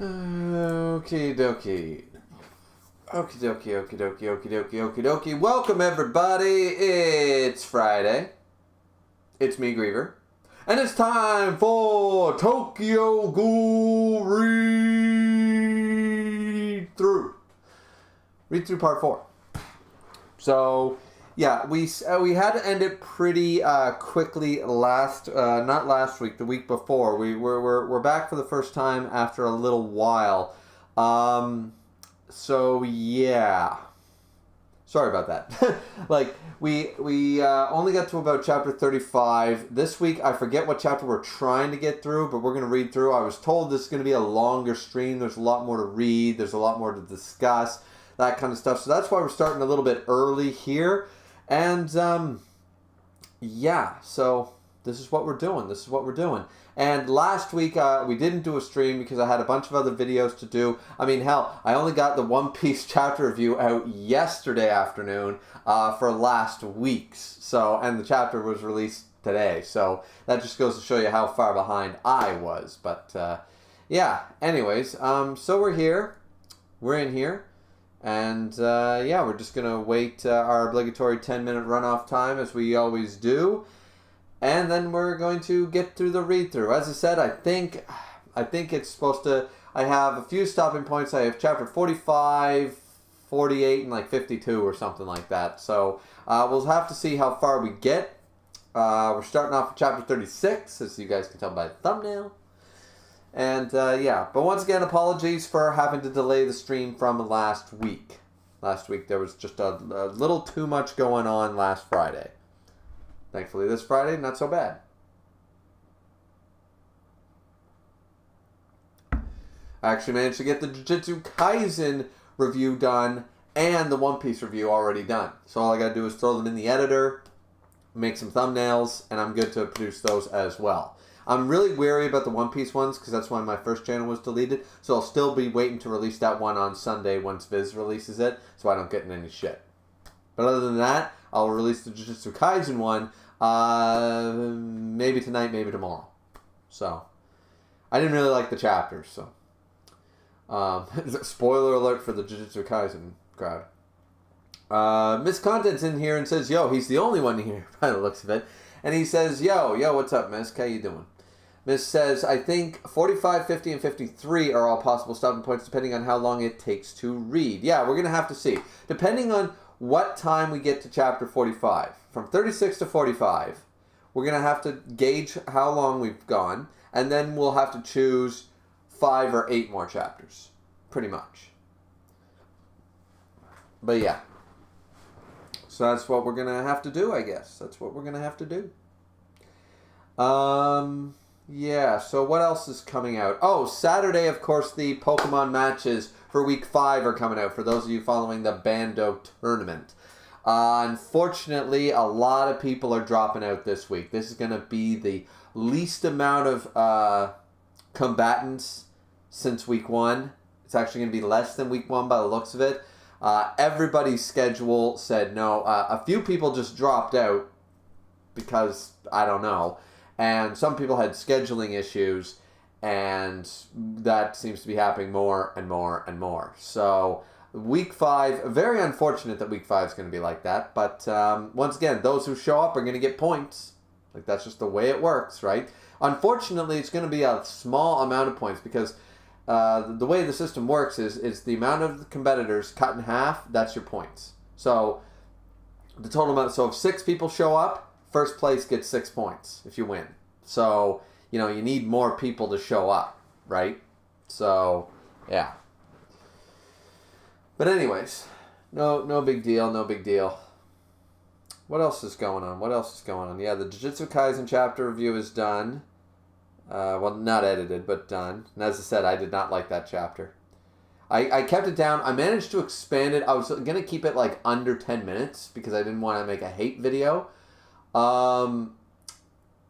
Okie dokie. Okie dokie, okie dokie, okie dokie, okie dokie. Welcome everybody. It's Friday. It's me, Griever. And it's time for Tokyo Ghoul Read Through. Read Through Part 4. So, yeah, we had to end it pretty quickly not last week, the week before. We're back for the first time after a little while. So yeah. Sorry about that. Like we only got to about chapter 35 this week. I forget what chapter we're trying to get through, but we're going to read through. I was told this is going to be a longer stream. There's a lot more to read. There's a lot more to discuss. That kind of stuff. So that's why we're starting a little bit early here. And, yeah, so this is what we're doing. And last week, we didn't do a stream because I had a bunch of other videos to do. I mean, hell, I only got the One Piece chapter review out yesterday afternoon for last week's. So, and the chapter was released today. So that just goes to show you how far behind I was. But, yeah, anyways, so we're here. We're in here. And, yeah, we're just going to wait our obligatory 10-minute runoff time as we always do. And then we're going to get through the read-through. As I said, I think it's supposed to... I have a few stopping points. I have chapter 45, 48, and like 52 or something like that. So we'll have to see how far we get. We're starting off with chapter 36, as you guys can tell by the thumbnail. And, yeah. But once again, apologies for having to delay the stream from last week. Last week there was just a little too much going on last Friday. Thankfully, this Friday, not so bad. I actually managed to get the Jujutsu Kaisen review done and the One Piece review already done. So all I gotta do is throw them in the editor, make some thumbnails, and I'm good to produce those as well. I'm really wary about the One Piece ones because that's why my first channel was deleted. So I'll still be waiting to release that one on Sunday once Viz releases it, so I don't get in any shit. But other than that, I'll release the Jujutsu Kaisen one maybe tonight, maybe tomorrow. So, I didn't really like the chapters, so. Spoiler alert for the Jujutsu Kaisen crowd. Miss Content's in here and says, yo, he's the only one here by the looks of it. And he says, yo, what's up, Miss? How you doing? Miss says, I think 45, 50, and 53 are all possible stopping points depending on how long it takes to read. Yeah, we're going to have to see. Depending on what time we get to chapter 45. From 36 to 45, we're going to have to gauge how long we've gone, and then we'll have to choose 5 or 8 more chapters. Pretty much. But yeah. So that's what we're going to have to do, I guess. That's what we're going to have to do. Yeah, so what else is coming out? Oh, Saturday, of course, the Pokemon matches for Week 5 are coming out, for those of you following the Bando tournament. Unfortunately, a lot of people are dropping out this week. This is going to be the least amount of combatants since Week 1. It's actually going to be less than Week 1 by the looks of it. Everybody's schedule said no. A few people just dropped out because, I don't know. And some people had scheduling issues, and that seems to be happening more and more and more. So, Week 5, very unfortunate that Week 5 is going to be like that. But, once again, those who show up are going to get points. Like, that's just the way it works, right? Unfortunately, it's going to be a small amount of points because the way the system works is the amount of competitors cut in half, that's your points. So, the total amount, so if 6 people show up, first place gets 6 points if you win. So, you know, you need more people to show up, right? So, yeah. But anyways, no big deal, no big deal. What else is going on? Yeah, the Jujutsu Kaisen chapter review is done. Well, not edited, but done. And as I said, I did not like that chapter. I kept it down. I managed to expand it. I was going to keep it like under 10 minutes because I didn't want to make a hate video. And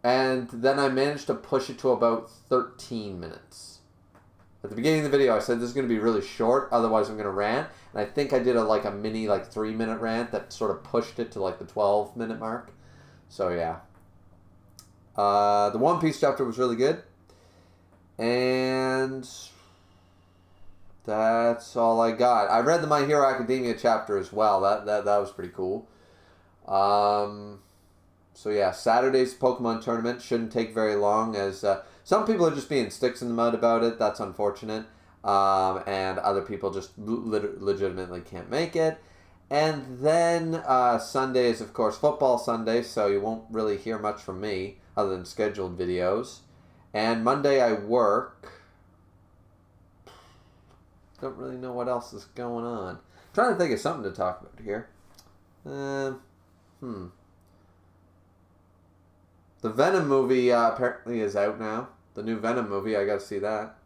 then I managed to push it to about 13 minutes. At the beginning of the video, I said this is going to be really short, otherwise I'm going to rant. And I think I did a mini 3-minute rant that sort of pushed it to like the 12-minute mark. So yeah. The One Piece chapter was really good. And That's all I got. I read the My Hero Academia chapter as well. That was pretty cool. So yeah, Saturday's Pokemon tournament shouldn't take very long, as some people are just being sticks in the mud about it. That's unfortunate. And other people just legitimately can't make it. And then Sunday is, of course, Football Sunday, so you won't really hear much from me other than scheduled videos. And Monday I work. Don't really know what else is going on. Trying to think of something to talk about here. The Venom movie apparently is out now. The new Venom movie, I gotta see that.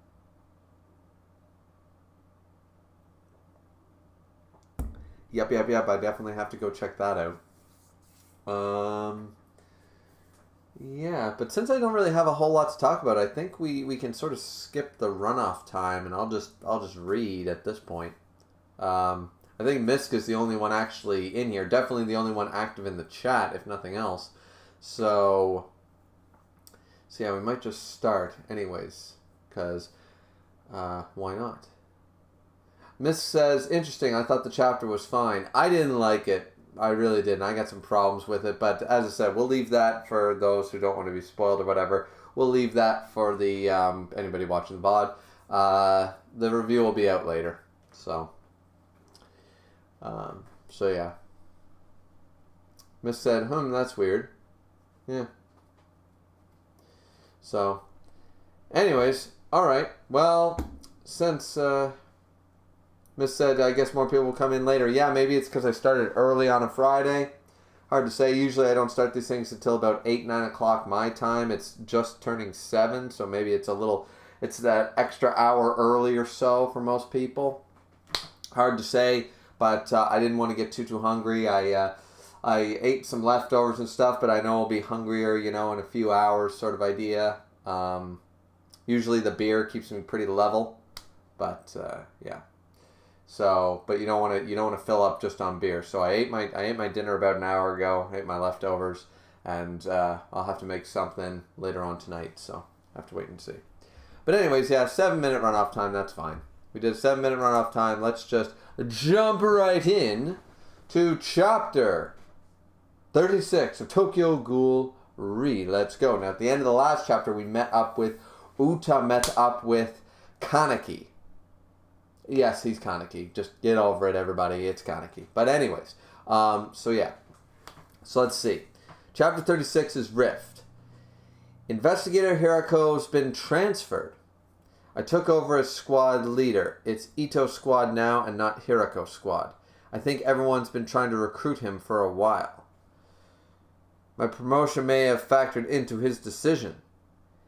Yep. I definitely have to go check that out. Yeah, but since I don't really have a whole lot to talk about, I think we can sort of skip the runoff time, and I'll just read at this point. I think Misk is the only one actually in here. Definitely the only one active in the chat, if nothing else. So yeah, we might just start anyways, because why not? Miss says, interesting, I thought the chapter was fine. I didn't like it. I really didn't. I got some problems with it. But as I said, we'll leave that for those who don't want to be spoiled or whatever. We'll leave that for the anybody watching the VOD. The review will be out later. So yeah. Miss said, that's weird. Yeah. So, anyways, alright. Well, since... Miss said, I guess more people will come in later. Yeah, maybe it's because I started early on a Friday. Hard to say. Usually I don't start these things until about 8, 9 o'clock my time. It's just turning 7, so maybe it's it's that extra hour early or so for most people. Hard to say, but I didn't want to get too hungry. I ate some leftovers and stuff, but I know I'll be hungrier, in a few hours sort of idea. Usually the beer keeps me pretty level, but yeah. So, but you don't want to fill up just on beer. So I ate my dinner about an hour ago. I ate my leftovers, and I'll have to make something later on tonight. So I have to wait and see. But anyways, yeah, 7-minute runoff time. That's fine. We did a 7-minute runoff time. Let's just jump right in to chapter 36 of Tokyo Ghoul Re. Let's go. Now at the end of the last chapter, we met up with Kaneki. Yes, he's Kaneki. Just get over it, everybody. It's Kaneki. But anyways, so yeah. So let's see. Chapter 36 is Rift. Investigator Hirako's been transferred. I took over as squad leader. It's Ito's squad now and not Hirako's squad. I think everyone's been trying to recruit him for a while. My promotion may have factored into his decision.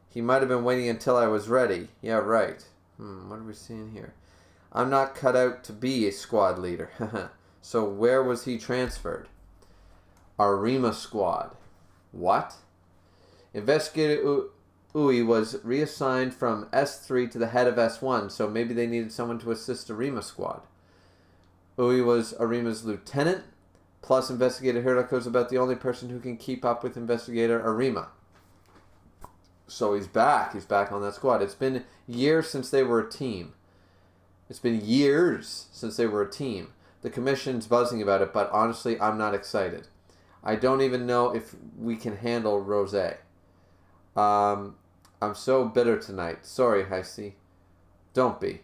He might have been waiting until I was ready. Yeah, right. What are we seeing here? I'm not cut out to be a squad leader. So where was he transferred? Arima squad. What? Investigator Ui was reassigned from S3 to the head of S1, so maybe they needed someone to assist Arima squad. Ui was Arima's lieutenant, plus Investigator Hirako's about the only person who can keep up with Investigator Arima. So he's back. He's back on that squad. It's been years since they were a team. The commission's buzzing about it, but honestly, I'm not excited. I don't even know if we can handle Rosé. I'm so bitter tonight. Sorry, Heisey. Don't be.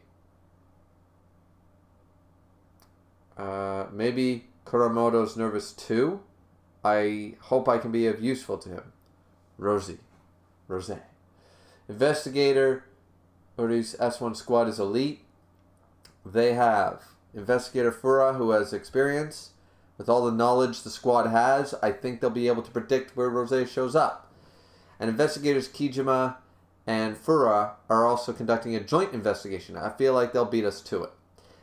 Maybe Kuramoto's nervous too? I hope I can be of useful to him. Rosé. Investigator Uri's S1 squad is elite. They have Investigator Fura, who has experience. With all the knowledge the squad has, I think they'll be able to predict where Rosé shows up. And Investigators Kijima and Fura are also conducting a joint investigation. I feel like they'll beat us to it.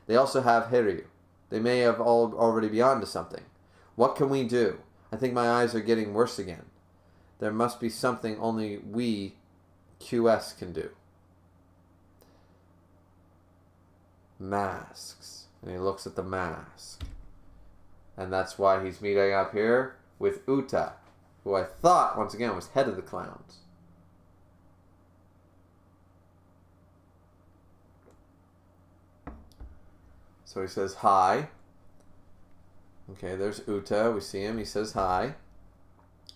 They also have Hiryu. They may have already be on to something. What can we do? I think my eyes are getting worse again. There must be something only we, QS, can do. Masks. And he looks at the mask. And that's why he's meeting up here with Uta, who I thought, once again, was head of the clowns. So he says hi. Okay, there's Uta. We see him. He says hi.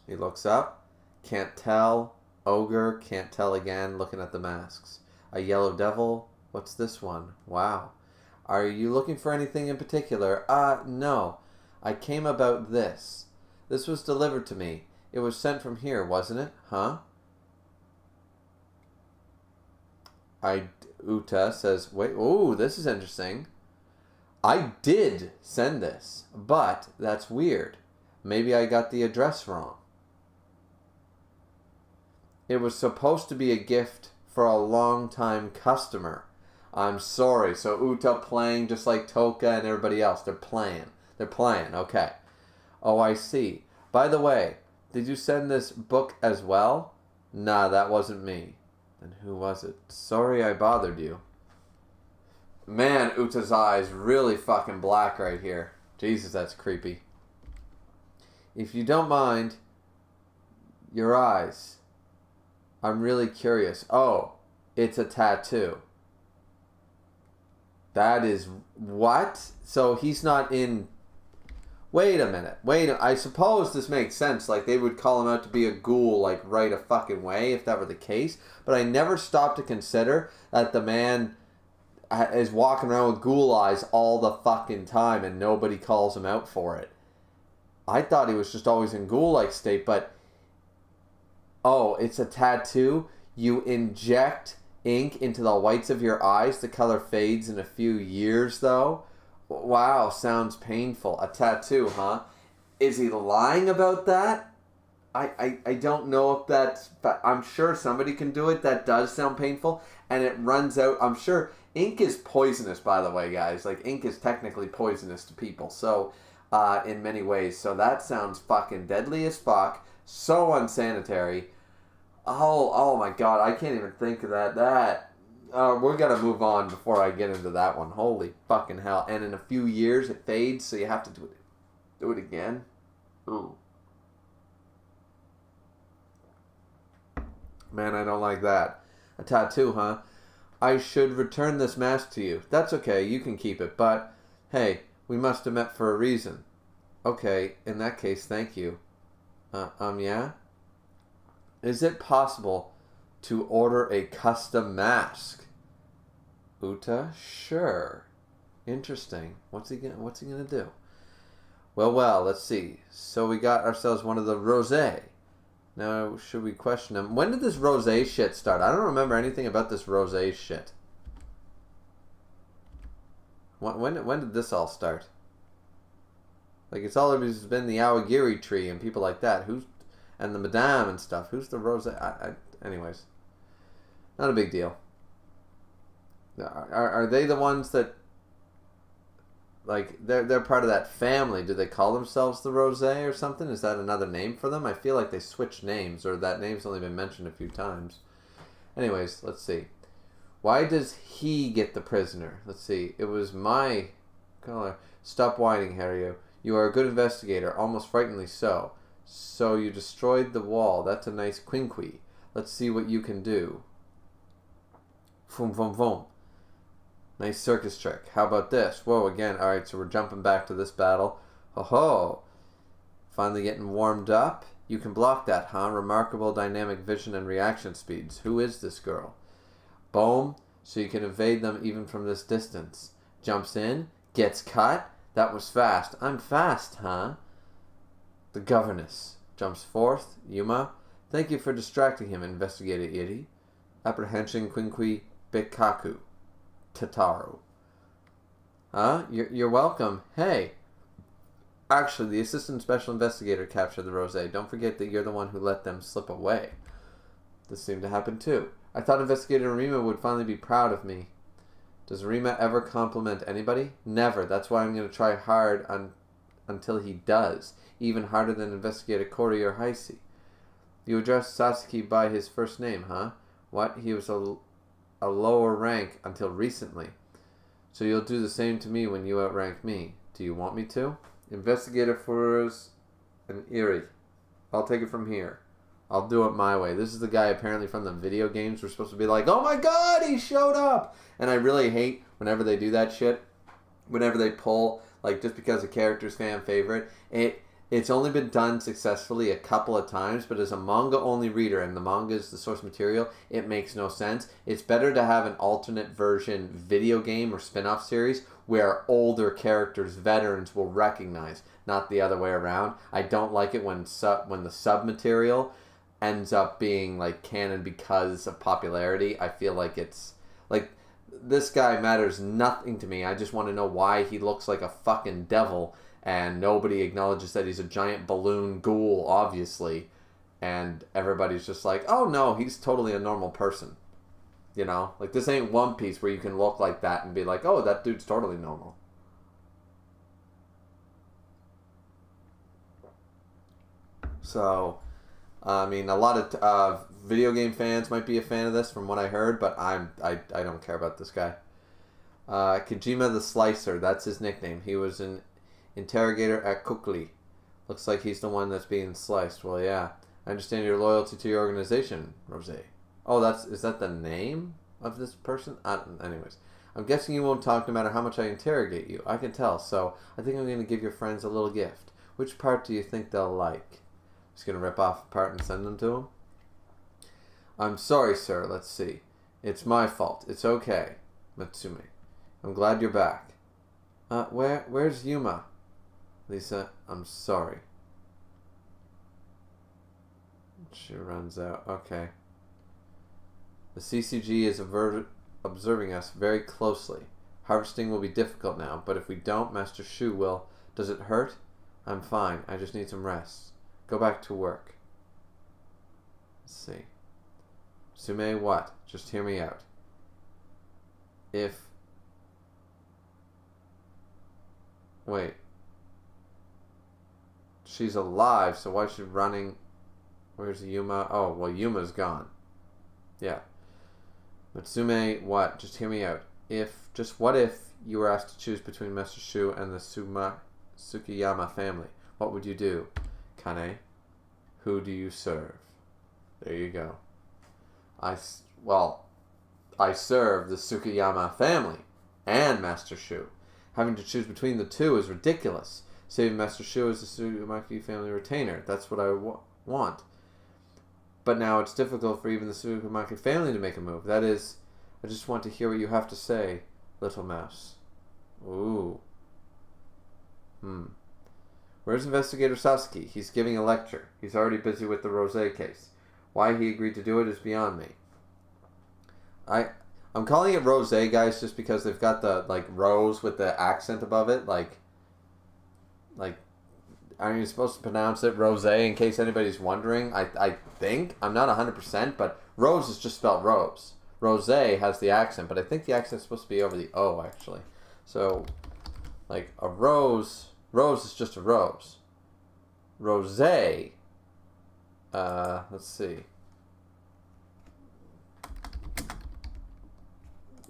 He looks up. Can't tell. Ogre. Can't tell again. Looking at the masks. A yellow devil. What's this one? Wow. Are you looking for anything in particular? No. I came about this. This was delivered to me. It was sent from here, wasn't it? Huh? Uta says, wait, ooh, this is interesting. I did send this, but that's weird. Maybe I got the address wrong. It was supposed to be a gift for a long-time customer. I'm sorry. So Uta playing just like Toka and everybody else. They're playing. Okay. Oh, I see. By the way, did you send this book as well? Nah, that wasn't me. Then who was it? Sorry I bothered you. Man, Uta's eyes really fucking black right here. Jesus, that's creepy. If you don't mind, your eyes. I'm really curious. Oh, it's a tattoo. That is what? So he's not in... Wait a minute. I suppose this makes sense. Like, they would call him out to be a ghoul, like, right a fucking way, if that were the case. But I never stopped to consider that the man is walking around with ghoul eyes all the fucking time and nobody calls him out for it. I thought he was just always in ghoul-like state, but... Oh, it's a tattoo? You inject ink into the whites of your eyes. The color fades in a few years, though. Wow, sounds painful. A tattoo, huh? Is he lying about that? I don't know if that's... I'm sure somebody can do it. That does sound painful. And it runs out... I'm sure... Ink is poisonous, by the way, guys. Like, ink is technically poisonous to people. So, in many ways. So that sounds fucking deadly as fuck. So unsanitary. Oh my god. I can't even think of that. We're gonna move on before I get into that one. Holy fucking hell. And in a few years it fades, so you have to do it again. Ooh. Man, I don't like that. A tattoo, huh? I should return this mask to you. That's okay, you can keep it, but hey, we must have met for a reason. Okay, in that case, thank you. Yeah? Is it possible to order a custom mask? Uta? Sure. Interesting. What's he gonna do? Well, let's see. So we got ourselves one of the rosé. Now, should we question him? When did this rosé shit start? I don't remember anything about this rosé shit. When did this all start? Like, it's always been the Awagiri tree and people like that. And the Madame and stuff. Who's the rosé? Anyways. Not a big deal. Are they the ones that... Like, they're part of that family. Do they call themselves the Rosé or something? Is that another name for them? I feel like they switched names, or that name's only been mentioned a few times. Anyways, let's see. Why does he get the prisoner? Let's see. It was my color. Stop whining, Harry. You are a good investigator, almost frighteningly so. So you destroyed the wall. That's a nice quinqui. Let's see what you can do. Vroom, vroom, vroom. Nice circus trick. How about this? Whoa, again. Alright, so we're jumping back to this battle. Ho-ho. Finally getting warmed up. You can block that, huh? Remarkable dynamic vision and reaction speeds. Who is this girl? Boom. So you can evade them even from this distance. Jumps in. Gets cut. That was fast. I'm fast, huh? The governess. Jumps forth. Yuma. Thank you for distracting him, Investigator Iri. Apprehension Quinqui Bikaku. Tataru. Huh? You're welcome. Hey. Actually, the assistant special investigator captured the Rosé. Don't forget that you're the one who let them slip away. This seemed to happen too. I thought Investigator Rima would finally be proud of me. Does Rima ever compliment anybody? Never. That's why I'm going to try hard until he does. Even harder than Investigator Kori or Heisei. You addressed Sasuke by his first name, huh? What? He was a lower rank until recently. So you'll do the same to me when you outrank me. Do you want me to? Investigator Furuz and Iri. I'll take it from here. I'll do it my way. This is the guy apparently from the video games. We're supposed to be like, oh my god, he showed up! And I really hate whenever they do that shit. whenever they pull, like, just because a character's fan favorite, it's only been done successfully a couple of times, but as a manga-only reader, and the manga is the source material, it makes no sense. It's better to have an alternate version video game or spin-off series where older characters, veterans, will recognize, not the other way around. I don't like it when the sub-material ends up being, like, canon because of popularity. I feel like it's, like, this guy matters nothing to me. I just want to know why he looks like a fucking devil, and nobody acknowledges that he's a giant balloon ghoul, obviously. And everybody's just like, oh no, he's totally a normal person. You know? Like, this ain't One Piece where you can look like that and be like, oh, that dude's totally normal. So, I mean, a lot of video game fans might be a fan of this from what I heard, but I don't care about this guy. Kojima the Slicer, that's his nickname. He was an interrogator at Kukli. Looks like he's the one that's being sliced. Well, yeah. I understand your loyalty to your organization, Rose. Oh, is that the name of this person? Anyways. I'm guessing you won't talk no matter how much I interrogate you. I can tell, so I think I'm going to give your friends a little gift. Which part do you think they'll like? Just going to rip off a part and send them to him? I'm sorry, sir. Let's see. It's my fault. It's okay, Matsume. I'm glad you're back. Where's Yuma? Lisa, I'm sorry. She runs out. Okay. The CCG is observing us very closely. Harvesting will be difficult now, but if we don't, Master Shu will. Does it hurt? I'm fine. I just need some rest. Go back to work. Let's see. Sume, what? Just hear me out. Wait. She's alive, so why is she running? Where's Yuma? Oh, well, Yuma's gone. Yeah. Matsume, what? Just hear me out. What if you were asked to choose between Master Shu and the Tsukiyama family? What would you do? Kane, who do you serve? There you go. I serve the Tsukiyama family and Master Shu. Having to choose between the two is ridiculous. Saving Master Shu as the Tsukumaki family retainer. That's what I want. But now it's difficult for even the Tsukumaki family to make a move. That is, I just want to hear what you have to say, little mouse. Ooh. Where's Investigator Sasuke? He's giving a lecture. He's already busy with the Rose case. Why he agreed to do it is beyond me. I'm calling it Rose, guys, just because they've got the, like, rose with the accent above it. Like, aren't you supposed to pronounce it Rose in case anybody's wondering? I think. I'm not 100%, but Rose is just spelled Rose. Rose has the accent, but I think the accent's supposed to be over the O, actually. So, like, a rose is just a rose. Rose, let's see.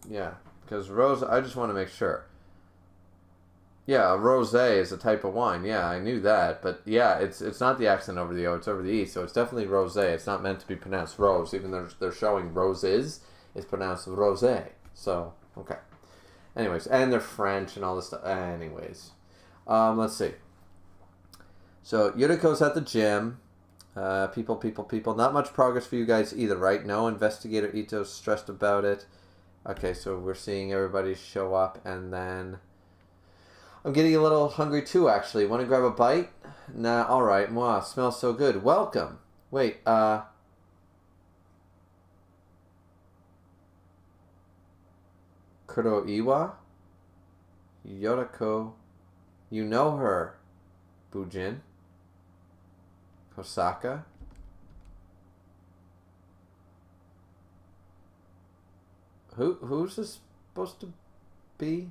Yeah, because rose, I just want to make sure. Yeah, a rosé is a type of wine. Yeah, I knew that. But yeah, it's not the accent over the O, it's over the E. So it's definitely rosé. It's not meant to be pronounced rose. Even though they're showing roses, it's pronounced rosé. So, okay. Anyways, and they're French and all this stuff. Anyways. Let's see. So, Yuriko's at the gym. People. Not much progress for you guys either, right? No, Investigator Ito's stressed about it. Okay, so we're seeing everybody show up, and then I'm getting a little hungry too, actually. Want to grab a bite? Nah, alright. Mwah, smells so good. Welcome. Wait, Kuroiwa? Yoriko. You know her. Bujin. Hosaka. Who's this supposed to be?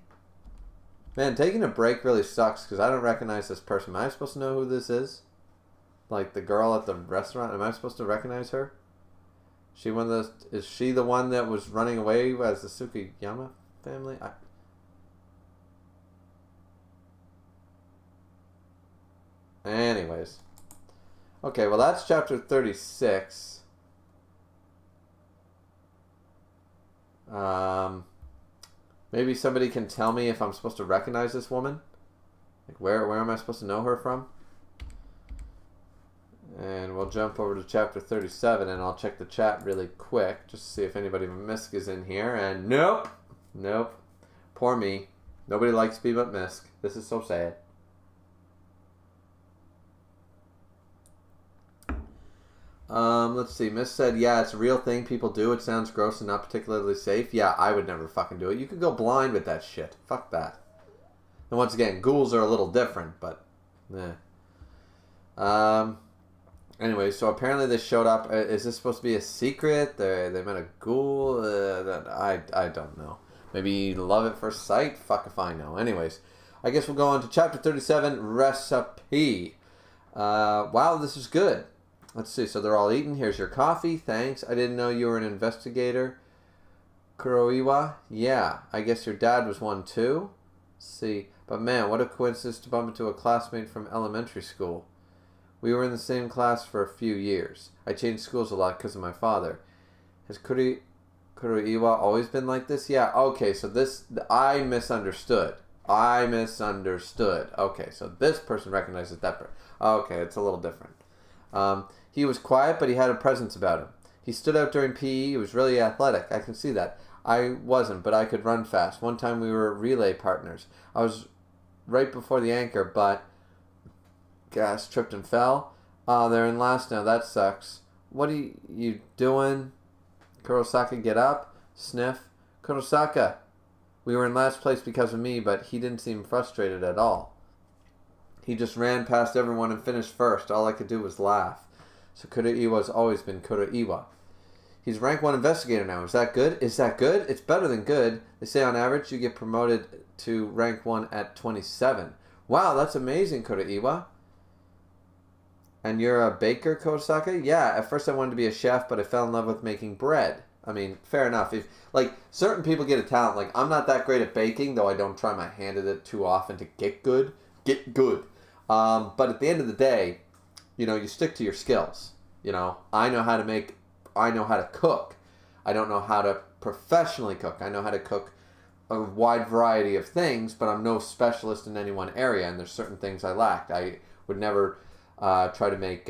Man, taking a break really sucks because I don't recognize this person. Am I supposed to know who this is? Like the girl at the restaurant? Am I supposed to recognize her? Is she the one that was running away as the Tsukiyama family? Anyways. Okay, well that's chapter 36. Maybe somebody can tell me if I'm supposed to recognize this woman. Like, where am I supposed to know her from? And we'll jump over to chapter 37, and I'll check the chat really quick just to see if anybody from Misk is in here. And nope. Nope. Poor me. Nobody likes me but Misk. This is so sad. Let's see. Miss said, yeah, it's a real thing people do. It sounds gross and not particularly safe. Yeah, I would never fucking do it. You could go blind with that shit. Fuck that. And once again, ghouls are a little different, but anyway, so apparently they showed up. Is this supposed to be a secret? They met a ghoul? I don't know. Maybe love at first sight? Fuck if I know. Anyways, I guess we'll go on to chapter 37, recipe. Wow, this is good. Let's see. So they're all eating. Here's your coffee. Thanks. I didn't know you were an investigator. Kuroiwa? Yeah, I guess your dad was one too. Let's see. But man, what a coincidence to bump into a classmate from elementary school. We were in the same class for a few years. I changed schools a lot because of my father. Has Kuroiwa always been like this? Yeah, okay, so this, I misunderstood. Okay, so this person recognizes that person. Okay, it's a little different. He was quiet, but he had a presence about him. He stood out during PE. He was really athletic. I can see that. I wasn't, but I could run fast. One time we were relay partners. I was right before the anchor, but gas tripped and fell. They're in last now. That sucks. What are you doing? Kurosaka, get up. Sniff. Kurosaka. We were in last place because of me, but he didn't seem frustrated at all. He just ran past everyone and finished first. All I could do was laugh. So Kuroiwa's always been Kuroiwa. He's rank 1 investigator now. Is that good? It's better than good. They say on average you get promoted to rank 1 at 27. Wow, that's amazing, Kuroiwa. And you're a baker, Kurosaka? Yeah, at first I wanted to be a chef, but I fell in love with making bread. I mean, fair enough. If certain people get a talent. Like, I'm not that great at baking, though I don't try my hand at it too often to get good. But at the end of the day, you stick to your skills. I know how to cook. I don't know how to professionally cook. I know how to cook a wide variety of things, but I'm no specialist in any one area, and there's certain things I lacked. I would never try to make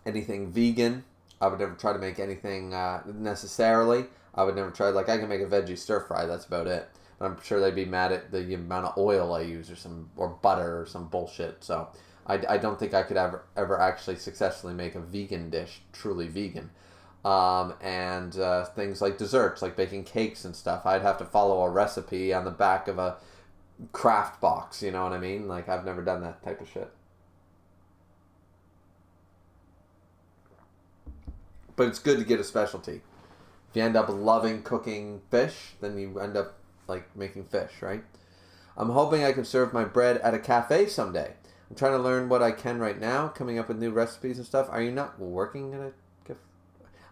anything vegan. I would never try to make anything necessarily. I would never try, I can make a veggie stir fry, that's about it. But I'm sure they'd be mad at the amount of oil I use or butter or some bullshit. So I don't think I could ever actually successfully make a vegan dish, truly vegan. And things like desserts, like baking cakes and stuff, I'd have to follow a recipe on the back of a craft box, you know what I mean? I've never done that type of shit. But it's good to get a specialty. If you end up loving cooking fish, then you end up making fish, right? I'm hoping I can serve my bread at a cafe someday. I'm trying to learn what I can right now, coming up with new recipes and stuff. Are you not working at a cafe?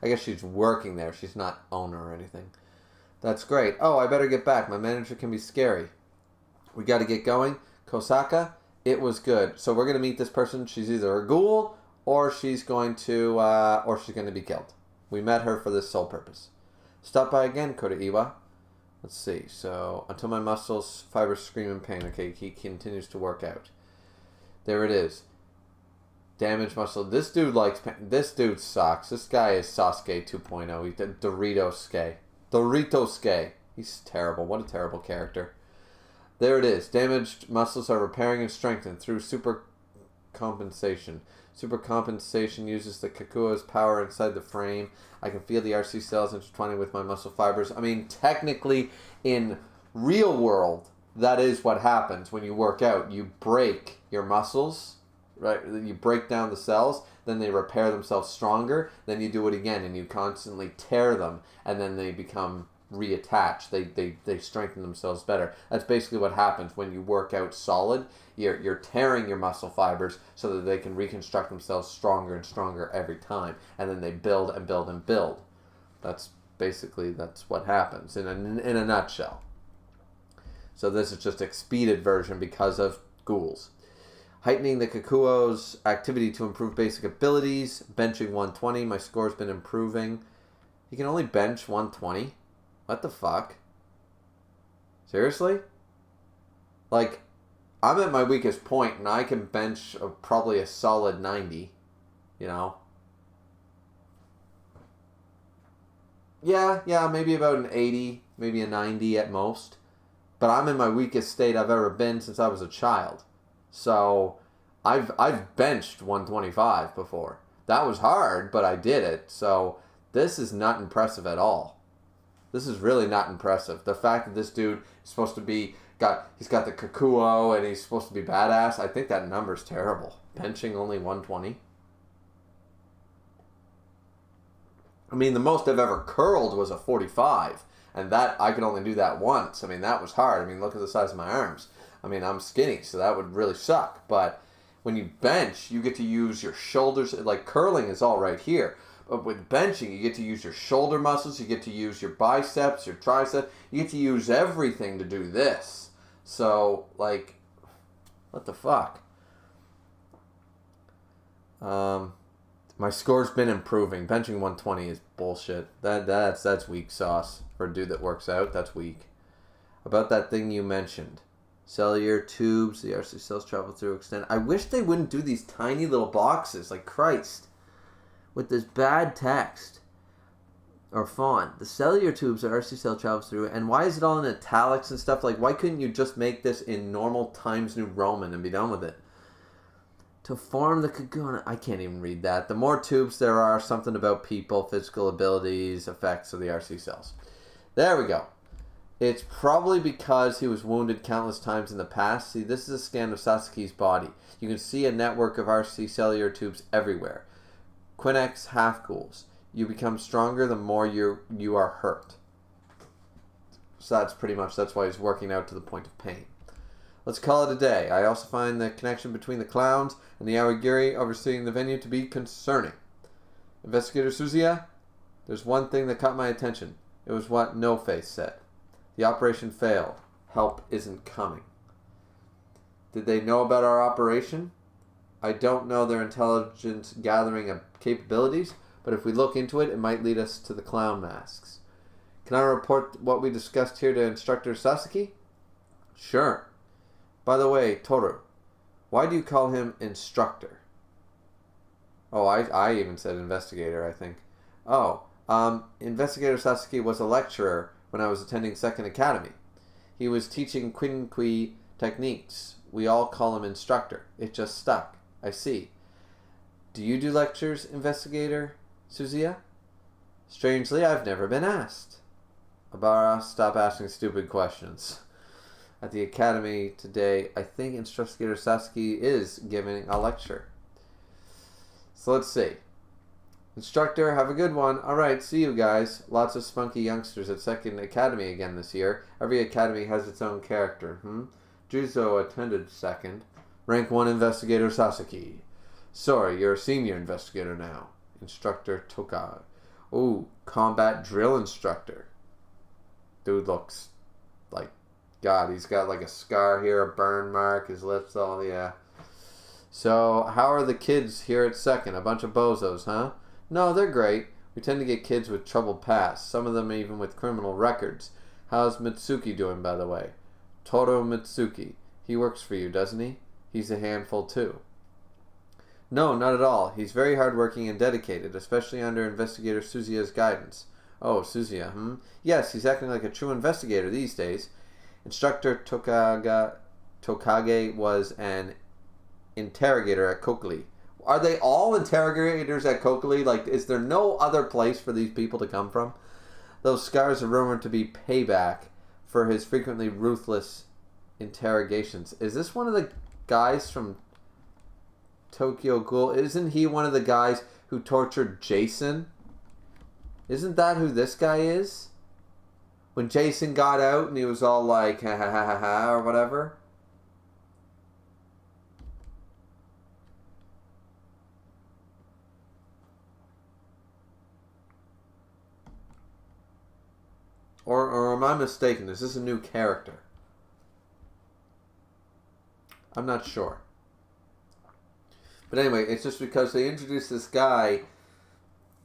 I guess she's working there. She's not owner or anything. That's great. Oh, I better get back. My manager can be scary. We got to get going. Kosaka, it was good. So we're going to meet this person. She's either a ghoul or she's going to be killed. We met her for this sole purpose. Stop by again, Kuroiwa. Let's see. So, until my muscles, fibers scream in pain. Okay, he continues to work out. There it is. Damaged muscle. This dude likes pain. This dude sucks. This guy is Sasuke 2.0. He's Doritosuke. He's terrible. What a terrible character. There it is. Damaged muscles are repairing and strengthened through super compensation. Super compensation uses the Kakuo's power inside the frame. I can feel the RC cells intertwining with my muscle fibers. I mean, technically, in real world, that is what happens when you work out. You break your muscles, right? You break down the cells, then they repair themselves stronger. Then you do it again, and you constantly tear them, and then they become reattached. They strengthen themselves better. That's basically what happens when you work out solid. You're tearing your muscle fibers so that they can reconstruct themselves stronger and stronger every time, and then they build and build and build. That's what happens in a nutshell. So this is just expedited version because of ghouls. Heightening the Kakuo's activity to improve basic abilities. Benching 120. My score's been improving. You can only bench 120. What the fuck? Seriously? Like, I'm at my weakest point, and I can bench probably a solid 90, you know? Yeah, maybe about an 80, maybe a 90 at most. But I'm in my weakest state I've ever been since I was a child. So, I've benched 125 before. That was hard, but I did it. So, this is not impressive at all. This is really not impressive. The fact that this dude is supposed to be he's got the Kakuo and he's supposed to be badass, I think that number's terrible. Benching only 120. I mean, the most I've ever curled was a 45, and that I could only do that once. I mean, that was hard. I mean, look at the size of my arms. I mean, I'm skinny, so that would really suck. But when you bench, you get to use your shoulders. Like, curling is all right here. But with benching, you get to use your shoulder muscles. You get to use your biceps, your triceps. You get to use everything to do this. So, like, what the fuck? My score's been improving. Benching 120 is bullshit. That's weak sauce for a dude that works out. That's weak. About that thing you mentioned. Cellular tubes, the RC cells travel through extend. I wish they wouldn't do these tiny little boxes, like Christ, with this bad text or font. The cellular tubes the RC cell travels through, and why is it all in italics and stuff? Like, why couldn't you just make this in normal Times New Roman and be done with it? To form the cocoon, I can't even read that. The more tubes there are, something about people, physical abilities, effects of the RC cells. There we go. It's probably because he was wounded countless times in the past. See, this is a scan of Sasuke's body. You can see a network of RC cellular tubes everywhere. Quinnex half ghouls. You become stronger the more you are hurt. So that's why he's working out to the point of pain. Let's call it a day. I also find the connection between the clowns and the Awagiri overseeing the venue to be concerning. Investigator Suzuya, there's one thing that caught my attention. It was what No Face said. The operation failed. Help isn't coming. Did they know about our operation? I don't know their intelligence gathering capabilities, but if we look into it, it might lead us to the clown masks. Can I report what we discussed here to Instructor Sasuke? Sure. By the way, Toru, why do you call him Instructor? Oh, I even said Investigator, I think. Oh, Investigator Sasuke was a lecturer when I was attending Second Academy. He was teaching Quinkui techniques. We all call him Instructor. It just stuck. I see. Do you do lectures, Investigator Suzuya? Strangely, I've never been asked. Abara, stop asking stupid questions. At the academy today, I think Instructor Sasuke is giving a lecture. So let's see. Instructor, have a good one. Alright, see you guys. Lots of spunky youngsters at Second Academy again this year. Every academy has its own character. Juzo attended second. Rank 1 Investigator Sasuke. Sorry, you're a senior investigator now. Instructor Tokai. Ooh, combat drill instructor. Dude looks like God. He's got like a scar here, a burn mark, his lips all, yeah. So, how are the kids here at Second? A bunch of bozos, huh? No, they're great. We tend to get kids with troubled pasts, some of them even with criminal records. How's Mitsuki doing, by the way? Toro Mitsuki. He works for you, doesn't he? He's a handful, too. No, not at all. He's very hardworking and dedicated, especially under Investigator Suzuya's guidance. Oh, Suzuya, Yes, he's acting like a true investigator these days. Instructor Tokage was an interrogator at Kokili. Are they all interrogators at Kokili? Like, is there no other place for these people to come from? Those scars are rumored to be payback for his frequently ruthless interrogations. Is this one of the guys from Tokyo Ghoul? Isn't he one of the guys who tortured Jason? Isn't that who this guy is? When Jason got out and he was all like, ha ha ha ha ha, or whatever. Or am I mistaken? Is this a new character? I'm not sure. But anyway, it's just because they introduced this guy.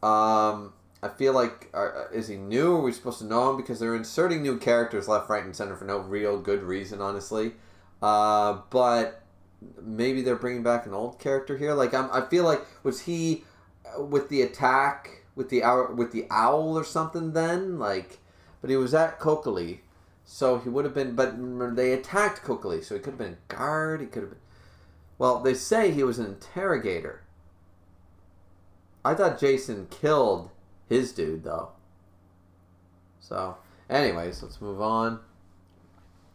I I feel like, is he new? Are we supposed to know him? Because they're inserting new characters left, right, and center for no real good reason, honestly. But maybe they're bringing back an old character here. Like, I feel like, was he with the attack with the owl or something then? Like, but he was at Kokali, so he would have been. But they attacked Kokali, so he could have been a guard. He could have been. Well, they say he was an interrogator. I thought Jason killed his dude, though. So, anyways, let's move on.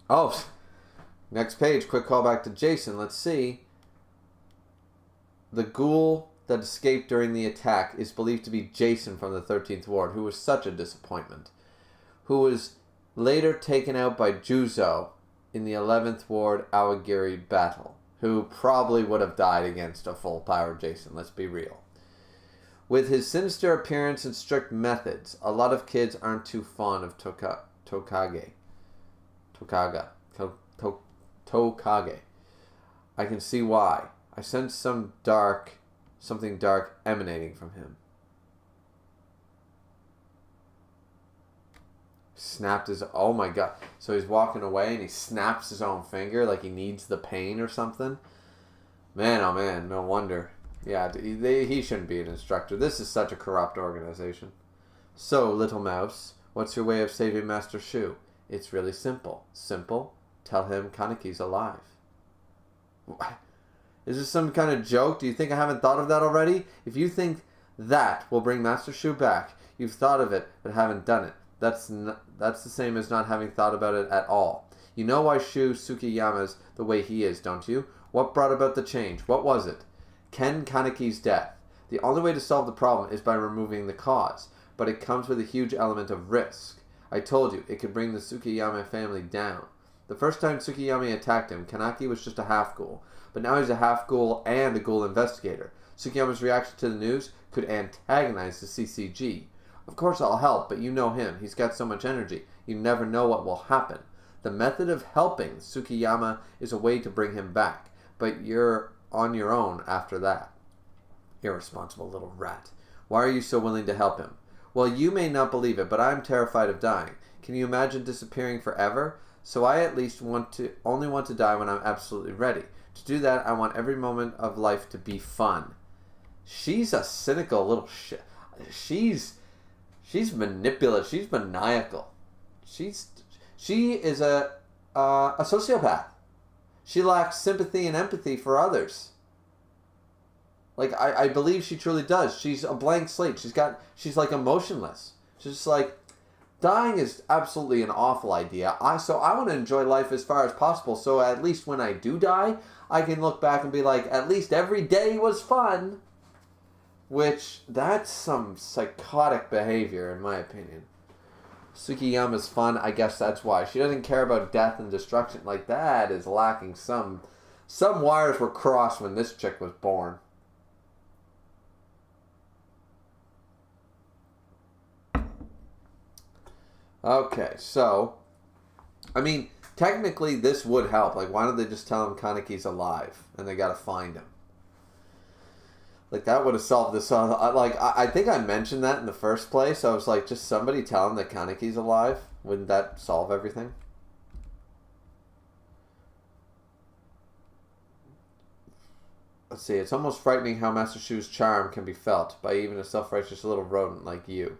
Oh, next page. Quick callback to Jason. Let's see. The ghoul that escaped during the attack is believed to be Jason from the 13th Ward, who was such a disappointment. Who was later taken out by Juzo in the 11th Ward Awagiri battle. Who probably would have died against a full-powered Jason, let's be real. With his sinister appearance and strict methods, a lot of kids aren't too fond of Tokage. I can see why. I sense something dark emanating from him. Snapped his... Oh my god. So he's walking away and he snaps his own finger like he needs the pain or something. Man, oh man, no wonder. Yeah, he shouldn't be an instructor. This is such a corrupt organization. So, Little Mouse, what's your way of saving Master Shu? It's really simple. Simple? Tell him Kaneki's alive. Is this some kind of joke? Do you think I haven't thought of that already? If you think that will bring Master Shu back, you've thought of it but haven't done it. That's the same as not having thought about it at all. You know why Shu Tsukiyama's the way he is, don't you? What brought about the change? What was it? Ken Kaneki's death. The only way to solve the problem is by removing the cause, but it comes with a huge element of risk. I told you, it could bring the Tsukiyama family down. The first time Tsukiyama attacked him, Kaneki was just a half-ghoul, but now he's a half-ghoul and a ghoul investigator. Tsukiyama's reaction to the news could antagonize the CCG. Of course I'll help, but you know him. He's got so much energy. You never know what will happen. The method of helping Tsukiyama is a way to bring him back, but you're on your own after that. Irresponsible little rat. Why are you so willing to help him? Well, you may not believe it, but I'm terrified of dying. Can you imagine disappearing forever? So I at least only want to die when I'm absolutely ready. To do that, I want every moment of life to be fun. She's a cynical little shit. She's manipulative. She's maniacal. She is a sociopath. She lacks sympathy and empathy for others. Like, I believe she truly does. She's a blank slate. She's like emotionless. She's just like, dying is absolutely an awful idea. So I want to enjoy life as far as possible. So at least when I do die, I can look back and be like, at least every day was fun. Which, that's some psychotic behavior, in my opinion. Tsukiyama's fun, I guess that's why. She doesn't care about death and destruction. Like, that is lacking some wires were crossed when this chick was born. Okay, so, I mean, technically this would help. Like, why don't they just tell him Kaneki's alive and they gotta find him? Like, that would have solved this. I think I mentioned that in the first place. I was like, just somebody tell him that Kaneki's alive. Wouldn't that solve everything? Let's see. It's almost frightening how Master Shu's charm can be felt by even a self-righteous little rodent like you.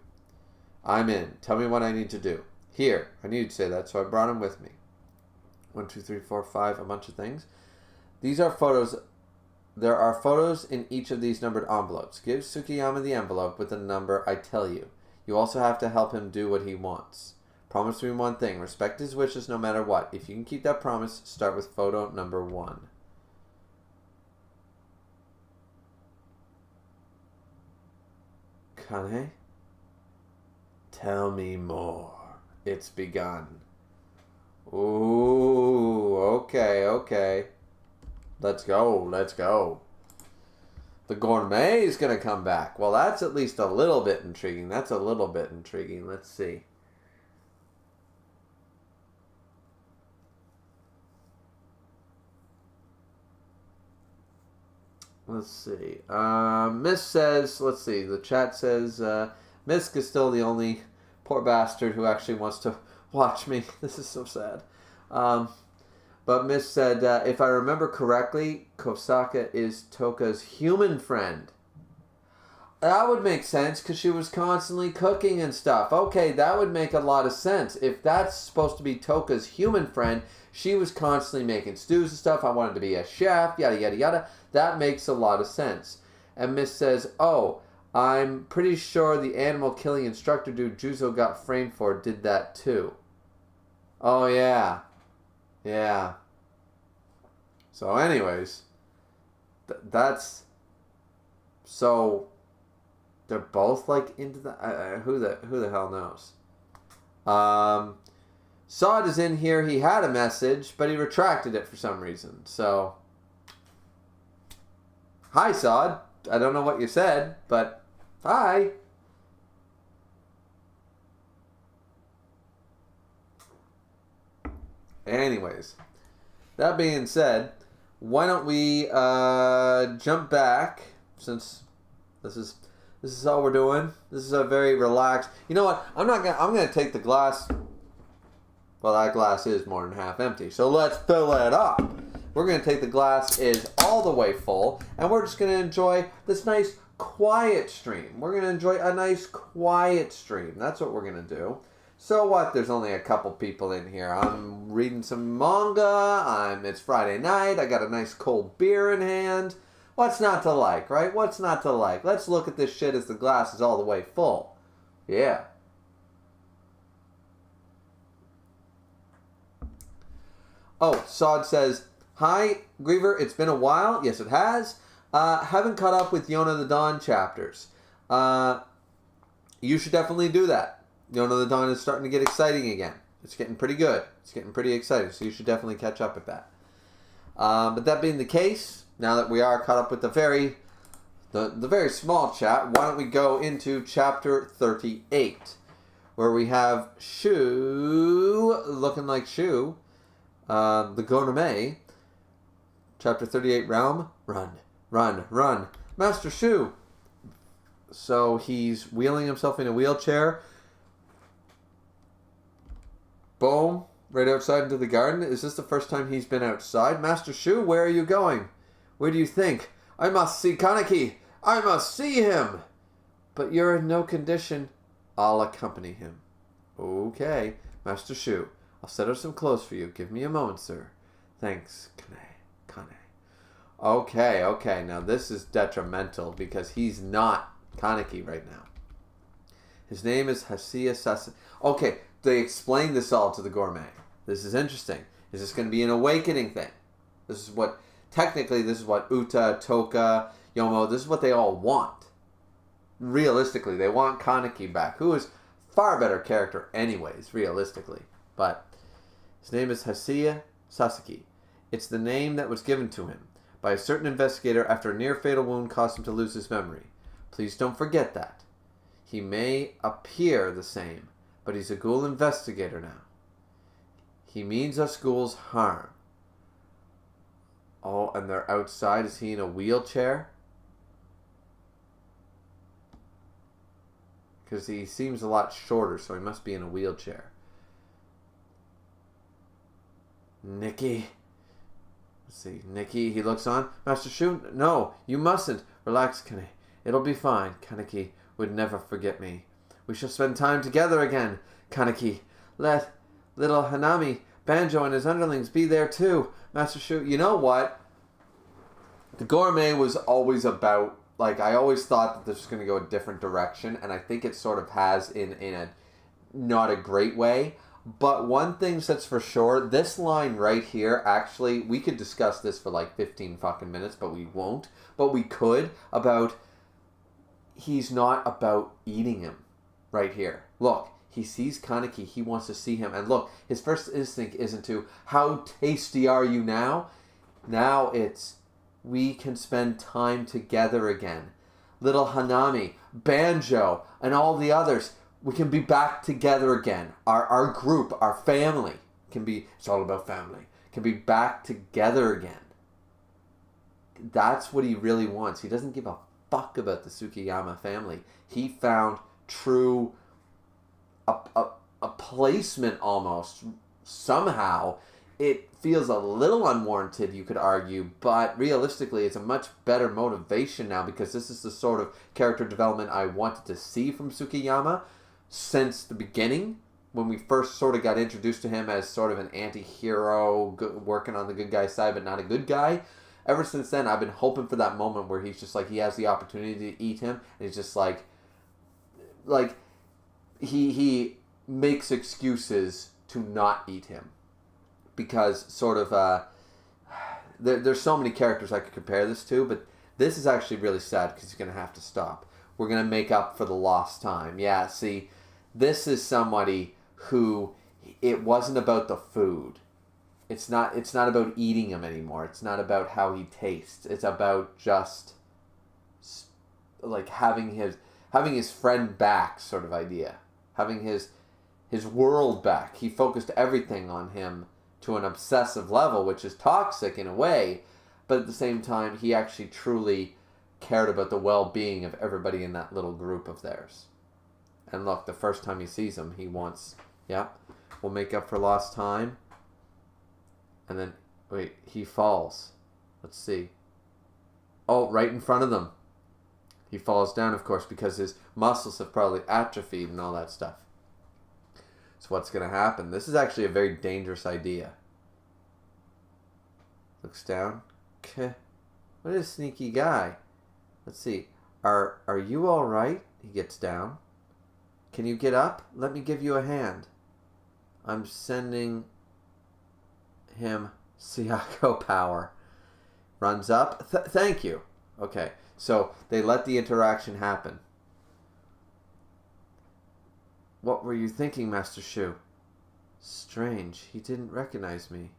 I'm in. Tell me what I need to do. Here. I knew you'd say that, so I brought him with me. 1, 2, 3, 4, 5. A bunch of things. These are photos... There are photos in each of these numbered envelopes. Give Tsukiyama the envelope with the number I tell you. You also have to help him do what he wants. Promise me one thing. Respect his wishes no matter what. If you can keep that promise, start with photo number 1. Kane? Tell me more. It's begun. Ooh, okay. Let's go. The gourmet is going to come back. Well, that's at least a little bit intriguing. Let's see. Miss says, let's see. The chat says, Misk is still the only poor bastard who actually wants to watch me. This is so sad. But Misk said, if I remember correctly, Kosaka is Toka's human friend. That would make sense because she was constantly cooking and stuff. Okay, that would make a lot of sense. If that's supposed to be Toka's human friend, she was constantly making stews and stuff. I wanted to be a chef, yada, yada, yada. That makes a lot of sense. And Miss says, oh, I'm pretty sure the animal killing instructor dude Juzo got framed for did that too. Oh, yeah. Yeah. So anyways, that's... So... They're both like into the who the hell knows. Sod is in here. He had a message, but he retracted it for some reason. So, hi Sod. I don't know what you said, but hi. Anyways, that being said, why don't we jump back since this is all we're doing. This is a very relaxed. You know what? I'm gonna take the glass. Well, that glass is more than half empty. So let's fill it up. We're gonna take the glass is all the way full, and we're just gonna enjoy this nice quiet stream. We're gonna enjoy a nice quiet stream. That's what we're gonna do. So what? There's only a couple people in here. I'm reading some manga. It's Friday night. I got a nice cold beer in hand. What's not to like, right? What's not to like? Let's look at this shit as the glass is all the way full. Yeah. Oh, Sod says, hi, Griever, it's been a while. Yes, it has. Haven't caught up with Yona the Dawn chapters. You should definitely do that. Yona the Dawn is starting to get exciting again. It's getting pretty good. It's getting pretty exciting, so you should definitely catch up with that. But that being the case... Now that we are caught up with the very small chat, why don't we go into chapter 38, where we have Shu, looking like Shu, the Gourmet, chapter 38, Realm, run, Master Shu. So he's wheeling himself in a wheelchair. Boom, right outside into the garden. Is this the first time he's been outside? Master Shu, where are you going? Where do you think? I must see Kaneki. I must see him. But you're in no condition. I'll accompany him. Okay, Master Shu. I'll set out some clothes for you. Give me a moment, sir. Thanks, Kane. Okay. Now this is detrimental because he's not Kaneki right now. His name is Hasiya Sasa. Okay, they explained this all to the Gourmet. This is interesting. Is this going to be an awakening thing? Technically, this is what Uta, Toka, Yomo, this is what they all want. Realistically, they want Kaneki back, who is far better character anyways, realistically. But his name is Hasiya Sasaki. It's the name that was given to him by a certain investigator after a near-fatal wound caused him to lose his memory. Please don't forget that. He may appear the same, but he's a ghoul investigator now. He means us ghouls harm. Oh, and they're outside. Is he in a wheelchair? Because he seems a lot shorter, so he must be in a wheelchair. Nikki. Let's see. Nikki, he looks on. Master Shu, no, you mustn't. Relax, Kane. It'll be fine. Kaneki would never forget me. We shall spend time together again. Kaneki, let little Hanami, Banjo, and his underlings be there too. Master Shu, you know what? The Gourmet was always about, like, I always thought that this was going to go a different direction, and I think it sort of has in a not a great way. But one thing that's for sure, this line right here, actually, we could discuss this for like 15 fucking minutes, but we won't. But we could, about, he's not about eating him right here. Look. He sees Kaneki, he wants to see him. And look, his first instinct isn't to, how tasty are you now? Now it's, we can spend time together again. Little Hanami, Banjo, and all the others, we can be back together again. Our group, our family, can be, it's all about family, can be back together again. That's what he really wants. He doesn't give a fuck about the Tsukiyama family. He found true a placement almost. Somehow it feels a little unwarranted, you could argue, but realistically it's a much better motivation now, because this is the sort of character development I wanted to see from Tsukiyama since the beginning, when we first sort of got introduced to him as sort of an anti-hero working on the good guy's side but not a good guy. Ever since then, I've been hoping for that moment where he's just like, he has the opportunity to eat him, and he's just like he makes excuses to not eat him, because sort of there's so many characters I could compare this to, but this is actually really sad because he's gonna have to stop. We're gonna make up for the lost time. Yeah, see, this is somebody who, it wasn't about the food. It's not about eating him anymore. It's not about how he tastes. It's about just like having his friend back, sort of idea. Having his world back. He focused everything on him to an obsessive level, which is toxic in a way, but at the same time, he actually truly cared about the well-being of everybody in that little group of theirs. And look, the first time he sees him, he wants, we'll make up for lost time. And then, wait, he falls. Let's see. Oh, right in front of them. He falls down, of course, because his muscles have probably atrophied and all that stuff. So what's going to happen? This is actually a very dangerous idea. Looks down. Okay. What a sneaky guy. Let's see. Are you all right? He gets down. Can you get up? Let me give you a hand. I'm sending him Sayako power. Runs up. Thank you. Okay. So they let the interaction happen. What were you thinking, Master Shu? Strange. He didn't recognize me.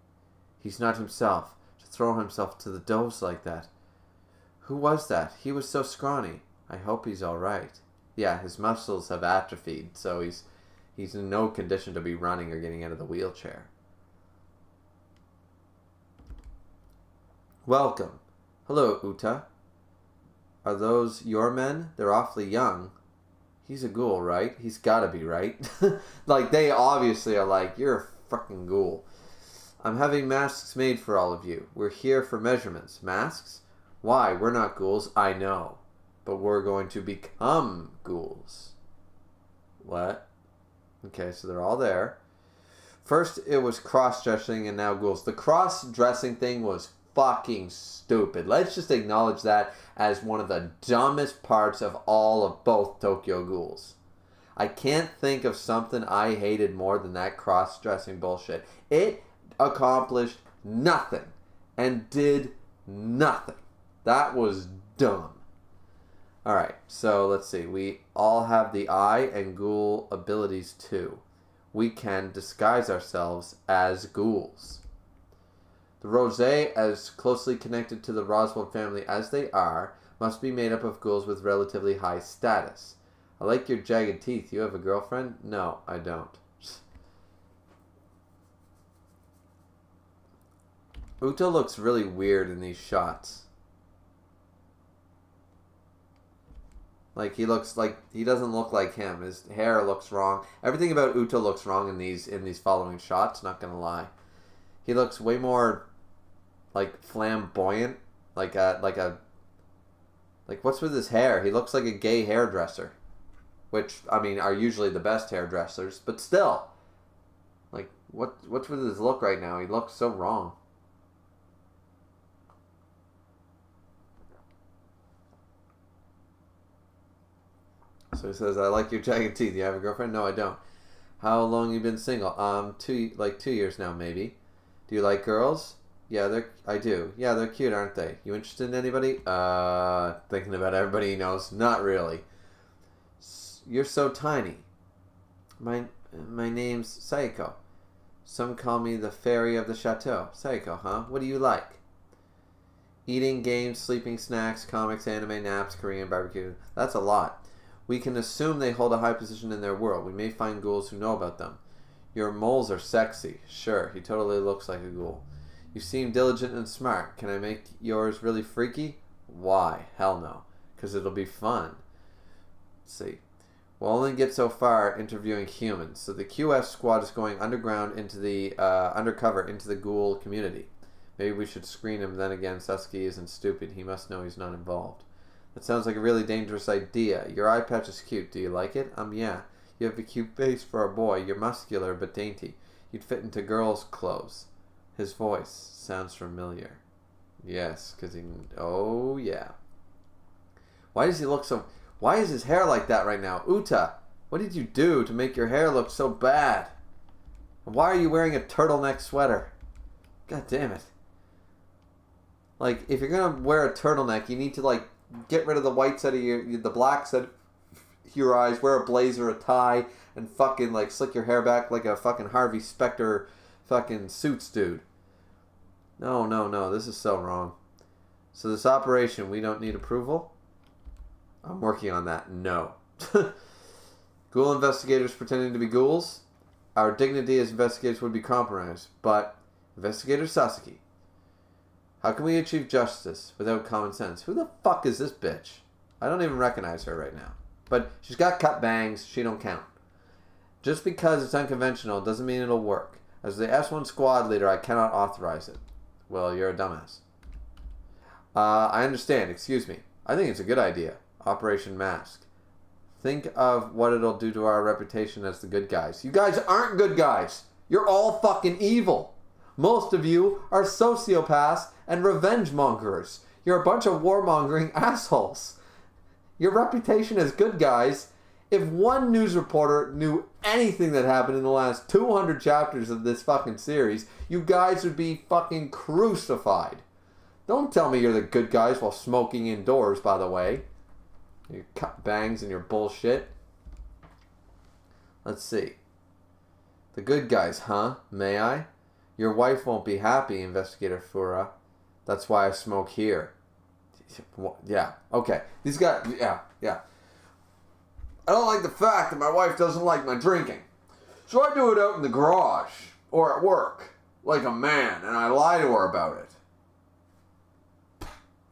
He's not himself. To throw himself to the doves like that. Who was that? He was so scrawny. I hope he's all right. Yeah, his muscles have atrophied, so he's in no condition to be running or getting out of the wheelchair. Welcome. Hello, Uta. Are those your men? They're awfully young. He's a ghoul, right? He's gotta be, right? Like, they obviously are like, you're a fucking ghoul. I'm having masks made for all of you. We're here for measurements. Masks? Why? We're not ghouls. I know. But we're going to become ghouls. What? Okay, so they're all there. First, it was cross-dressing and now ghouls. The cross-dressing thing was fucking stupid. Let's just acknowledge that as one of the dumbest parts of all of both Tokyo Ghouls. I can't think of something I hated more than that cross-dressing bullshit. It accomplished nothing and did nothing. That was dumb. Alright, so let's see. We all have the eye and ghoul abilities too. We can disguise ourselves as ghouls. The Rosé, as closely connected to the Roswell family as they are, must be made up of ghouls with relatively high status. I like your jagged teeth. You have a girlfriend? No, I don't. Uta looks really weird in these shots. Like, he doesn't look like him. His hair looks wrong. Everything about Uta looks wrong in these following shots, not gonna lie. He looks way more like flamboyant, like what's with his hair? He looks like a gay hairdresser, which, I mean, are usually the best hairdressers, but still, like, what's with his look right now? He looks so wrong. So he says, I like your jagged teeth. You have a girlfriend? No, I don't. How long you been single? 2 years now, maybe. Do you like girls? Yeah, I do. Yeah, they're cute, aren't they? You interested in anybody? Thinking about everybody he knows. Not really. You're so tiny. My name's Sayako. Some call me the fairy of the chateau. Sayako, huh? What do you like? Eating, games, sleeping, snacks, comics, anime, naps, Korean barbecue. That's a lot. We can assume they hold a high position in their world. We may find ghouls who know about them. Your moles are sexy. Sure, he totally looks like a ghoul. You seem diligent and smart. Can I make yours really freaky? Why? Hell no. Because it'll be fun. Let's see. We'll only get so far interviewing humans. So the QS squad is going underground into the undercover into the Ghoul community. Maybe we should screen him. Then again, Sasuke isn't stupid. He must know he's not involved. That sounds like a really dangerous idea. Your eye patch is cute. Do you like it? Yeah. You have a cute face for a boy. You're muscular but dainty. You'd fit into girls' clothes. His voice sounds familiar. Yes, because he... Oh, yeah. Why does he look so... Why is his hair like that right now? Uta, what did you do to make your hair look so bad? And why are you wearing a turtleneck sweater? God damn it. Like, if you're going to wear a turtleneck, you need to, like, get rid of the white side of the black side of your eyes, wear a blazer, a tie, and fucking, like, slick your hair back like a fucking Harvey Specter fucking Suits dude. No, this is so wrong. So this operation, we don't need approval? I'm working on that. No. Ghoul investigators pretending to be ghouls? Our dignity as investigators would be compromised. But, Investigator Sasuke, how can we achieve justice without common sense? Who the fuck is this bitch? I don't even recognize her right now. But she's got cut bangs. She don't count. Just because it's unconventional doesn't mean it'll work. As the S1 squad leader, I cannot authorize it. Well, you're a dumbass. I understand. Excuse me. I think it's a good idea. Operation Mask. Think of what it'll do to our reputation as the good guys. You guys aren't good guys. You're all fucking evil. Most of you are sociopaths and revenge mongers. You're a bunch of warmongering assholes. Your reputation as good guys, if one news reporter knew anything that happened in the last 200 chapters of this fucking series, you guys would be fucking crucified. Don't tell me you're the good guys while smoking indoors, by the way. Your cut bangs and your bullshit. Let's see. The good guys, huh? May I? Your wife won't be happy, Investigator Fura. That's why I smoke here. Yeah, okay. These guys, yeah. I don't like the fact that my wife doesn't like my drinking. So I do it out in the garage or at work, like a man, and I lie to her about it.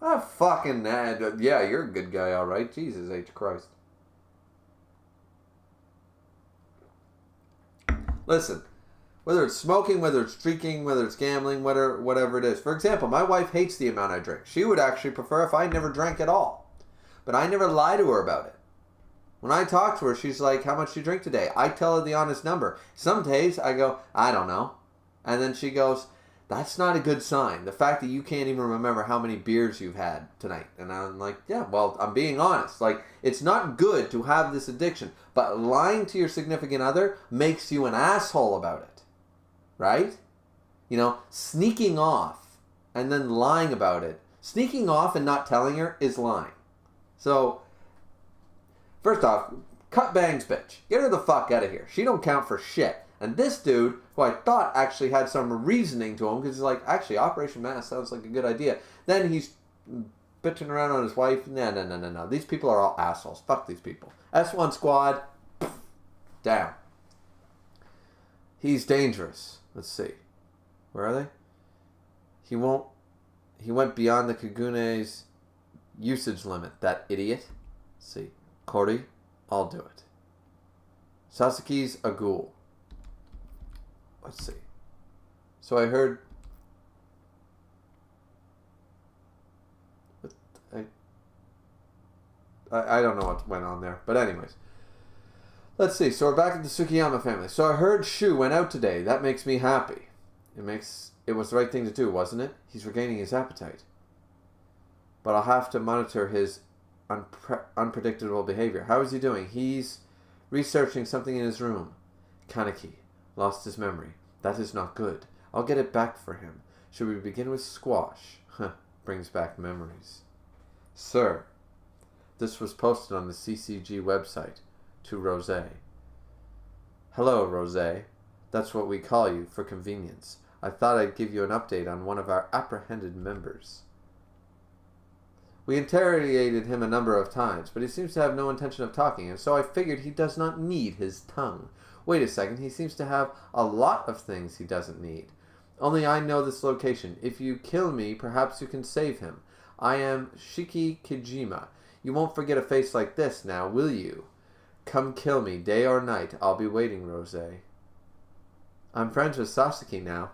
Ah, fucking yeah, you're a good guy, all right. Jesus H. Christ. Listen, whether it's smoking, whether it's drinking, whether it's gambling, whatever it is. For example, my wife hates the amount I drink. She would actually prefer if I never drank at all. But I never lie to her about it. When I talk to her, she's like, how much do you drink today? I tell her the honest number. Some days I go, I don't know. And then she goes, that's not a good sign. The fact that you can't even remember how many beers you've had tonight. And I'm like, yeah, well, I'm being honest. Like, it's not good to have this addiction. But lying to your significant other makes you an asshole about it. Right? You know, sneaking off and then lying about it. Sneaking off and not telling her is lying. So, first off, cut bangs, bitch. Get her the fuck out of here. She don't count for shit. And this dude, who I thought actually had some reasoning to him, because he's like, actually, Operation Mass sounds like a good idea. Then he's bitching around on his wife. No. These people are all assholes. Fuck these people. S1 squad, down. He's dangerous. Let's see. Where are they? He went beyond the Kagune's usage limit. That idiot. Let's see. Cordy, I'll do it. Sasuke's a ghoul. Let's see. So I heard... I don't know what went on there. But anyways. Let's see. So we're back at the Tsukiyama family. So I heard Shu went out today. That makes me happy. It was the right thing to do, wasn't it? He's regaining his appetite. But I'll have to monitor his unpredictable behavior. How is he doing? He's researching something in his room. Kaneki lost his memory. That is not good. I'll get it back for him. Should we begin with squash? Brings back memories. Sir, this was posted on the CCG website to Rose. Hello, Rose. That's what we call you for convenience. I thought I'd give you an update on one of our apprehended members. We interrogated him a number of times, but he seems to have no intention of talking, and so I figured he does not need his tongue. Wait a second, he seems to have a lot of things he doesn't need. Only I know this location. If you kill me, perhaps you can save him. I am Shiki Kijima. You won't forget a face like this now, will you? Come kill me, day or night. I'll be waiting, Rosé. I'm friends with Sasaki now.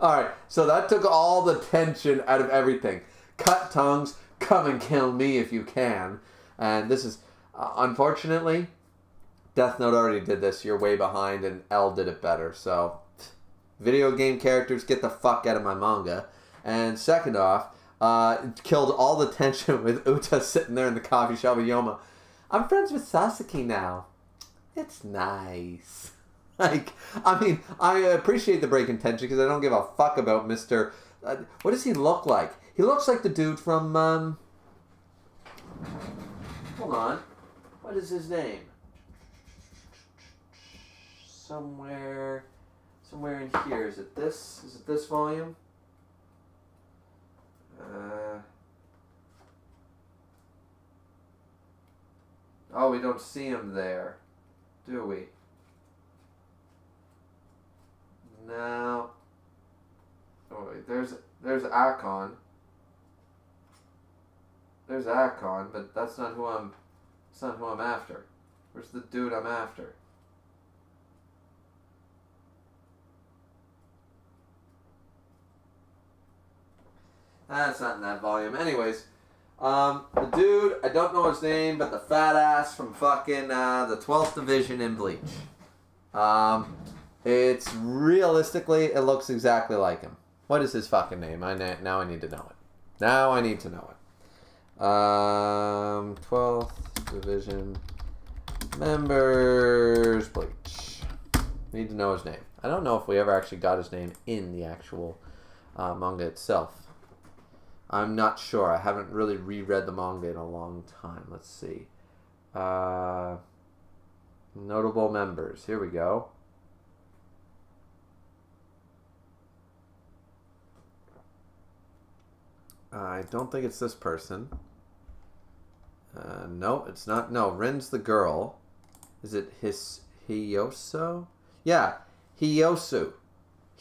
Alright, so that took all the tension out of everything. Cut tongues, come and kill me if you can. And this is, unfortunately, Death Note already did this. You're way behind, and L did it better. So, video game characters, get the fuck out of my manga. And second off, killed all the tension with Uta sitting there in the coffee shop with Yoma. I'm friends with Sasaki now. It's nice. Like, I mean, I appreciate the break in tension because I don't give a fuck about Mr. What does he look like? He looks like the dude from, hold on. What is his name? Somewhere in here. Is it this? Is it this volume? Oh, we don't see him there, do we? No. Oh wait, there's Akon. There's Akon, but that's not who I'm after. Where's the dude I'm after? That's not in that volume. Anyways, the dude, I don't know his name, but the fat ass from fucking the 12th Division in Bleach. It's realistically, it looks exactly like him. What is his fucking name? Now I need to know it. Now I need to know it. 12th Division members Bleach. Need to know his name. I don't know if we ever actually got his name in the actual manga itself. I'm not sure. I haven't really reread the manga in a long time. Let's see. Notable members. Here we go. I don't think it's this person. No, it's not. No, Rin's the girl. Is it Hiyoso? Yeah, Hiyosu.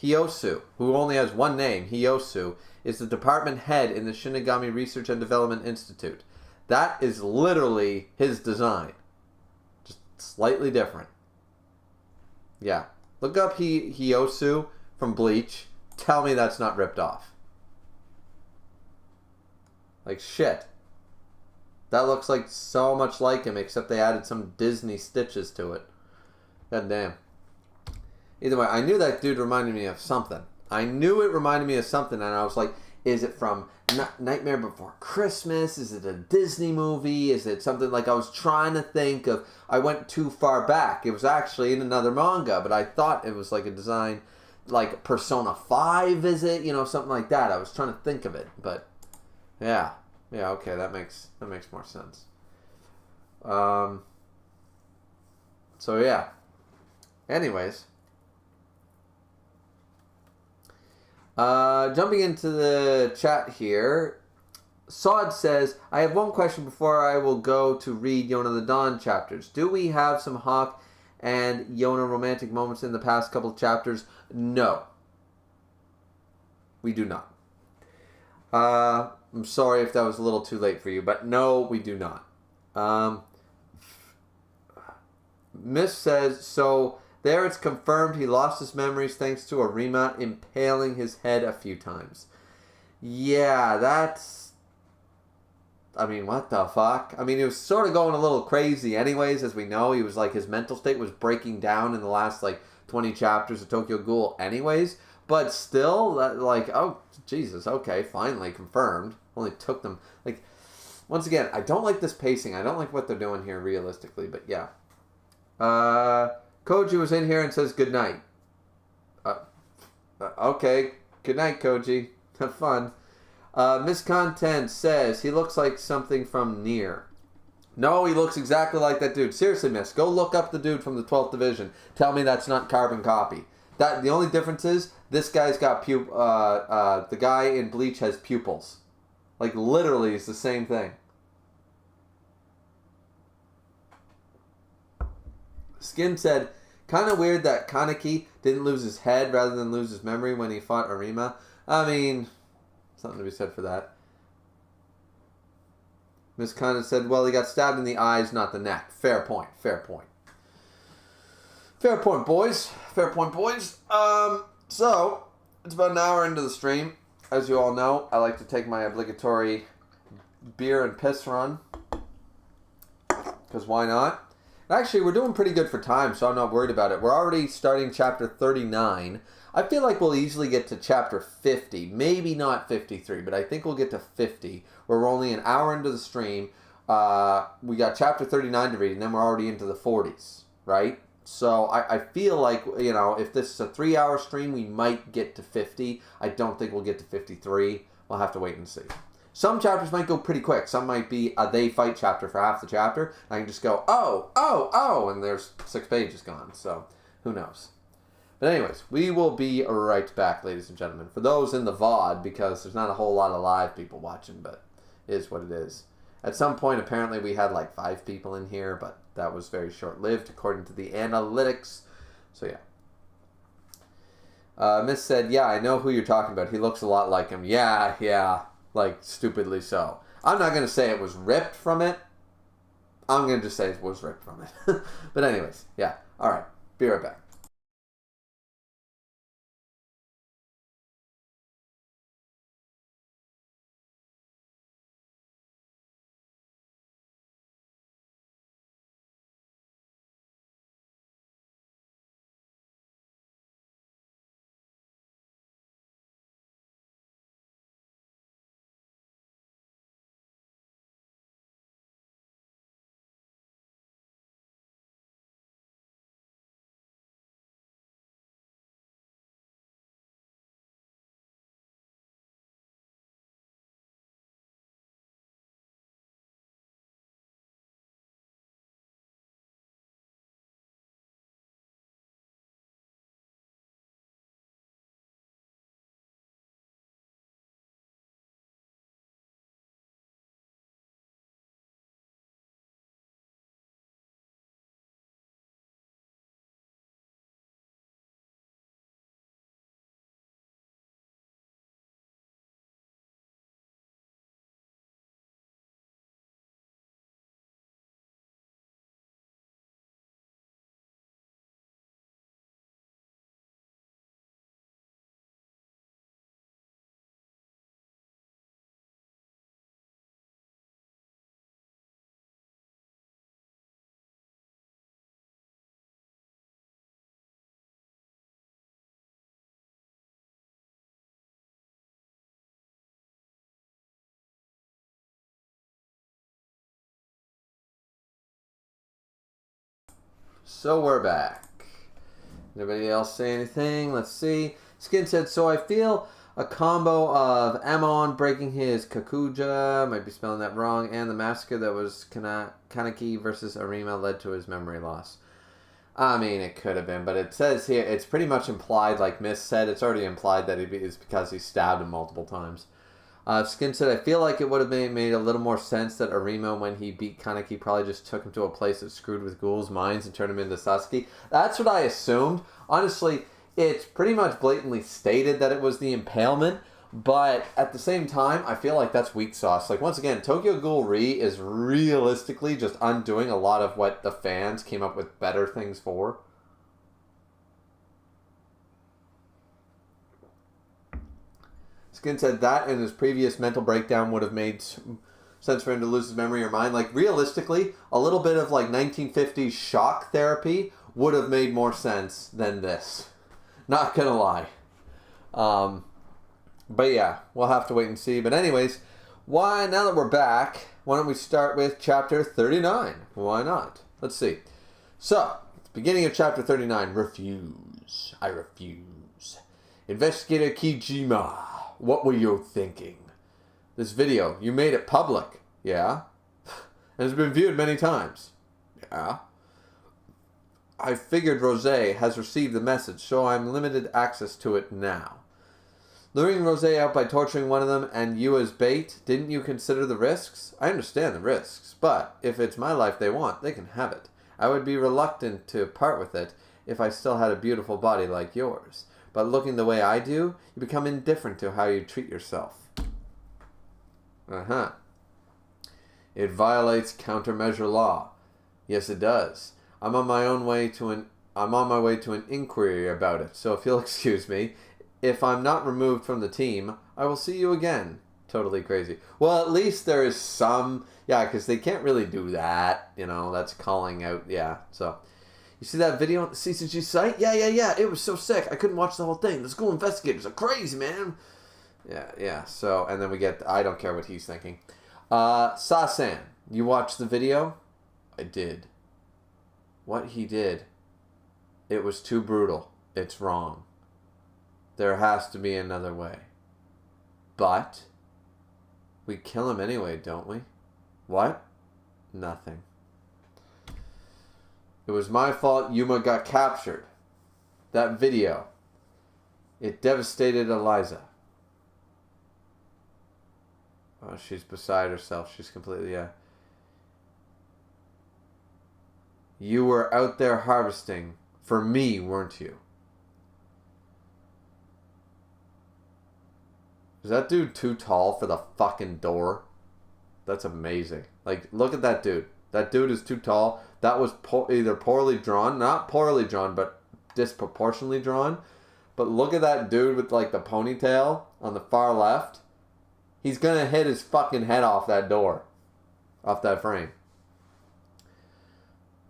Hiyosu, who only has one name, Hiyosu, is the department head in the Shinigami Research and Development Institute. That is literally his design. Just slightly different. Yeah. Look up Hiyosu from Bleach. Tell me that's not ripped off. Like shit. That looks like so much like him, except they added some Disney stitches to it. God damn. Either way, I knew that dude reminded me of something. I knew it reminded me of something, and I was like, is it from Nightmare Before Christmas? Is it a Disney movie? Is it something like I was trying to think of? I went too far back. It was actually in another manga, but I thought it was like a design, like Persona 5, is it? You know, something like that. I was trying to think of it, but yeah. Yeah, okay, that makes more sense. So yeah. Anyways. Jumping into the chat here, Sod says, I have one question before I will go to read Yona the Dawn chapters. Do we have some Hawk and Yona romantic moments in the past couple of chapters? No. We do not. I'm sorry if that was a little too late for you, but no, we do not. Miss says, so there it's confirmed he lost his memories thanks to Arima impaling his head a few times. Yeah, that's... I mean, what the fuck? I mean, he was sort of going a little crazy anyways, as we know. He was like, his mental state was breaking down in the last, like, 20 chapters of Tokyo Ghoul anyways. But still, like, oh, Jesus, okay, finally confirmed. Only took them, like, once again, I don't like this pacing. I don't like what they're doing here realistically, but yeah. Koji was in here and says good night. Okay, good night, Koji. Have fun. Miss Content says he looks like something from Nier. No, he looks exactly like that dude. Seriously, miss, go look up the dude from the 12th Division. Tell me that's not carbon copy. That the only difference is this guy's got the guy in Bleach has pupils. Like literally, it's the same thing. Skin said, kind of weird that Kaneki didn't lose his head rather than lose his memory when he fought Arima. I mean, something to be said for that. Miss kind of said, well, he got stabbed in the eyes, not the neck. Fair point. Fair point. Fair point, boys. Fair point, boys. So, it's about an hour into the stream. As you all know, I like to take my obligatory beer and piss run. Because why not? Actually, we're doing pretty good for time, so I'm not worried about it. We're already starting chapter 39. I feel like we'll easily get to chapter 50. Maybe not 53, but I think we'll get to 50, where we're only an hour into the stream. We got chapter 39 to read, and then we're already into the 40s, right? So I feel like, you know, if this is a 3-hour stream, we might get to 50. I don't think we'll get to 53. We'll have to wait and see. Some chapters might go pretty quick. Some might be a they fight chapter for half the chapter. I can just go, oh, and there's 6 pages gone. So, who knows? But anyways, we will be right back, ladies and gentlemen. For those in the VOD, because there's not a whole lot of live people watching, but it is what it is. At some point, apparently, we had like 5 people in here, but that was very short-lived, according to the analytics. So, yeah. Miss said, yeah, I know who you're talking about. He looks a lot like him. Yeah. Like, stupidly so. I'm not going to say it was ripped from it. I'm going to just say it was ripped from it. But anyways, yeah. All right. Be right back. So we're back. Anybody else say anything? Let's see. Skin said, so I feel a combo of Amon breaking his Kakuja, might be spelling that wrong, and the massacre that was Kaneki versus Arima led to his memory loss. I mean, it could have been, but it says here, it's pretty much implied, like Miss said, it's already implied that it's because he stabbed him multiple times. Skin said, I feel like it would have made a little more sense that Arima, when he beat Kaneki, probably just took him to a place that screwed with Ghoul's minds and turned him into Sasuke. That's what I assumed. Honestly, it's pretty much blatantly stated that it was the impalement, but at the same time, I feel like that's weak sauce. Like, once again, Tokyo Ghoul Re is realistically just undoing a lot of what the fans came up with better things for. Skin said that and his previous mental breakdown would have made sense for him to lose his memory or mind. Like, realistically, a little bit of, like, 1950s shock therapy would have made more sense than this. Not gonna lie. But yeah, we'll have to wait and see. But anyways, now that we're back, why don't we start with chapter 39? Why not? Let's see. So, beginning of chapter 39, refuse. I refuse. Investigator Kijima. What were you thinking? This video, you made it public. Yeah? And it's been viewed many times. Yeah? I figured Rosé has received the message, so I'm limited access to it now. Luring Rosé out by torturing one of them and you as bait, didn't you consider the risks? I understand the risks, but if it's my life they want, they can have it. I would be reluctant to part with it if I still had a beautiful body like yours. But looking the way I do, you become indifferent to how you treat yourself. It violates countermeasure law. Yes, it does. I'm on my way to an inquiry about it, so if you'll excuse me, if I'm not removed from the team, I will see you again. Totally crazy. Well, at least there is some... Yeah, because they can't really do that. You know, that's calling out... Yeah, so... You see that video on the CCG site? Yeah. It was so sick. I couldn't watch the whole thing. The school investigators are crazy, man. Yeah. So, and then we get... I don't care what he's thinking. Sasan, you watched the video? I did. What he did, it was too brutal. It's wrong. There has to be another way. But we kill him anyway, don't we? What? Nothing. It was my fault Yuma got captured. That video. It devastated Eliza. Oh, she's beside herself. She's completely... You were out there harvesting for me, weren't you? Is that dude too tall for the fucking door? That's amazing. Like, look at that dude. That dude is too tall. That was either poorly drawn, not poorly drawn, but disproportionately drawn. But look at that dude with, like, the ponytail on the far left. He's gonna hit his fucking head off that door. Off that frame.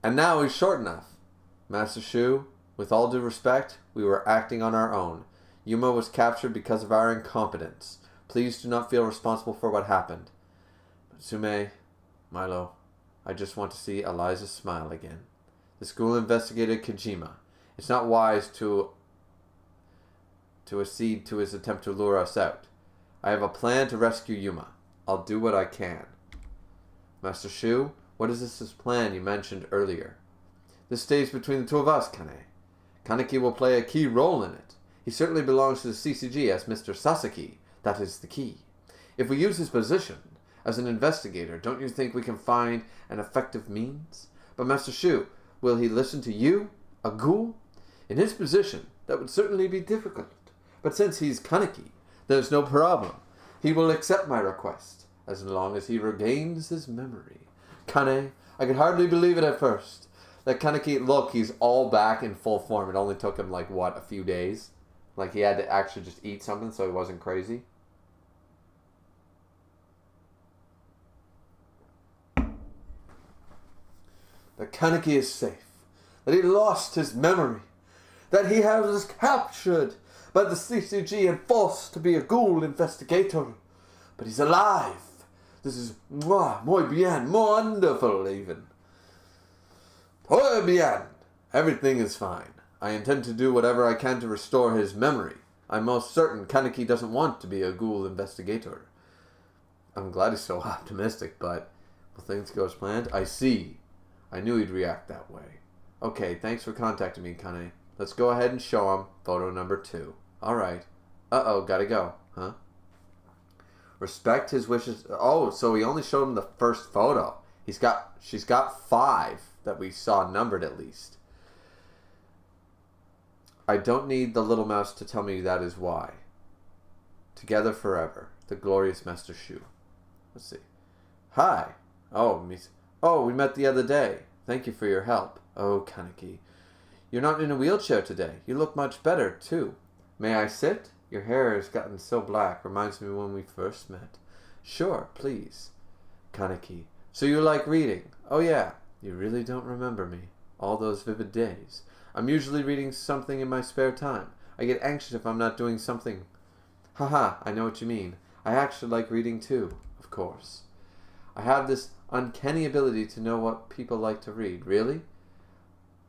And now he's short enough. Master Shu, with all due respect, we were acting on our own. Yuma was captured because of our incompetence. Please do not feel responsible for what happened. But Sume, Milo, I just want to see Eliza smile again. The school investigated Kojima. It's not wise to accede to his attempt to lure us out. I have a plan to rescue Yuma. I'll do what I can. Master Shu, what is this plan you mentioned earlier? This stays between the two of us, Kane. Kaneki will play a key role in it. He certainly belongs to the CCG as Mr. Sasaki. That is the key. If we use his position as an investigator, don't you think we can find an effective means? But Master Shu, will he listen to you, a ghoul? In his position, that would certainly be difficult. But since he's Kaneki, there's no problem. He will accept my request, as long as he regains his memory. Kane, I could hardly believe it at first. That Kaneki, look, he's all back in full form. It only took him, like, what, a few days? Like, he had to actually just eat something so he wasn't crazy. That Kaneki is safe. That he lost his memory. That he was captured by the CCG and forced to be a ghoul investigator. But he's alive. This is muy bien, wonderful even. Muy bien. Everything is fine. I intend to do whatever I can to restore his memory. I'm most certain Kaneki doesn't want to be a ghoul investigator. I'm glad he's so optimistic, but will things go as planned? I see. I knew he'd react that way. Okay, thanks for contacting me, Kane. Let's go ahead and show him photo number 2. Alright. Uh-oh, gotta go. Huh? Respect his wishes. Oh, so he only showed him the first photo. She's got 5 that we saw numbered at least. I don't need the little mouse to tell me that is why. Together forever. The glorious Master Shu. Let's see. Hi. Oh, we met the other day. Thank you for your help. Oh, Kaneki. You're not in a wheelchair today. You look much better, too. May I sit? Your hair has gotten so black. Reminds me when we first met. Sure, please. Kaneki. So you like reading? Oh, yeah. You really don't remember me. All those vivid days. I'm usually reading something in my spare time. I get anxious if I'm not doing something. Haha, I know what you mean. I actually like reading, too, of course. I have this uncanny ability to know what people like to read. Really?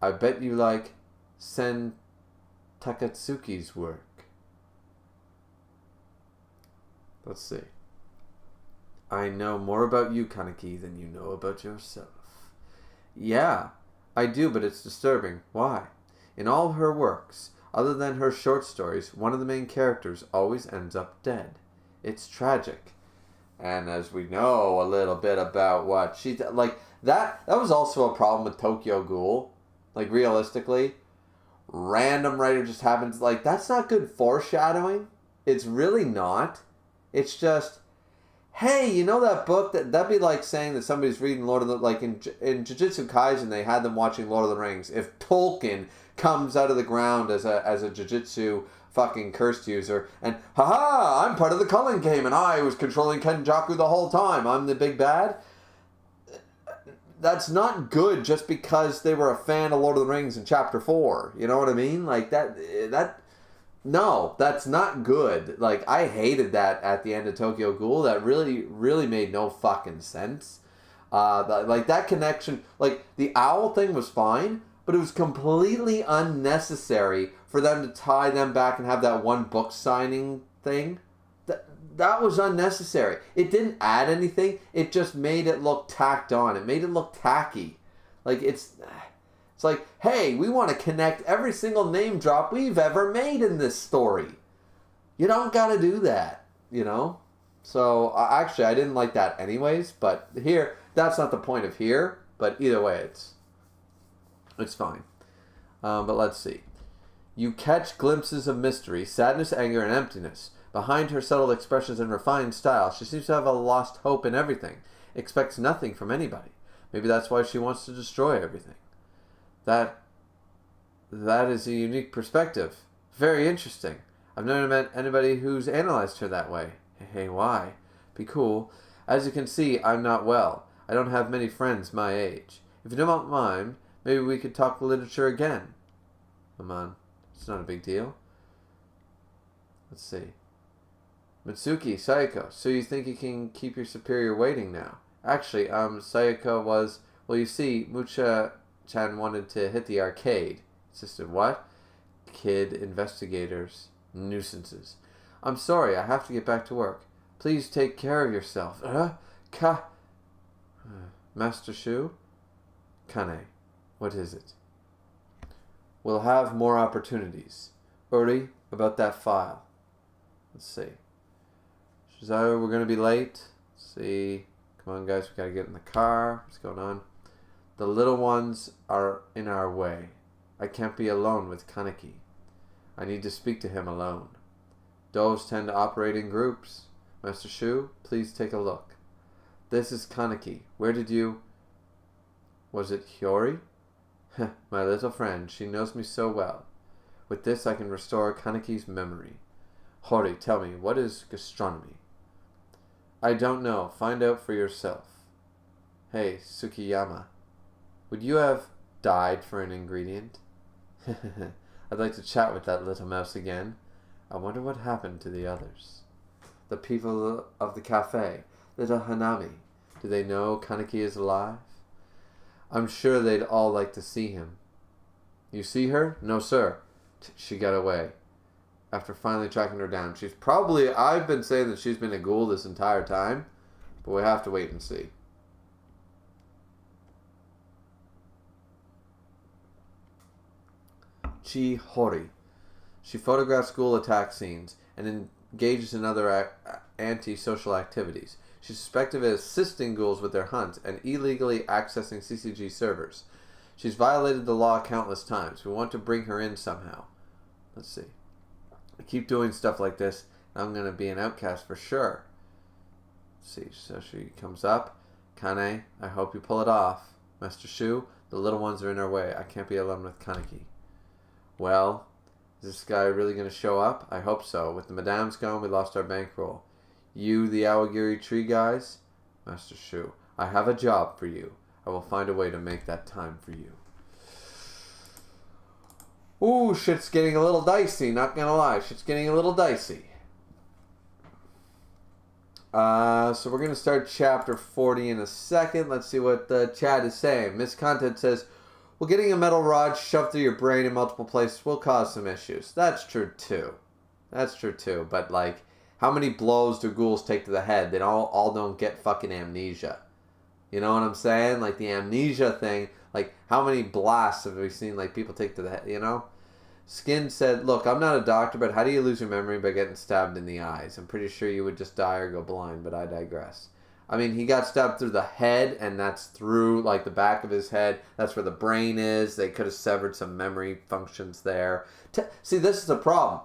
I bet you like Sen Takatsuki's work. Let's see. I know more about you, Kaneki, than you know about yourself. Yeah, I do, but it's disturbing. Why? In all her works, other than her short stories, one of the main characters always ends up dead. It's tragic. And as we know a little bit about what she did, like, that was also a problem with Tokyo Ghoul. Like, realistically, random writer just happens, like, that's not good foreshadowing. It's really not. It's just, hey, you know that book? That'd be like saying that somebody's reading Lord of the... Like in Jujutsu Kaisen, they had them watching Lord of the Rings. If Tolkien comes out of the ground as a Jujutsu fucking cursed user, and haha, I'm part of the Culling game, and I was controlling Kenjaku the whole time. I'm the big bad. That's not good just because they were a fan of Lord of the Rings in Chapter 4. You know what I mean? Like, no, that's not good. Like, I hated that at the end of Tokyo Ghoul. That really, really made no fucking sense. Like, that connection, like, the owl thing was fine, but it was completely unnecessary for them to tie them back and have that one book signing thing. That was unnecessary. It didn't add anything. It just made it look tacked on. It made it look tacky. Like, it's like, hey, we want to connect every single name drop we've ever made in this story. You don't got to do that, you know? So, actually, I didn't like that anyways, but here, that's not the point of here, but either way, it's fine. But let's see. You catch glimpses of mystery, sadness, anger, and emptiness. Behind her subtle expressions and refined style, she seems to have a lost hope in everything, expects nothing from anybody. Maybe that's why she wants to destroy everything. That is a unique perspective. Very interesting. I've never met anybody who's analyzed her that way. Hey, why? Be cool. As you can see, I'm not well. I don't have many friends my age. If you don't mind, maybe we could talk literature again. Come on. It's not a big deal. Let's see. Mitsuki, Sayako, so you think you can keep your superior waiting now? Actually, Sayako was... Well, you see, Mucha-chan wanted to hit the arcade. Insisted, what? Kid investigators. Nuisances. I'm sorry, I have to get back to work. Please take care of yourself. Master Shu? Kane, what is it? We'll have more opportunities. Uri, about that file. Let's see. Shizaru, we're going to be late. Let's see. Come on, guys. We got to get in the car. What's going on? The little ones are in our way. I can't be alone with Kaneki. I need to speak to him alone. Doves tend to operate in groups. Master Shu, please take a look. This is Kaneki. Where did you... Was it Hiyori? My little friend. She knows me so well. With this, I can restore Kaneki's memory. Hori, tell me, what is gastronomy? I don't know. Find out for yourself. Hey, Tsukiyama. Would you have died for an ingredient? I'd like to chat with that little mouse again. I wonder what happened to the others. The people of the cafe. Little Hanami. Do they know Kaneki is alive? I'm sure they'd all like to see him. You see her? No, sir. She got away. After finally tracking her down. She's probably... I've been saying that she's been a ghoul this entire time. But we have to wait and see. Chi Hori. She photographs ghoul attack scenes and engages in other anti-social activities. She's suspected of assisting ghouls with their hunt and illegally accessing CCG servers. She's violated the law countless times. We want to bring her in somehow. Let's see. I keep doing stuff like this, I'm going to be an outcast for sure. Let's see, so she comes up. Kane, I hope you pull it off. Master Shu, the little ones are in our way. I can't be alone with Kaneki. Well, is this guy really going to show up? I hope so. With the Madame's gone, we lost our bankroll. You, the Awagiri tree guys? Master Shu, I have a job for you. I will find a way to make that time for you. Ooh, shit's getting a little dicey, not gonna lie. Shit's getting a little dicey. So we're gonna start chapter 40 in a second. Let's see what the chat is saying. Miss Content says, well, getting a metal rod shoved through your brain in multiple places will cause some issues. That's true too. That's true too. But like, how many blows do ghouls take to the head? They all don't get fucking amnesia. You know what I'm saying? Like the amnesia thing. Like, how many blasts have we seen, like, people take to the head, you know? Skin said, look, I'm not a doctor, but how do you lose your memory by getting stabbed in the eyes? I'm pretty sure you would just die or go blind, but I digress. I mean, he got stabbed through the head, and that's through, like, the back of his head. That's where the brain is. They could have severed some memory functions there. See, this is the problem.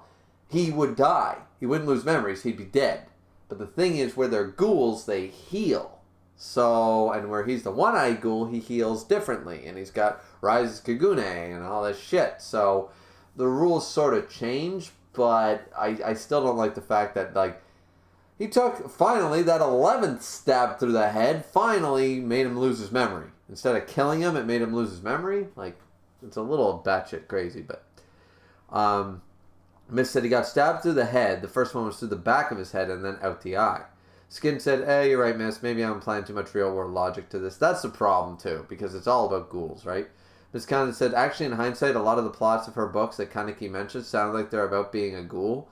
He would die. He wouldn't lose memories. He'd be dead. But the thing is, where they're ghouls, they heal. So, and where he's the one-eyed ghoul, he heals differently. And he's got Rises Kagune and all this shit. So, the rules sort of change, but I still don't like the fact that, like, he took, finally, that 11th stab through the head, finally made him lose his memory. Instead of killing him, it made him lose his memory. Like, it's a little batshit crazy, but... Miss said he got stabbed through the head. The first one was through the back of his head and then out the eye. Skin said, hey, you're right, Miss. Maybe I'm applying too much real-world logic to this. That's the problem, too, because it's all about ghouls, right? Miss Condon said, actually, in hindsight, a lot of the plots of her books that Kaneki mentioned sound like they're about being a ghoul.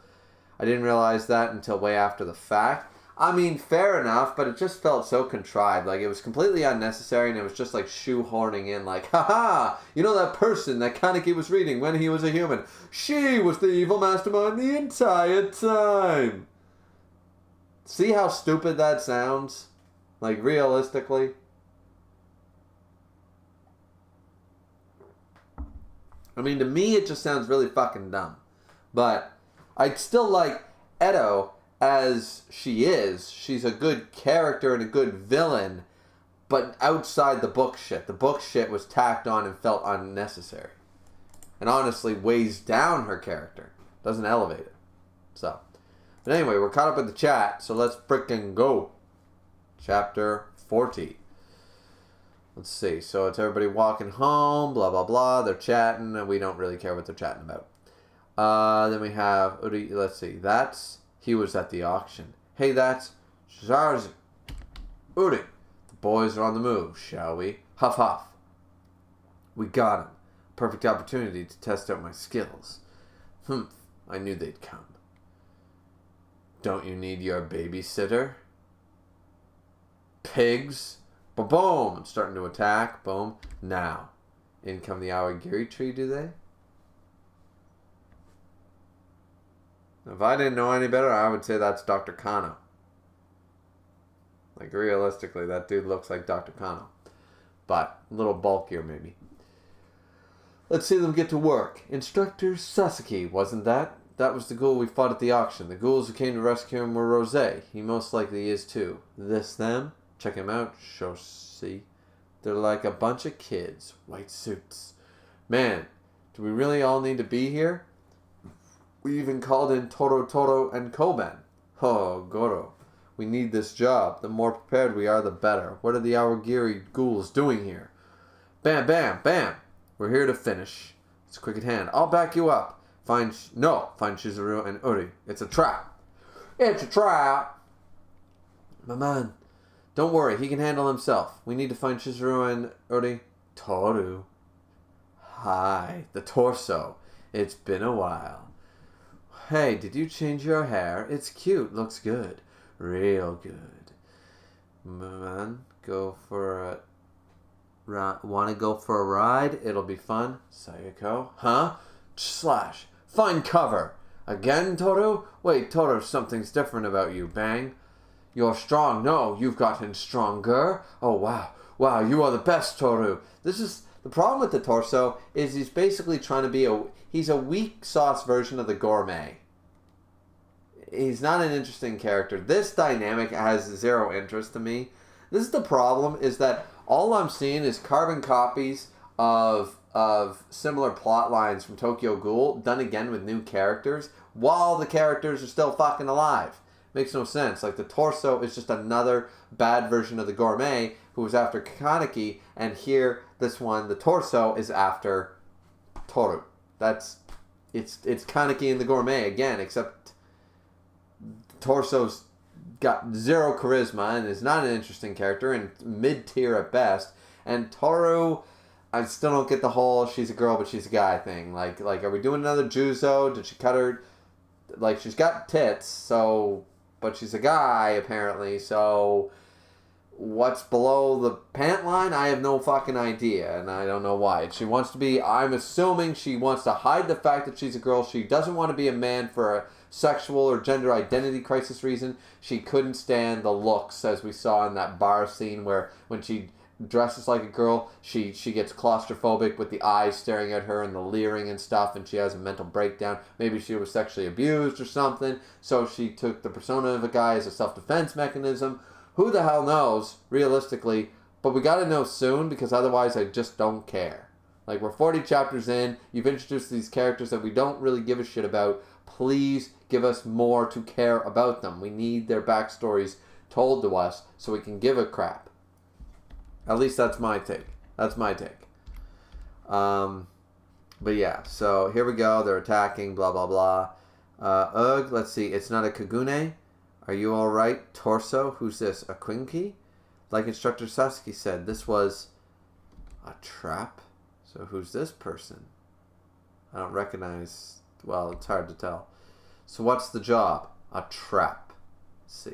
I didn't realize that until way after the fact. I mean, fair enough, but it just felt so contrived. Like, it was completely unnecessary, and it was just, like, shoehorning in, like, haha, you know that person that Kaneki was reading when he was a human? She was the evil mastermind the entire time. See how stupid that sounds? Like, realistically? I mean, to me, it just sounds really fucking dumb. But I'd still like Edo as she is. She's a good character and a good villain, but outside the book shit. The book shit was tacked on and felt unnecessary. And honestly weighs down her character. Doesn't elevate it. So, but anyway, we're caught up with the chat, so let's frickin' go. Chapter 40. Let's see. So it's everybody walking home, blah, blah, blah. They're chatting, and we don't really care what they're chatting about. Then we have, let's see. That's, he was at the auction. Hey, that's Zarz. Uri. The boys are on the move, shall we? Huff, huff. We got him. Perfect opportunity to test out my skills. Humph. I knew they'd come. Don't you need your babysitter? Pigs. Ba-boom! Starting to attack. Boom. Now. In come the Awagiri tree, do they? If I didn't know any better, I would say that's Dr. Kano. Like, realistically, that dude looks like Dr. Kano. But, a little bulkier, maybe. Let's see them get to work. Instructor Sasaki, wasn't that? That was the ghoul we fought at the auction. The ghouls who came to rescue him were Rosé. He most likely is, too. This them? Check him out, Shoshi. They're like a bunch of kids. White suits. Man, do we really all need to be here? We even called in Toro and Koben. Oh, Goro. We need this job. The more prepared we are, the better. What are the Awagiri ghouls doing here? Bam, bam, bam. We're here to finish. It's quick at hand. I'll back you up. Find Shizuru and Uri. It's a trap. It's a trap. My man. Don't worry. He can handle himself. We need to find Shizuru and Uri. Toru. Hi. The torso. It's been a while. Hey, did you change your hair? It's cute. Looks good. Real good. Man, go for a... Want to go for a ride? It'll be fun. Sayako. Huh? Slash. Find cover. Again, Toru? Wait, Toru, something's different about you. Bang. You're strong. No, you've gotten stronger. Oh, wow. Wow, you are the best, Toru. This is... The problem with the torso is he's basically trying to be a... He's a weak sauce version of the gourmet. He's not an interesting character. This dynamic has zero interest to me. This is the problem, is that all I'm seeing is carbon copies of similar plot lines from Tokyo Ghoul done again with new characters while the characters are still fucking alive. Makes no sense. Like, the torso is just another bad version of the gourmet who was after Kaneki, and here, this one, the torso is after Toru. It's Kaneki and the gourmet again, except Torso's got zero charisma and is not an interesting character and mid-tier at best. And Toru, I still don't get the whole she's a girl but she's a guy thing. Like, are we doing another Juzo? Did she cut her? Like, she's got tits, so, but she's a guy apparently. So, what's below the pant line? I have no fucking idea, and I don't know why. She wants to be. I'm assuming she wants to hide the fact that she's a girl. She doesn't want to be a man for a sexual or gender identity crisis reason. She couldn't stand the looks, as we saw in that bar scene where when she dresses like a girl. She gets claustrophobic with the eyes staring at her and the leering and stuff, and she has a mental breakdown. Maybe she was sexually abused or something, so she took the persona of a guy as a self-defense mechanism. Who the hell knows, realistically, but we gotta know soon, because otherwise I just don't care. Like, we're 40 chapters in, you've introduced these characters that we don't really give a shit about. Please give us more to care about them. We need their backstories told to us so we can give a crap. At least that's my take. But yeah, so here we go. They're attacking, blah, blah, blah. Let's see. It's not a Kagune. Are you alright? Torso? Who's this? A Quinky? Like Instructor Sasuke said, this was a trap. So who's this person? I don't recognize. Well, it's hard to tell. So what's the job? A trap. Let's see.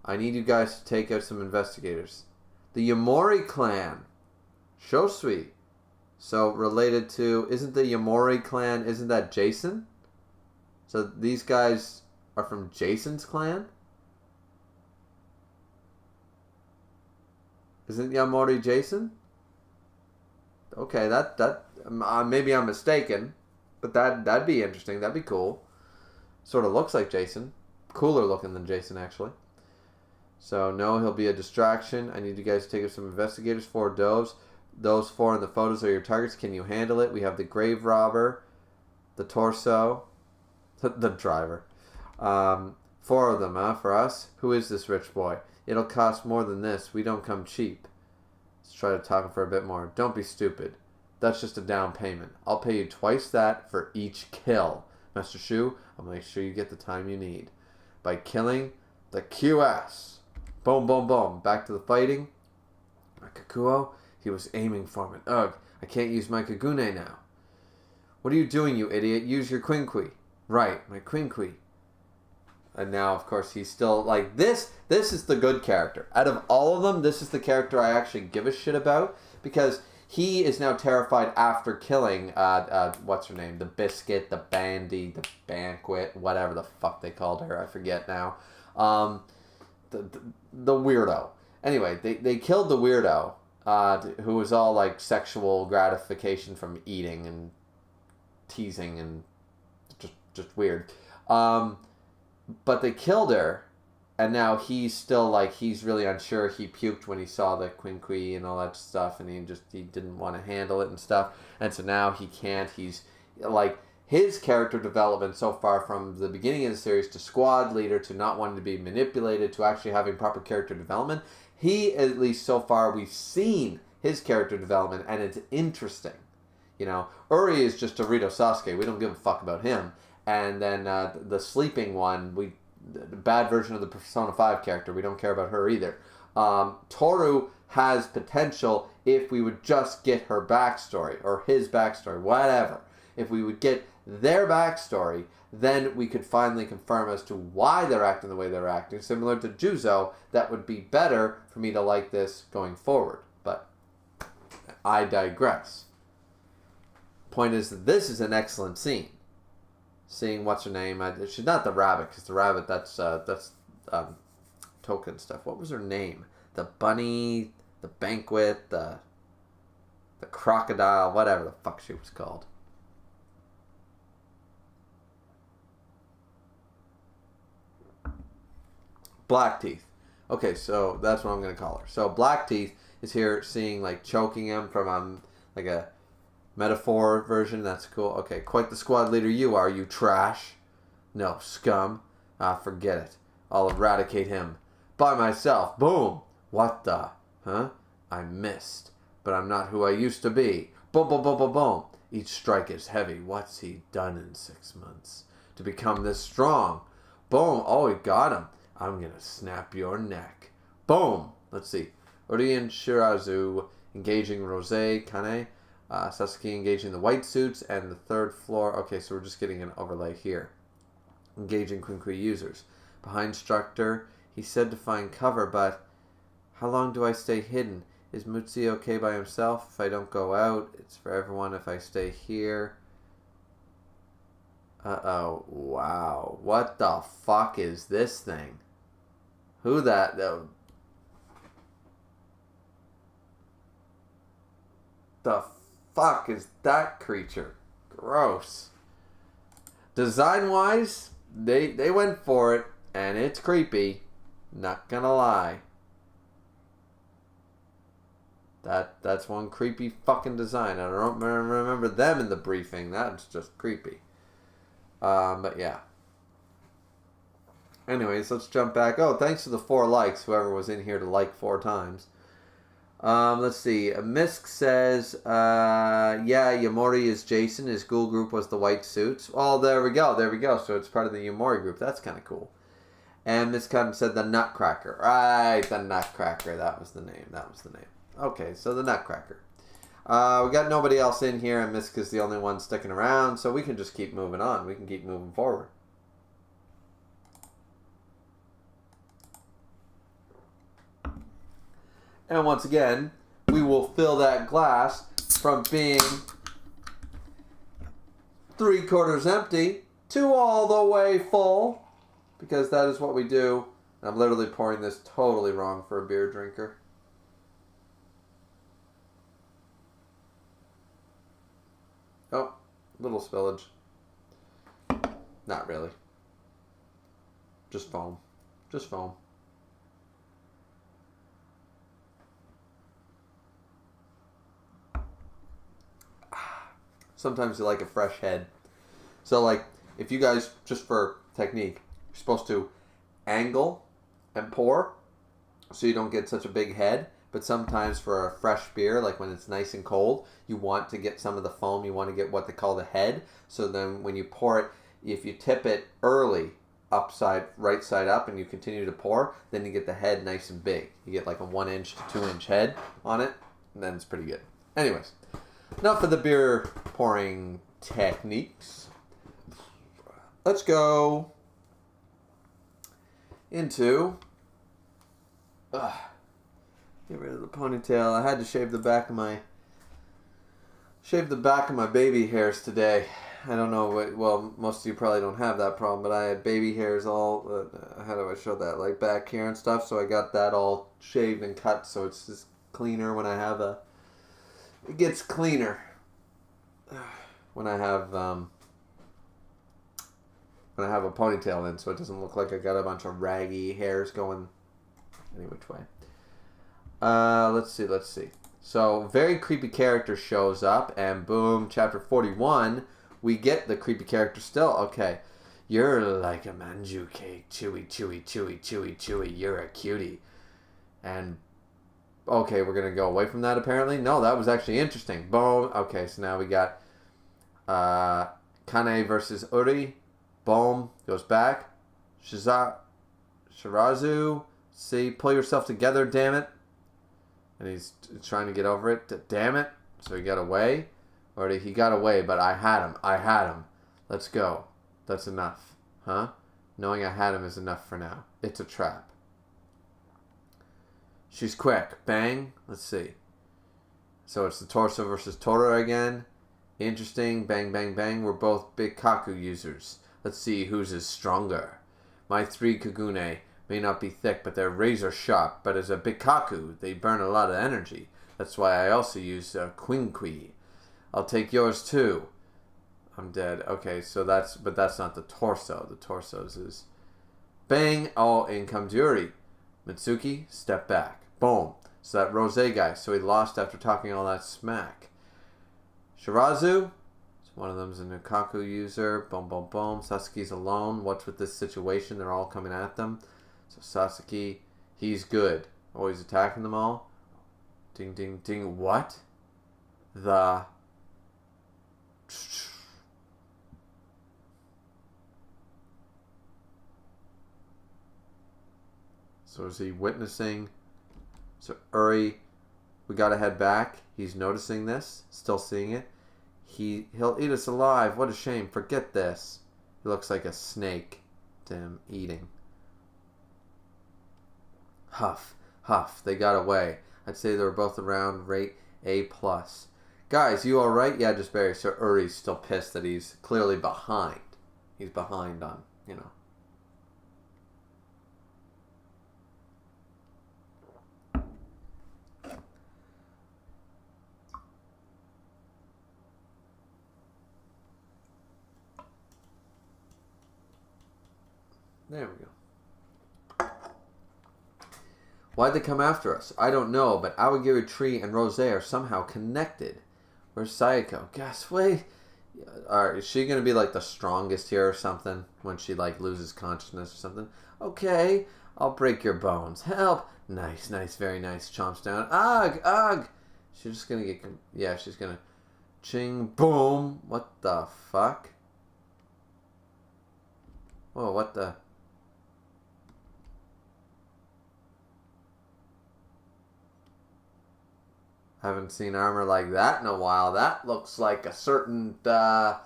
I need you guys to take out some investigators. The Yamori clan. Shosui. So related to, isn't the Yamori clan, isn't that Jason? So these guys are from Jason's clan? Isn't Yamori Jason? Okay, that maybe I'm mistaken, but that'd be interesting. That'd be cool. Sort of looks like Jason. Cooler looking than Jason, actually. So, no, he'll be a distraction. I need you guys to take up some investigators. 4 doves. Those 4 in the photos are your targets. Can you handle it? We have the grave robber, the torso, the driver. 4 of them, for us. Who is this rich boy? It'll cost more than this. We don't come cheap. Let's try to talk him for a bit more. Don't be stupid. That's just a down payment. I'll pay you twice that for each kill. Master Shu, I'll make sure you get the time you need. By killing the QS. Boom, boom, boom. Back to the fighting. My Kakuo, he was aiming for me. Ugh, I can't use my Kagune now. What are you doing, you idiot? Use your Quinkui. Right, my Quinkui. And now, of course, he's still like this. This is the good character. Out of all of them, this is the character I actually give a shit about, because he is now terrified after killing, what's her name? The Biscuit, the Bandy, the Banquet, whatever the fuck they called her. I forget now. The weirdo. Anyway, they killed the weirdo, who was all like sexual gratification from eating and teasing and just weird. But they killed her, and now he's still like, he's really unsure. He puked when he saw the Quinkui and all that stuff, and he didn't want to handle it and stuff. And so now he can't. He's like, his character development so far, from the beginning of the series to squad leader to not wanting to be manipulated to actually having proper character development, he, at least so far, we've seen his character development, and it's interesting. You know, Uri is just Dorito Sasuke. We don't give a fuck about him. And then the sleeping one, the bad version of the Persona 5 character, we don't care about her either. Toru has potential if we would just get her backstory, or his backstory, whatever. If we would get their backstory, then we could finally confirm as to why they're acting the way they're acting. Similar to Juzo, that would be better for me to like this going forward. But I digress. Point is that this is an excellent scene. Seeing what's her name, she's not the rabbit, because the rabbit, that's token stuff. What was her name? The bunny, the banquet, the crocodile, whatever the fuck she was called. Black Teeth. Okay, so that's what I'm going to call her. So Black Teeth is here seeing, like, choking him from, like a metaphor version. That's cool. Okay, quite the squad leader you are, you trash. No, scum. Forget it. I'll eradicate him. By myself. Boom. What the? Huh? I missed. But I'm not who I used to be. Boom, boom, boom, boom, boom. Each strike is heavy. What's he done in 6 months to become this strong? Boom. Oh, he got him. I'm gonna snap your neck. Boom. Let's see. Uri and Shirazu engaging Rose, Kane. Sasuke engaging the white suits, and the third floor. Okay, so we're just getting an overlay here. Engaging Quinkui users. Behind Structor, he said to find cover, but how long do I stay hidden? Is Mutsi okay by himself if I don't go out? It's for everyone if I stay here. Uh-oh. Wow. What the fuck is this thing? Who that? the fuck is that creature? Gross. Design-wise, they went for it, and it's creepy. Not gonna lie. That's one creepy fucking design. I don't remember them in the briefing. That's just creepy. But yeah. Anyways, let's jump back. Oh, thanks to the 4 likes. Whoever was in here to like 4 times. Let's see. Misk says, yeah, Yamori is Jason. His ghoul group was the white suits. Well, there we go. There we go. So it's part of the Yamori group. That's kind of cool. And Miss Cotton said the Nutcracker. Right, the Nutcracker. That was the name. That was the name. Okay, so the Nutcracker. We got nobody else in here, and Misk is the only one sticking around, so we can just keep moving on. We can keep moving forward. And once again, we will fill that glass from being 3/4 empty to all the way full, because that is what we do. I'm literally pouring this totally wrong for a beer drinker. Oh, little spillage. Not really. Just foam. Just foam. Sometimes you like a fresh head. So like, if you guys, just for technique, you're supposed to angle and pour so you don't get such a big head. But sometimes for a fresh beer, like when it's nice and cold, you want to get some of the foam. You want to get what they call the head. So then when you pour it, if you tip it early, right side up, and you continue to pour, then you get the head nice and big. You get like a 1 inch to 2 inch head on it, and then it's pretty good. Anyways, enough of the beer pouring techniques. Let's go into... get rid of the ponytail. I had to shave the back of my baby hairs today. I don't know what, well, most of you probably don't have that problem, but I had baby hairs all, how do I show that, like back here and stuff, so I got that all shaved and cut, so it's just cleaner when I have it gets cleaner when I have a ponytail in, so it doesn't look like I got a bunch of raggy hairs going any which way. Let's see. So, very creepy character shows up, and boom, chapter 41, we get the creepy character still. Okay, you're like a manju cake, chewy, chewy, chewy, chewy, chewy, you're a cutie. And, okay, we're gonna go away from that apparently. No, that was actually interesting. Boom, okay, so now we got, Kane versus Uri. Boom, goes back. Shirazu, see, pull yourself together, damn it. And he's trying to get over it. Damn it. So he got away. Or he got away, but I had him. Let's go. That's enough. Huh? Knowing I had him is enough for now. It's a trap. She's quick. Bang. Let's see. So it's the torso versus Tora again. Interesting. Bang, bang, bang. We're both big Kaku users. Let's see whose is stronger. My 3 Kagune may not be thick, but they're razor sharp. But as a Bikaku, they burn a lot of energy. That's why I also use Quinkui. I'll take yours too. I'm dead. Okay, so that's not the torso. The torso's is bang. Oh, in comes Yuri. Mitsuki, step back. Boom. So that Rose guy. So he lost after talking all that smack. Shirazu. One of them's a Nukaku user. Boom, boom, boom. Sasuke's alone. What's with this situation? They're all coming at them. So Sasuke, he's good. Always attacking them all. Ding, ding, ding. What? So is he witnessing? So Uri, we gotta head back. He's noticing this. Still seeing it. He'll eat us alive. What a shame. Forget this. He looks like a snake to him eating. Huff, huff. They got away. I'd say they were both around rate A+. Guys, you alright? Yeah, just barely. So Uri's still pissed that he's clearly behind. He's behind on, you know. There we go. Why'd they come after us? I don't know, but Awagiri Tree and Rose are somehow connected. Where's Sayako? Guess, wait. Is she going to be like the strongest here or something when she like loses consciousness or something? Okay, I'll break your bones. Help. Nice, very nice. Chomps down. Ugh. She's just going to get... Yeah, she's going to... Ching, boom. What the fuck? Whoa, what the... I haven't seen armor like that in a while. That looks like a certain type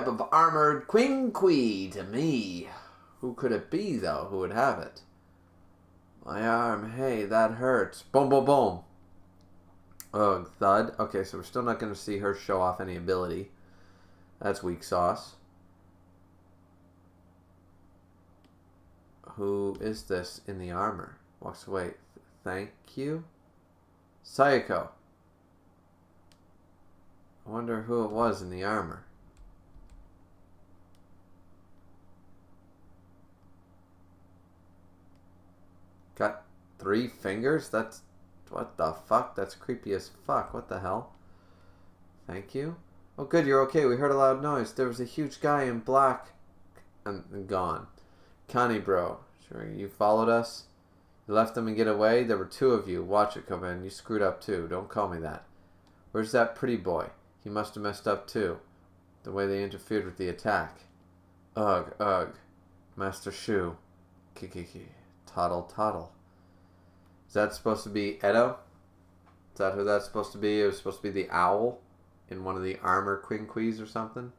of armored Queen to me. Who could it be, though? Who would have it? My arm. Hey, that hurts. Boom, boom, boom. Ugh, thud. Okay, so we're still not going to see her show off any ability. That's weak sauce. Who is this in the armor? Walks away. Thank you. Sayako. I wonder who it was in the armor. Got 3 fingers? That's... What the fuck? That's creepy as fuck. What the hell? Thank you. Oh good, you're okay. We heard a loud noise. There was a huge guy in black and gone. Connie bro. Sure, you followed us? You left them and get away? There were 2 of you. Watch it, come in. You screwed up too. Don't call me that. Where's that pretty boy? He must have messed up too. The way they interfered with the attack. Ugh. Master Shu. Kikiki. Toddle. Is that supposed to be Edo? Is that who that's supposed to be? It was supposed to be the owl in one of the armor quinquis or something?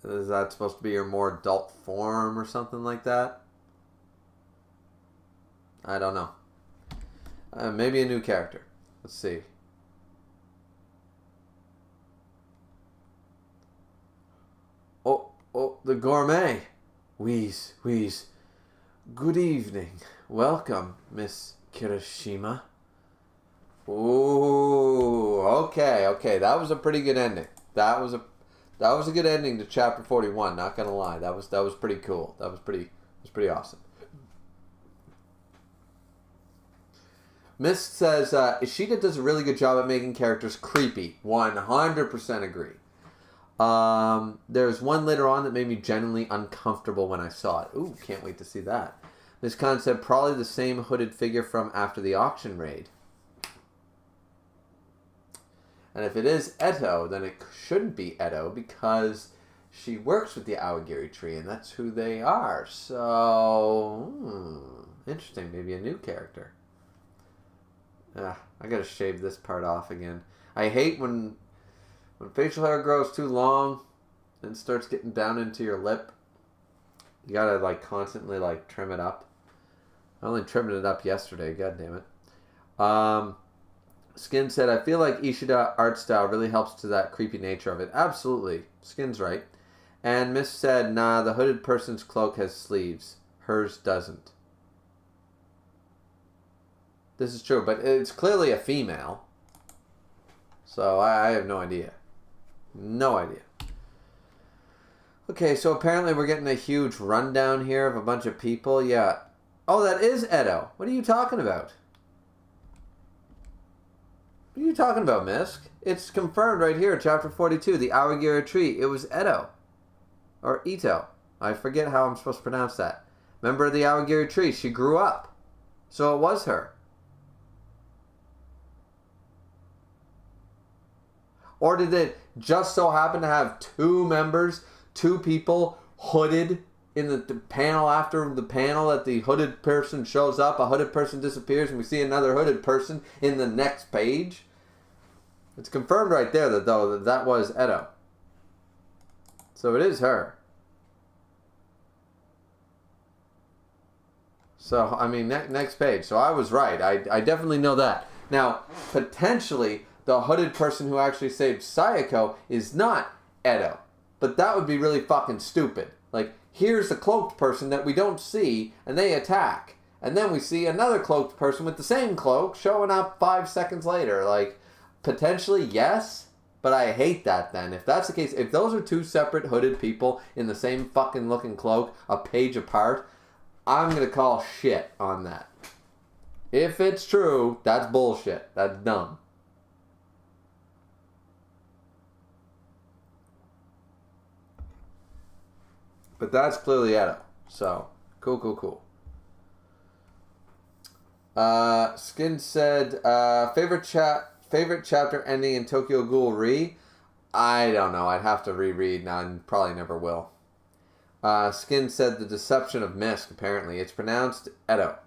Is that supposed to be your more adult form or something like that? I don't know. Maybe a new character. Let's see. Oh, the gourmet. Wheeze. Good evening. Welcome, Miss Kirishima. Ooh, okay. That was a pretty good ending. That was a good ending to chapter 41. Not gonna lie, that was pretty cool. That was pretty awesome. Mist says Ishida does a really good job at making characters creepy. 100% agree. There's one later on that made me genuinely uncomfortable when I saw it. Ooh, can't wait to see that. This concept probably the same hooded figure from after the auction raid. And if it is Eto, then it shouldn't be Eto because she works with the Awagiri Tree and that's who they are. So, interesting. Maybe a new character. I gotta shave this part off again. I hate when facial hair grows too long and starts getting down into your lip. You gotta like constantly like trim it up. I only trimmed it up yesterday. God damn it. Skin said, I feel like Ishida art style really helps to that creepy nature of it. Absolutely. Skin's right. And Miss said, nah, the hooded person's cloak has sleeves. Hers doesn't. This is true, but it's clearly a female. So I have no idea. No idea. Okay, so apparently we're getting a huge rundown here of a bunch of people. Yeah. Oh, that is Edo. What are you talking about? What are you talking about, Misk? It's confirmed right here, chapter 42, the Awagiri Tree. It was Edo. Or Ito. I forget how I'm supposed to pronounce that. Member of the Awagiri Tree. She grew up. So it was her. Or did it just so happen to have 2 members, 2 people hooded in the panel after the panel that the hooded person shows up, a hooded person disappears, and we see another hooded person in the next page? It's confirmed right there that was Edo. So it is her. So, I mean, next page. So I was right. I definitely know that. Now, potentially, the hooded person who actually saved Sayako is not Edo. But that would be really fucking stupid. Like, here's the cloaked person that we don't see, and they attack. And then we see another cloaked person with the same cloak showing up 5 seconds later. Like, potentially, yes. But I hate that then. If that's the case, if those are two separate hooded people in the same fucking looking cloak, a page apart, I'm going to call shit on that. If it's true, that's bullshit. That's dumb. But that's clearly Edo. So, cool. Skin said, favorite chapter ending in Tokyo Ghoul Re? I don't know. I'd have to reread now and probably never will. Skin said the deception of Misk, apparently. It's pronounced Edo.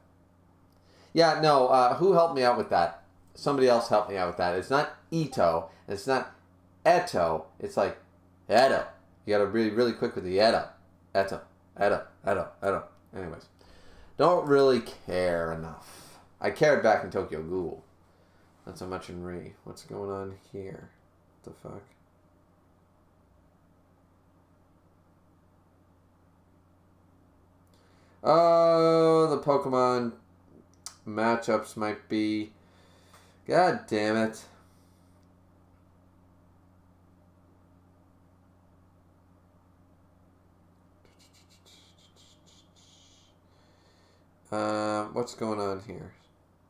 Yeah, no, who helped me out with that? Somebody else helped me out with that. It's not Ito, and it's not Eto. It's like Edo. You gotta be really quick with the Edo. Edo. Anyways. Don't really care enough. I cared back in Tokyo Ghoul. Not so much in Re. What's going on here? What the fuck? Oh, the Pokemon matchups might be... God damn it. What's going on here?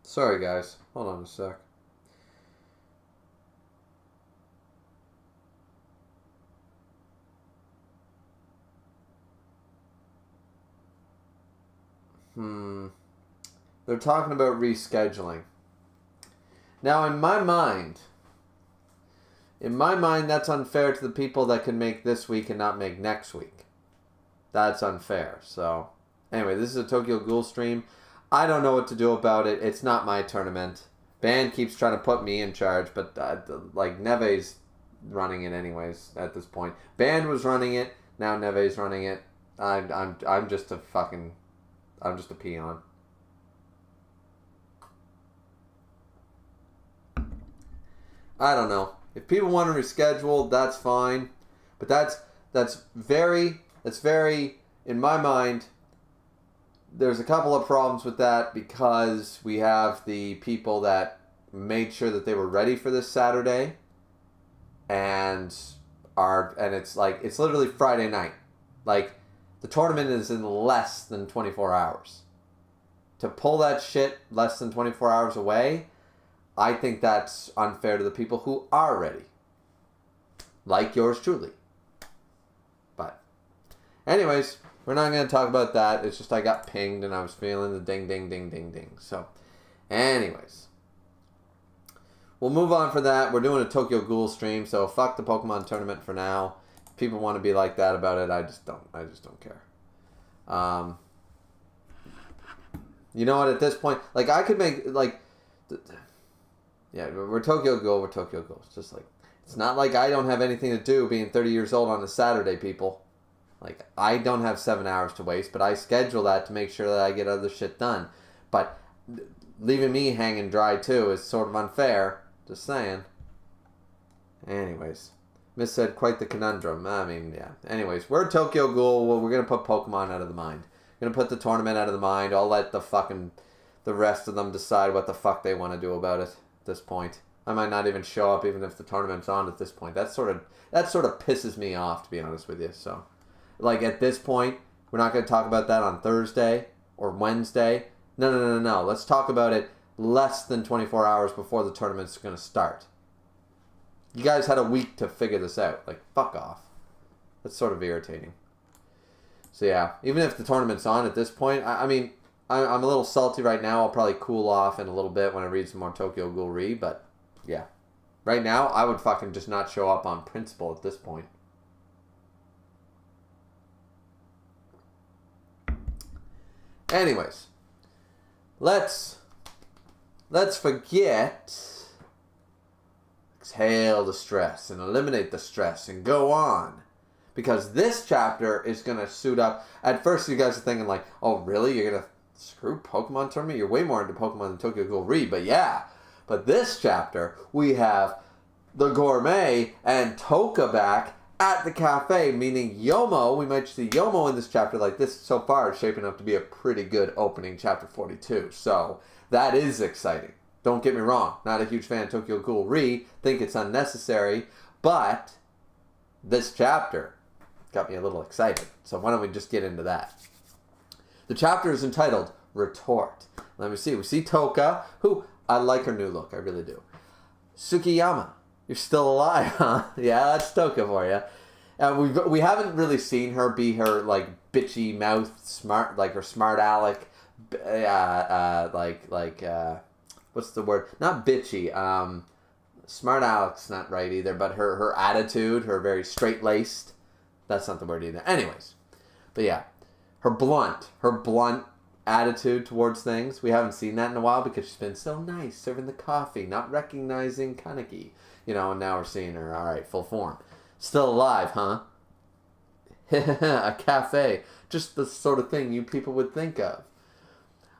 Sorry, guys. Hold on a sec. They're talking about rescheduling. Now, in my mind, that's unfair to the people that can make this week and not make next week. That's unfair. So, anyway, this is a Tokyo Ghoul stream. I don't know what to do about it. It's not my tournament. Band keeps trying to put me in charge, but like Neve's running it anyways at this point. Band was running it. Now Neve's running it. I'm just a peon. I don't know. If people want to reschedule, that's fine. But that's very, in my mind, there's a couple of problems with that because we have the people that made sure that they were ready for this Saturday and it's literally Friday night. Like, the tournament is in less than 24 hours. To pull that shit less than 24 hours away, I think that's unfair to the people who are ready. Like yours truly. But, anyways, we're not going to talk about that. It's just I got pinged and I was feeling the ding, ding, ding, ding, ding. So, anyways. We'll move on for that. We're doing a Tokyo Ghoul stream, so fuck the Pokemon tournament for now. If people want to be like that about it, I just don't care. You know what, at this point, like, I could make, like, yeah, we're Tokyo Ghoul. It's just like, it's not like I don't have anything to do being 30 years old on a Saturday, people. Like, I don't have 7 hours to waste, but I schedule that to make sure that I get other shit done. But leaving me hanging dry, too, is sort of unfair. Just saying. Anyways. Miss said, quite the conundrum. I mean, yeah. Anyways, we're Tokyo Ghoul. Well, we're going to put Pokemon out of the mind. We're going to put the tournament out of the mind. I'll let the rest of them decide what the fuck they want to do about it at this point. I might not even show up even if the tournament's on at this point. That sort of pisses me off, to be honest with you. So, like, at this point, we're not going to talk about that on Thursday or Wednesday. No. Let's talk about it less than 24 hours before the tournament's going to start. You guys had a week to figure this out. Like, fuck off. That's sort of irritating. So, yeah. Even if the tournament's on at this point, I mean, I'm a little salty right now. I'll probably cool off in a little bit when I read some more Tokyo Ghoul Re, but, yeah. Right now, I would fucking just not show up on principle at this point. Anyways. Let's forget... Exhale the stress and eliminate the stress and go on. Because this chapter is going to suit up. At first you guys are thinking like, oh really? You're going to screw Pokemon tournament? You're way more into Pokemon than Tokyo Ghoul Re. But yeah. But this chapter, we have the Gourmet and Toka back at the cafe. Meaning Yomo. We might see Yomo in this chapter. Like this so far is shaping up to be a pretty good opening chapter 42. So that is exciting. Don't get me wrong, not a huge fan of Tokyo Ghoul Re, think it's unnecessary, but this chapter got me a little excited. So why don't we just get into that? The chapter is entitled Retort. Let me see. We see Toka, who, I like her new look, I really do. Tsukiyama, you're still alive, huh? Yeah, that's Toka for you. And we haven't really seen her be her, like, bitchy mouth, smart, like her smart aleck, what's the word? Not bitchy. Smart aleck's not right either, but her attitude, her very straight-laced, that's not the word either. Anyways, but yeah, her blunt attitude towards things. We haven't seen that in a while because she's been so nice, serving the coffee, not recognizing Kaneki. And now we're seeing her, all right, full form. Still alive, huh? A cafe. Just the sort of thing you people would think of.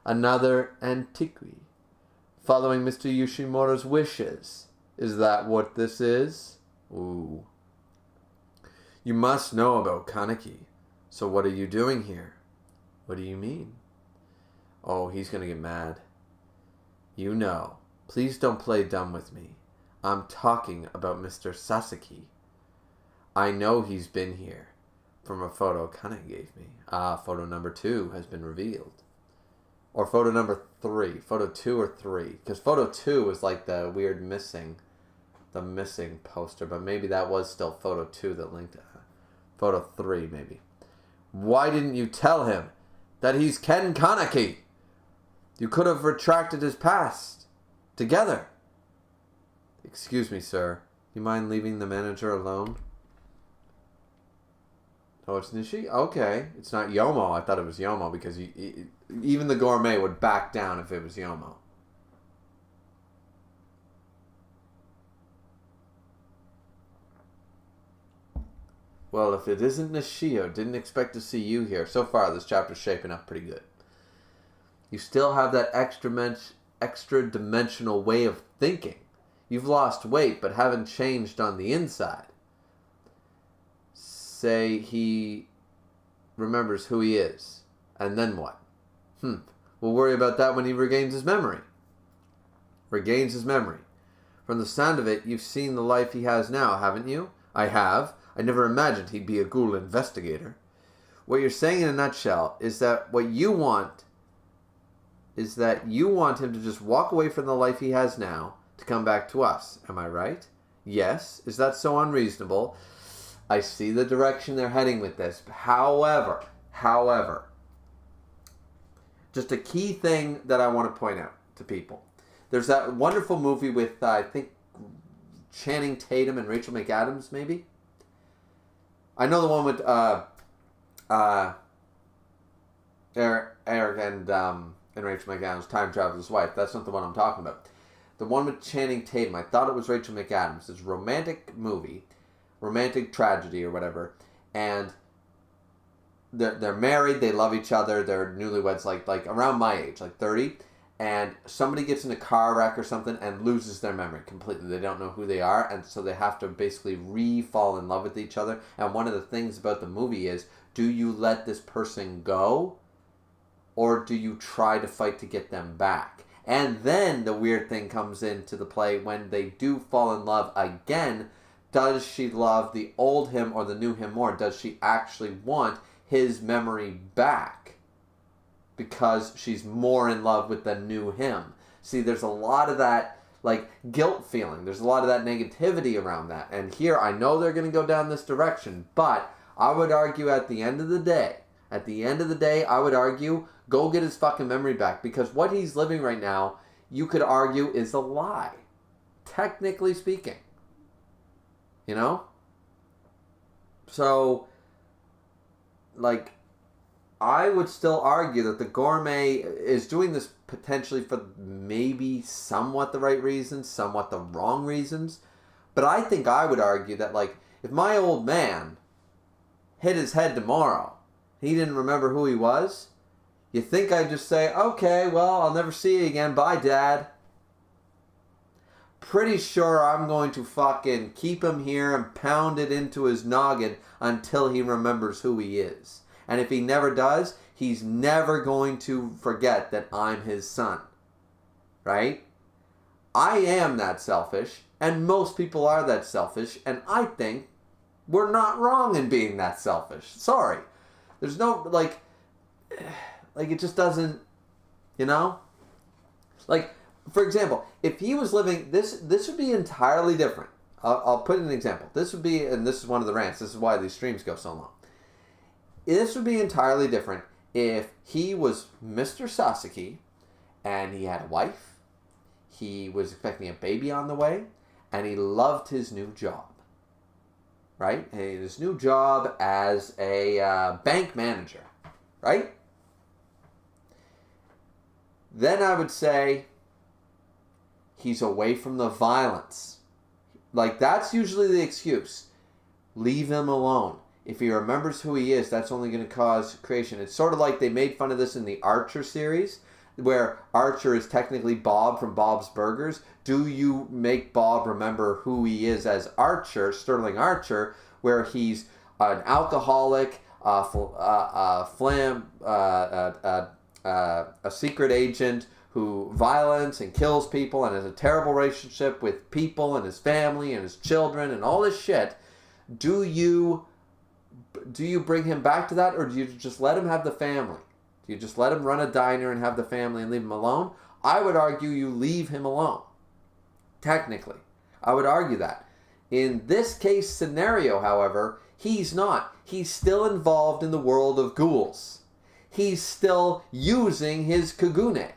Another antiquity. Following Mr. Yoshimura's wishes. Is that what this is? Ooh. You must know about Kaneki. So what are you doing here? What do you mean? Oh, he's gonna get mad. You know. Please don't play dumb with me. I'm talking about Mr. Sasaki. I know he's been here. From a photo Kaneki gave me. Photo number 2 has been revealed. Or photo number 3. Photo 2 or 3. Because photo 2 was like the weird missing poster. But maybe that was still photo 2 that linked to photo 3 maybe. Why didn't you tell him that he's Ken Kaneki? You could have retracted his past. Together. Excuse me, sir. You mind leaving the manager alone? Oh, it's Nishi? Okay. It's not Yomo. I thought it was Yomo because even the gourmet would back down if it was Yomo. Well, if it isn't Nishio, didn't expect to see you here. So far, this chapter's shaping up pretty good. You still have that extra dimensional way of thinking. You've lost weight, but haven't changed on the inside. Say he remembers who he is. And then what? We'll worry about that when he regains his memory. Regains his memory. From the sound of it, you've seen the life he has now, haven't you? I have. I never imagined he'd be a ghoul investigator. What you're saying in a nutshell is that what you want is that you want him to just walk away from the life he has now to come back to us. Am I right? Yes. Is that so unreasonable? I see the direction they're heading with this. However, just a key thing that I want to point out to people. There's that wonderful movie with, I think, Channing Tatum and Rachel McAdams, maybe? I know the one with Eric and Rachel McAdams, Time Traveler's Wife. That's not the one I'm talking about. The one with Channing Tatum, I thought it was Rachel McAdams. It's a romantic movie, romantic tragedy or whatever, and they're married, they love each other, they're newlyweds, like around my age, like 30, and somebody gets in a car wreck or something and loses their memory completely. They don't know who they are, and so they have to basically re-fall in love with each other. And one of the things about the movie is, do you let this person go, or do you try to fight to get them back? And then the weird thing comes into the play when they do fall in love again. Does she love the old him or the new him more? Does she actually want his memory back because she's more in love with the new him? See, there's a lot of that, like, guilt feeling. There's a lot of that negativity around that. And here, I know they're going to go down this direction, but I would argue at the end of the day, I would argue, go get his fucking memory back, because what he's living right now, you could argue, is a lie. Technically speaking. You know? So, like, I would still argue that the gourmet is doing this potentially for maybe somewhat the right reasons, somewhat the wrong reasons. But I think I would argue that, like, if my old man hit his head tomorrow, he didn't remember who he was, you think I'd just say, okay, well, I'll never see you again. Bye, Dad. Pretty sure I'm going to fucking keep him here and pound it into his noggin until he remembers who he is. And if he never does, he's never going to forget that I'm his son. Right? I am that selfish, and most people are that selfish, and I think we're not wrong in being that selfish. Sorry. There's no, like it just doesn't, you know? Like, for example, if he was living, this would be entirely different. I'll put an example. This would be, and this is one of the rants, this is why these streams go so long. This would be entirely different if he was Mr. Sasaki, and he had a wife, he was expecting a baby on the way, and he loved his new job. Right? His new job as a bank manager. Right? Then I would say he's away from the violence. Like, that's usually the excuse. Leave him alone. If he remembers who he is, that's only going to cause creation. It's sort of like they made fun of this in the Archer series, where Archer is technically Bob from Bob's Burgers. Do you make Bob remember who he is as Archer, Sterling Archer, where he's an alcoholic, a secret agent who violence and kills people and has a terrible relationship with people and his family and his children and all this shit? Do you bring him back to that, or do you just let him have the family? Do you just let him run a diner and have the family and leave him alone? I would argue you leave him alone. Technically. I would argue that. In this case scenario, however, he's not. He's still involved in the world of ghouls. He's still using his kagune.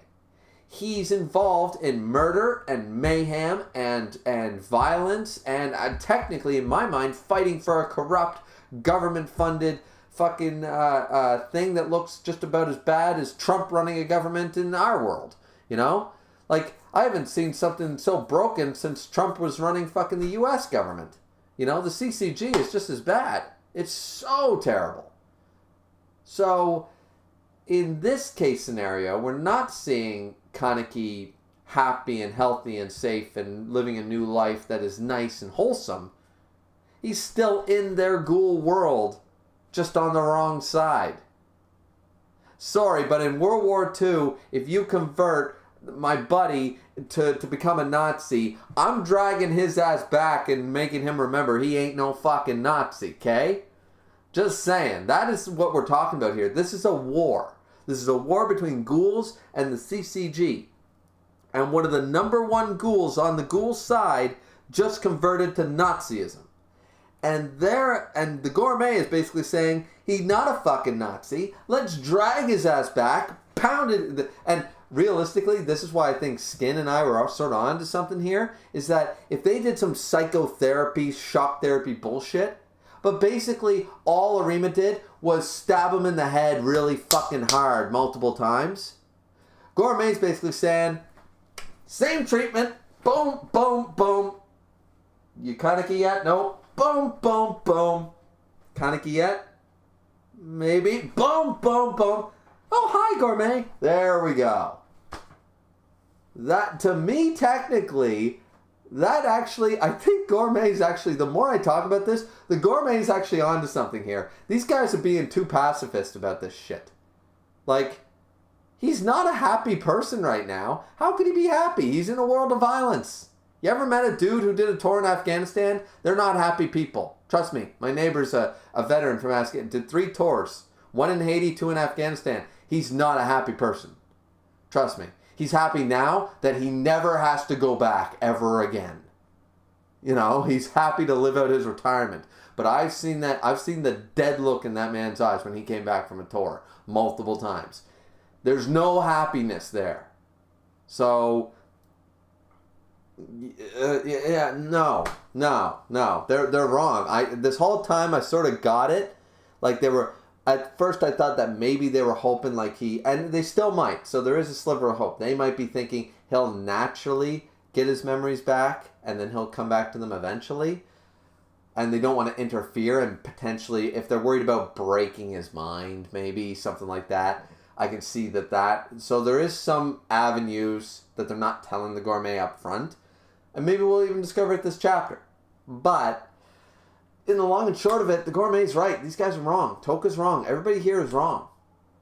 He's involved in murder and mayhem and violence and technically, in my mind, fighting for a corrupt, government-funded fucking thing that looks just about as bad as Trump running a government in our world. You know? Like, I haven't seen something so broken since Trump was running fucking the U.S. government. You know, the CCG is just as bad. It's so terrible. So, in this case scenario, we're not seeing Kaneki happy and healthy and safe and living a new life that is nice and wholesome. He's still in their ghoul world, just on the wrong side. Sorry, but in World War II, if you convert my buddy to become a Nazi, I'm dragging his ass back and making him remember he ain't no fucking Nazi, okay? Just saying. That is what we're talking about here. This is a war. This is a war between ghouls and the CCG. And one of the number one ghouls on the ghoul side just converted to Nazism. And the gourmet is basically saying, he's not a fucking Nazi. Let's drag his ass back, pound it. And realistically, this is why I think Skin and I were sort of onto something here, is that if they did some psychotherapy, shock therapy bullshit, but basically all Arima did was stab him in the head really fucking hard multiple times, Gourmet's basically saying, same treatment, boom, boom, boom. You Kaneki yet? Nope. Boom, boom, boom. Kaneki yet? Maybe. Boom, boom, boom. Oh, hi, Gourmet. There we go. That, to me, technically, that actually, I think Gourmet's actually, the more I talk about this, the Gourmet's actually onto something here. These guys are being too pacifist about this shit. Like, he's not a happy person right now. How could he be happy? He's in a world of violence. You ever met a dude who did a tour in Afghanistan? They're not happy people. Trust me. My neighbor's a veteran from Afghanistan. Did 3 tours. 1 in Haiti, 2 in Afghanistan. He's not a happy person. Trust me. He's happy now that he never has to go back ever again. You know, he's happy to live out his retirement. But I've seen the dead look in that man's eyes when he came back from a tour multiple times. There's no happiness there. So, yeah, no. They're wrong. This whole time I sort of got it. Like they were, at first I thought that maybe they were hoping like and they still might. So there is a sliver of hope. They might be thinking he'll naturally get his memories back and then he'll come back to them eventually. And they don't want to interfere and potentially, if they're worried about breaking his mind, maybe something like that. I can see that. So there is some avenues that they're not telling the Gourmet up front. And maybe we'll even discover it this chapter. But in the long and short of it, the Gourmet's right. These guys are wrong. Toka's wrong. Everybody here is wrong.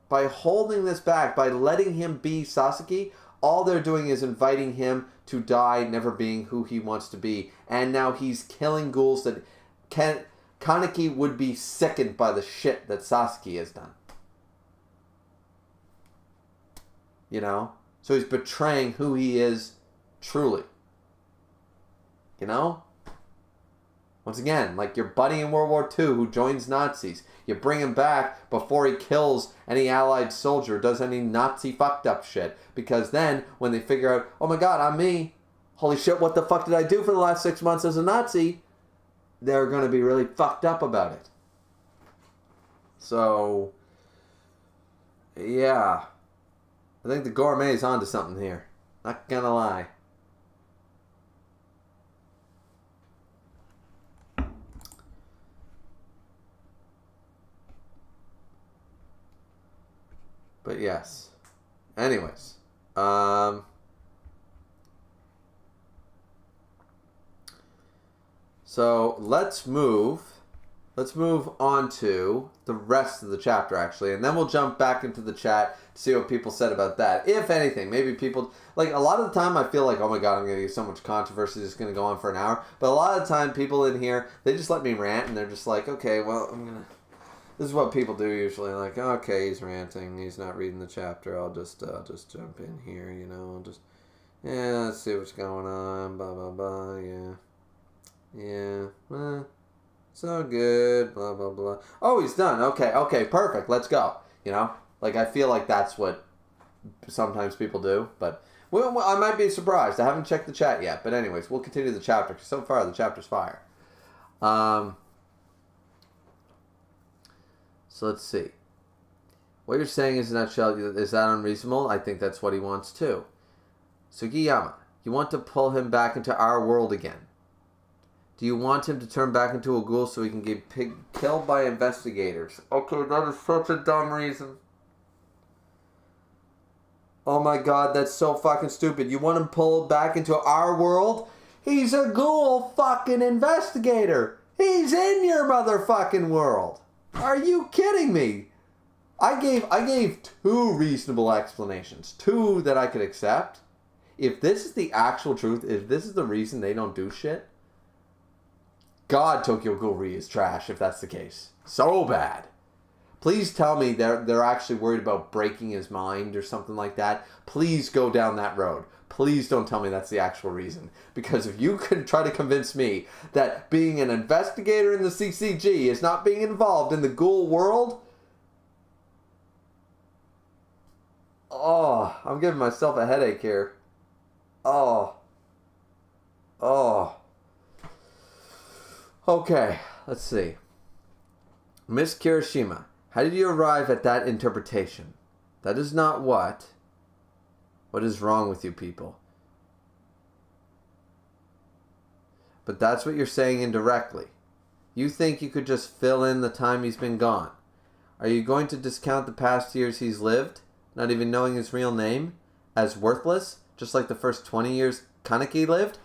By holding this back, by letting him be Sasaki, all they're doing is inviting him to die never being who he wants to be. And now he's killing ghouls that Kaneki would be sickened by the shit that Sasuke has done. You know? So he's betraying who he is truly. You know? Once again, like your buddy in World War II who joins Nazis. You bring him back before he kills any Allied soldier, does any Nazi fucked up shit. Because then, when they figure out, oh my god, I'm me. Holy shit, what the fuck did I do for the last 6 months as a Nazi? They're going to be really fucked up about it. So, yeah. I think the gourmet's onto something here. Not gonna lie. But yes. Anyways. So let's move on to the rest of the chapter, actually. And then we'll jump back into the chat to see what people said about that. If anything, maybe people... Like, a lot of the time I feel like, oh my god, I'm going to get so much controversy, it's going to go on for an hour. But a lot of the time, people in here, they just let me rant, and they're just like, okay, well, I'm going to... This is what people do usually, like, okay, he's ranting, he's not reading the chapter, I'll just jump in here, you know, just, yeah, let's see what's going on, blah, blah, blah, yeah, so good, blah, blah, blah. Oh, he's done, okay, perfect, let's go, you know, like, I feel like that's what sometimes people do, but, well, I might be surprised, I haven't checked the chat yet, but anyways, we'll continue the chapter, because so far the chapter's fire. So let's see. What you're saying is, in a nutshell, is that unreasonable? I think that's what he wants too. Sugiyama, you want to pull him back into our world again. Do you want him to turn back into a ghoul so he can get killed by investigators? Okay, that is such a dumb reason. Oh my god, that's so fucking stupid. You want him pulled back into our world? He's a ghoul fucking investigator. He's in your motherfucking world. Are you kidding me? I gave 2 reasonable explanations. 2 that I could accept. If this is the actual truth, if this is the reason they don't do shit, God, Tokyo Ghoul Re is trash if that's the case. So bad. Please tell me they're actually worried about breaking his mind or something like that. Please go down that road. Please don't tell me that's the actual reason. Because if you can try to convince me that being an investigator in the CCG is not being involved in the ghoul world, oh, I'm giving myself a headache here. Oh. Okay, let's see. Miss Kirishima, how did you arrive at that interpretation? That is not what... What is wrong with you people? But that's what you're saying indirectly. You think you could just fill in the time he's been gone. Are you going to discount the past years he's lived, not even knowing his real name, as worthless, just like the first 20 years Kaneki lived?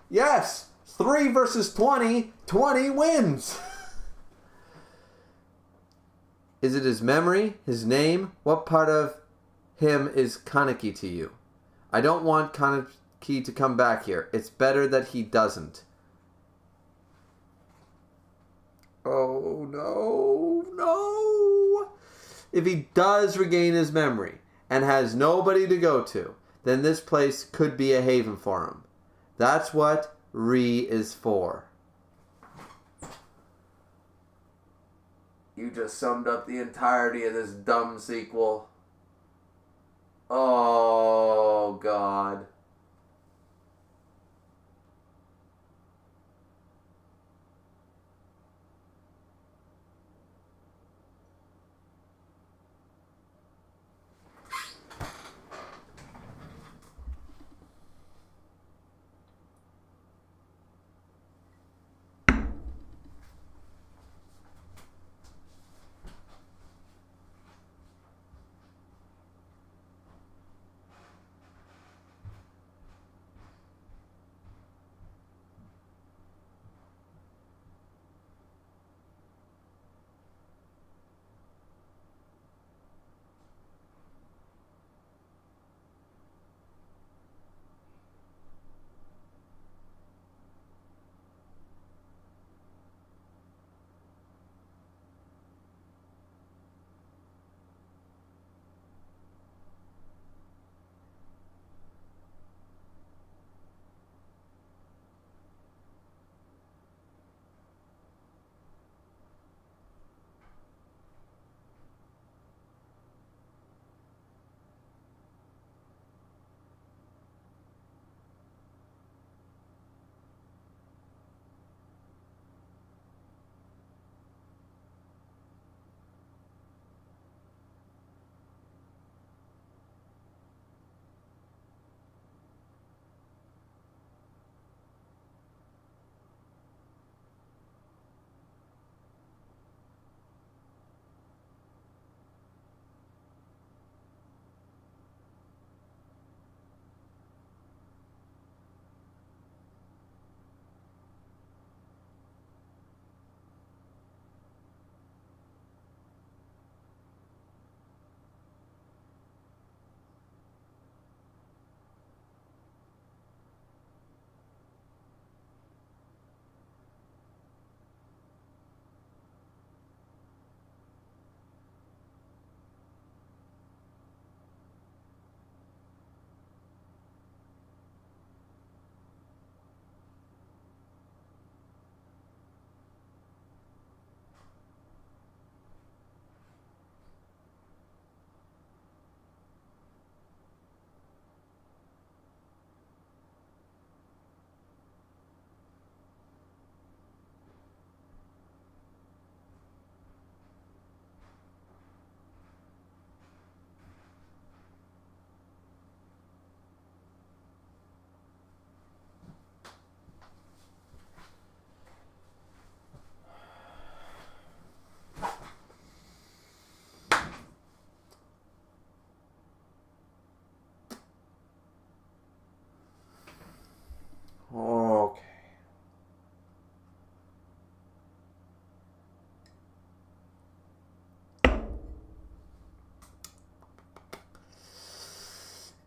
Yes! 3 versus 20, 20 wins! Is it his memory, his name? What part of him is Kaneki to you? I don't want Kaneki to come back here. It's better that he doesn't. Oh, no. If he does regain his memory and has nobody to go to, then this place could be a haven for him. That's what Re is for. You just summed up the entirety of this dumb sequel. Oh, God.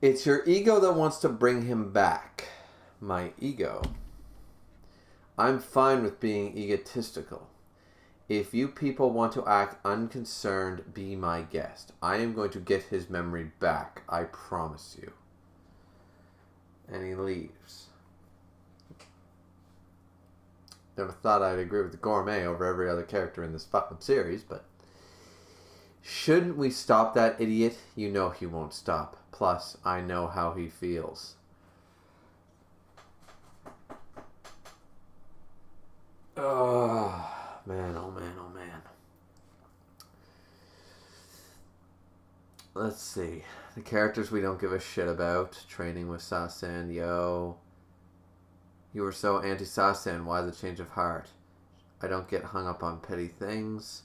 It's your ego that wants to bring him back. My ego. I'm fine with being egotistical. If you people want to act unconcerned, be my guest. I am going to get his memory back. I promise you. And he leaves. Never thought I'd agree with the gourmet over every other character in this fucking series, but... Shouldn't we stop that idiot? You know he won't stop. Plus, I know how he feels. Oh, man, oh man, oh man. Let's see. The characters we don't give a shit about. Training with Sasan, yo. You were so anti-Sasan, why the change of heart? I don't get hung up on petty things.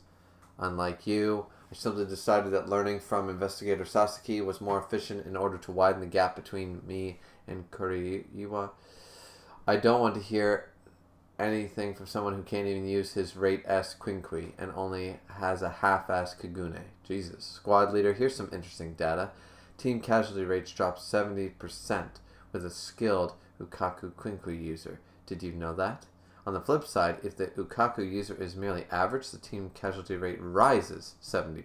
Unlike you, I simply decided that learning from Investigator Sasaki was more efficient in order to widen the gap between me and Kuriiwa. I don't want to hear anything from someone who can't even use his rate S Quinkui and only has a half-ass Kagune. Jesus. Squad leader, here's some interesting data. Team casualty rates dropped 70% with a skilled Ukaku Quinkui user. Did you know that? On the flip side, if the Ukaku user is merely average, the team casualty rate rises 70%.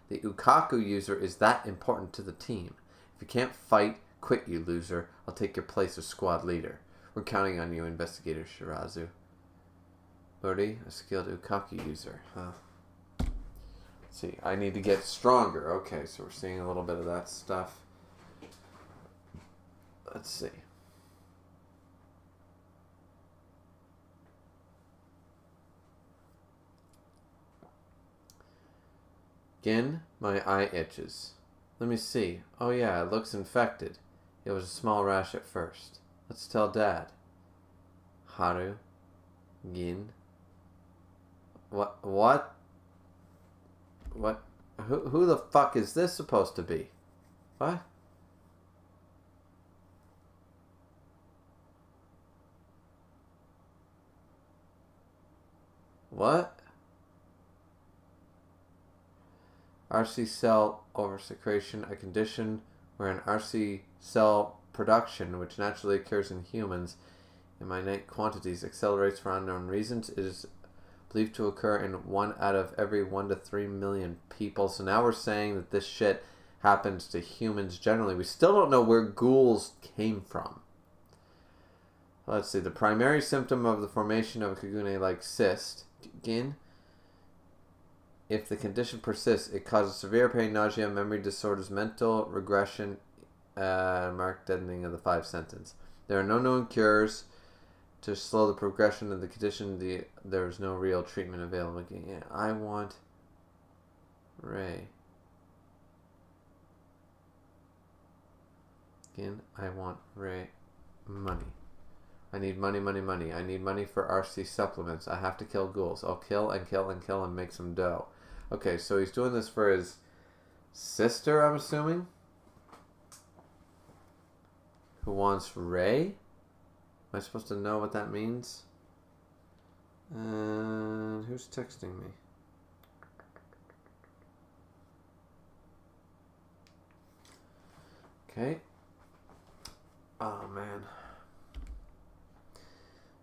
The Ukaku user is that important to the team. If you can't fight, quit, you loser. I'll take your place as squad leader. We're counting on you, Investigator Shirazu. Lordy, a skilled Ukaku user. Huh. Let's see, I need to get stronger. Okay, so we're seeing a little bit of that stuff. Let's see. Gin, my eye itches. Let me see. Oh yeah, it looks infected. It was a small rash at first. Let's tell Dad. Haru. Gin. What? What? What? Who the fuck is this supposed to be? What? What? RC cell oversecretion, a condition where an RC cell production, which naturally occurs in humans in minute quantities, accelerates for unknown reasons. It is believed to occur in 1 out of every 1 to 3 million people. So now we're saying that this shit happens to humans generally. We still don't know where ghouls came from. Let's see. The primary symptom of the formation of a Kagune-like cyst, Gin. If the condition persists, it causes severe pain, nausea, memory disorders, mental regression, marked deadening of the 5 sentence. There are no known cures to slow the progression of the condition. There is no real treatment available. Yeah, I want Ray. Again, I want Ray money. I need money, money, money. I need money for RC supplements. I have to kill ghouls. I'll kill and kill and kill and make some dough. Okay, so he's doing this for his sister, I'm assuming? Who wants Ray? Am I supposed to know what that means? Who's texting me? Okay. Oh, man.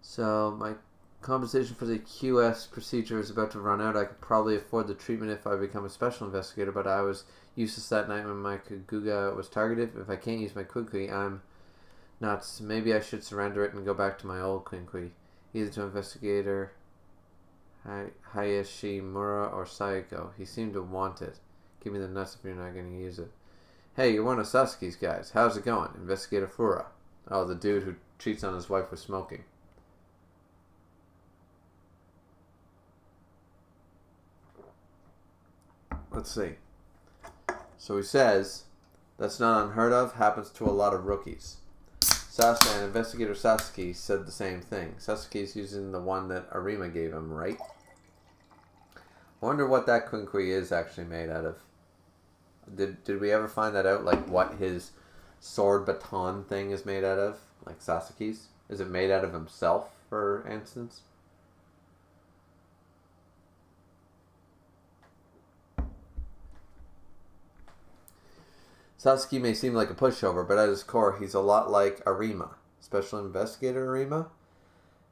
So, my compensation for the QS procedure is about to run out. I could probably afford the treatment if I become a special investigator, but I was useless that night when my Kaguga was targeted. If I can't use my Quinkui, I'm nuts. Maybe I should surrender it and go back to my old Quinkui. Either to investigator Hayashimura or Saiko. He seemed to want it. Give me the nuts if you're not going to use it. Hey, you're one of Sasuke's guys. How's it going? Investigator Fura. Oh, the dude who cheats on his wife with smoking. Let's see. So he says, that's not unheard of, happens to a lot of rookies. Sasuke and Investigator Sasuke said the same thing. Sasuke's using the one that Arima gave him, right? I wonder what that Quinkui is actually made out of. Did we ever find that out? Like what his sword baton thing is made out of? Like Sasuke's? Is it made out of himself, for instance? Sasuke may seem like a pushover, but at his core, he's a lot like Arima. Special Investigator Arima?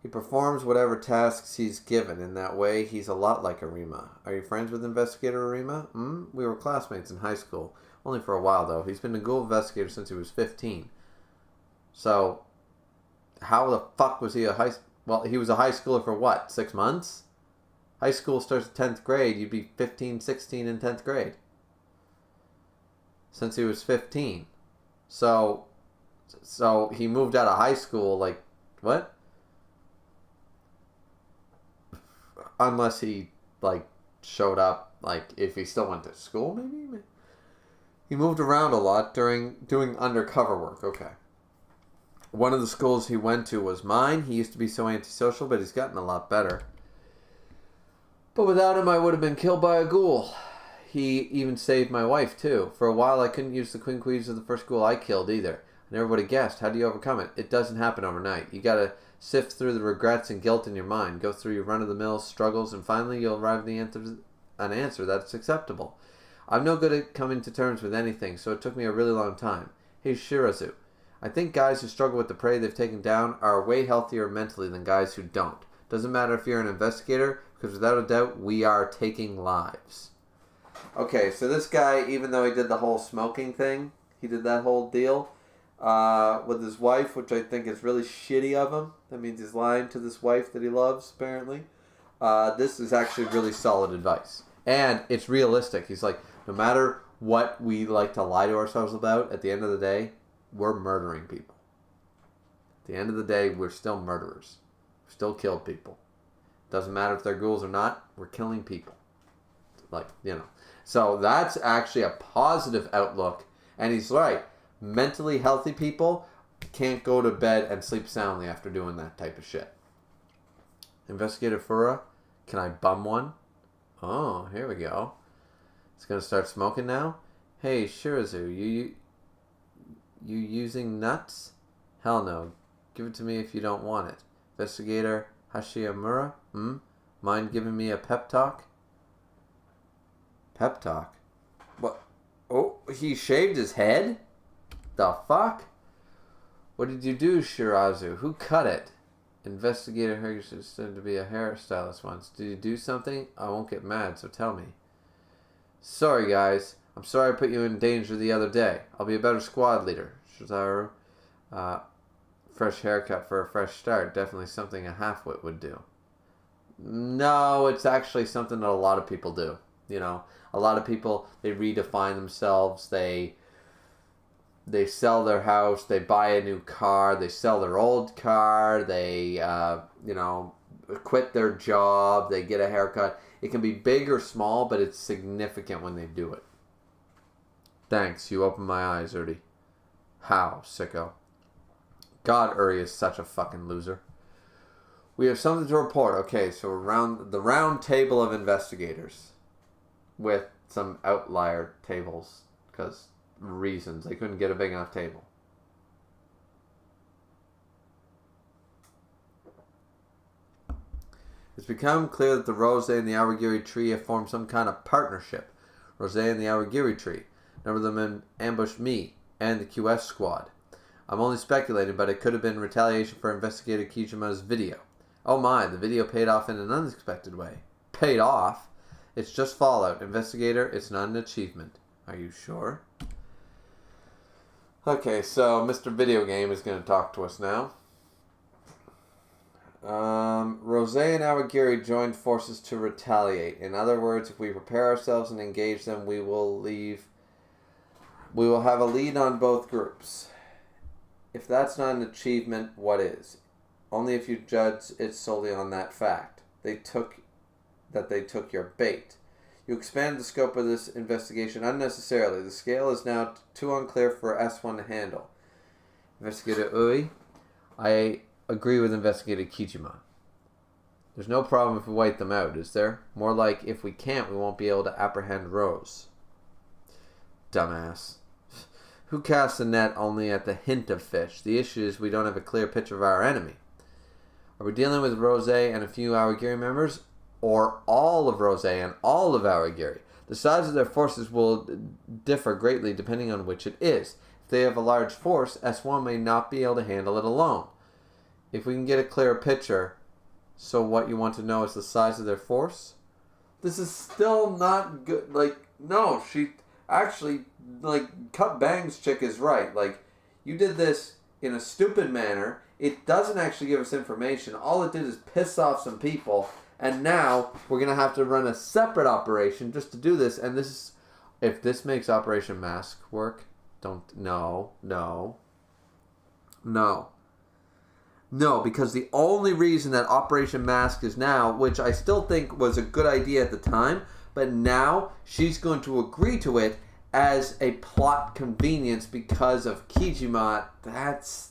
He performs whatever tasks he's given. In that way, he's a lot like Arima. Are you friends with Investigator Arima? We were classmates in high school. Only for a while, though. He's been a Ghoul investigator since he was 15. So, how the fuck was he Well, he was a high schooler for what? 6 months? High school starts at 10th grade. You'd be 15, 16 in 10th grade. Since he was 15. So he moved out of high school, like, what? Unless he, like, showed up, like, if he still went to school, maybe? He moved around a lot during doing undercover work. Okay. One of the schools he went to was mine. He used to be so antisocial, but he's gotten a lot better. But without him, I would have been killed by a ghoul. He even saved my wife, too. For a while, I couldn't use the queens of the first ghoul I killed, either. I never would have guessed. How do you overcome it? It doesn't happen overnight. You gotta sift through the regrets and guilt in your mind, go through your run-of-the-mill struggles, and finally you'll arrive at an answer that's acceptable. I'm no good at coming to terms with anything, so it took me a really long time. Hey, Shirazu. I think guys who struggle with the prey they've taken down are way healthier mentally than guys who don't. Doesn't matter if you're an investigator, because without a doubt, we are taking lives. Okay, so this guy, even though he did the whole smoking thing, he did that whole deal with his wife, which I think is really shitty of him. That means he's lying to this wife that he loves, apparently. This is actually really solid advice. And it's realistic. He's like, no matter what we like to lie to ourselves about, at the end of the day, we're murdering people. At the end of the day, we're still murderers. We still killed people. Doesn't matter if they're ghouls or not, we're killing people. Like, you know. So that's actually a positive outlook. And he's right. Mentally healthy people can't go to bed and sleep soundly after doing that type of shit. Investigator Fura, can I bum one? Oh, here we go. It's gonna start smoking now. Hey, Shirazu, you using nuts? Hell no. Give it to me if you don't want it. Investigator Hashimura, mind giving me a pep talk? Pep talk? What? Oh, he shaved his head? The fuck? What did you do, Shirazu? Who cut it? Investigator Hergis said to be a hairstylist once. Did you do something? I won't get mad, so tell me. Sorry, guys. I'm sorry I put you in danger the other day. I'll be a better squad leader. Shizaru. Fresh haircut for a fresh start. Definitely something a half-wit would do. No, it's actually something that a lot of people do. You know, a lot of people, they redefine themselves. They sell their house. They buy a new car. They sell their old car. They, quit their job. They get a haircut. It can be big or small, but it's significant when they do it. Thanks. You opened my eyes, Uri. How, sicko? God, Uri is such a fucking loser. We have something to report. Okay, so around the round table of investigators with some outlier tables because reasons. They couldn't get a big enough table. It's become clear that the Rose and the Awagiri tree have formed some kind of partnership. Rose and the Awagiri tree. A number of them ambushed me and the QS squad. I'm only speculating, but it could have been retaliation for Investigator Kijima's video. Oh my, the video paid off in an unexpected way. Paid off? It's just Fallout. Investigator, it's not an achievement. Are you sure? Okay, so Mr. Video Game is going to talk to us now. Rose and Awagiri joined forces to retaliate. In other words, if we prepare ourselves and engage them, we will have a lead on both groups. If that's not an achievement, what is? Only if you judge it solely on that fact. They took your bait. You expand the scope of this investigation unnecessarily. The scale is now too unclear for S1 to handle. Investigator Ui, I agree with Investigator Kijima. There's no problem if we wipe them out, is there? More like, if we can't, we won't be able to apprehend Rose. Dumbass. Who casts a net only at the hint of fish? The issue is we don't have a clear picture of our enemy. Are we dealing with Rose and a few Awagiri members? Or all of Rose and all of Awagiri? The size of their forces will differ greatly depending on which it is. If they have a large force, S1 may not be able to handle it alone. If we can get a clearer picture, so what you want to know is the size of their force? This is still not good. Like, no, she actually, like, Cut Bang's chick is right. Like, you did this in a stupid manner. It doesn't actually give us information. All it did is piss off some people. And now we're going to have to run a separate operation just to do this. And this is, if this makes Operation Mask work, no, because the only reason that Operation Mask is now, which I still think was a good idea at the time, but now she's going to agree to it as a plot convenience because of Kijima. That's...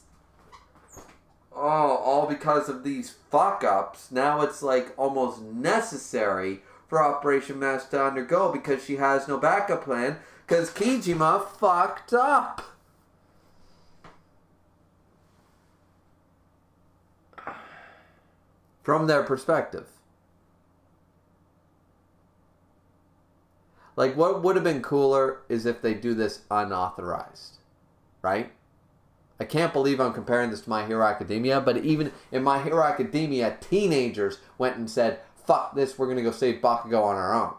all because of these fuck-ups. Now it's like almost necessary for Operation Mask to undergo because she has no backup plan because Kijima fucked up. From their perspective. Like, what would have been cooler is if they do this unauthorized. Right? I can't believe I'm comparing this to My Hero Academia, but even in My Hero Academia, teenagers went and said, fuck this, we're going to go save Bakugo on our own.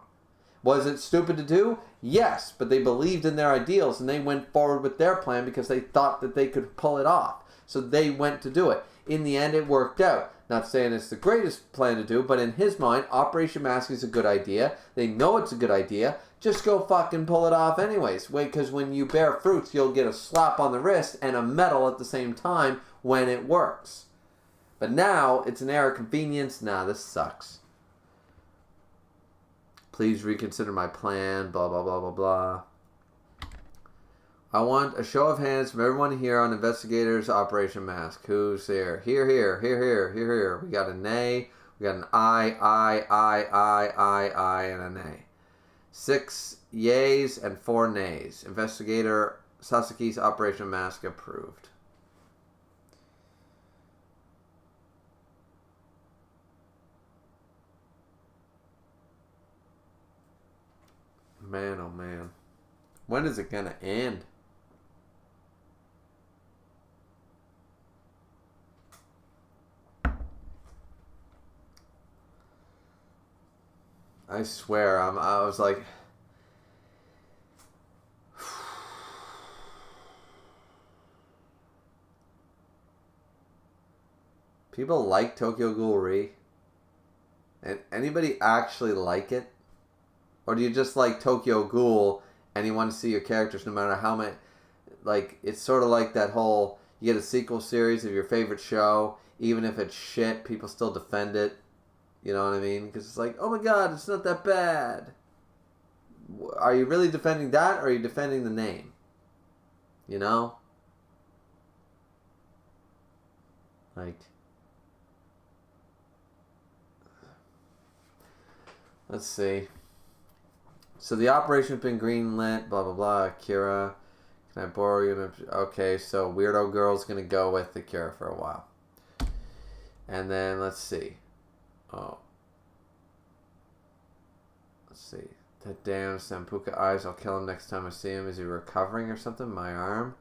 Was it stupid to do? Yes, but they believed in their ideals and they went forward with their plan because they thought that they could pull it off. So they went to do it. In the end, it worked out. Not saying it's the greatest plan to do, but in his mind, Operation Mask is a good idea. They know it's a good idea. Just go fucking pull it off anyways. Wait, because when you bear fruits, you'll get a slap on the wrist and a medal at the same time when it works. But now, it's an error of convenience. Nah, this sucks. Please reconsider my plan, blah, blah, blah, blah, blah. I want a show of hands from everyone here on Investigators Operation Mask. Who's here? Here, here, here, here, here, here. We got a nay. We got an I, and a nay. 6 yays and 4 nays. Investigator Sasaki's Operation Mask approved. Man, oh man. When is it gonna end? I swear, I was like... People like Tokyo Ghoul Re? And anybody actually like it? Or do you just like Tokyo Ghoul and you want to see your characters no matter how many... Like, it's sort of like that whole... You get a sequel series of your favorite show, even if it's shit, people still defend it. You know what I mean? Because it's like, oh my god, it's not that bad. Are you really defending that, or are you defending the name? You know? Like... Let's see. So the operation's been greenlit, blah, blah, blah. Akira. Can I borrow you? Okay, so Weirdo Girl's going to go with Akira for a while. And then, let's see. Oh. Let's see. That damn Sampuka eyes. I'll kill him next time I see him. Is he recovering or something? My arm?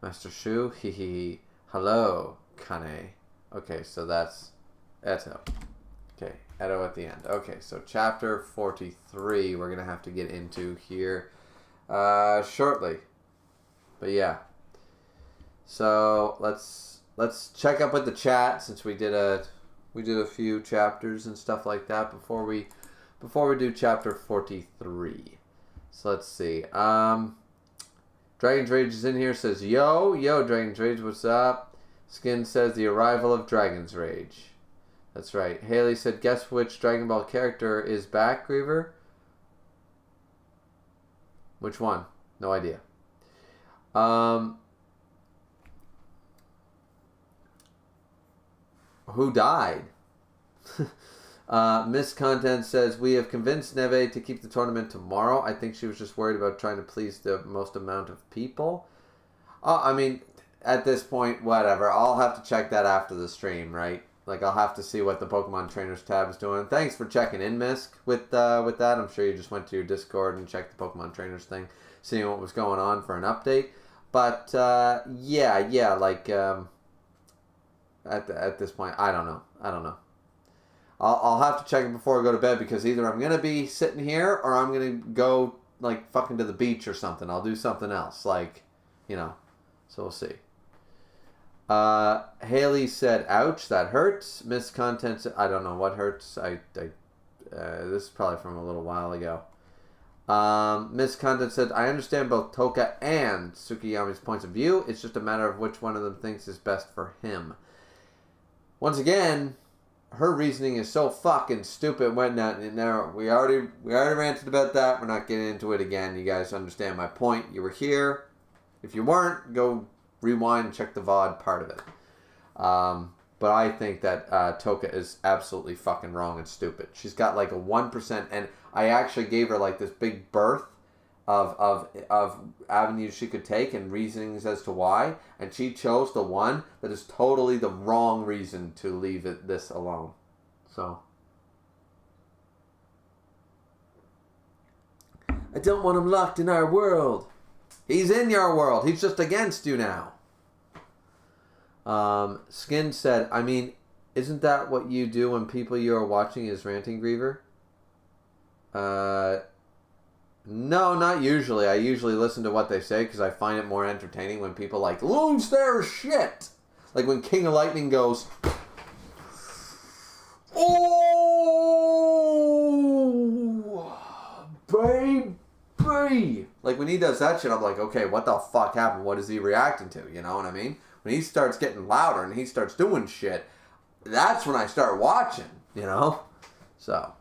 Master Shu? Hee hee. Hello, Kane. Okay, so that's Eto. Okay, Eto at the end. Okay, so chapter 43 we're going to have to get into here shortly. But yeah. So let's check up with the chat since we did a few chapters and stuff like that before we do chapter 43. So let's see. Dragon's Rage is in here, says, yo, Dragon's Rage, what's up? Skin says, the arrival of Dragon's Rage. That's right. Haley said, guess which Dragon Ball character is back, Griever? Which one? No idea. Who died? Miss Content says, we have convinced Neve to keep the tournament tomorrow. I think she was just worried about trying to please the most amount of people. I mean, at this point, whatever. I'll have to check that after the stream, right? Like, I'll have to see what the Pokemon Trainers tab is doing. Thanks for checking in, Misk, with that. I'm sure you just went to your Discord and checked the Pokemon Trainers thing, seeing what was going on for an update. But, yeah, like, at this point, I don't know. I'll have to check it before I go to bed, because either I'm going to be sitting here or I'm going to go, like, fucking to the beach or something. I'll do something else, like, you know, so we'll see. Haley said, ouch, that hurts. Miss Content said, I don't know what hurts. This is probably from a little while ago. Miss Content said, I understand both Toka and Tsukiyami's points of view. It's just a matter of which one of them thinks is best for him. Once again, her reasoning is so fucking stupid. We already ranted about that. We're not getting into it again. You guys understand my point. You were here. If you weren't, go rewind and check the VOD part of it. But I think that Toka is absolutely fucking wrong and stupid. She's got like a 1%, and I actually gave her like this big berth of avenues she could take and reasonings as to why, and she chose the one that is totally the wrong reason to leave this alone. So I don't want him locked in our world. He's in your world. He's just against you now. Skin said, I mean, isn't that what you do when people you are watching is ranting, Griever? No, not usually. I usually listen to what they say because I find it more entertaining when people like, Lone Star shit! Like when King of Lightning goes, oh, baby! Like when he does that shit, I'm like, okay, what the fuck happened? What is he reacting to? You know what I mean? When he starts getting louder and he starts doing shit, that's when I start watching, you know? So.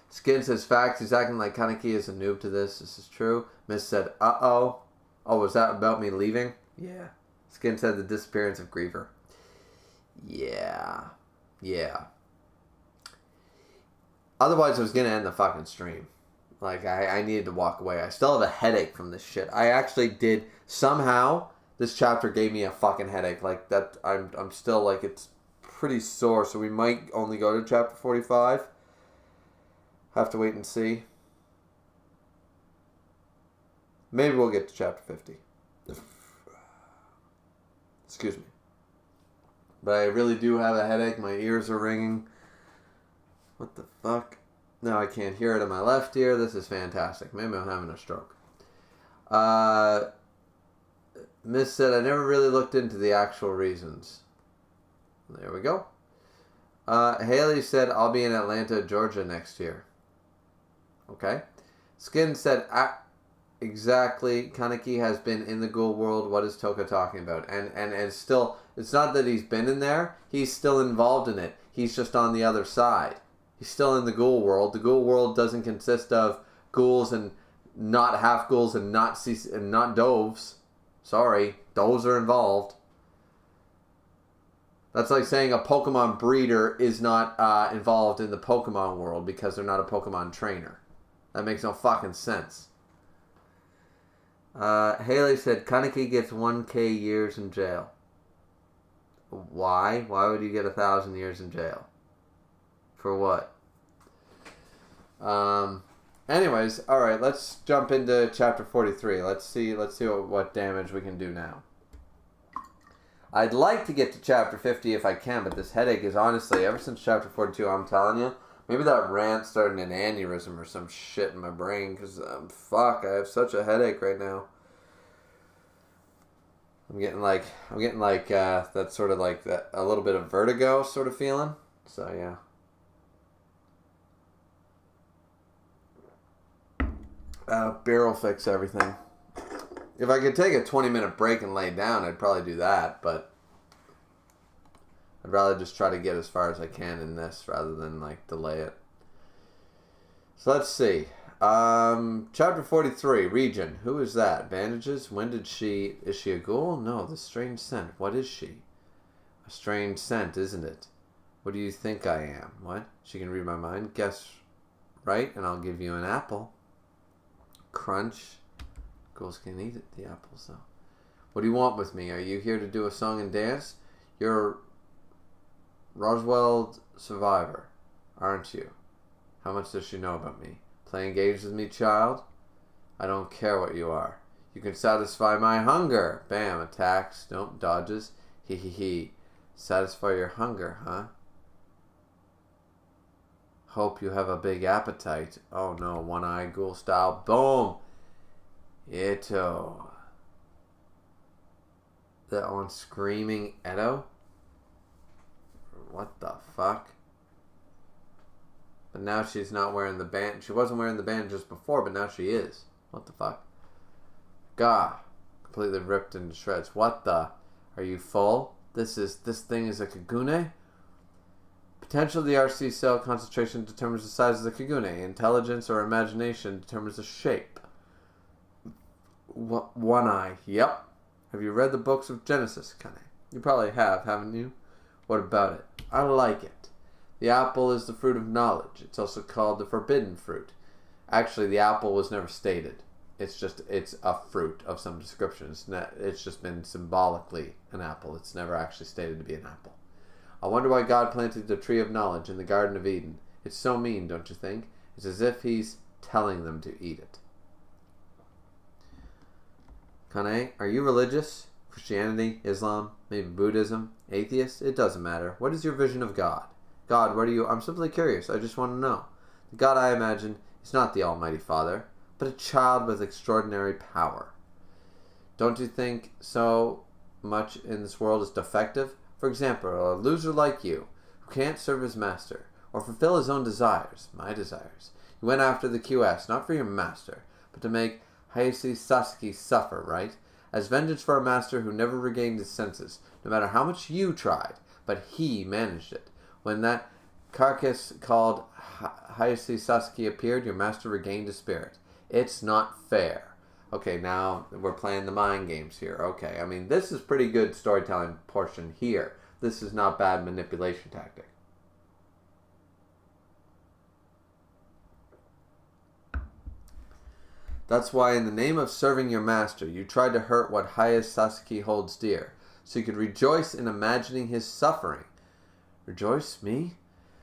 Skin says, facts. He's acting like Kaneki is a noob to this. This is true. Miss said, uh-oh. Oh, was that about me leaving? Yeah. Skin said the disappearance of Griever. Yeah. Otherwise, I was going to end the fucking stream. Like, I needed to walk away. I still have a headache from this shit. I actually did, somehow, this chapter gave me a fucking headache. Like, that, I'm still, like, it's pretty sore. So we might only go to chapter 45. Have to wait and see. Maybe we'll get to chapter 50. Excuse me. But I really do have a headache. My ears are ringing. What the fuck? Now I can't hear it in my left ear. This is fantastic. Maybe I'm having a stroke. Miss said, I never really looked into the actual reasons. There we go. Haley said, I'll be in Atlanta, Georgia next year. Okay. Skin said, exactly, Kaneki has been in the Ghoul world. What is Toka talking about? And still, it's not that he's been in there. He's still involved in it. He's just on the other side. He's still in the Ghoul world. The Ghoul world doesn't consist of ghouls and not half ghouls and not doves. Sorry, doves are involved. That's like saying a Pokemon breeder is not involved in the Pokemon world because they're not a Pokemon trainer. That makes no fucking sense. Haley said, Kaneki gets 1K years in jail. Why? Why would you get 1,000 years in jail? For what? Anyways, alright, let's jump into chapter 43. Let's see what damage we can do now. I'd like to get to chapter 50 if I can, but this headache is honestly, ever since chapter 42, I'm telling you, maybe that rant started an aneurysm or some shit in my brain, because, fuck, I have such a headache right now. I'm getting like that sort of like that, a little bit of vertigo sort of feeling, so yeah. Beer will fix everything. If I could take a 20-minute break and lay down, I'd probably do that, but I'd rather just try to get as far as I can in this rather than, like, delay it. So let's see. Chapter 43, Region. Who is that? Bandages? When did she... Is she a ghoul? No, the strange scent. What is she? A strange scent, isn't it? What do you think I am? What? She can read my mind? Guess right, and I'll give you an apple. Crunch. Ghouls can eat the apples, though. What do you want with me? Are you here to do a song and dance? You're Roswell survivor, aren't you? How much does she know about me? Playing games with me, child? I don't care what you are. You can satisfy my hunger. Bam, attacks. Nope, dodges. Hee hee hee. Satisfy your hunger, huh? Hope you have a big appetite. Oh no, one-eye ghoul style. Boom! Ito. That one screaming Edo? What the fuck? But now she's not wearing the band. She wasn't wearing the band just before, but now she is. What the fuck? Gah. Completely ripped into shreds. What the? Are you full? This thing is a kagune? Potential of the RC cell concentration determines the size of the kagune. Intelligence or imagination determines the shape. One eye. Yep. Have you read the books of Genesis, Kane? You probably have, haven't you? What about it? I like it. The apple is the fruit of knowledge. It's also called the forbidden fruit. Actually, the apple was never stated. It's a fruit of some description. It's just been symbolically an apple. It's never actually stated to be an apple. I wonder why God planted the tree of knowledge in the Garden of Eden. It's so mean, don't you think? It's as if he's telling them to eat it. Kane, are you religious? Christianity, Islam, maybe Buddhism, atheist? It doesn't matter. What is your vision of God? God, what are you? I'm simply curious. I just want to know. The God I imagine is not the Almighty Father, but a child with extraordinary power. Don't you think so much in this world is defective? For example, a loser like you, who can't serve his master, or fulfill his own desires, my desires. You went after the QS, not for your master, but to make Hayase Sasuke suffer, right? As vengeance for a master who never regained his senses, no matter how much you tried, but he managed it. When that carcass called Hayase Sasuke appeared, your master regained his spirit. It's not fair. Okay, now we're playing the mind games here. Okay, I mean, this is pretty good storytelling portion here. This is not bad manipulation tactic. That's why in the name of serving your master, you tried to hurt what Hayase Sasuke holds dear, so you could rejoice in imagining his suffering. Rejoice, me?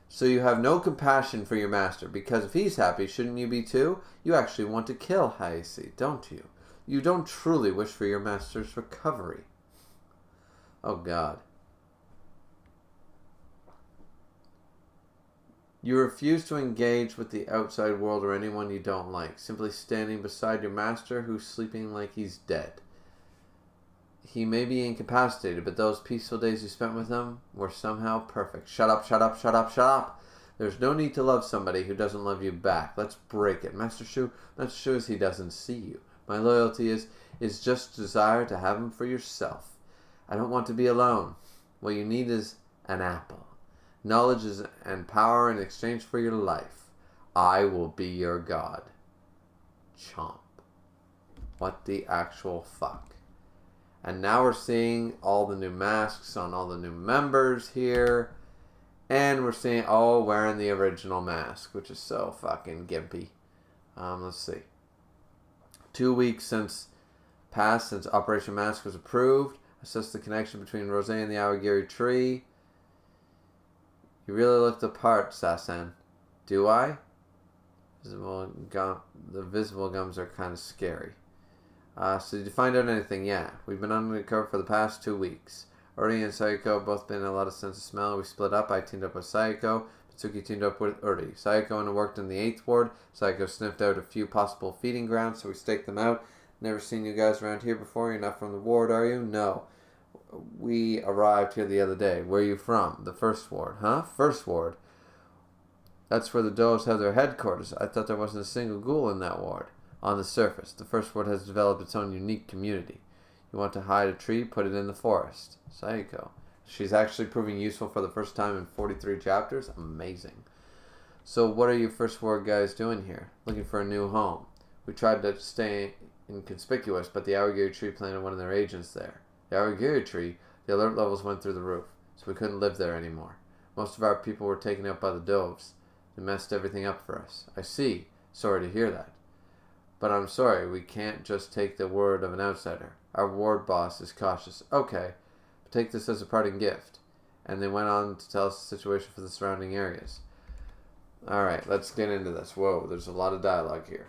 So you have no compassion for your master, because if he's happy, shouldn't you be too? You actually want to kill Hayase, don't you? You don't truly wish for your master's recovery. Oh God. You refuse to engage with the outside world or anyone you don't like, simply standing beside your master who's sleeping like he's dead. He may be incapacitated, but those peaceful days you spent with him were somehow perfect. Shut up, shut up, shut up, shut up. There's no need to love somebody who doesn't love you back. Let's break it. Master Shu shows he doesn't see you. My loyalty is just desire to have him for yourself. I don't want to be alone. What you need is an apple. Knowledge and power in exchange for your life. I will be your god. Chomp. What the actual fuck? And now we're seeing all the new masks on all the new members here. And we're seeing, wearing the original mask, which is so fucking gimpy. Let's see. 2 weeks since Operation Mask was approved. Assess the connection between Rose and the Awagiri tree. You really look the part, Sasan. Do I? The visible gums are kind of scary. So did you find out anything? Yeah. We've been undercover for the past 2 weeks. Uri and Sayako both been in a lot of sense of smell. We split up. I teamed up with Sayako. Mitsuki teamed up with Uri. Sayako and worked in the 8th ward. Sayako sniffed out a few possible feeding grounds, so we staked them out. Never seen you guys around here before. You're not from the ward, are you? No. We arrived here the other day. Where are you from? The 1st ward. Huh? 1st ward. That's where the does have their headquarters. I thought there wasn't a single ghoul in that ward. On the surface, the 1st ward has developed its own unique community. You want to hide a tree, put it in the forest. Sayako. She's actually proving useful for the first time in 43 chapters. Amazing. So what are you 1st ward guys doing here? Looking for a new home. We tried to stay inconspicuous, but the Awagiri tree planted one of their agents there. The Awagiri tree, the alert levels went through the roof, so we couldn't live there anymore. Most of our people were taken out by the doves. They messed everything up for us. I see. Sorry to hear that. But I'm sorry, we can't just take the word of an outsider. Our ward boss is cautious. Okay, but take this as a parting gift. And they went on to tell us the situation for the surrounding areas. Alright, let's get into this. Whoa, there's a lot of dialogue here.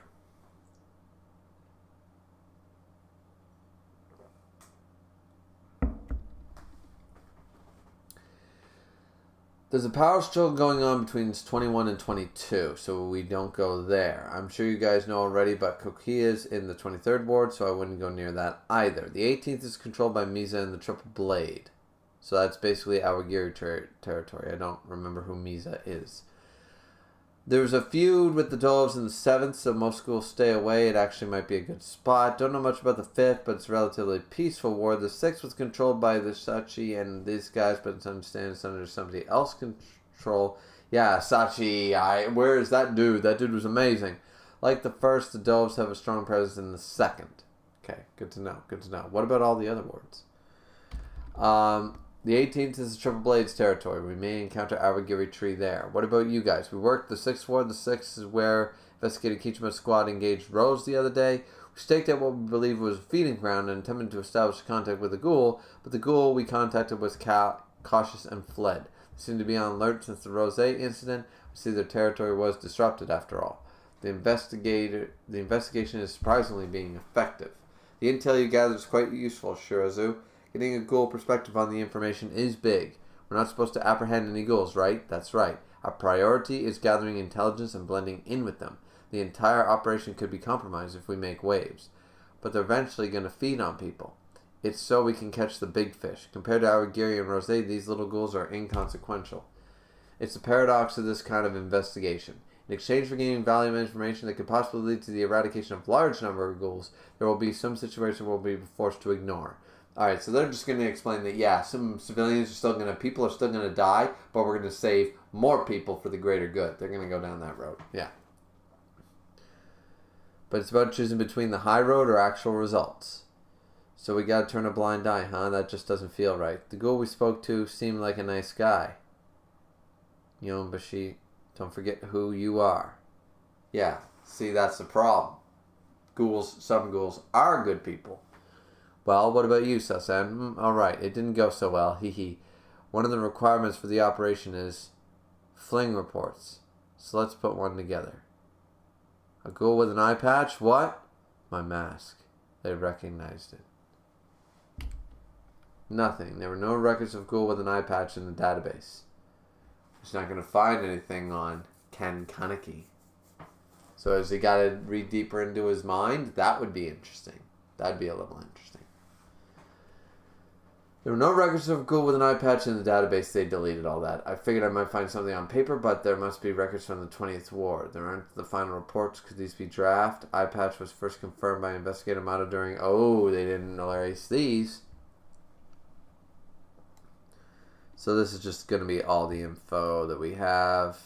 There's a power struggle going on between 21 and 22, so we don't go there. I'm sure you guys know already, but Kokia's in the 23rd ward, so I wouldn't go near that either. The 18th is controlled by Misa and the Triple Blade. So that's basically Awagiri territory. I don't remember who Misa is. There's a feud with the Doves in the 7th, so most schools stay away. It actually might be a good spot. Don't know much about the 5th, but it's a relatively peaceful war. The 6th was controlled by the Sachi and these guys, but it's understandable it's under somebody else's control. Yeah, Sachi, where is that dude? That dude was amazing. Like the 1st, the Doves have a strong presence in the 2nd. Okay, good to know, good to know. What about all the other wards? The 18th is the Triple Blades territory. We may encounter Awagiri Tree there. What about you guys? We worked the 6th ward. The 6th is where Investigator Kichima's squad engaged Rose the other day. We staked out what we believe was a feeding ground and attempted to establish contact with the Ghoul, but the Ghoul we contacted was cautious and fled. They seemed to be on alert since the Rose incident. We see their territory was disrupted after all. The investigation is surprisingly being effective. The intel you gathered is quite useful, Shirazu. Getting a Ghoul perspective on the information is big. We're not supposed to apprehend any ghouls, right? That's right. Our priority is gathering intelligence and blending in with them. The entire operation could be compromised if we make waves. But they're eventually going to feed on people. It's so we can catch the big fish. Compared to Awagiri and Rose, these little ghouls are inconsequential. It's the paradox of this kind of investigation. In exchange for gaining valuable information that could possibly lead to the eradication of a large number of ghouls, there will be some situation we'll be forced to ignore. Alright, so they're just going to explain that, yeah, some civilians are still going to, people are still going to die, but we're going to save more people for the greater good. They're going to go down that road. Yeah. But it's about choosing between the high road or actual results. So we got to turn a blind eye, huh? That just doesn't feel right. The Ghoul we spoke to seemed like a nice guy. Yonbashi, don't forget who you are. Yeah, see, that's the problem. Some ghouls are good people. Well, what about you, Sasan? Alright, it didn't go so well. Hee. One of the requirements for the operation is fling reports. So let's put one together. A ghoul with an eye patch? What? My mask. They recognized it. Nothing. There were no records of ghoul with an eye patch in the database. He's not going to find anything on Ken Kaneki. So has he got to read deeper into his mind? That would be interesting. That'd be a little interesting. There were no records of Ghoul with an eye patch in the database. They deleted all that. I figured I might find something on paper, but there must be records from the 20th ward. There aren't the final reports. Could these be draft? Eye patch was first confirmed by Investigator Mato during... Oh, they didn't erase these. So this is just going to be all the info that we have.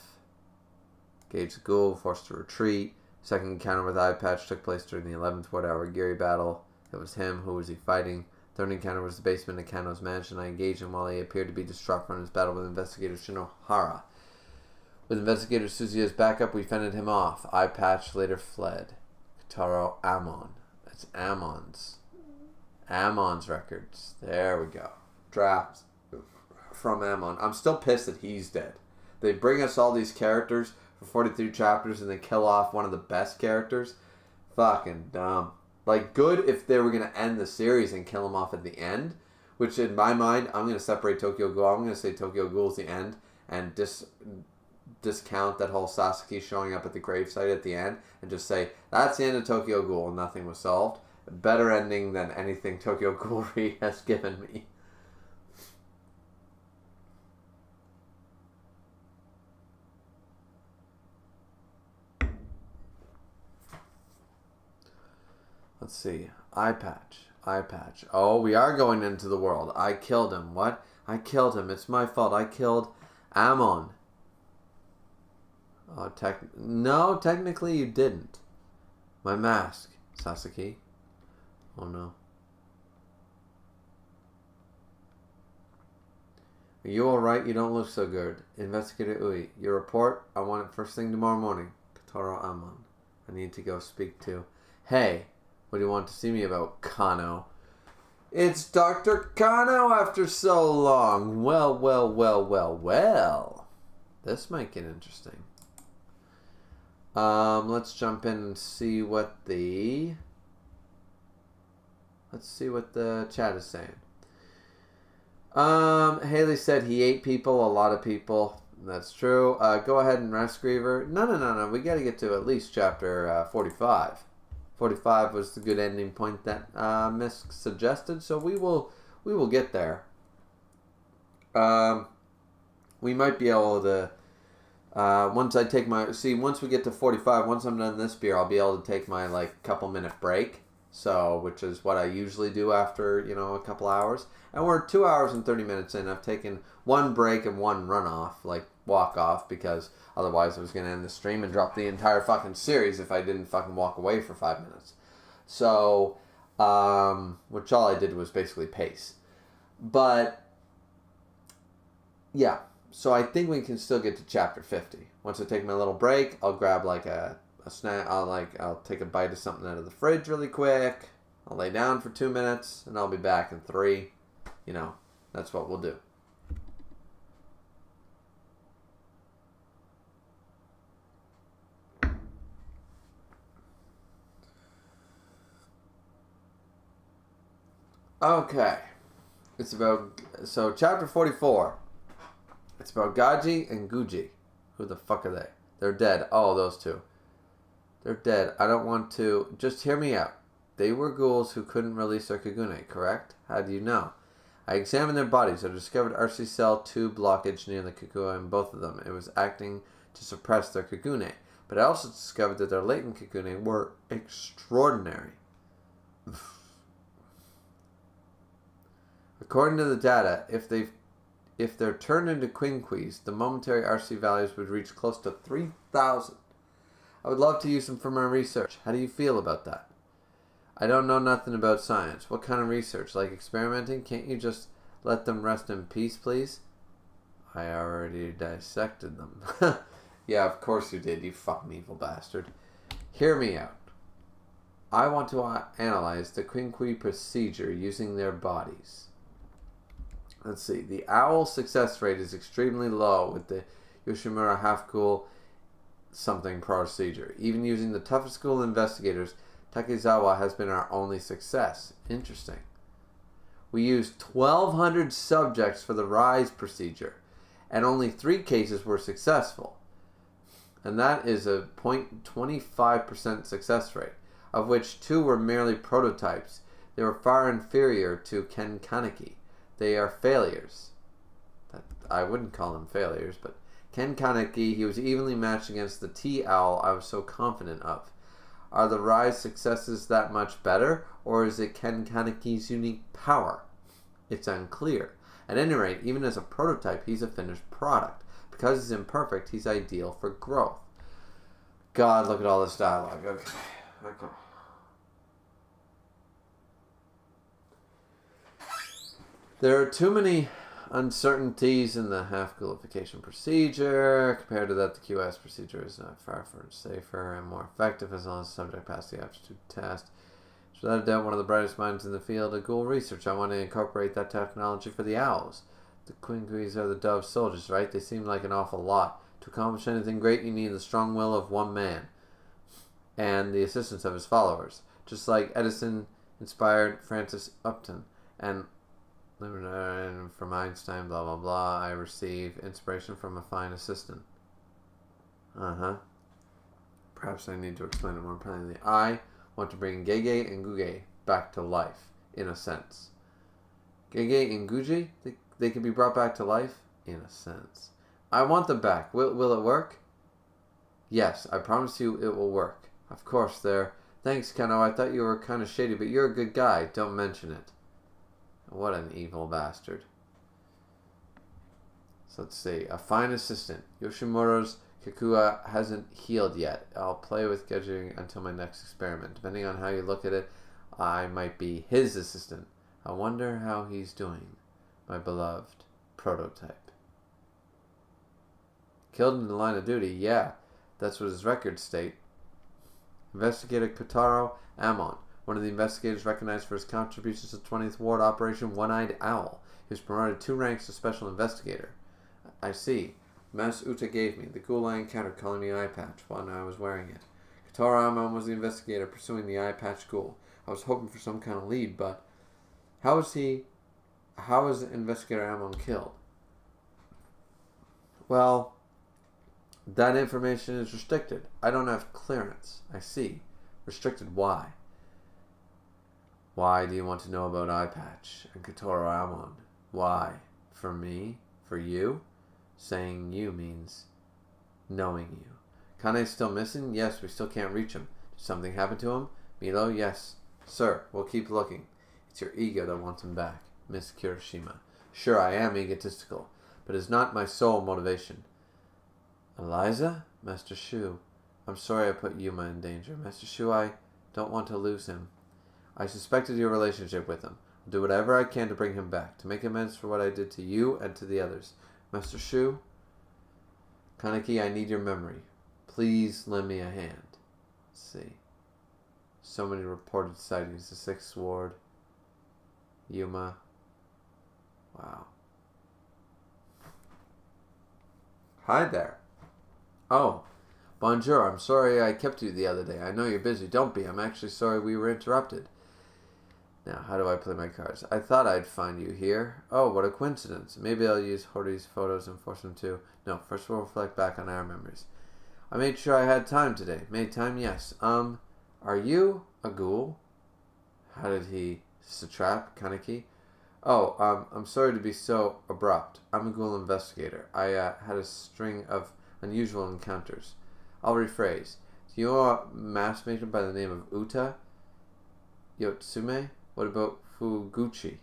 Engage the Ghoul, forced to retreat. Second encounter with eye patch took place during the 11th ward Awagiri battle. It was him. Who was he fighting? Third encounter was the basement of Kano's mansion. I engaged him while he appeared to be distraught from his battle with Investigator Shinohara. With Investigator Suzuya's backup, we fended him off. Eye patch later fled. Kataro Amon. That's Amon's records. There we go. Drafts from Amon. I'm still pissed that he's dead. They bring us all these characters for 43 chapters and they kill off one of the best characters. Fucking dumb. Like, good if they were going to end the series and kill him off at the end, which in my mind, I'm going to separate Tokyo Ghoul. I'm going to say Tokyo Ghoul's the end and discount that whole Sasaki showing up at the gravesite at the end and just say, that's the end of Tokyo Ghoul and nothing was solved. A better ending than anything Tokyo Ghoul has given me. Let's see. Eye patch. Oh, we are going into the world. I killed him. What? I killed him. It's my fault. I killed Amon. Oh, no, technically you didn't. My mask, Sasaki. Oh no. Are you alright? You don't look so good. Investigator Ui, your report? I want it first thing tomorrow morning. Kataro Amon. I need to go speak to... Hey! What do you want to see me about, Kano? It's Dr. Kano after so long. Well. This might get interesting. Let's jump in and see what the... Let's see what the chat is saying. Haley said he ate people, a lot of people. That's true. Go ahead and rest, Griever. No. We got to get to at least chapter 45. 45 was the good ending point that Misk suggested, so we will get there. We might be able to once I take my once we get to 45, once I'm done this beer, I'll be able to take my couple minute break. So, which is what I usually do after, a couple hours. And we're 2 hours and 30 minutes in. I've taken one break and one runoff, walk off, because otherwise I was going to end the stream and drop the entire fucking series if I didn't fucking walk away for 5 minutes. So, which all I did was basically pace. But, yeah. So I think we can still get to chapter 50. Once I take my little break, I'll grab a snack. I'll take a bite of something out of the fridge really quick. I'll lay down for 2 minutes, and I'll be back in 3. That's what we'll do. Okay. So chapter 44. It's about Gaji and Guji. Who the fuck are they? They're dead. Oh, those two. They're dead. I don't want to... Just hear me out. They were ghouls who couldn't release their Kagune, correct? How do you know? I examined their bodies. I discovered RC cell 2 blockage near the Kagune in both of them. It was acting to suppress their Kagune. But I also discovered that their latent Kagune were extraordinary. According to the data, if they're turned into Quinquis, the momentary RC values would reach close to 3,000. I would love to use them for my research. How do you feel about that? I don't know nothing about science. What kind of research? Like experimenting? Can't you just let them rest in peace, please? I already dissected them. Yeah, of course you did, you fucking evil bastard. Hear me out. I want to analyze the Quinqui procedure using their bodies. Let's see. The owl success rate is extremely low with the Yoshimura half-ghoul something procedure. Even using the toughest ghoul investigators, Takezawa has been our only success. Interesting. We used 1,200 subjects for the rise procedure, and only 3 cases were successful. And that is a 0.25% success rate, of which 2 were merely prototypes. They were far inferior to Ken Kaneki. They are failures. I wouldn't call them failures, but Ken Kaneki, he was evenly matched against the T-Owl I was so confident of. Are the rise successes that much better, or is it Ken Kaneki's unique power? It's unclear. At any rate, even as a prototype, he's a finished product. Because he's imperfect, he's ideal for growth. God, look at all this dialogue. Okay. There are too many uncertainties in the half-ghoulification procedure. Compared to that, the QS procedure is not far from safer and more effective as long as the subject passed the aptitude test. It's without a doubt one of the brightest minds in the field of ghoul research. I want to incorporate that technology for the owls. The Quinquis are the dove soldiers, right? They seem like an awful lot. To accomplish anything great, you need the strong will of one man and the assistance of his followers. Just like Edison inspired Francis Upton and from Einstein, blah, blah, blah. I receive inspiration from a fine assistant. Perhaps I need to explain it more plainly. I want to bring Gege and Guge back to life, in a sense. Gege and Guge, they can be brought back to life, in a sense. I want them back. Will it work? Yes, I promise you it will work. Of course, there. Thanks, Keno. I thought you were kind of shady, but you're a good guy. Don't mention it. What an evil bastard. So let's see. A fine assistant. Yoshimura's Kakua hasn't healed yet. I'll play with Geji until my next experiment. Depending on how you look at it, I might be his assistant. I wonder how he's doing. My beloved prototype. Killed in the line of duty? Yeah. That's what his records state. Investigator Kotaro Amon. One of the investigators recognized for his contributions to 20th Ward Operation One-Eyed Owl. He was promoted 2 ranks to Special Investigator. I see. Mass Uta gave me. The ghoul I encountered calling me Eye Patch when I was wearing it. Katoru Amon was the investigator pursuing the Eye Patch ghoul. I was hoping for some kind of lead, but how was Investigator Amon killed? Well, that information is restricted. I don't have clearance. I see. Restricted why? Why do you want to know about Eye Patch and Katoru Amon? Why? For me? For you? Saying you means knowing you. Kane's still missing? Yes, we still can't reach him. Did something happen to him? Milo? Yes. Sir, we'll keep looking. It's your ego that wants him back. Miss Kirishima. Sure, I am egotistical, but it's not my sole motivation. Eliza? Master Shu. I'm sorry I put Yuma in danger. Master Shu, I don't want to lose him. I suspected your relationship with him. I'll do whatever I can to bring him back, to make amends for what I did to you and to the others. Master Shu? Kaneki, I need your memory. Please lend me a hand. Let's see. So many reported sightings. The 6th Ward. Yuma. Wow. Hi there. Oh. Bonjour. I'm sorry I kept you the other day. I know you're busy. Don't be. I'm actually sorry we were interrupted. Now, how do I play my cards? I thought I'd find you here. Oh, what a coincidence. Maybe I'll use Hori's photos and force him to... No, first we'll reflect back on our memories. I made sure I had time today. Made time? Yes. Are you a ghoul? How did he... Is this a trap, Kaneki? Oh, I'm sorry to be so abrupt. I'm a ghoul investigator. I had a string of unusual encounters. I'll rephrase. Do you know a mask maker by the name of Uta? Yotsume? What about Fuguchi?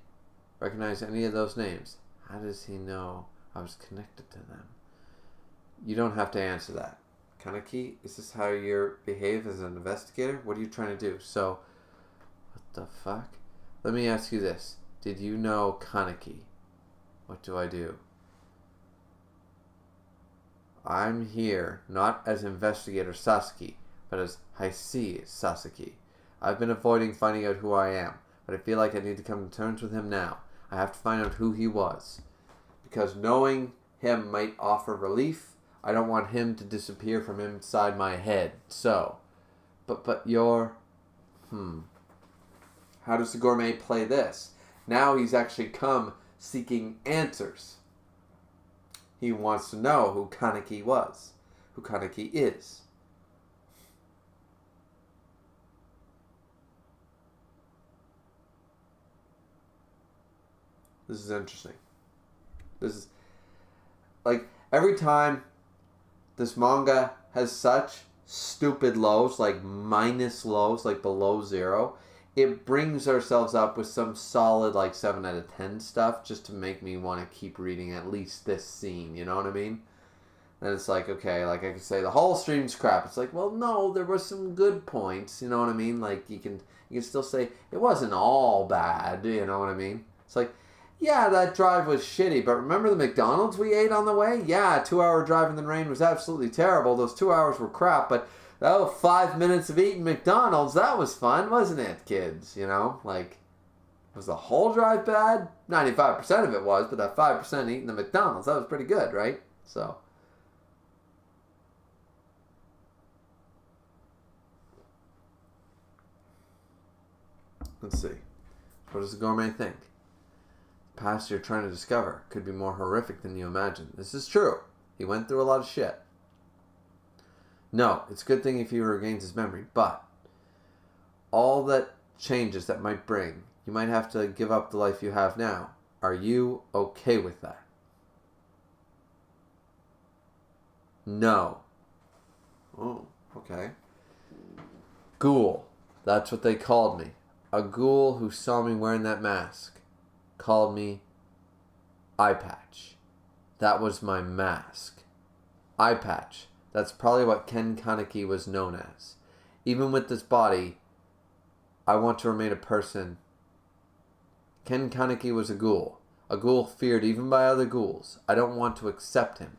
Recognize any of those names? How does he know I was connected to them? You don't have to answer that. Kaneki, is this how you behave as an investigator? What are you trying to do? So, what the fuck? Let me ask you this. Did you know Kaneki? What do I do? I'm here not as Investigator Sasaki, but as Heisei Sasaki. I've been avoiding finding out who I am, but I feel like I need to come to terms with him now. I have to find out who he was. Because knowing him might offer relief. I don't want him to disappear from inside my head. So, but you're... How does the gourmet play this? Now he's actually come seeking answers. He wants to know who Kaneki was. Who Kaneki is. This is interesting. This is... Like, every time this manga has such stupid lows, like minus lows, like below 0, it brings ourselves up with some solid, like, 7 out of 10 stuff just to make me want to keep reading at least this scene, you know what I mean? And it's like, okay, like I could say the whole stream's crap. It's like, well, no, there were some good points, you know what I mean? Like, you can still say it wasn't all bad, you know what I mean? It's like, yeah, that drive was shitty, but remember the McDonald's we ate on the way? Yeah, a 2-hour drive in the rain was absolutely terrible. Those 2 hours were crap, but that was 5 minutes of eating McDonald's. That was fun, wasn't it, kids? You know, like, was the whole drive bad? 95% of it was, but that 5% eating the McDonald's, that was pretty good, right? So, let's see. What does the gourmet think? The past you're trying to discover could be more horrific than you imagine. This is true. He went through a lot of shit. No, it's a good thing if he regains his memory, but all that changes that might bring, you might have to give up the life you have now. Are you okay with that? No. Oh, okay. Ghoul. That's what they called me. A ghoul who saw me wearing that mask called me Eye Patch. That was my mask. Eye Patch. That's probably what Ken Kaneki was known as. Even with this body, I want to remain a person. Ken Kaneki was a ghoul feared even by other ghouls. I don't want to accept him.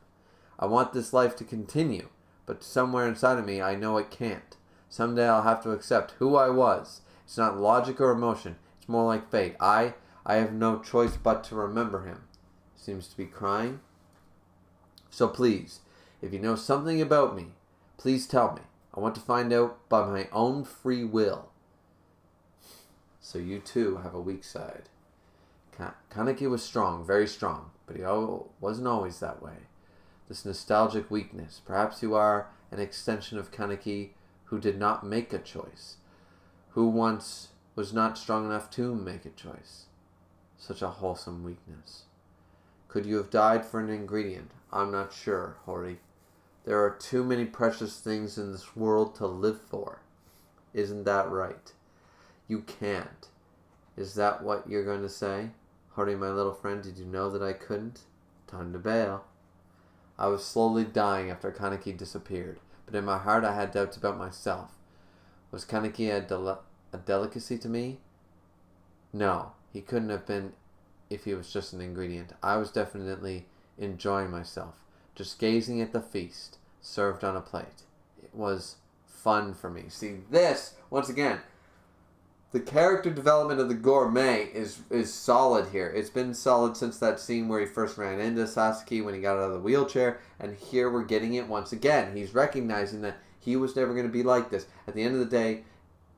I want this life to continue, but somewhere inside of me, I know it can't. Someday I'll have to accept who I was It's not logic or emotion. It's more like fate. I have no choice but to remember him. Seems to be crying. So please, if you know something about me, please tell me. I want to find out by my own free will. So you too have a weak side. Kaneki was strong, very strong, but he wasn't always that way. This nostalgic weakness. Perhaps you are an extension of Kaneki who did not make a choice, who once was not strong enough to make a choice. Such a wholesome weakness. Could you have died for an ingredient? I'm not sure, Hori. There are too many precious things in this world to live for. Isn't that right? You can't. Is that what you're going to say? Hori, my little friend, did you know that I couldn't? Time to bail. I was slowly dying after Kaneki disappeared, but in my heart I had doubts about myself. Was Kaneki a delicacy to me? No, he couldn't have been if he was just an ingredient. I was definitely enjoying myself, just gazing at the feast served on a plate. It was fun for me. See, this, once again, the character development of the gourmet is solid here. It's been solid since that scene where he first ran into Sasuke when he got out of the wheelchair, and here we're getting it once again. He's recognizing that he was never going to be like this. At the end of the day,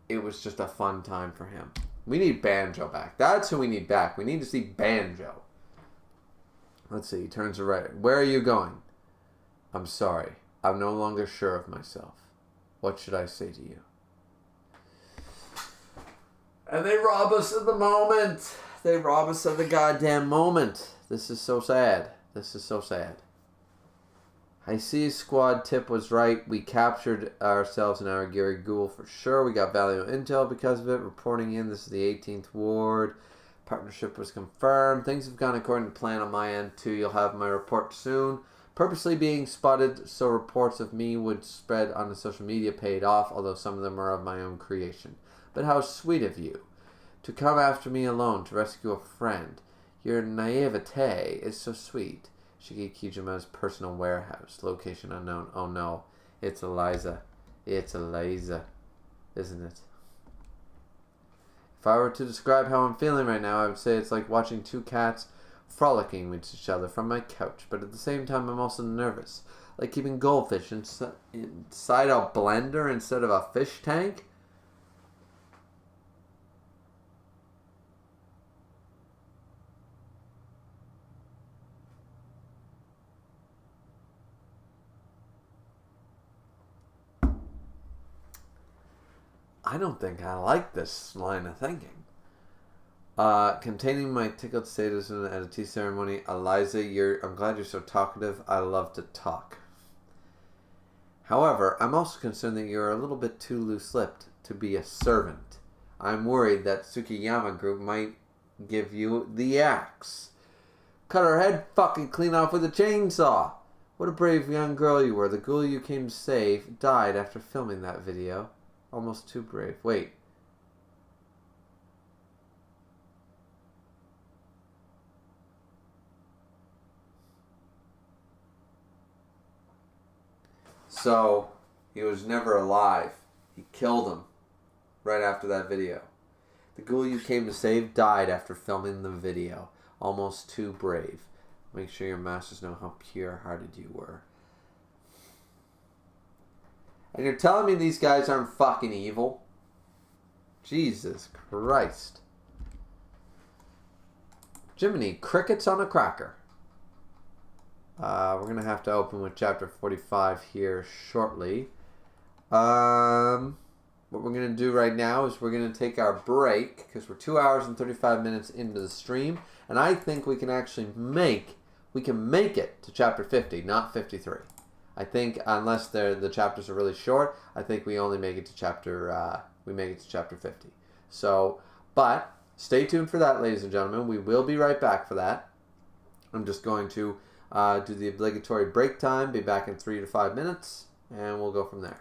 it was just a fun time for him. We need Banjo back. That's who we need back. We need to see Banjo. Let's see. He turns to right. Where are you going? I'm sorry. I'm no longer sure of myself. What should I say to you? And they rob us of the moment. They rob us of the goddamn moment. This is so sad. This is so sad. I see squad tip was right. We captured ourselves in our Ghoul for sure. We got valuable intel because of it. Reporting in. This is the 18th ward. Partnership was confirmed. Things have gone according to plan on my end too. You'll have my report soon. Purposely being spotted so reports of me would spread on the social media paid off, although some of them are of my own creation. But how sweet of you to come after me alone to rescue a friend. Your naivete is so sweet. Shiki Kijima's personal warehouse. Location unknown. Oh no. It's Eliza. It's Eliza. Isn't it? If I were to describe how I'm feeling right now, I would say it's like watching two cats frolicking with each other from my couch. But at the same time, I'm also nervous. Like keeping goldfish inside a blender instead of a fish tank. I don't think I like this line of thinking. Containing my tickled status at a tea ceremony. Eliza, I'm glad you're so talkative. I love to talk. However, I'm also concerned that you're a little bit too loose-lipped to be a servant. I'm worried that Tsukiyama Group might give you the axe. Cut her head fucking clean off with a chainsaw. What a brave young girl you were. The ghoul you came to save died after filming that video. Almost too brave. Wait. So, he was never alive. He killed him right after that video. The ghoul you came to save died after filming the video. Almost too brave. Make sure your masters know how pure-hearted you were. And you're telling me these guys aren't fucking evil? Jesus Christ. Jiminy, crickets on a cracker. We're going to have to open with chapter 45 here shortly. What we're going to do right now is we're going to take our break because we're 2 hours and 35 minutes into the stream. And I think we can actually make it to chapter 50, not 53. I think unless the chapters are really short, I think we only make it to chapter 50. So, but stay tuned for that, ladies and gentlemen. We will be right back for that. I'm just going to do the obligatory break time. Be back in 3 to 5 minutes, and we'll go from there.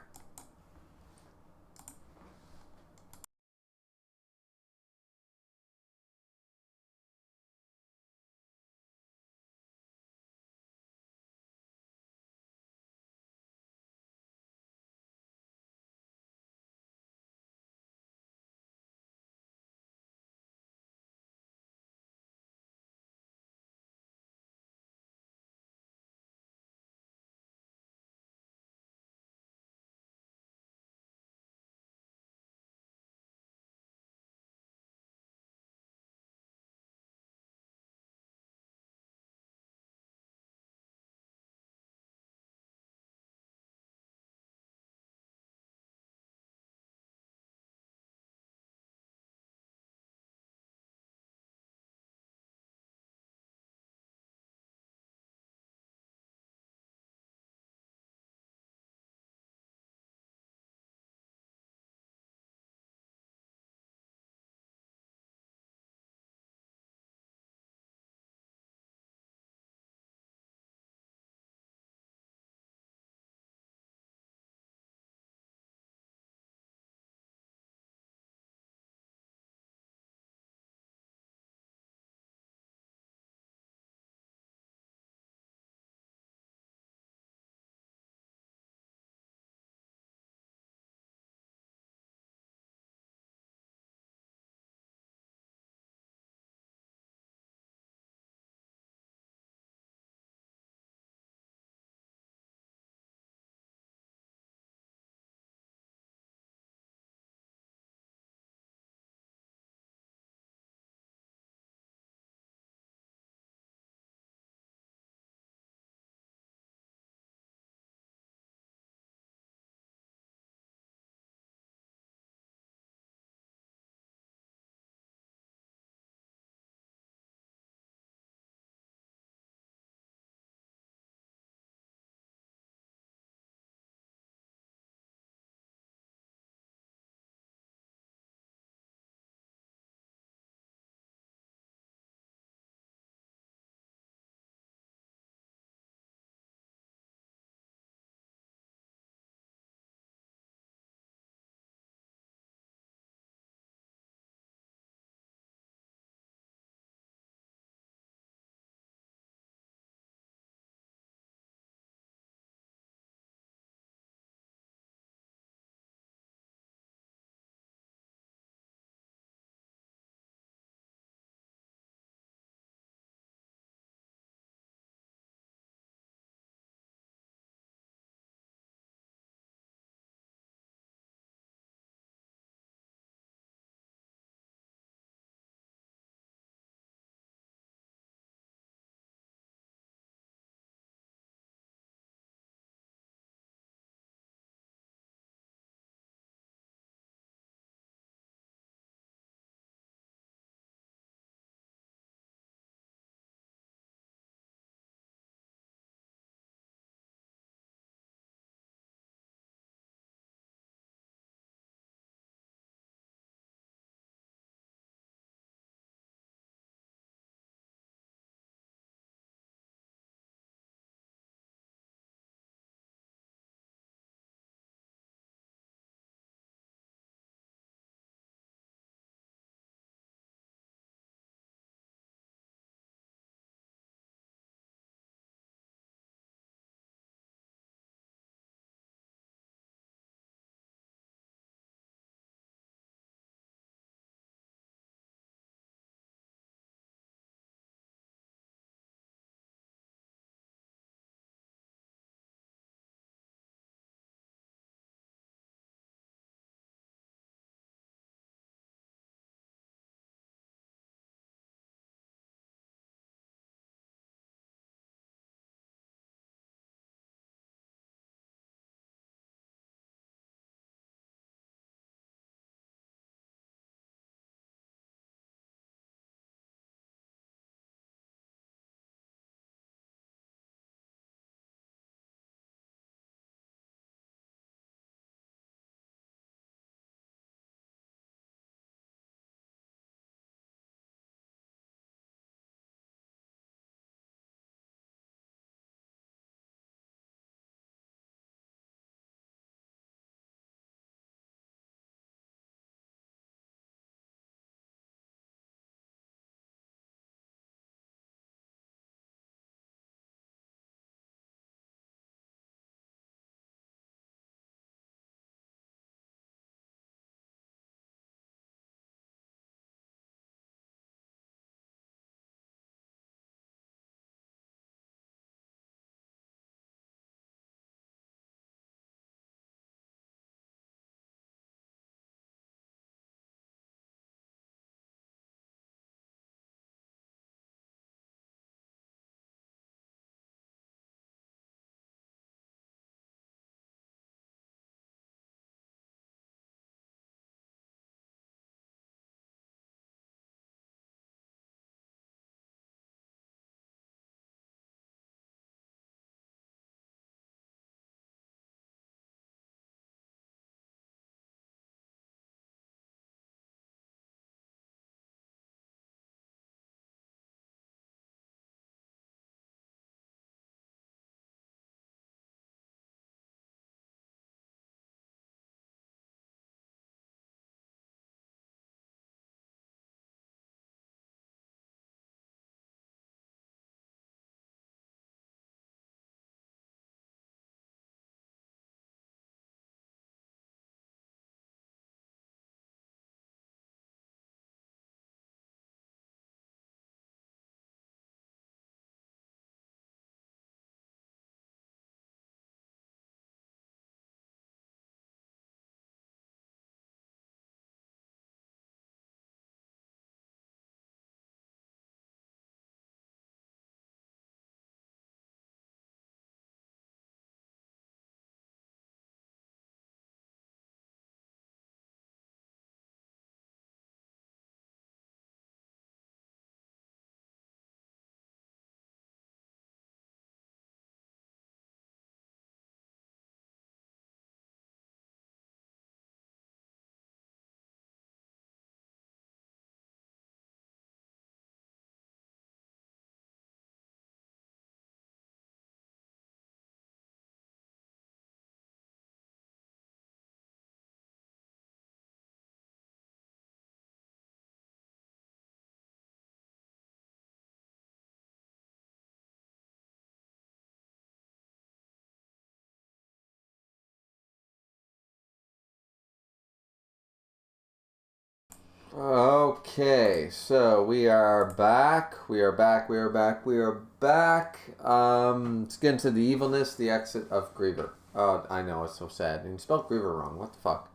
Okay, so we are back. We are back. We are back. We are back. Let's get into the evilness, the exit of Griever. Oh, I know, it's so sad. And you spelled Griever wrong. What the fuck?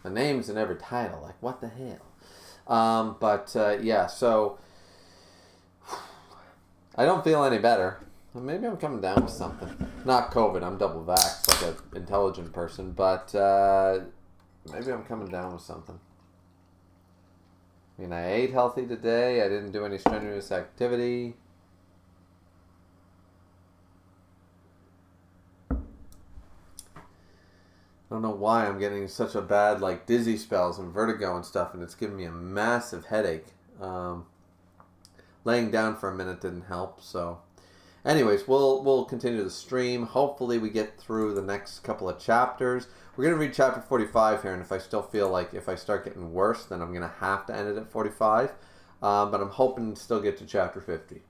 The name's in every title. Like, what the hell? Yeah, so I don't feel any better. Maybe I'm coming down with something. Not COVID. I'm double vaxxed, like an intelligent person. But maybe I'm coming down with something. I mean, I ate healthy today. I didn't do any strenuous activity. I don't know why I'm getting such a bad, like, dizzy spells and vertigo and stuff, and it's giving me a massive headache. Laying down for a minute didn't help, so... Anyways, we'll continue the stream. Hopefully we get through the next couple of chapters. We're going to read chapter 45 here, and if I still feel like if I start getting worse, then I'm going to have to end it at 45. But I'm hoping to still get to chapter 50.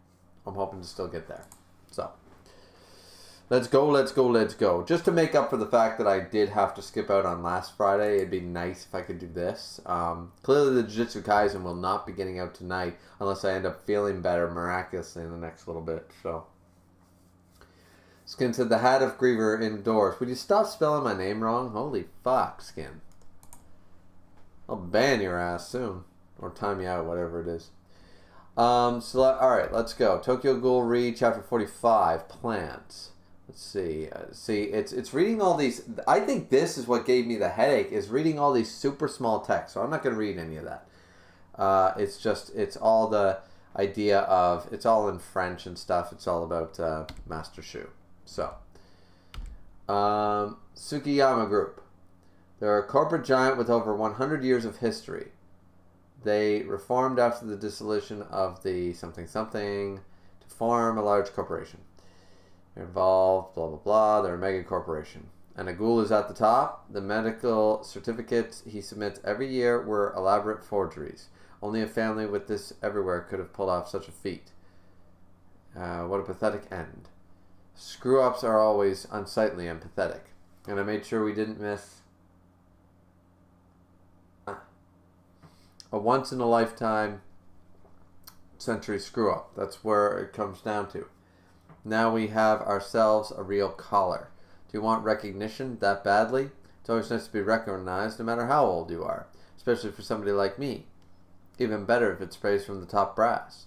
I'm hoping to still get there. So, let's go, let's go, let's go. Just to make up for the fact that I did have to skip out on last Friday, it'd be nice if I could do this. Clearly the Jujutsu Kaisen will not be getting out tonight unless I end up feeling better miraculously in the next little bit, so... Skin said, the hat of Griever indoors. Would you stop spelling my name wrong? Holy fuck, Skin. I'll ban your ass soon. Or time you out, whatever it is. Alright, let's go. Tokyo Ghoul read chapter 45, Plants. Let's see. It's reading all these... I think this is what gave me the headache, is reading all these super small text. So I'm not going to read any of that. It's all the idea of... It's all in French and stuff. It's all about Master Shu. So, Tsukiyama Group. They're a corporate giant with over 100 years of history. They reformed after the dissolution of the something to form a large corporation. They're involved, blah, blah, blah. They're a mega corporation. And a ghoul is at the top. The medical certificates he submits every year were elaborate forgeries. Only a family with this everywhere could have pulled off such a feat. What a pathetic end. Screw-ups are always unsightly and pathetic. And I made sure we didn't miss a once-in-a-lifetime century screw-up. That's where it comes down to. Now we have ourselves a real collar. Do you want recognition that badly? It's always nice to be recognized no matter how old you are. Especially for somebody like me. Even better if it's praise from the top brass.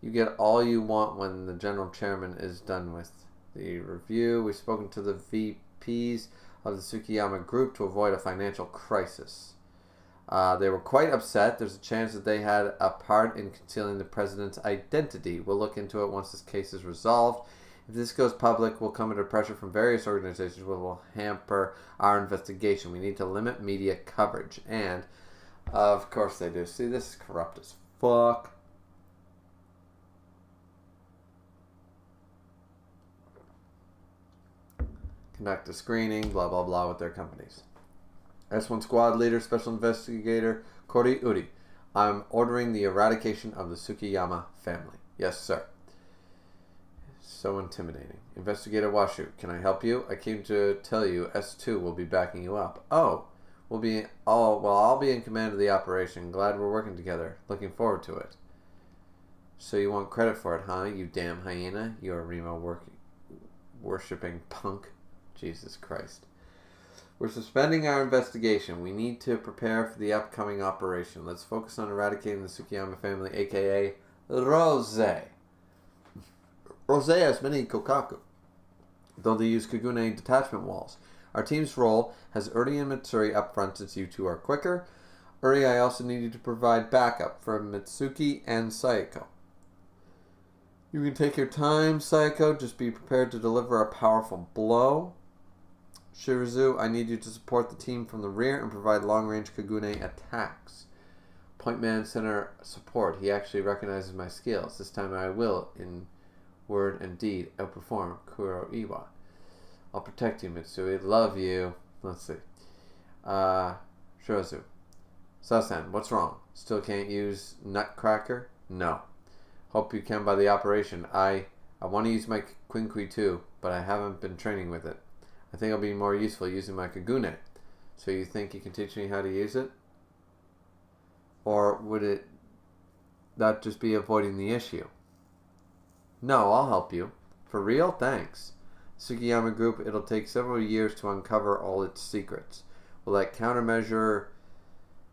You get all you want when the general chairman is done with the review. We've spoken to the VPs of the Tsukiyama Group to avoid a financial crisis. They were quite upset. There's a chance that they had a part in concealing the president's identity. We'll look into it once this case is resolved. If this goes public, we'll come under pressure from various organizations which will hamper our investigation. We need to limit media coverage. And, of course they do. See, this is corrupt as fuck. Conduct a screening, blah, blah, blah, with their companies. S1 Squad Leader, Special Investigator, Kori Uri. I'm ordering the eradication of the Tsukiyama family. Yes, sir. So intimidating. Investigator Washu, can I help you? I came to tell you S2 will be backing you up. Oh, I'll be in command of the operation. Glad we're working together. Looking forward to it. So you want credit for it, huh? You damn hyena. You're a Remo worshipping punk. Jesus Christ. We're suspending our investigation. We need to prepare for the upcoming operation. Let's focus on eradicating the Tsukiyama family, aka Rose. Rose has many kokaku, though they use Kagune detachment walls. Our team's role has Uri and Mitsuri up front since you two are quicker. Uri, I also need you to provide backup for Mitsuki and Sayako. You can take your time, Sayako. Just be prepared to deliver a powerful blow. Shirazu, I need you to support the team from the rear and provide long-range Kagune attacks. Point Man Center support. He actually recognizes my skills. This time I will, in word and deed, outperform Kuroiwa. I'll protect you, Mitsui. Love you. Let's see. Shirazu. Sasan, what's wrong? Still can't use Nutcracker? No. Hope you can by the operation. I want to use my Quinkui too, but I haven't been training with it. I think I'll be more useful using my Kagune. So you think you can teach me how to use it? Or would it that just be avoiding the issue? No, I'll help you. For real? Thanks. Tsukiyama Group, it'll take several years to uncover all its secrets. Will that countermeasure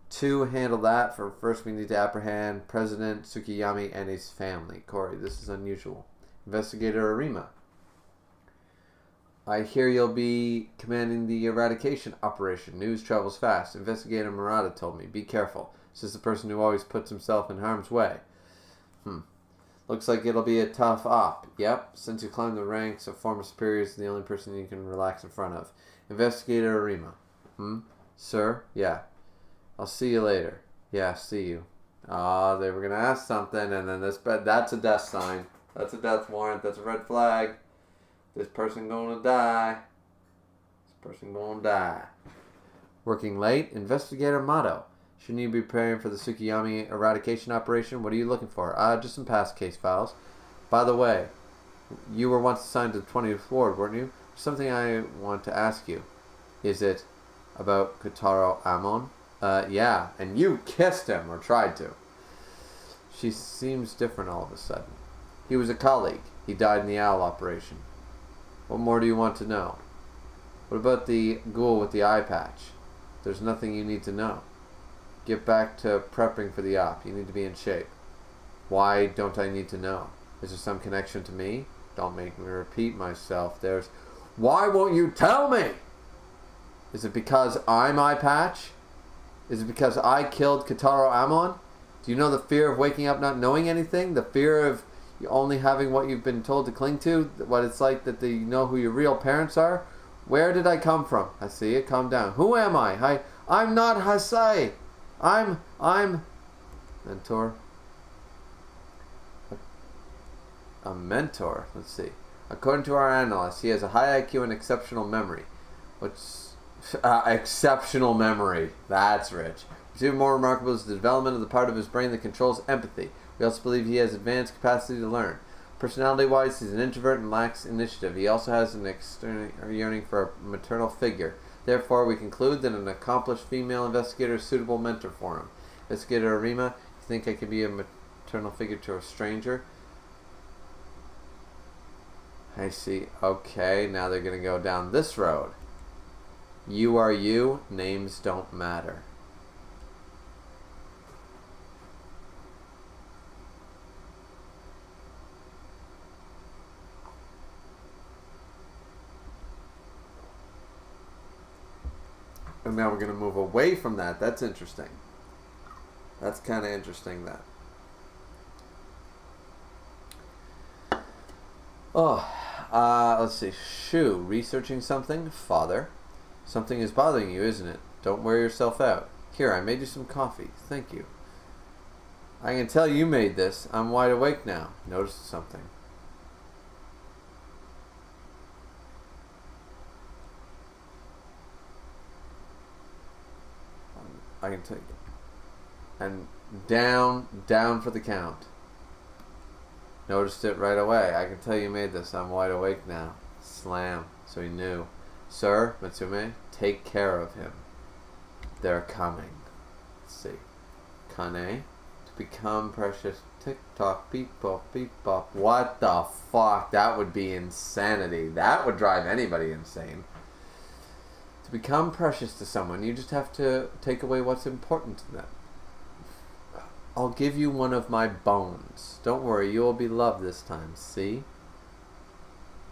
2 handle that? For first, we need to apprehend President Tsukiyama and his family. Corey, this is unusual. Investigator Arima, I hear you'll be commanding the eradication operation. News travels fast. Investigator Murata told me. Be careful. This is the person who always puts himself in harm's way. Looks like it'll be a tough op. Yep, since you climbed the ranks of former superiors, the only person you can relax in front of. Investigator Arima. Sir? Yeah. I'll see you later. Yeah, see you. Ah, they were going to ask something, and then that's a death sign. That's a death warrant. That's a red flag. This person going to die. This person going to die. Working late? Investigator Mato. Shouldn't you be preparing for the Tsukiyama eradication operation? What are you looking for? Just some past case files. By the way, you were once assigned to the 20th Ward, weren't you? Something I want to ask you. Is it about Kotaro Amon? Yeah, and you kissed him, or tried to. She seems different all of a sudden. He was a colleague. He died in the owl operation. What more do you want to know? What about the ghoul with the eye patch? There's nothing you need to know. Get back to prepping for the op. You need to be in shape. Why don't I need to know? Is there some connection to me? Don't make me repeat myself. Why won't you tell me? Is it because I'm eye patch? Is it because I killed Kotaro Amon? Do you know the fear of waking up not knowing anything? The fear of only having what you've been told to cling to? What it's like that you know who your real parents are? Where did I come from? I see it. Calm down. Who am I? I'm not Hasai. I'm mentor. A mentor. Let's see. According to our analyst, he has a high IQ and exceptional memory. Exceptional memory. That's rich. What's even more remarkable is the development of the part of his brain that controls empathy. We also believe he has advanced capacity to learn. Personality-wise, he's an introvert and lacks initiative. He also has an external yearning for a maternal figure. Therefore, we conclude that an accomplished female investigator is a suitable mentor for him. Investigator Arima, you think I could be a maternal figure to a stranger? I see. Okay, now they're going to go down this road. You are you. Names don't matter. And now we're going to move away from that. That's interesting. That's kind of interesting, that. Let's see. Shu, researching something? Father. Something is bothering you, isn't it? Don't wear yourself out. Here, I made you some coffee. Thank you. I can tell you made this. I'm wide awake now. Notice something. I can take it. And down for the count. Noticed it right away. I can tell you made this. I'm wide awake now. Slam. So he knew. Sir, Mitsume, take care of him. They're coming. Let's see. Kane. To become precious. Tick tock, beep bop, beep bop. What the fuck? That would be insanity. That would drive anybody insane. To become precious to someone, you just have to take away what's important to them. I'll give you one of my bones. Don't worry, you will be loved this time. See?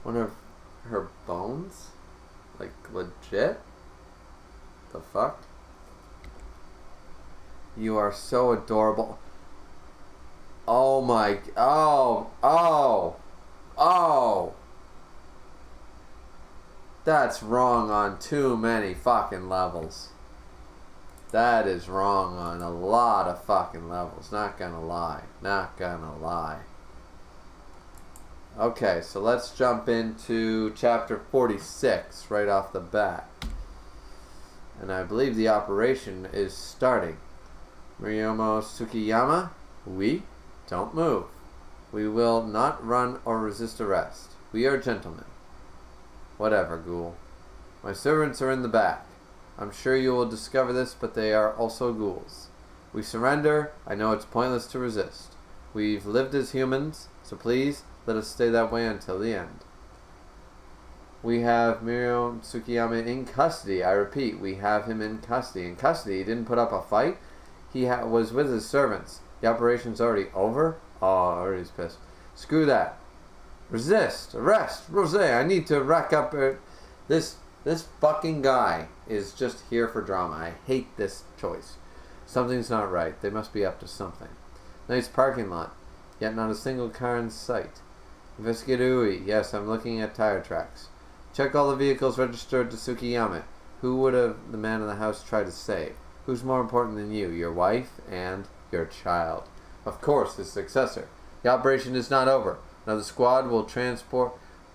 One of her bones? Like, legit? The fuck? You are so adorable. Oh my... Oh! That's wrong on too many fucking levels. That is wrong on a lot of fucking levels. Not gonna lie. Not gonna lie. Okay, so let's jump into chapter 46 right off the bat. And I believe the operation is starting. Muriyomo Tsukiyama, we don't move. We will not run or resist arrest. We are gentlemen. Whatever, Ghoul. My servants are in the back. I'm sure you will discover this, but they are also ghouls. We surrender. I know it's pointless to resist. We've lived as humans, so please let us stay that way until the end. We have Mirio Tsukiyama in custody. I repeat, we have him in custody. In custody, he didn't put up a fight. He was with his servants. The operation's already over? Oh, already he's pissed. Screw that. Resist. Arrest. Rose, I need to rack up... This fucking guy is just here for drama. I hate this choice. Something's not right. They must be up to something. Nice parking lot. Yet not a single car in sight. Investigate Ui. Yes, I'm looking at tire tracks. Check all the vehicles registered to Tsukiyama. Who would have the man in the house tried to save? Who's more important than you? Your wife and your child. Of course, his successor. The operation is not over. Another squad will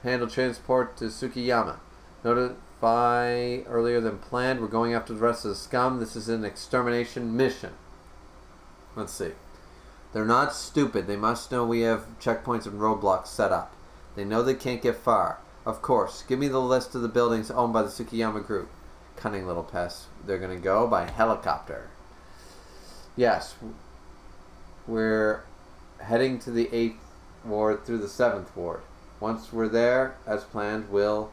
handle transport to Tsukiyama. Notify earlier than planned. We're going after the rest of the scum. This is an extermination mission. Let's see. They're not stupid. They must know we have checkpoints and roadblocks set up. They know they can't get far. Of course. Give me the list of the buildings owned by the Tsukiyama group. Cunning little pests. They're going to go by helicopter. Yes. We're heading to the 8th ward through the 7th ward. Once we're there, as planned, we'll...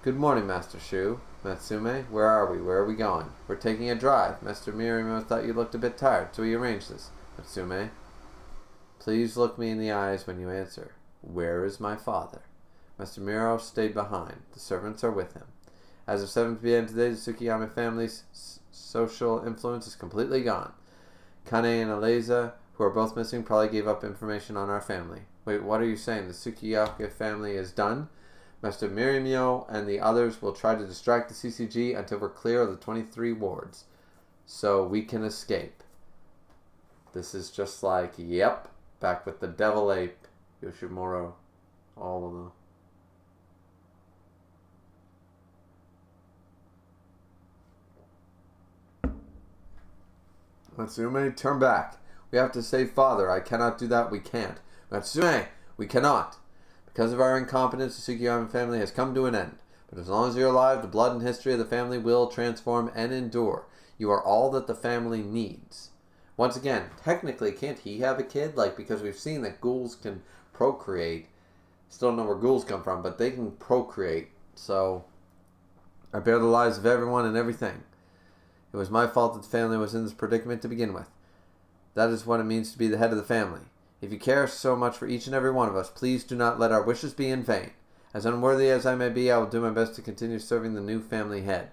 Good morning, Master Shu. Matsume, where are we? Where are we going? We're taking a drive. Master Mirio thought you looked a bit tired, so we arranged this. Matsume, please look me in the eyes when you answer. Where is my father? Master Mirio stayed behind. The servants are with him. As of 7 p.m. today, the Tsukiyama family's social influence is completely gone. Kane and Aleza, who are both missing, probably gave up information on our family. Wait, what are you saying? The Tsukiyama family is done? Master Mirio and the others will try to distract the CCG until we're clear of the 23 wards, so we can escape. This is just like, yep, back with the Devil Ape, Yoshimura, all of them. Matsume, turn back. We have to save father. I cannot do that. We can't. Matsume, we cannot. Because of our incompetence, the Tsukiyama family has come to an end. But as long as you're alive, the blood and history of the family will transform and endure. You are all that the family needs. Once again, technically, can't he have a kid? Like, because we've seen that ghouls can procreate. Still don't know where ghouls come from, but they can procreate. So, I bear the lives of everyone and everything. It was my fault that the family was in this predicament to begin with. That is what it means to be the head of the family. If you care so much for each and every one of us, please do not let our wishes be in vain. As unworthy as I may be, I will do my best to continue serving the new family head.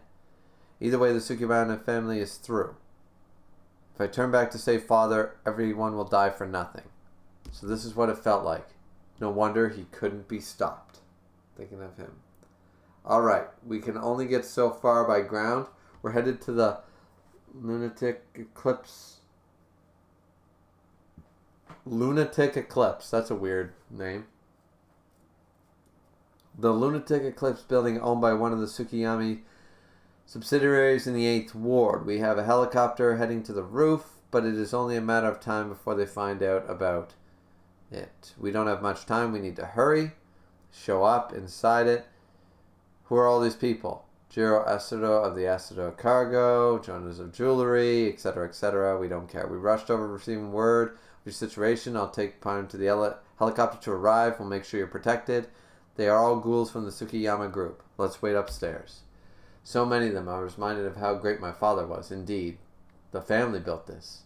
Either way, the Tsukiyama family is through. If I turn back to save father, everyone will die for nothing. So this is what it felt like. No wonder he couldn't be stopped. Thinking of him. Alright, we can only get so far by ground. We're headed to the Lunatic Eclipse. Lunatic Eclipse. That's a weird name. The Lunatic Eclipse building owned by one of the Tsukiyama subsidiaries in the 8th ward. We have a helicopter heading to the roof, but it is only a matter of time before they find out about it. We don't have much time. We need to hurry. Show up inside it. Who are all these people? Jiro Asado of the Asado Cargo, Jonas of Jewelry, etc., etc. We don't care. We rushed over receiving word of your situation. I'll take time to the helicopter to arrive. We'll make sure you're protected. They are all ghouls from the Tsukiyama group. Let's wait upstairs. So many of them. I was reminded of how great my father was. Indeed, the family built this.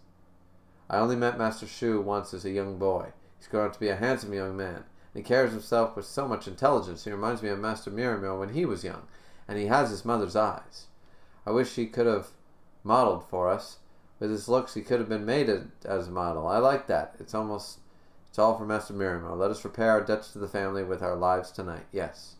I only met Master Shu once as a young boy. He's grown up to be a handsome young man. And he carries himself with so much intelligence. He reminds me of Master Mirio when he was young. And he has his mother's eyes. I wish he could have modeled for us. With his looks, he could have been made as a model. I like that. It's all for Master Mirio. Let us repay our debts to the family with our lives tonight. Yes.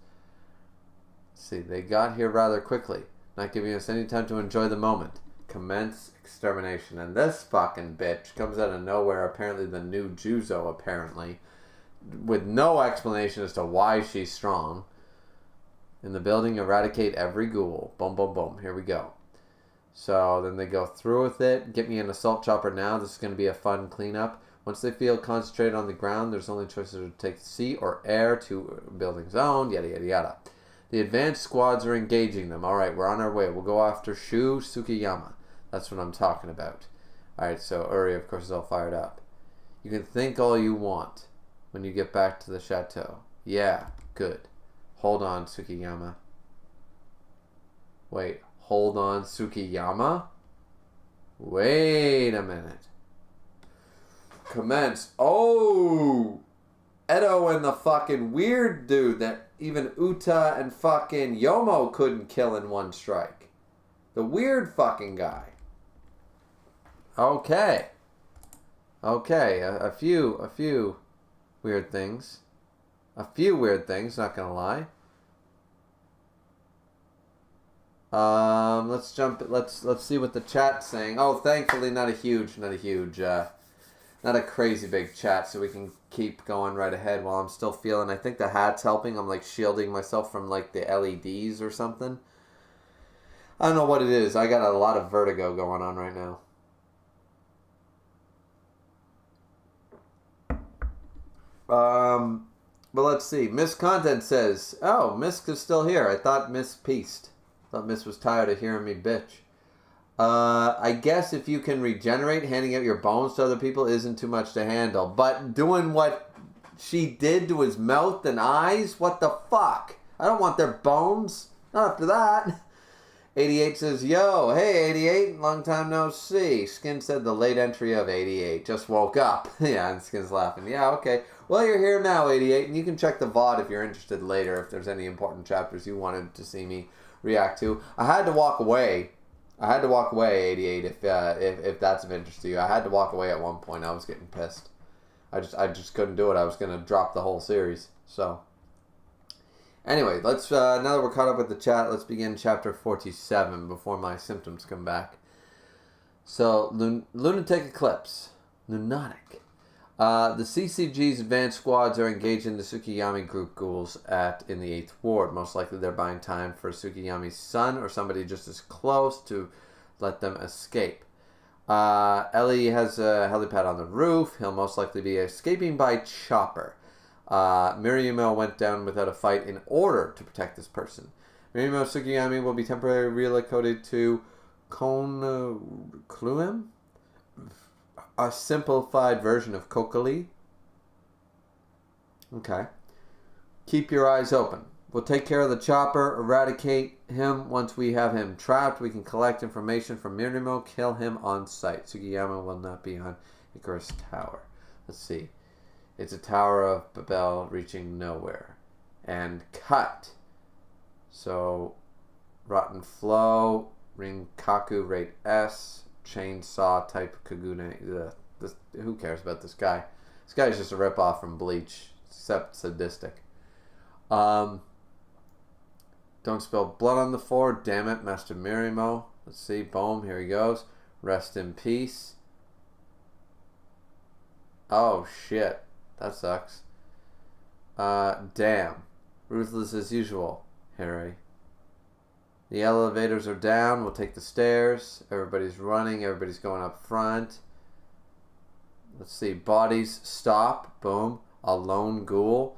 See, they got here rather quickly, not giving us any time to enjoy the moment. Commence extermination. And this fucking bitch comes out of nowhere, apparently the new Juzo, apparently, with no explanation as to why she's strong. In the building, eradicate every ghoul. Boom, boom, boom. Here we go. So then they go through with it. Get me an assault chopper now. This is going to be a fun cleanup. Once they feel concentrated on the ground, there's only choices to take sea or air to building zone, yada, yada, yada. The advanced squads are engaging them. Alright, we're on our way. We'll go after Shu Tsukiyama. That's what I'm talking about. Alright, so Uri, of course, is all fired up. You can think all you want when you get back to the chateau. Yeah, good. Hold on, Tsukiyama. Wait, hold on, Tsukiyama? Wait a minute. Commence. Oh! Edo and the fucking weird dude that even Uta and fucking Yomo couldn't kill in one strike. The weird fucking guy. Okay. Okay, a few weird things. A few weird things, not gonna lie. Let's see what the chat's saying. Oh, thankfully not a crazy big chat, so we can keep going right ahead while I'm still feeling. I think the hat's helping. I'm like shielding myself from like the LEDs or something. I don't know what it is. I got a lot of vertigo going on right now. But let's see. Miss Content says, oh, Miss is still here. I thought Miss pieced. Thought Miss was tired of hearing me bitch. I guess if you can regenerate, handing out your bones to other people isn't too much to handle. But doing what she did to his mouth and eyes? What the fuck? I don't want their bones. Not after that. 88 says, yo, hey 88, long time no see. Skin said the late entry of 88. Just woke up. Yeah, and Skin's laughing. Yeah, okay. Well, you're here now, 88, and you can check the VOD if you're interested later, if there's any important chapters you wanted to see me react to. I had to walk away. 88, if that's of interest to you. I had to walk away at one point. I was getting pissed. I just couldn't do it. I was going to drop the whole series. So, anyway, let's now that we're caught up with the chat, let's begin chapter 47 before my symptoms come back. So, Lunatic Eclipse. Lunatic. The CCG's advanced squads are engaging the Tsukiyami group ghouls in the 8th Ward. Most likely they're buying time for Tsukiyami's son or somebody just as close to let them escape. Ellie has a helipad on the roof. He'll most likely be escaping by chopper. Miriamo went down without a fight in order to protect this person. Miriamo Tsukiyami will be temporarily relocated to Konkluem, a simplified version of Kokali. Okay. Keep your eyes open. We'll take care of the chopper, eradicate him. Once we have him trapped, we can collect information from Miriamo, kill him on sight. Tsukiyama will not be on Icarus Tower. Let's see. It's a Tower of Babel reaching nowhere. And cut. So, Rotten Flow, Rinkaku rate S, Chainsaw type Kagune. Who cares about this guy? This guy is just a ripoff from Bleach, except sadistic. Don't spill blood on the floor. Damn it, Master Miriamo. Let's see. Boom. Here he goes. Rest in peace. Oh, shit. That sucks. Damn. Ruthless as usual, Harry. The elevators are down. We'll take the stairs. Everybody's running. Everybody's going up front. Let's see. Bodies stop. Boom. A lone ghoul.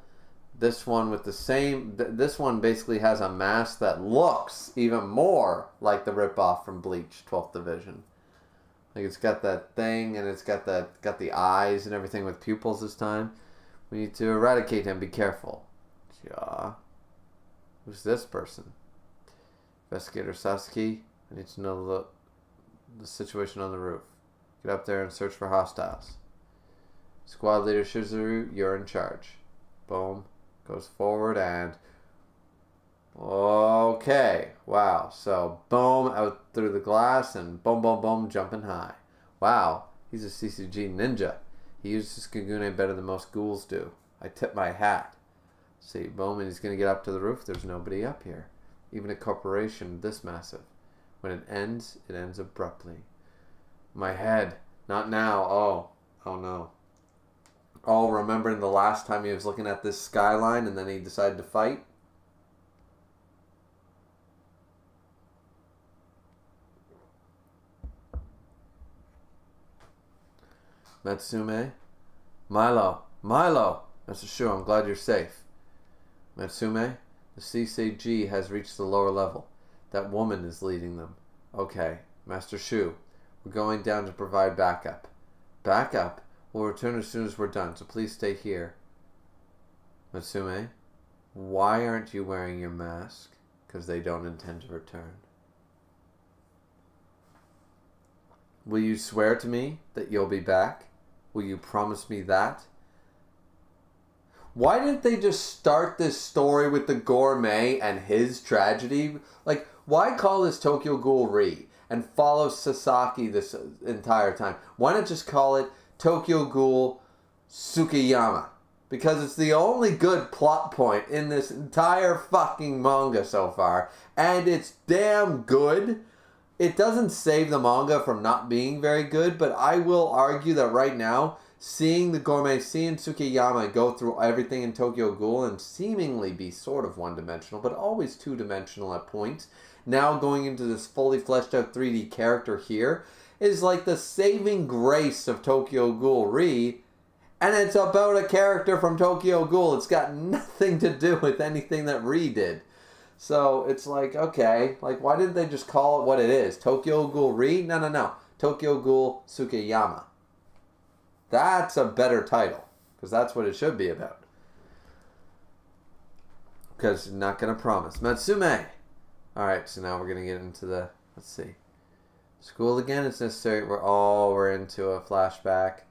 This one with the same... This one basically has a mask that looks even more like the ripoff from Bleach, 12th Division. Like it's got that thing and it's got the eyes and everything with pupils this time. We need to eradicate him. Be careful. Yeah. Who's this person? Investigator Sasuke. I need to know the situation on the roof. Get up there and search for hostiles. Squad leader Shizuru, you're in charge. Boom. Goes forward and... Okay. Wow. So, boom, out through the glass and boom, boom, boom, jumping high. Wow. He's a CCG ninja. He uses Kagune better than most ghouls do. I tip my hat. See, boom, and he's going to get up to the roof. There's nobody up here. Even a corporation this massive. When it ends abruptly. My head. Not now. Oh no. Oh, remembering the last time he was looking at this skyline and then he decided to fight? Matsume? Milo! That's a sure, I'm glad you're safe. Matsume? The CCG has reached the lower level. That woman is leading them. Okay, Master Shu, we're going down to provide backup. Backup? We'll return as soon as we're done, so please stay here. Matsume, why aren't you wearing your mask? Because they don't intend to return. Will you swear to me that you'll be back? Will you promise me that? Why didn't they just start this story with the gourmet and his tragedy? Like, why call this Tokyo Ghoul Re and follow Sasaki this entire time? Why not just call it Tokyo Ghoul Tsukiyama? Because it's the only good plot point in this entire fucking manga so far. And it's damn good. It doesn't save the manga from not being very good, but I will argue that right now, seeing the gourmet, seeing Tsukiyama go through everything in Tokyo Ghoul and seemingly be sort of one-dimensional, but always two-dimensional at points, now going into this fully fleshed out 3D character here, is like the saving grace of Tokyo Ghoul Re, and it's about a character from Tokyo Ghoul. It's got nothing to do with anything that Re did. So it's like, okay, like why didn't they just call it what it is? Tokyo Ghoul Re? No. Tokyo Ghoul Tsukiyama. That's a better title, because that's what it should be about. Because you're not going to promise. Matsume! Alright, so now we're going to get into the, let's see. School again, it's necessary. We're into a flashback.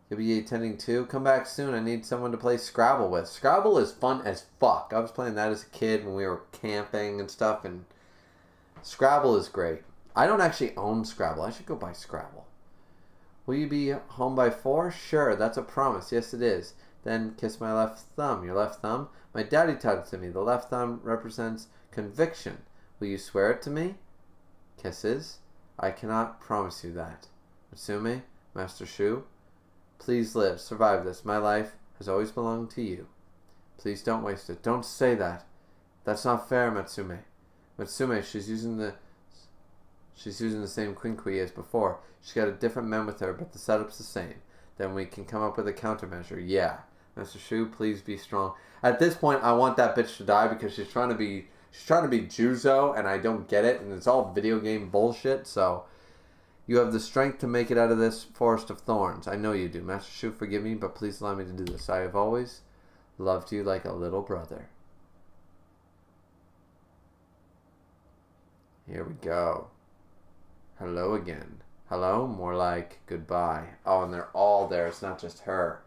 You'll be attending too. Come back soon. I need someone to play Scrabble with. Scrabble is fun as fuck. I was playing that as a kid when we were camping and stuff, and Scrabble is great. I don't actually own Scrabble. I should go buy Scrabble. Will you be home by 4? Sure, that's a promise. Yes, it is. Then kiss my left thumb. Your left thumb? My daddy taught it to me. The left thumb represents conviction. Will you swear it to me? Kisses. I cannot promise you that. Matsume, Master Shu, please live, survive this. My life has always belonged to you. Please don't waste it. Don't say that. That's not fair, Matsume. Matsume, she's using the same quinkui as before. She's got a different men with her, but the setup's the same. Then we can come up with a countermeasure. Yeah. Master Shu, please be strong. At this point, I want that bitch to die because she's trying to be Juzo, and I don't get it, and it's all video game bullshit, so you have the strength to make it out of this forest of thorns. I know you do. Master Shu, forgive me, but please allow me to do this. I have always loved you like a little brother. Here we go. Hello again. Hello? More like goodbye. Oh, and they're all there. It's not just her.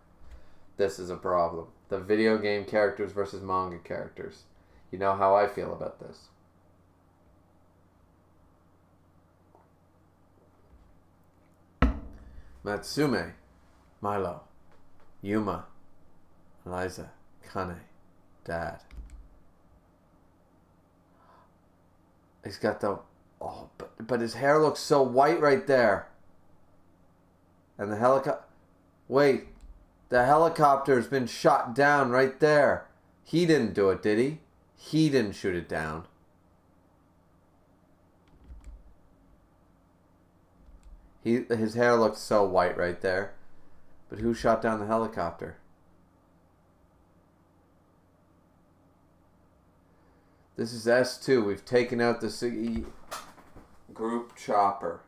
This is a problem. The video game characters versus manga characters. You know how I feel about this. Matsume, Milo, Yuma, Eliza, Kane, Dad. He's got the... Oh, but his hair looks so white right there. And the helicopter... Wait, the helicopter's been shot down right there. He didn't do it, did he? He didn't shoot it down. His hair looks so white right there. But who shot down the helicopter? This is S2. We've taken out the Siggy group chopper.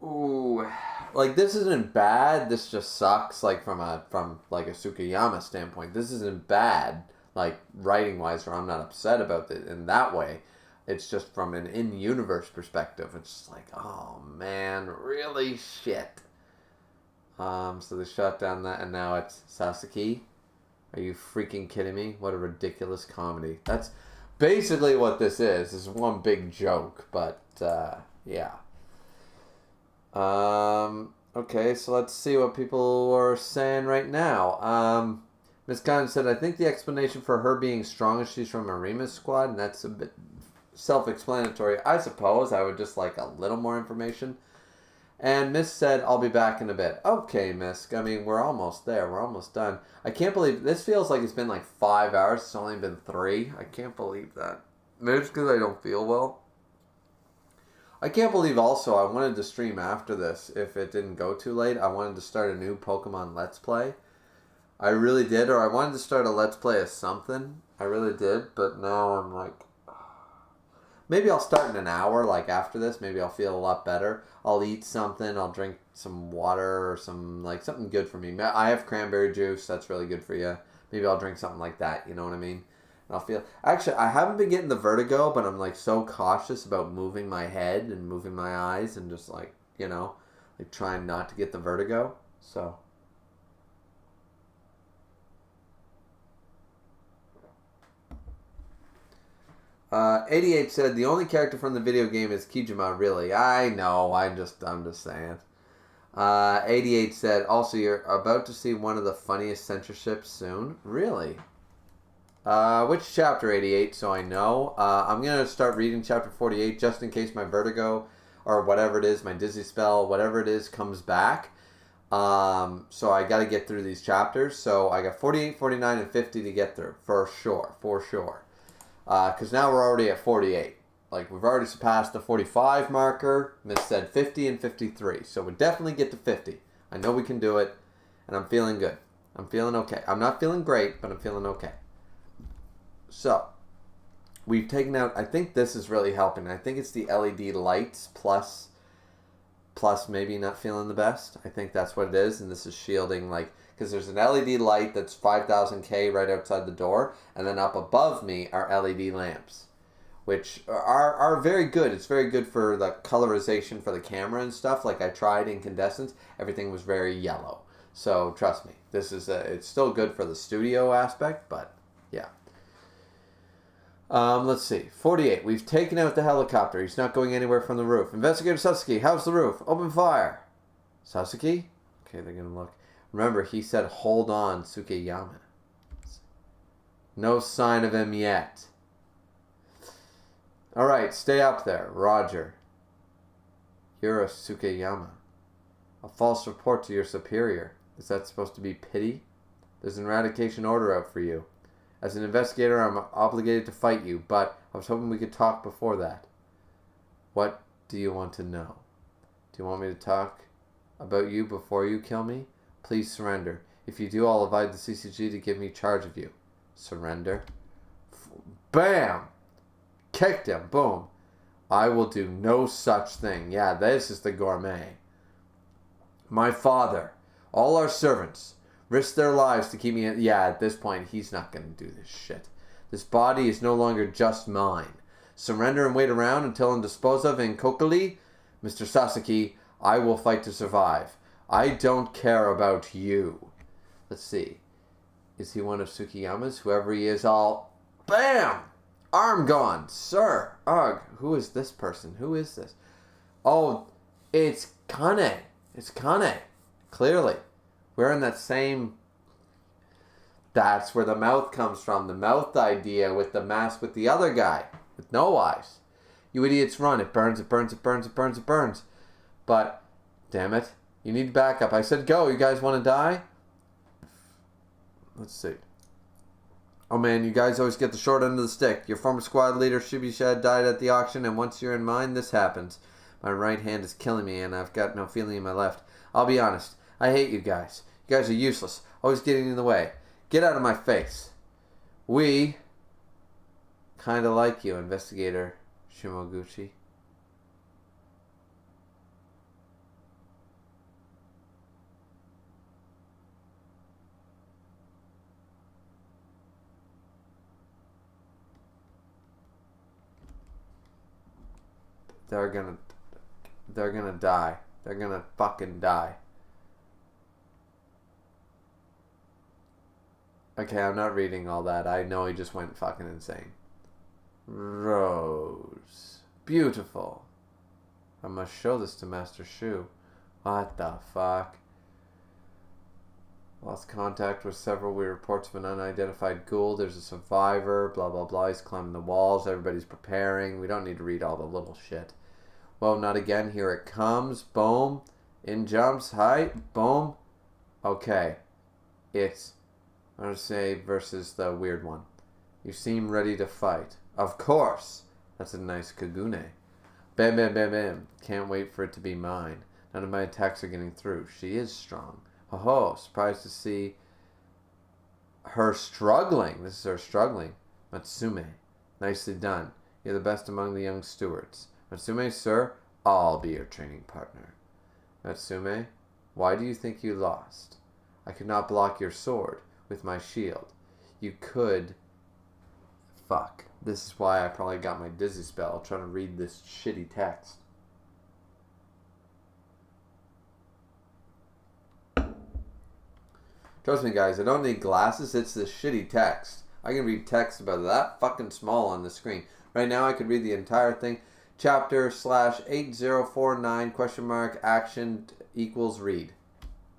Ooh, like this isn't bad. This just sucks. Like from like a Tsukiyama standpoint, this isn't bad. Like writing wise, or I'm not upset about it in that way. It's just from an in-universe perspective. It's just like, oh man, really shit. So they shut down that, and now it's Sasaki. Are you freaking kidding me? What a ridiculous comedy. That's basically what this is. This is one big joke, but yeah. Okay, so let's see what people are saying right now. Miss Gunn said, I think the explanation for her being strong is she's from Arima's squad, and that's a bit self-explanatory. I suppose I would just like a little more information. And Miss said, I'll be back in a bit. Okay, Miss. I mean, we're almost there. We're almost done. I can't believe... This feels like it's been like 5 hours. It's only been 3. I can't believe that. Maybe it's because I don't feel well. I can't believe also I wanted to stream after this. If it didn't go too late, I wanted to start a new Pokemon Let's Play. I really did, or I wanted to start a Let's Play of something. I really did, but now I'm like... Maybe I'll start in an hour, like after this. Maybe I'll feel a lot better. I'll eat something. I'll drink some water or something good for me. I have cranberry juice. That's really good for you. Maybe I'll drink something like that. You know what I mean? And I'll feel... Actually, I haven't been getting the vertigo, but I'm like so cautious about moving my head and moving my eyes and just like, you know, like trying not to get the vertigo. So... 88 said the only character from the video game is Kijima. Really, I know. I'm just saying. 88 said also you're about to see one of the funniest censorships soon. Really? Which chapter? 88. So I know. I'm gonna start reading chapter 48 just in case my vertigo or whatever it is, my dizzy spell, whatever it is, comes back. So I got to get through these chapters. So I got 48, 49, and 50 to get through for sure. Because now we're already at 48. Like, we've already surpassed the 45 marker. Miss said 50 and 53. So we'll definitely get to 50. I know we can do it. And I'm feeling good. I'm feeling okay. I'm not feeling great, but I'm feeling okay. So, we've taken out... I think this is really helping. I think it's the LED lights plus maybe not feeling the best. I think that's what it is. And this is shielding, like... Because there's an LED light that's 5,000K right outside the door. And then up above me are LED lamps. Which are very good. It's very good for the colorization for the camera and stuff. Like I tried incandescence. Everything was very yellow. So trust me. This is it's still good for the studio aspect. But yeah. Let's see. 48. We've taken out the helicopter. He's not going anywhere from the roof. Investigator Sasuke, how's the roof? Open fire. Sasuke? Okay, they're going to look. Remember, he said, hold on, Tsukeyama. No sign of him yet. Alright, stay up there. Roger. You're a Tsukeyama. A false report to your superior. Is that supposed to be pity? There's an eradication order out for you. As an investigator, I'm obligated to fight you, but I was hoping we could talk before that. What do you want to know? Do you want me to talk about you before you kill me? Please surrender. If you do, I'll invite the CCG to give me charge of you. Surrender. Bam! Kicked him. Boom. I will do no such thing. Yeah, this is the gourmet. My father, all our servants, risked their lives to keep me in... Yeah, at this point, he's not going to do this shit. This body is no longer just mine. Surrender and wait around until I'm disposed of in Kokoli? Mr. Sasuke, I will fight to survive. I don't care about you. Let's see. Is he one of Tsukeyama's? Whoever he is, I'll... Bam! Arm gone. Sir. Ugh. Who is this person? Who is this? Oh, it's Kane. It's Kane. Clearly. We're in that same... That's where the mouth comes from. The mouth idea with the mask with the other guy. With no eyes. You idiots run. It burns, it burns, it burns, it burns, it burns. But, damn it. You need backup. I said go. You guys want to die? Let's see. Oh man, you guys always get the short end of the stick. Your former squad leader, Shibishad, died at the auction, and once you're in mine, this happens. My right hand is killing me, and I've got no feeling in my left. I'll be honest. I hate you guys. You guys are useless. Always getting in the way. Get out of my face. We kinda like you, Investigator Shimoguchi. They're gonna die. They're gonna fucking die. Okay, I'm not reading all that. I know he just went fucking insane. Rose. Beautiful. I must show this to Master Shu. What the fuck? Lost contact with several weird reports of an unidentified ghoul. There's a survivor. Blah, blah, blah. He's climbing the walls. Everybody's preparing. We don't need to read all the little shit. Well, not again. Here it comes. Boom. In jumps. Height. Boom. Okay. It's... I'm going to say versus the weird one. You seem ready to fight. Of course. That's a nice Kagune. Bam, bam, bam, bam. Can't wait for it to be mine. None of my attacks are getting through. She is strong. Ho ho. Surprised to see her struggling. This is her struggling. Matsume. Nicely done. You're the best among the young stewards. Matsume, sir, I'll be your training partner. Matsume, why do you think you lost? I could not block your sword with my shield. You could... Fuck. This is why I probably got my dizzy spell trying to read this shitty text. Trust me, guys, I don't need glasses. It's this shitty text. I can read text about that fucking small on the screen. Right now, I could read the entire thing. Chapter /8049 question mark action equals read.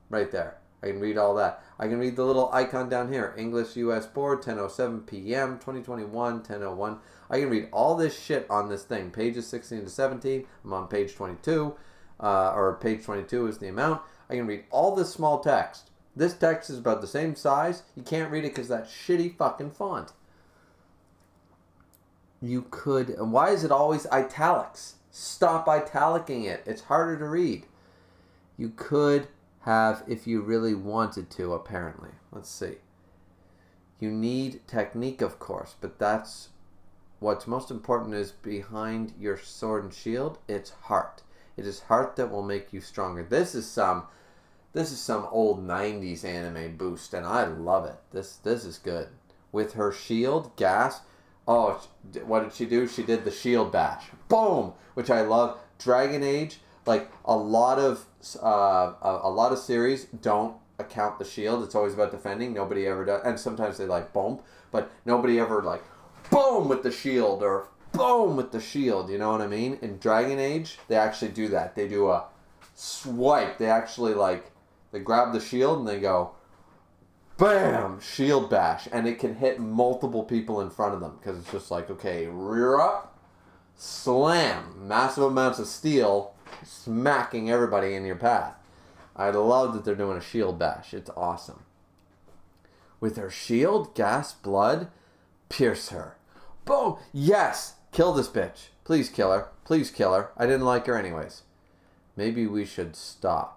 Right there. I can read all that. I can read the little icon down here. English US Board, 10:07 p.m., 2021, 10:01. I can read all this shit on this thing. Pages 16 to 17. I'm on page 22. Or page 22 is the amount. I can read all this small text. This text is about the same size. You can't read it because that shitty fucking font. You could... And why is it always italics? Stop italicing it. It's harder to read. You could have if you really wanted to, apparently. Let's see. You need technique, of course, but that's... What's most important is behind your sword and shield, it's heart. It is heart that will make you stronger. This is some old 90s anime boost, and I love it. This is good. With her shield, gas. Oh, what did she do? She did the shield bash. Boom! Which I love. Dragon Age, like a lot of series don't account the shield. It's always about defending. Nobody ever does, and sometimes they like boom, but nobody ever like boom with the shield or boom with the shield. You know what I mean? In Dragon Age, they actually do that. They do a swipe. They actually they grab the shield and they go bam, shield bash, and it can hit multiple people in front of them because it's just like, okay, rear up, slam, massive amounts of steel, smacking everybody in your path. I love that they're doing a shield bash. It's awesome. With her shield, gas, blood, pierce her. Boom! Yes! Kill this bitch. Please kill her. Please kill her. I didn't like her anyways. Maybe we should stop.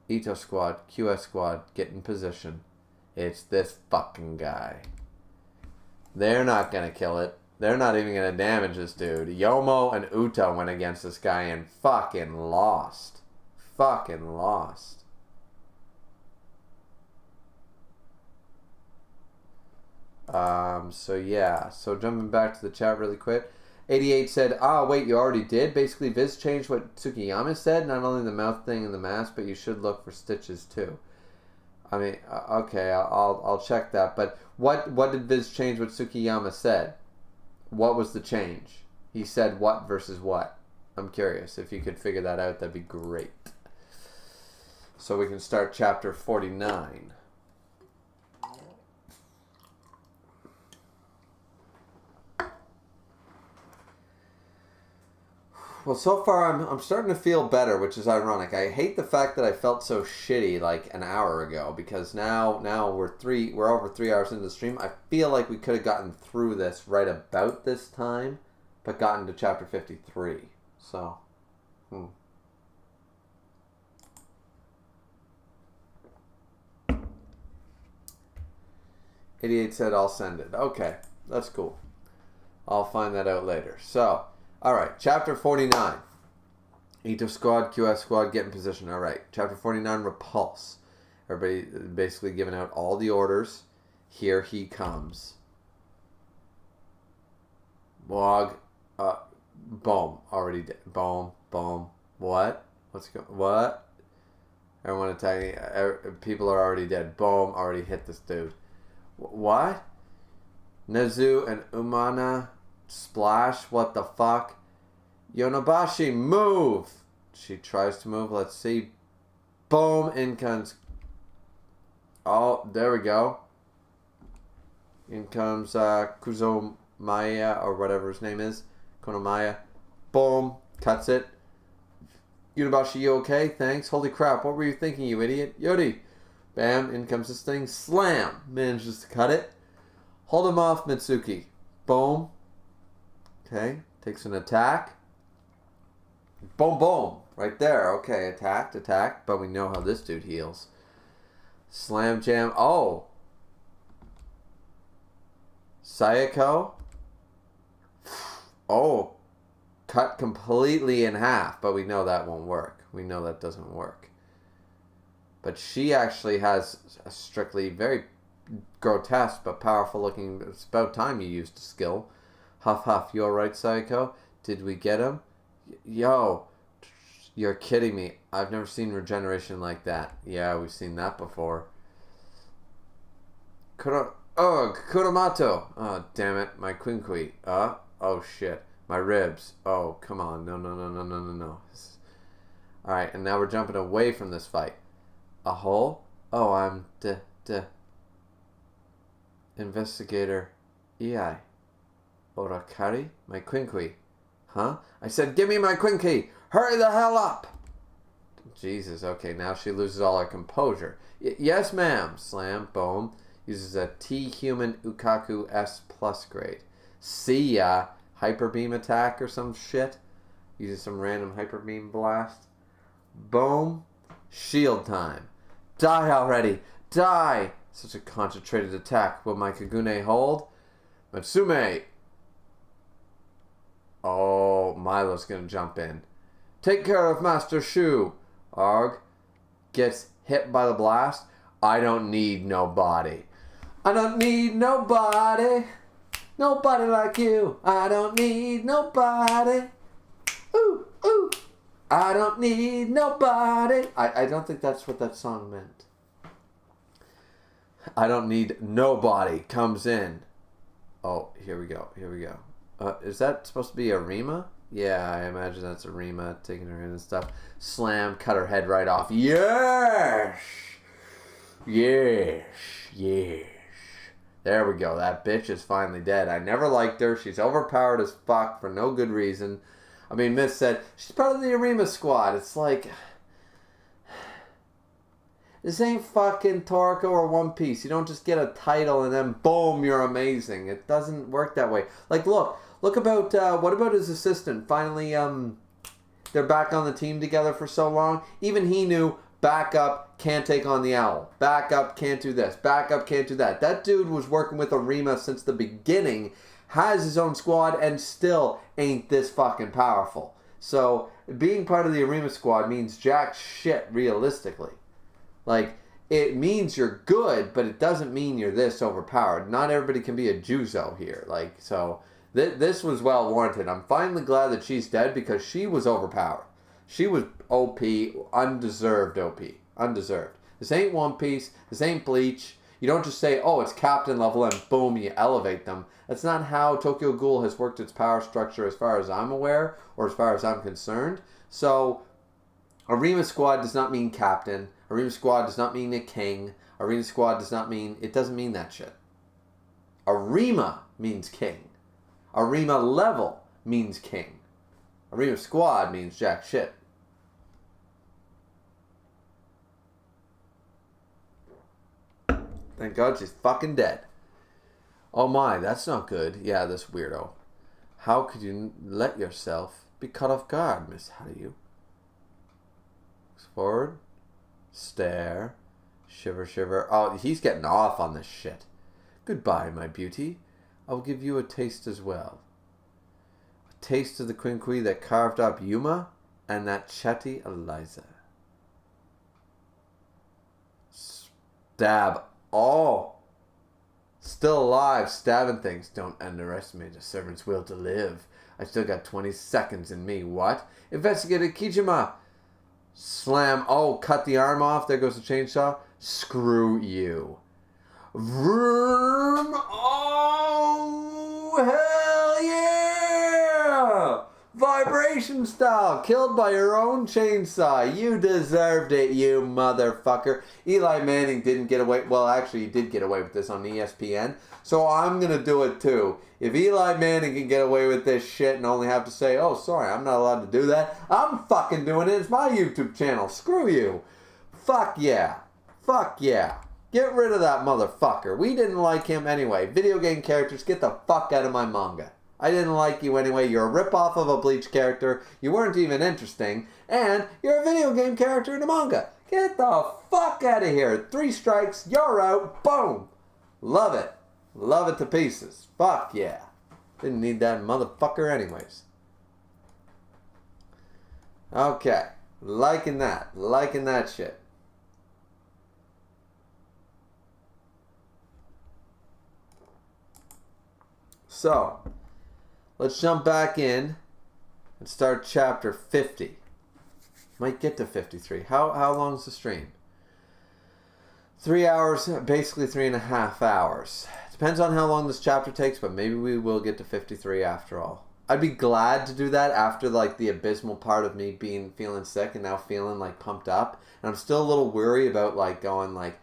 Ito squad, QS squad, get in position. It's this fucking guy. They're not gonna kill it. They're not even gonna damage this dude. Yomo and Uto went against this guy and fucking lost. Fucking lost. So yeah. So jumping back to the chat really quick. 88 said, wait, you already did? Basically, Viz changed what Tsukiyama said. Not only the mouth thing and the mask, but you should look for stitches too. I mean, okay, I'll check that. But what did Viz change what Tsukiyama said? What was the change? He said what versus what? I'm curious. If you could figure that out, that'd be great. So we can start chapter 49. Well, so far I'm starting to feel better, which is ironic. I hate the fact that I felt so shitty like an hour ago because now we're over 3 hours into the stream. I feel like we could have gotten through this right about this time, but gotten to chapter 53. So, 88 said I'll send it. Okay, that's cool. I'll find that out later. So. Alright, chapter 49. Ito squad, QS squad, get in position. Alright, chapter 49, repulse. Everybody basically giving out all the orders. Here he comes. Log, boom, already dead. Boom, boom. What? What? Everyone attacking. People are already dead. Boom, already hit this dude. What? Nezu and Umana. Splash, what the fuck? Yonobashi, move! She tries to move, let's see. Boom, in comes... Oh, there we go. In comes Kuzomaya, or whatever his name is. Konomaya. Boom, cuts it. Yonobashi, you okay? Thanks. Holy crap, what were you thinking, you idiot? Yodi! Bam, in comes this thing. Slam! Manages to cut it. Hold him off, Mitsuki. Boom. Okay, takes an attack. Boom, boom. Right there. Okay, attacked, but we know how this dude heals. Slam jam. Oh. Sayako. Oh. Cut completely in half. But we know that won't work. We know that doesn't work. But she actually has a strictly very grotesque but powerful looking... It's about time you used a skill. Huff huff. You alright, Sayako? Did we get him? Yo. You're kidding me. I've never seen regeneration like that. Yeah, we've seen that before. Kuromato. Oh, damn it. My quinkui. Oh, shit. My ribs. Oh, come on. No. Alright, and now we're jumping away from this fight. A hole? Oh, I'm Investigator Ei. Orakari? My quinkui. Huh? I said, give me my quinkui! Hurry the hell up! Jesus, okay, now she loses all her composure. Yes, ma'am. Slam, boom. Uses a T-Human Ukaku S plus grade. See ya. Hyper beam attack or some shit. Uses some random hyper beam blast. Boom. Shield time. Die already. Die. Such a concentrated attack. Will my Kagune hold? Matsume. Oh, Milo's gonna jump in. Take care of Master Shu. Arg. Gets hit by the blast. I don't need nobody. I don't need nobody. Nobody like you. I don't need nobody. Ooh, ooh. I don't need nobody. I don't think that's what that song meant. I don't need nobody comes in. Oh, here we go. Is that supposed to be Arima? Yeah, I imagine that's Arima taking her in and stuff. Slam, cut her head right off. Yes! There we go. That bitch is finally dead. I never liked her. She's overpowered as fuck for no good reason. I mean, Miss said, she's part of the Arima squad. It's like... This ain't fucking Toriko or One Piece. You don't just get a title and then boom, you're amazing. It doesn't work that way. Like, look about, what about his assistant? Finally, they're back on the team together for so long. Even he knew backup can't take on the owl. Backup can't do this. Backup can't do that. That dude was working with Arima since the beginning, has his own squad, and still ain't this fucking powerful. So, being part of the Arima squad means jack shit, realistically. Like, it means you're good, but it doesn't mean you're this overpowered. Not everybody can be a Juzo here. Like, so, this was well warranted. I'm finally glad that she's dead because she was overpowered. She was OP, undeserved OP. Undeserved. This ain't One Piece. This ain't Bleach. You don't just say, oh, it's captain level and boom, you elevate them. That's not how Tokyo Ghoul has worked its power structure as far as I'm aware or as far as I'm concerned. So, Arima Squad does not mean captain. Arima Squad does not mean a king. Arima Squad does not mean... It doesn't mean that shit. Arima means king. Arima level means king. Arima Squad means jack shit. Thank God she's fucking dead. Oh my, that's not good. Yeah, this weirdo. How could you let yourself be caught off guard, Miss Haryu? Forward. Stare. Shiver, shiver. Oh, he's getting off on this shit. Goodbye, my beauty. I will give you a taste as well. A taste of the quinkui that carved up Yuma and that chatty Eliza. Stab. Oh. Still alive, stabbing things. Don't underestimate a servant's will to live. I still got 20 seconds in me. What? Investigator Kijima. Slam. Oh, cut the arm off. There goes the chainsaw. Screw you. Vroom. Oh, hell yeah! Vibration style. Killed by your own chainsaw. You deserved it, you motherfucker. Eli Manning didn't get away. Well, actually, he did get away with this on ESPN. So I'm going to do it too. If Eli Manning can get away with this shit and only have to say, oh, sorry, I'm not allowed to do that, I'm fucking doing it. It's my YouTube channel. Screw you. Fuck yeah. Fuck yeah. Get rid of that motherfucker. We didn't like him anyway. Video game characters, get the fuck out of my manga. I didn't like you anyway. You're a ripoff of a Bleach character. You weren't even interesting. And you're a video game character in a manga. Get the fuck out of here. 3 strikes, you're out. Boom. Love it. Love it to pieces. Fuck yeah. Didn't need that motherfucker anyways. Okay. Liking that. Liking that shit. So, let's jump back in and start chapter 50. Might get to 53. How long is the stream? 3 hours, basically 3.5 hours. Depends on how long this chapter takes, but maybe we will get to 53 after all. I'd be glad to do that after like the abysmal part of me feeling sick and now feeling like pumped up. And I'm still a little weary about like going like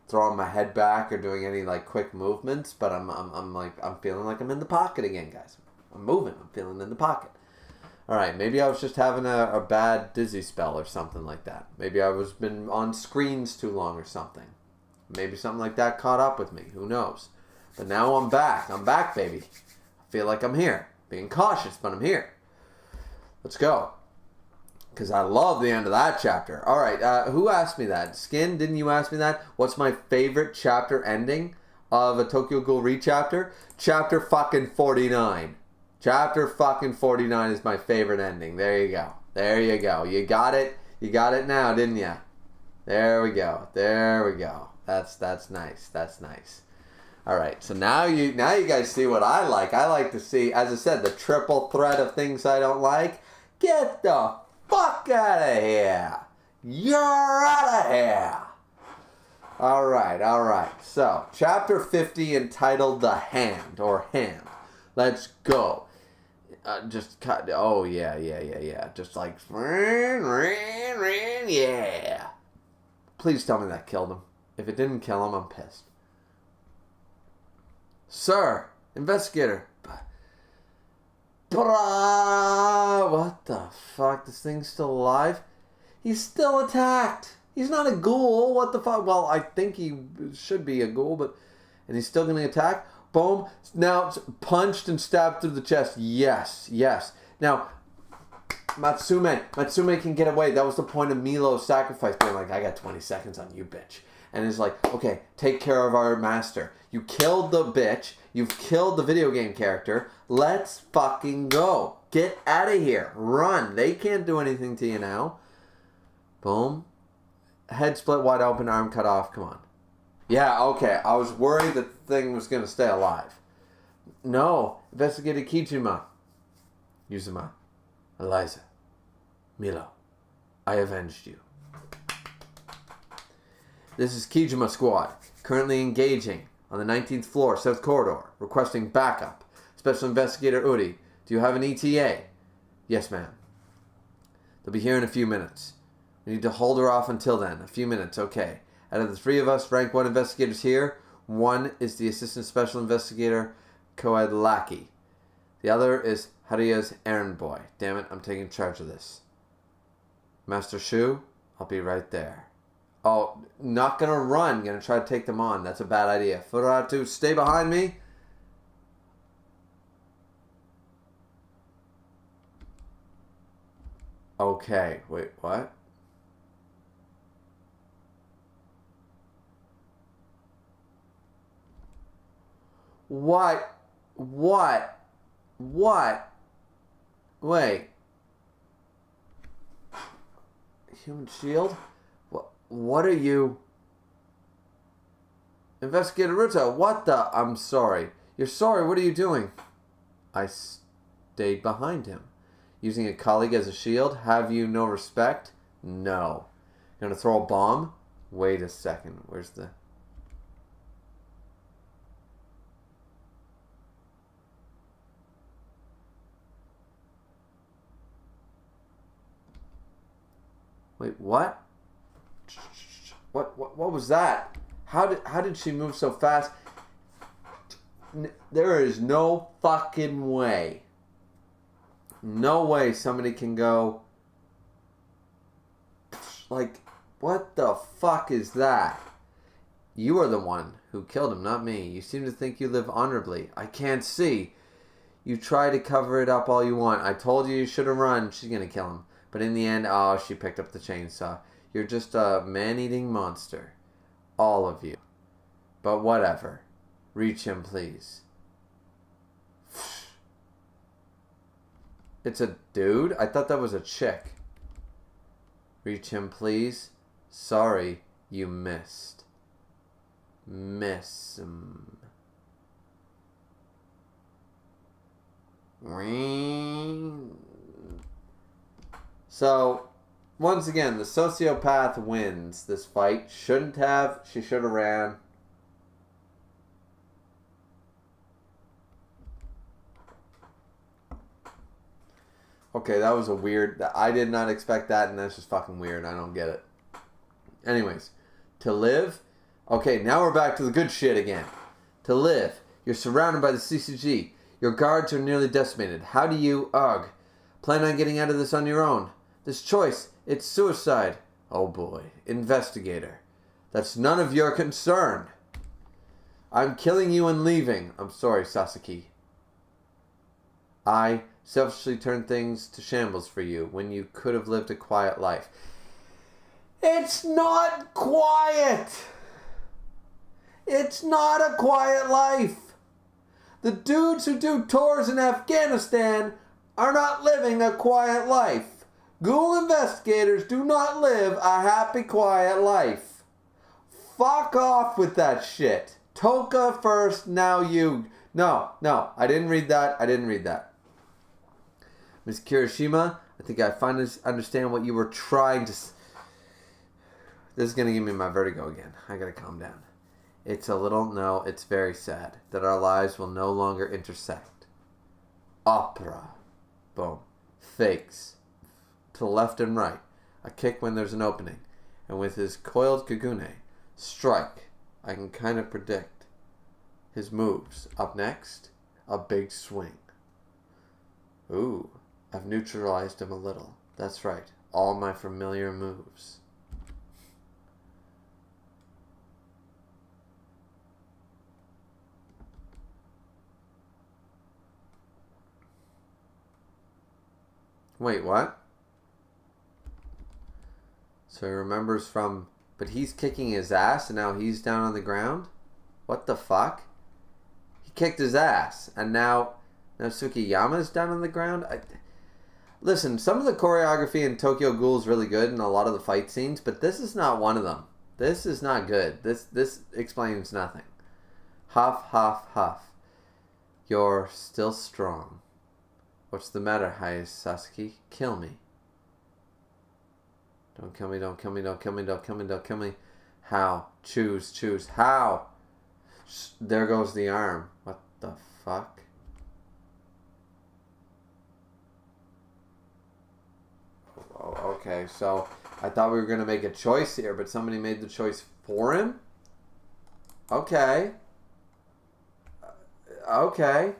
throwing my head back or doing any like quick movements, but I'm feeling like I'm in the pocket again, guys. I'm moving. I'm feeling in the pocket. All right, maybe I was just having a bad dizzy spell or something like that. Maybe I was been on screens too long or something. Maybe something like that caught up with me. Who knows? But now I'm back. I'm back, baby. I feel like I'm here. Being cautious, but I'm here. Let's go. Because I love the end of that chapter. All right, who asked me that? Skin, didn't you ask me that? What's my favorite chapter ending of a Tokyo Ghoul re-chapter? Chapter fucking 49. Chapter fucking 49 is my favorite ending. There you go. There you go. You got it. You got it now, didn't you? There we go. There we go. That's nice. That's nice. All right. So now you guys see what I like. I like to see, as I said, the triple threat of things I don't like. Get the fuck out of here. You're out of here. All right. All right. So, chapter 50 entitled The Hand or Hand. Let's go. Just cut. Oh, yeah. Just like, yeah. Please tell me that killed him. If it didn't kill him, I'm pissed. Sir, investigator. What the fuck? This thing's still alive? He's still attacked. He's not a ghoul. What the fuck? Well, I think he should be a ghoul, but... And he's still going to attack? Boom. Now, it's punched and stabbed through the chest. Yes, yes. Now, Matsume can get away. That was the point of Milo's sacrifice, being like, I got 20 seconds on you, bitch. And it's like, okay, take care of our master. You killed the bitch. You've killed the video game character. Let's fucking go. Get out of here. Run. They can't do anything to you now. Boom. Head split wide open, arm cut off. Come on. Yeah, okay. I was worried that the thing was going to stay alive. No. Investigator Kijima. Yuzuma. Eliza. Milo. I avenged you. This is Kijima Squad. Currently engaging on the 19th floor, South Corridor. Requesting backup. Special Investigator Uri. Do you have an ETA? Yes, ma'am. They'll be here in a few minutes. We need to hold her off until then. A few minutes, okay. Out of the 3 of us, rank 1 investigators here. 1 is the Assistant Special Investigator, Koed Laki. The other is Hariya's errand boy. Damn it, I'm taking charge of this. Master Shu, I'll be right there. Oh, not gonna run. Gonna try to take them on. That's a bad idea. Furatu, stay behind me. Okay, wait, what? What? Wait. Human shield? What are you? Investigator Ruta, what the? I'm sorry. You're sorry, what are you doing? I stayed behind him. Using a colleague as a shield? Have you no respect? No. Gonna throw a bomb? Wait a second. Where's the... Wait, what? What was that? How did she move so fast? There is no fucking way. No way somebody can go... Like, what the fuck is that? You are the one who killed him, not me. You seem to think you live honorably. I can't see. You try to cover it up all you want. I told you you should have run. She's gonna kill him. But in the end, oh, she picked up the chainsaw. You're just a man-eating monster. All of you. But whatever. Reach him, please. It's a dude? I thought that was a chick. Reach him, please. Sorry, you missed. Miss him. So, once again, the sociopath wins this fight. Shouldn't have. She should have ran. Okay, that was a weird... I did not expect that, and that's just fucking weird. I don't get it. Anyways, to live... Okay, now we're back to the good shit again. To live, you're surrounded by the CCG. Your guards are nearly decimated. How do you... Ugh. Plan on getting out of this on your own. This choice, it's suicide. Oh boy. Investigator. That's none of your concern. I'm killing you and leaving. I'm sorry, Sasaki. I selfishly turned things to shambles for you when you could have lived a quiet life. It's not quiet! It's not a quiet life! The dudes who do tours in Afghanistan are not living a quiet life. Ghoul investigators do not live a happy, quiet life. Fuck off with that shit. Toka first, now you. No, I didn't read that. Ms. Kirishima, I think I finally understand what you were trying to... This is going to give me my vertigo again. I got to calm down. It's it's very sad that our lives will no longer intersect. Opera. Boom. Fakes. To left and right. A kick when there's an opening. And with his coiled kagune, strike. I can kind of predict his moves. Up next, a big swing. Ooh. I've neutralized him a little. That's right. All my familiar moves. Wait, what? So he remembers from... But he's kicking his ass and now he's down on the ground? What the fuck? He kicked his ass and now Sukiyama's down on the ground? Listen, some of the choreography in Tokyo Ghoul is really good and a lot of the fight scenes, but this is not one of them. This is not good. This explains nothing. Huff, huff, huff. You're still strong. What's the matter, Hayase Sasaki? Kill me. Don't kill me, don't kill me, don't kill me, don't kill me, don't kill me. How? Choose. How? There goes the arm. What the fuck? Okay, so I thought we were going to make a choice here, but somebody made the choice for him? Okay. Okay.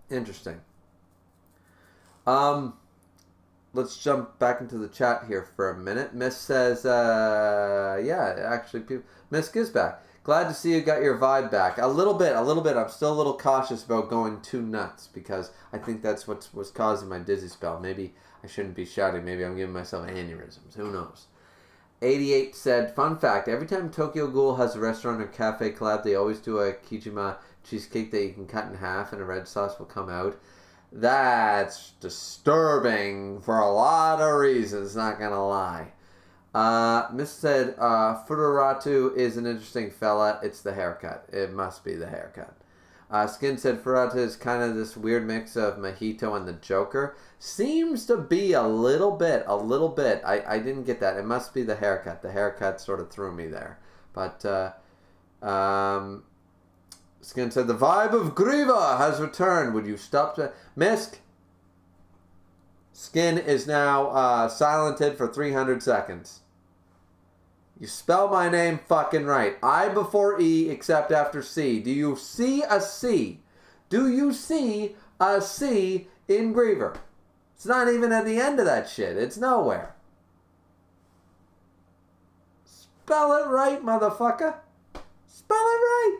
Interesting. Let's jump back into the chat here for a minute. Miss says, yeah, actually, Miss Gizback. Glad to see you got your vibe back. A little bit. I'm still a little cautious about going too nuts because I think that's what was causing my dizzy spell. Maybe I shouldn't be shouting. Maybe I'm giving myself aneurysms. Who knows? 88 said, fun fact, every time Tokyo Ghoul has a restaurant or cafe collab, they always do a Kijima cheesecake that you can cut in half and a red sauce will come out. That's disturbing for a lot of reasons, not gonna lie. Miss said, Fururatu is an interesting fella. It's the haircut. It must be the haircut. Skin said Fururatu is kind of this weird mix of Mahito and the Joker. Seems to be a little bit. I didn't get that. It must be the haircut. The haircut sort of threw me there. But, Skin said, the vibe of Griever has returned. Would you stop to... Misk? Skin is now silented for 300 seconds. You spell my name fucking right. I before E except after C. Do you see a C? Do you see a C in Griever? It's not even at the end of that shit. It's nowhere. Spell it right, motherfucker. Spell it right.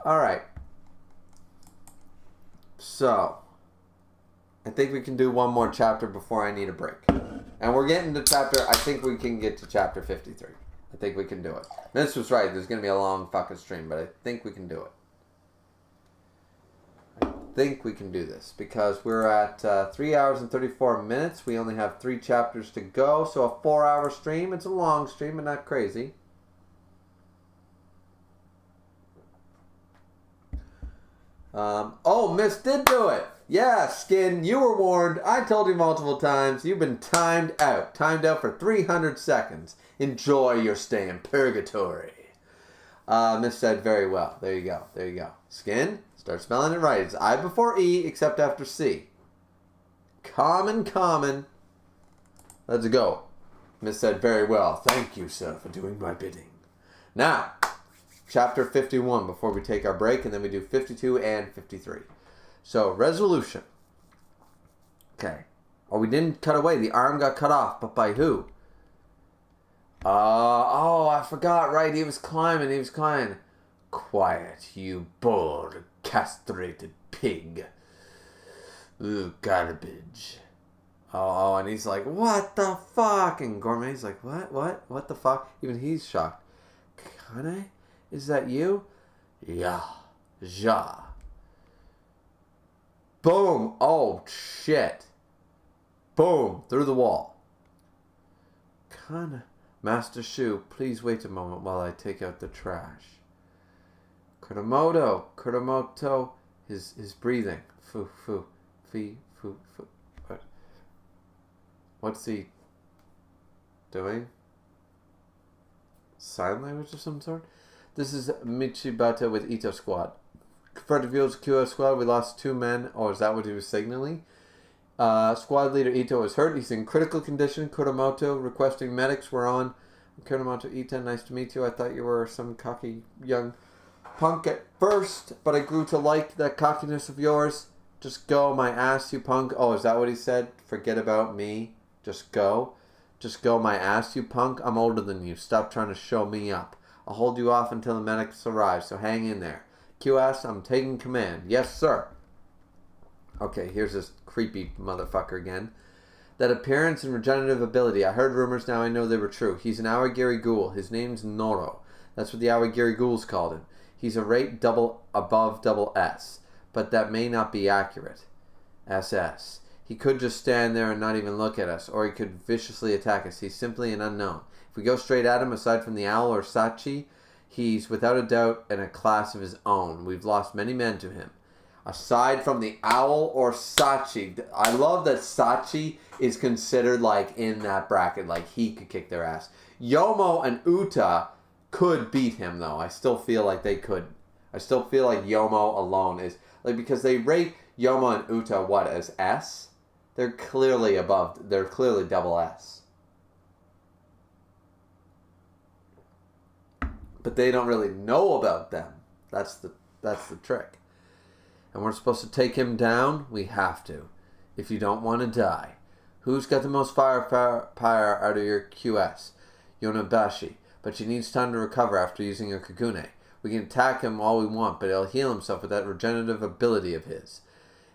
Alright. So, I think we can do one more chapter before I need a break. And we're getting to I think we can get to chapter 53. I think we can do it. Vince was right. There's going to be a long fucking stream, but I think we can do it. I think we can do this because we're at 3 hours and 34 minutes. We only have 3 chapters to go, so a 4-hour stream. It's a long stream, but not crazy. Miss did do it. Yeah, Skin, you were warned. I told you multiple times. You've been timed out. Timed out for 300 seconds. Enjoy your stay in purgatory. Miss said very well. There you go. There you go. Skin, start spelling it right. It's I before E, except after C. Common. Let's go. Miss said very well. Thank you, sir, for doing my bidding. Now, chapter 51 before we take our break, and then we do 52 and 53. So, resolution. Okay. Oh, we didn't cut away. The arm got cut off, but by who? I forgot, right? He was climbing. Quiet, you bored, castrated pig. Ooh, garbage. Oh, and he's like, what the fuck? And Gourmet's like, what the fuck? Even he's shocked. Kane? Is that you? Yeah. Boom. Oh, shit. Boom. Through the wall. Kane. Master Shu, please wait a moment while I take out the trash. Kuramoto. His breathing. Fu. What's he doing? Sign language of some sort? This is Michibata with Ito Squad. Confronted Vio's QS squad, we lost 2 men. Oh, is that what he was signaling? Squad leader Ito is hurt. He's in critical condition. Kuramoto requesting medics. We're on. Kuramoto Ito, nice to meet you. I thought you were some cocky young punk at first, but I grew to like that cockiness of yours. Just go, my ass, you punk. Oh, is that what he said? Forget about me. Just go. Just go, my ass, you punk. I'm older than you. Stop trying to show me up. I'll hold you off until the medics arrive, so hang in there. QS, I'm taking command. Yes, sir. Okay, here's this creepy motherfucker again. That appearance and regenerative ability. I heard rumors, now I know they were true. He's an Awagiri Ghoul. His name's Noro. That's what the Awagiri Ghouls called him. He's a rate above double S. But that may not be accurate. SS. He could just stand there and not even look at us, or he could viciously attack us. He's simply an unknown. If we go straight at him, aside from the owl or Sachi, he's without a doubt in a class of his own. We've lost many men to him. Aside from the owl or Sachi, I love that Sachi is considered like in that bracket, like he could kick their ass. Yomo and Uta could beat him though. I still feel like they could. I still feel like Yomo alone is like, because they rate Yomo and Uta what, as S? They're clearly above. They're clearly double S. But they don't really know about them. That's the trick. And we're supposed to take him down? We have to. If you don't want to die. Who's got the most firepower out of your QS? Yonabashi. But she needs time to recover after using her Kagune. We can attack him all we want, but he'll heal himself with that regenerative ability of his.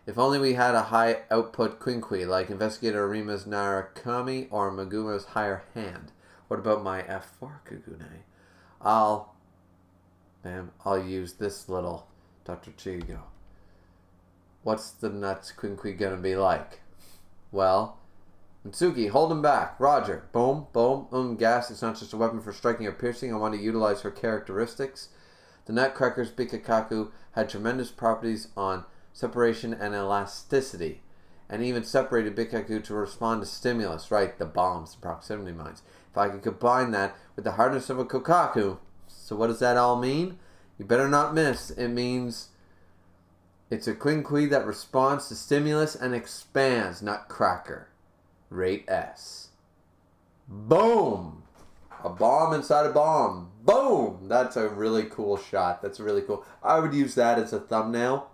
If only we had a high output Quinkui, like Investigator Arima's Narakami or Maguma's Higher Hand. What about my F4 Kagune? I'll use this little Dr. Chigo. What's the nuts Quinkui gonna be like? Well, Mitsuki, hold him back. Roger. Boom, boom, gas. It's not just a weapon for striking or piercing. I want to utilize her characteristics. The Nutcracker's Bikakaku had tremendous properties on separation and elasticity, and even separated Bikakaku to respond to stimulus. Right, the bombs, the proximity mines. If I could combine that with the hardness of a Kokaku. So what does that all mean? You better not miss. It means it's a Quinkui that responds to stimulus and expands. Nutcracker. Rate S. Boom! A bomb inside a bomb. Boom! That's a really cool shot. That's really cool. I would use that as a thumbnail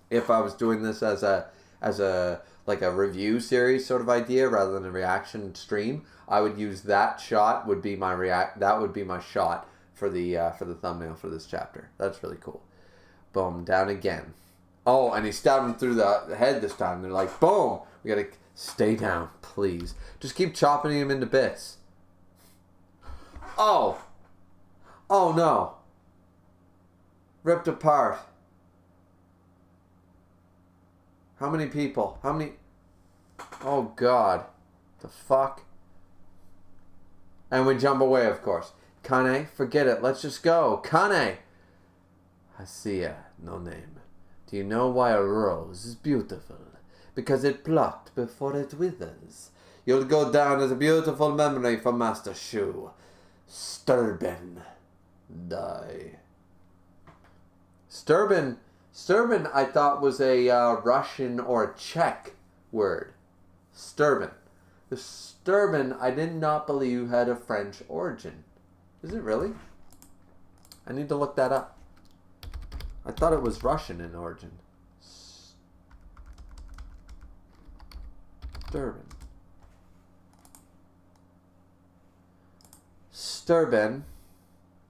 if I was doing this as a like a review series sort of idea rather than a reaction stream. I would use that shot. Would be my That would be my shot for the thumbnail for this chapter. That's really cool. Boom! Down again. Oh, and he stabbed him through the head this time. They're like, boom. We gotta stay down, please. Just keep chopping him into bits. Oh. Oh, no. Ripped apart. How many people? How many? Oh, God. The fuck? And we jump away, of course. Kane, forget it. Let's just go. Kane! I see ya. No name. Do you know why a rose is beautiful? Because it plucked before it withers. You'll go down as a beautiful memory for Master Shu. Sturban. Die. Sturban I thought was a Russian or a Czech word. Sturban. The Sturban I did not believe had a French origin. Is it really? I need to look that up. I thought it was Russian in origin. Sturban. Sturban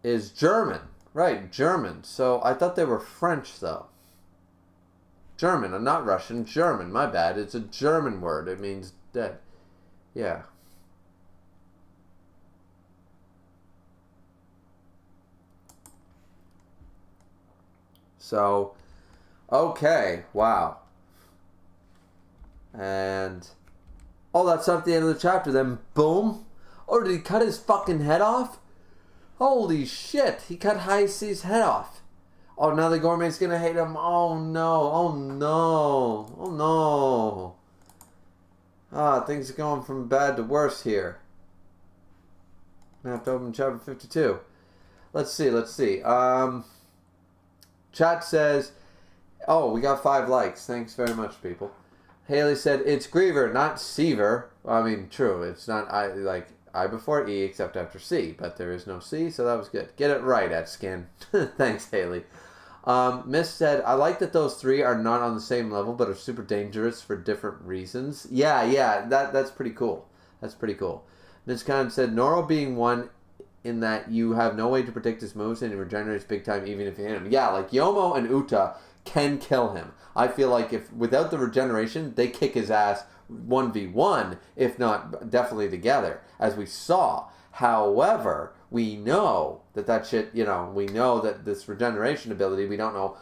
is German. Right, German. So I thought they were French, though. German. I'm not Russian. German. My bad. It's a German word. It means dead. Yeah. So, okay. Wow. And, oh, that's not the end of the chapter. Then, boom. Oh, did he cut his fucking head off? Holy shit. He cut High C's head off. Oh, now the gourmet's gonna hate him. Oh, no. Oh, no. Oh, no. Ah, things are going from bad to worse here. I have to open chapter 52. Let's see. Chat says, oh, we got 5 likes. Thanks very much, people. Haley said, it's Griever, not Seaver. I mean, true. It's not I before E except after C, but there is no C, so that was good. Get it right, at Skin. Thanks, Haley. Miss said, I like that those 3 are not on the same level, but are super dangerous for different reasons. Yeah, that's pretty cool. That's pretty cool. Miss Khan said, Noro being one in that you have no way to predict his moves and he regenerates big time even if you hit him. Yeah, like Yomo and Uta can kill him. I feel like if without the regeneration, they kick his ass 1v1, if not definitely together, as we saw. However, we know that shit, we know that this regeneration ability, we don't know.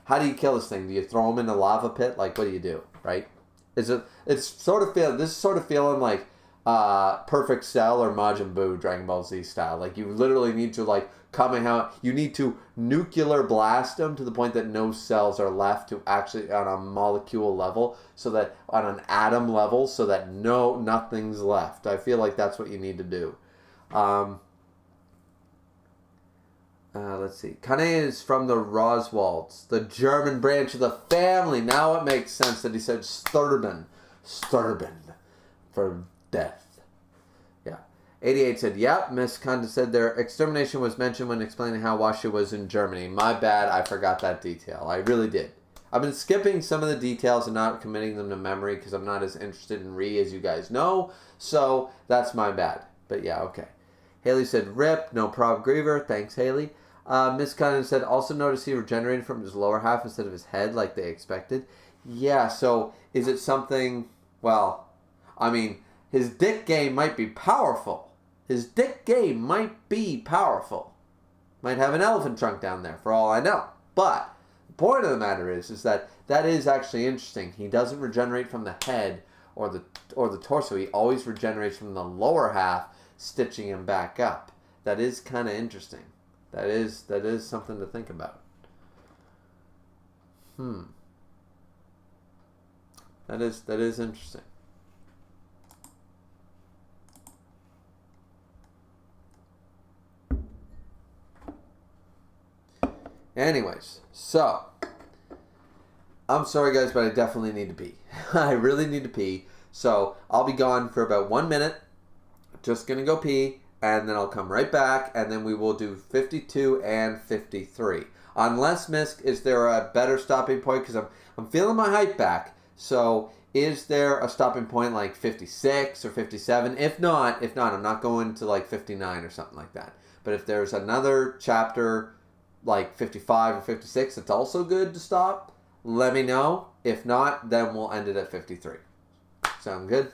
How do you kill this thing? Do you throw him in a lava pit? Like, what do you do, right? This is sort of feeling like Perfect Cell or Majin Buu Dragon Ball Z style. Like, you literally need to, like, you need to nuclear blast them to the point that no cells are left to actually on a molecule level, so that on an atom level, so that nothing's left. I feel like that's what you need to do. Let's see. Kane is from the Roswalds, the German branch of the family. Now it makes sense that he said Sturban for death. 88 said, yep. Miss Kanda said their extermination was mentioned when explaining how Washu was in Germany. My bad, I forgot that detail. I really did. I've been skipping some of the details and not committing them to memory because I'm not as interested in Re as you guys know. So, that's my bad. But yeah, okay. Haley said, rip, no prob Griever. Thanks, Haley. Miss Kanda said, also notice he regenerated from his lower half instead of his head like they expected. Yeah, so is it something, well, I mean, his dick game might be powerful. Might have an elephant trunk down there, for all I know. But the point of the matter is that is actually interesting. He doesn't regenerate from the head or the torso. He always regenerates from the lower half, stitching him back up. That is kind of interesting. That is something to think about. That is interesting. Anyways, so, I'm sorry guys, but I definitely need to pee. I really need to pee. So, I'll be gone for about 1 minute. Just gonna go pee, and then I'll come right back, and then we will do 52 and 53. Unless, Misk, is there a better stopping point? Because I'm feeling my hype back. So, is there a stopping point like 56 or 57? If not, I'm not going to like 59 or something like that. But if there's another chapter like 55 or 56, it's also good to stop. let me know. If not, then we'll end it at 53. Sound good?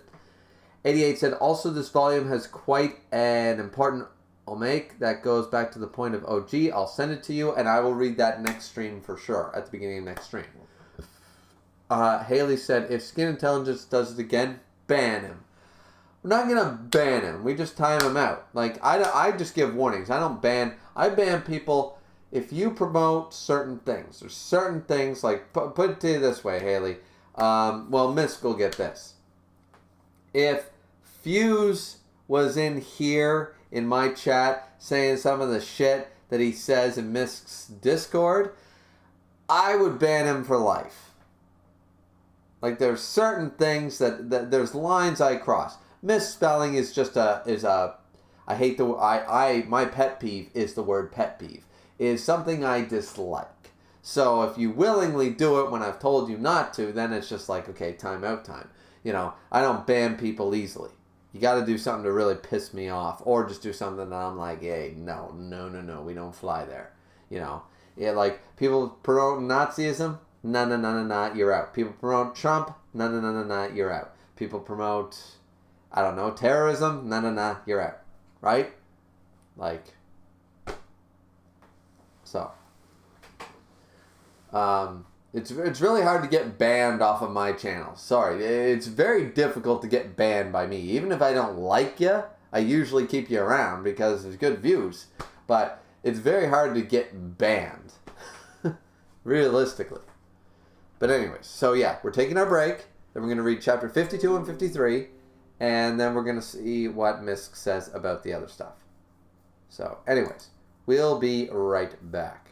88 said, also this volume has quite an important omake that goes back to the point of OG. I'll send it to you, and I will read that next stream for sure, at the beginning of next stream. Haley said, if Skin Intelligence does it again, ban him. We're not going to ban him. We just time him out. Like, I just give warnings. I don't ban. I ban people if you promote certain things. There's certain things, like, put it to you this way, Haley. Well, Misk will get this. If Fuse was in here in my chat saying some of the shit that he says in Misk's Discord, I would ban him for life. Like, there's certain things that there's lines I cross. Misspelling is just I hate my pet peeve is the word pet peeve. Is something I dislike. So if you willingly do it when I've told you not to, then it's just like, okay, time out time. You know, I don't ban people easily. You got to do something to really piss me off, or just do something that I'm like, hey, no, we don't fly there. You know, yeah, like people promote Nazism, no, you're out. People promote Trump, no, you're out. People promote, I don't know, terrorism, no, you're out. Right? Like, so. It's really hard to get banned off of my channel. Sorry, it's very difficult to get banned by me. Even if I don't like you, I usually keep you around because there's good views. But it's very hard to get banned, realistically. But anyways, so yeah, we're taking our break. Then we're going to read chapter 52 and 53. And then we're going to see what Misk says about the other stuff. So anyways, we'll be right back.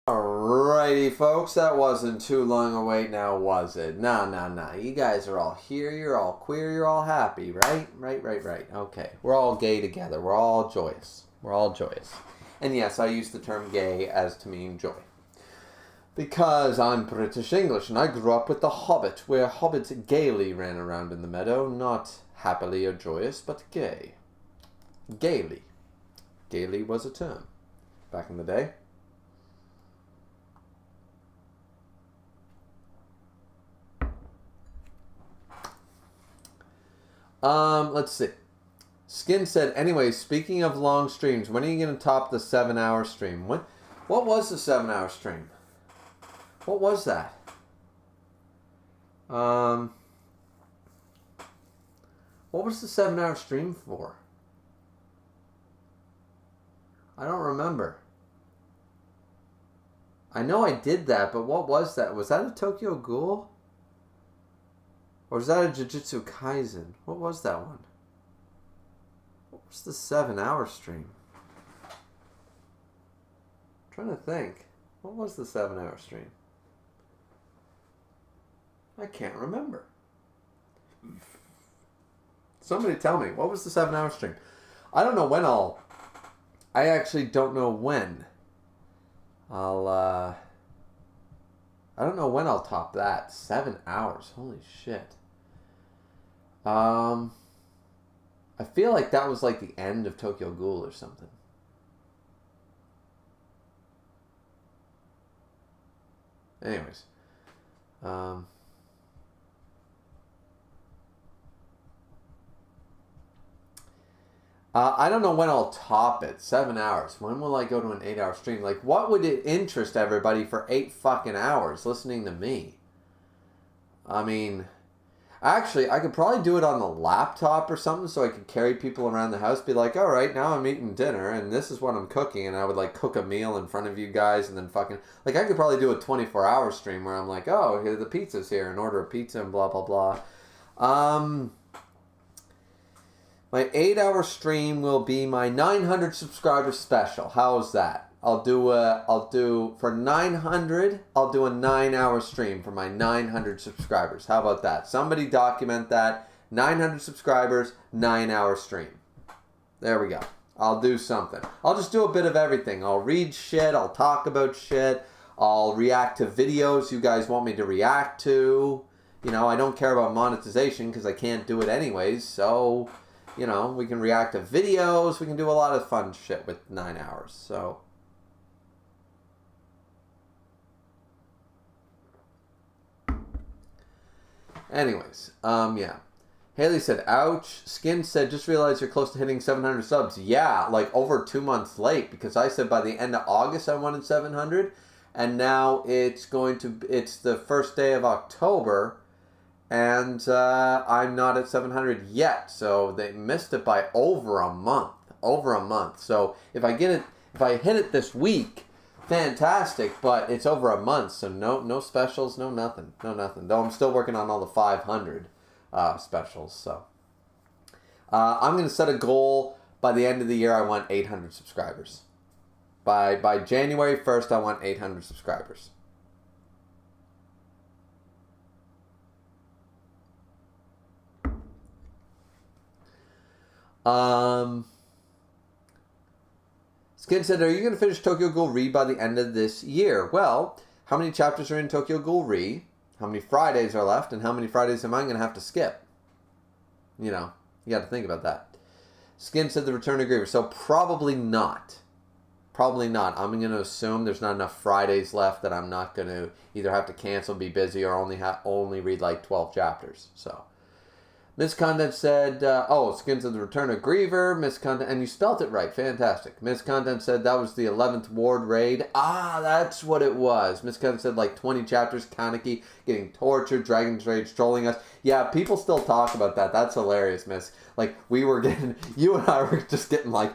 Alrighty, folks, that wasn't too long a wait now, was it? Nah. You guys are all here, you're all queer, you're all happy, right? Right. Okay, we're all gay together, we're all joyous. And yes, I use the term gay as to mean joy. Because I'm British English, and I grew up with The Hobbit, where hobbits gaily ran around in the meadow, not happily or joyous, but gay. Gaily. Gaily was a term back in the day. Let's see. Skin said, anyway, speaking of long streams, when are you going to top the 7-hour stream? What was the 7-hour stream? What was that? What was the 7-hour stream for? I don't remember. I know I did that, but what was that? Was that a Tokyo Ghoul? Or was that a Jujutsu Kaisen? What was that one? What was the 7-hour stream? I'm trying to think. What was the 7-hour stream? I can't remember. Somebody tell me. What was the 7-hour stream? I don't know when I actually don't know when. I don't know when I'll top that. 7 hours. Holy shit. I feel like that was like the end of Tokyo Ghoul or something. Anyways. I don't know when I'll top it. 7 hours. When will I go to an 8-hour stream? Like, what would it interest everybody for 8 fucking hours listening to me? I mean, actually, I could probably do it on the laptop or something so I could carry people around the house. Be like, all right, now I'm eating dinner and this is what I'm cooking. And I would like cook a meal in front of you guys and then fucking... Like, I could probably do a 24-hour stream where I'm like, oh, here the pizza's here and order a pizza and blah, blah, blah. My 8-hour stream will be my 900 subscriber special. How's that? I'll do for 900. I'll do a 9-hour stream for my 900 subscribers. How about that? Somebody document that. 900 subscribers, 9-hour stream. There we go. I'll do something. I'll just do a bit of everything. I'll read shit. I'll talk about shit. I'll react to videos you guys want me to react to. You know, I don't care about monetization because I can't do it anyways. So... You know, we can react to videos. We can do a lot of fun shit with 9 hours. So, anyways, yeah. Haley said, ouch. Skin said, just realized you're close to hitting 700 subs. Yeah, like over 2 months late because I said by the end of August I wanted 700. And now it's the first day of October. And I'm not at 700 yet, so they missed it by over a month. So if I hit it this week, fantastic. But it's over a month, so no specials, no nothing. Though I'm still working on all the 500 specials. So I'm gonna set a goal by the end of the year. I want 800 subscribers. By January 1st, I want 800 subscribers. Skin said, are you going to finish Tokyo Ghoul Re by the end of this year? Well, how many chapters are in Tokyo Ghoul Re? How many Fridays are left? And how many Fridays am I going to have to skip? You know, you got to think about that. Skin said the Return of Griever. So probably not. Probably not. I'm going to assume there's not enough Fridays left that I'm not going to either have to cancel, be busy, or only read like 12 chapters. So. Miscontent said, Skins of the Return of Griever. Miscontent, and you spelt it right. Fantastic. Miscontent said that was the 11th Ward raid. Ah, that's what it was. Miscontent said like 20 chapters, Kaneki getting tortured, Dragon's Rage trolling us. Yeah, people still talk about that. That's hilarious, Miss. Like, you and I were just getting like,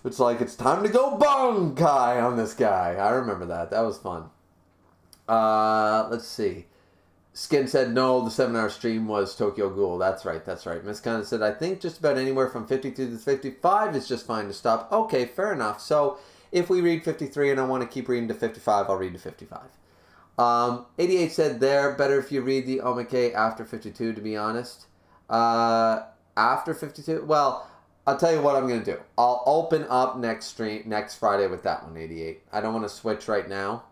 it's like, it's time to go bonkai on this guy. I remember that. That was fun. Let's see. Skin said, no, the 7-hour stream was Tokyo Ghoul. That's right. Miscontent said, I think just about anywhere from 52 to 55 is just fine to stop. Okay, fair enough. So if we read 53 and I want to keep reading to 55, I'll read to 55. 88 said, better if you read the Omake after 52, to be honest. After 52? Well, I'll tell you what I'm going to do. I'll open up next Friday with that one, 88. I don't want to switch right now,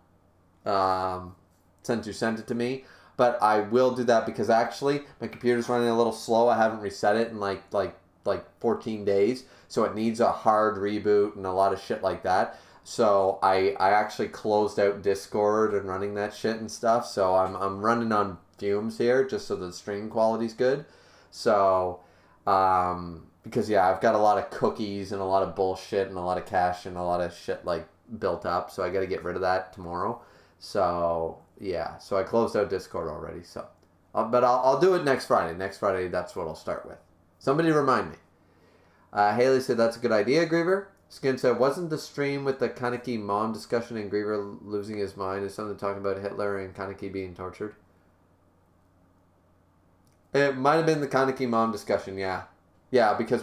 since you sent it to me. But I will do that because actually my computer's running a little slow. I haven't reset it in like 14 days. So it needs a hard reboot and a lot of shit like that. So I actually closed out Discord and running that shit and stuff. So I'm running on fumes here just so the stream quality's good. So because yeah, I've got a lot of cookies and a lot of bullshit and a lot of cache and a lot of shit like built up. So I got to get rid of that tomorrow. So yeah, so I closed out Discord already. So, but I'll do it next Friday. Next Friday, that's what I'll start with. Somebody remind me. Haley said that's a good idea, Griever. Skin said, wasn't the stream with the Kaneki mom discussion and Griever losing his mind is something talking about Hitler and Kaneki being tortured? It might have been the Kaneki mom discussion, yeah. Yeah, because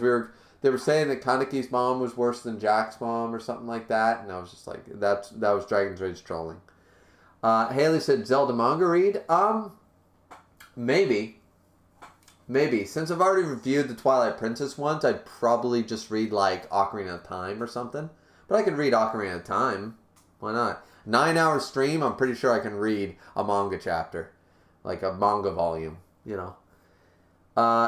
they were saying that Kaneki's mom was worse than Jack's mom or something like that, and I was just like, that was Dragon's Rage trolling. Haley said Zelda manga read. Maybe. Since I've already reviewed the Twilight Princess ones, I'd probably just read like Ocarina of Time or something. But I could read Ocarina of Time. Why not? 9-hour stream, I'm pretty sure I can read a manga chapter. Like a manga volume, you know.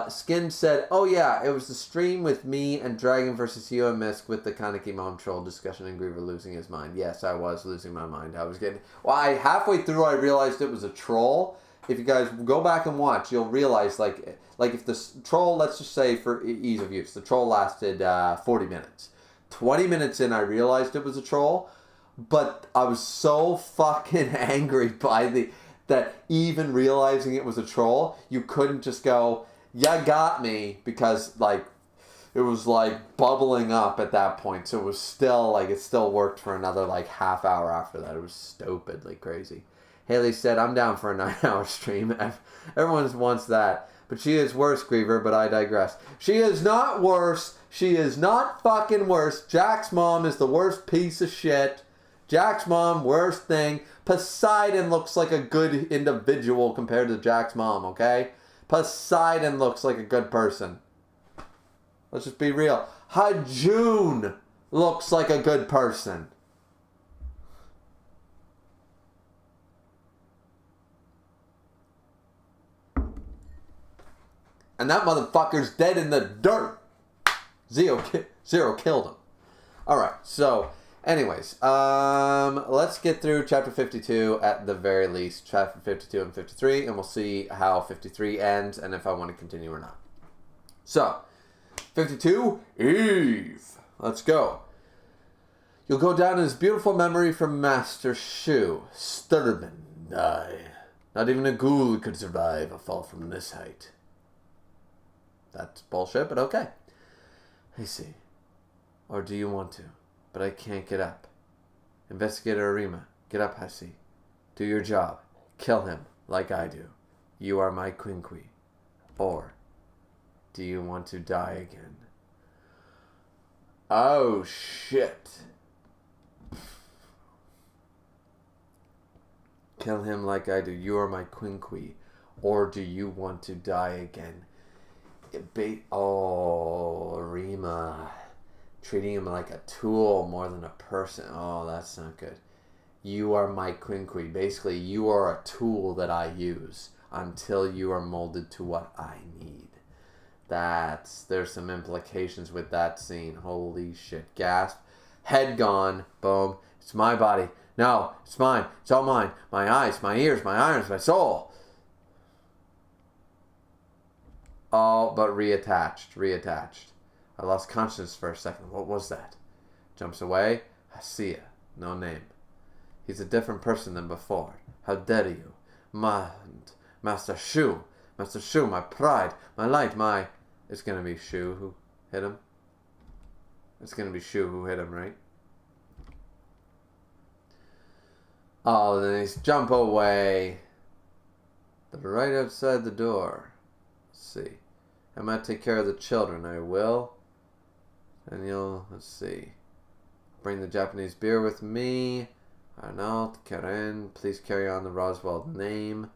Skin said, oh yeah, it was the stream with me and Dragon versus you and Misk with the Kaneki mom troll discussion and Griever losing his mind. Yes, I was losing my mind. Halfway through I realized it was a troll. If you guys go back and watch, you'll realize, like if the troll, let's just say for ease of use, the troll lasted 40 minutes. 20 minutes in, I realized it was a troll, but I was so fucking angry by that even realizing it was a troll, you couldn't just go, "Ya got me," because, like, it was, like, bubbling up at that point, so it was still, like, it still worked for another, like, half hour after that. It was stupidly crazy. Haley said, I'm down for a 9-hour stream. Everyone wants that. But she is worse, Griever, but I digress. She is not worse. She is not fucking worse. Jack's mom is the worst piece of shit. Jack's mom, worst thing. Poseidon looks like a good individual compared to Jack's mom, okay? Poseidon looks like a good person. Let's just be real. Hajun looks like a good person. And that motherfucker's dead in the dirt. Zero killed him. Alright, so, anyways, let's get through chapter 52 at the very least. Chapter 52 and 53, and we'll see how 53 ends and if I want to continue or not. So, 52, Eve. Let's go. You'll go down in his beautiful memory from Master Shu. Sturban. Aye. Not even a ghoul could survive a fall from this height. That's bullshit, but okay. I see. Or do you want to? But I can't get up. Investigator Arima, get up, Hasi. Do your job. Kill him, like I do. You are my Quinqui. Or do you want to die again? Oh, shit. Kill him like I do. You are my Quinqui. Or do you want to die again? Rima. Treating him like a tool more than a person. Oh, that's not good. You are my Quinqui. Basically, you are a tool that I use until you are molded to what I need. There's some implications with that scene. Holy shit. Gasp. Head gone. Boom. It's my body. No, it's mine. It's all mine. My eyes, my ears, my irons, my soul. All but reattached. I lost consciousness for a second. What was that? Jumps away. Hasia. No name. He's a different person than before. How dare you? Master Shu, my pride, my light, my... It's gonna be Shu who hit him. It's gonna be Shu who hit him, right? Oh, then he's jump away. They're right outside the door. Let's see. I might take care of the children. I will. And let's see. Bring the Japanese beer with me. Arnault, Karen, please carry on the Roswald name.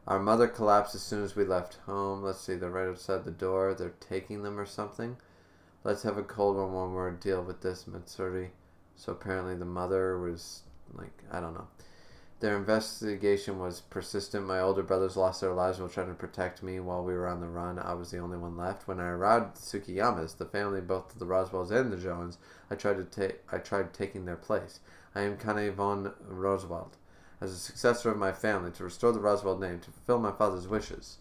Our mother collapsed as soon as we left home. Let's see, they're right outside the door. They're taking them or something. Let's have a cold one more deal with this, Matsuri. So apparently the mother was, like, I don't know. Their investigation was persistent. My older brothers lost their lives while trying to protect me while we were on the run. I was the only one left. When I arrived at the Tsukiyamas, the family, both the Roswells and the Joans, I tried taking their place. I am Kane von Roswald. As a successor of my family, to restore the Roswald name, to fulfill my father's wishes.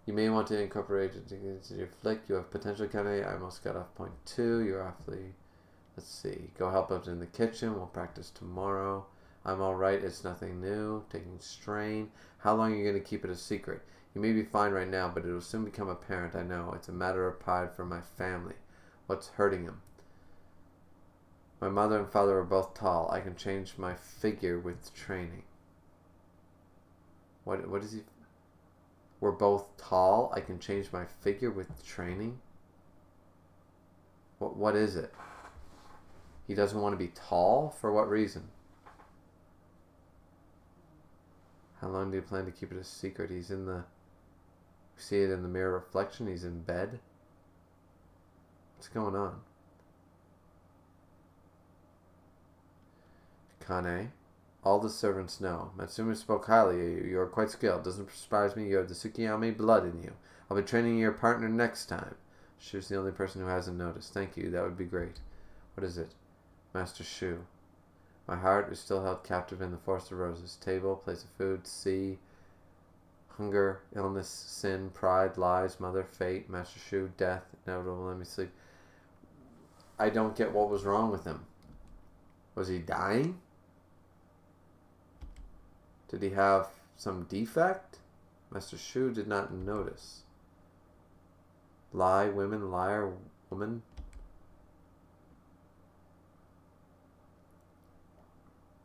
You may want to incorporate it into your flick. You have potential, Kane. I almost got off point 2. You're awfully... Let's see. Go help out in the kitchen. We'll practice tomorrow. I'm alright, it's nothing new. Taking strain. How long are you going to keep it a secret? You may be fine right now, but it will soon become apparent, I know. It's a matter of pride for my family. What's hurting him? My mother and father are both tall. I can change my figure with training. What is he? We're both tall. I can change my figure with training? What is it? He doesn't want to be tall? For what reason? How long do you plan to keep it a secret? He's in the... See it in the mirror reflection? He's in bed? What's going on? Kane. All the servants know. Matsumi spoke highly of you. You are quite skilled. Doesn't surprise me. You have the Tsukiyami blood in you. I'll be training your partner next time. She was the only person who hasn't noticed. Thank you. That would be great. What is it? Master Shu. My heart is still held captive in the forest of roses. Table, place of food, sea, hunger, illness, sin, pride, lies, mother, fate, Master Shu, death, inevitable, let me sleep. I don't get what was wrong with him. Was he dying? Did he have some defect? Master Shu did not notice. Lie, women, liar, woman.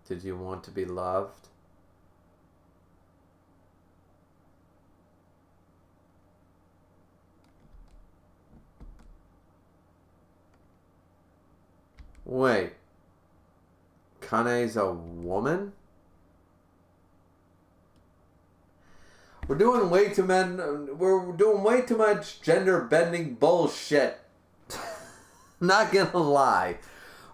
Did you want to be loved? Wait. Kane's a woman? We're doing way too much gender bending bullshit. Not gonna lie.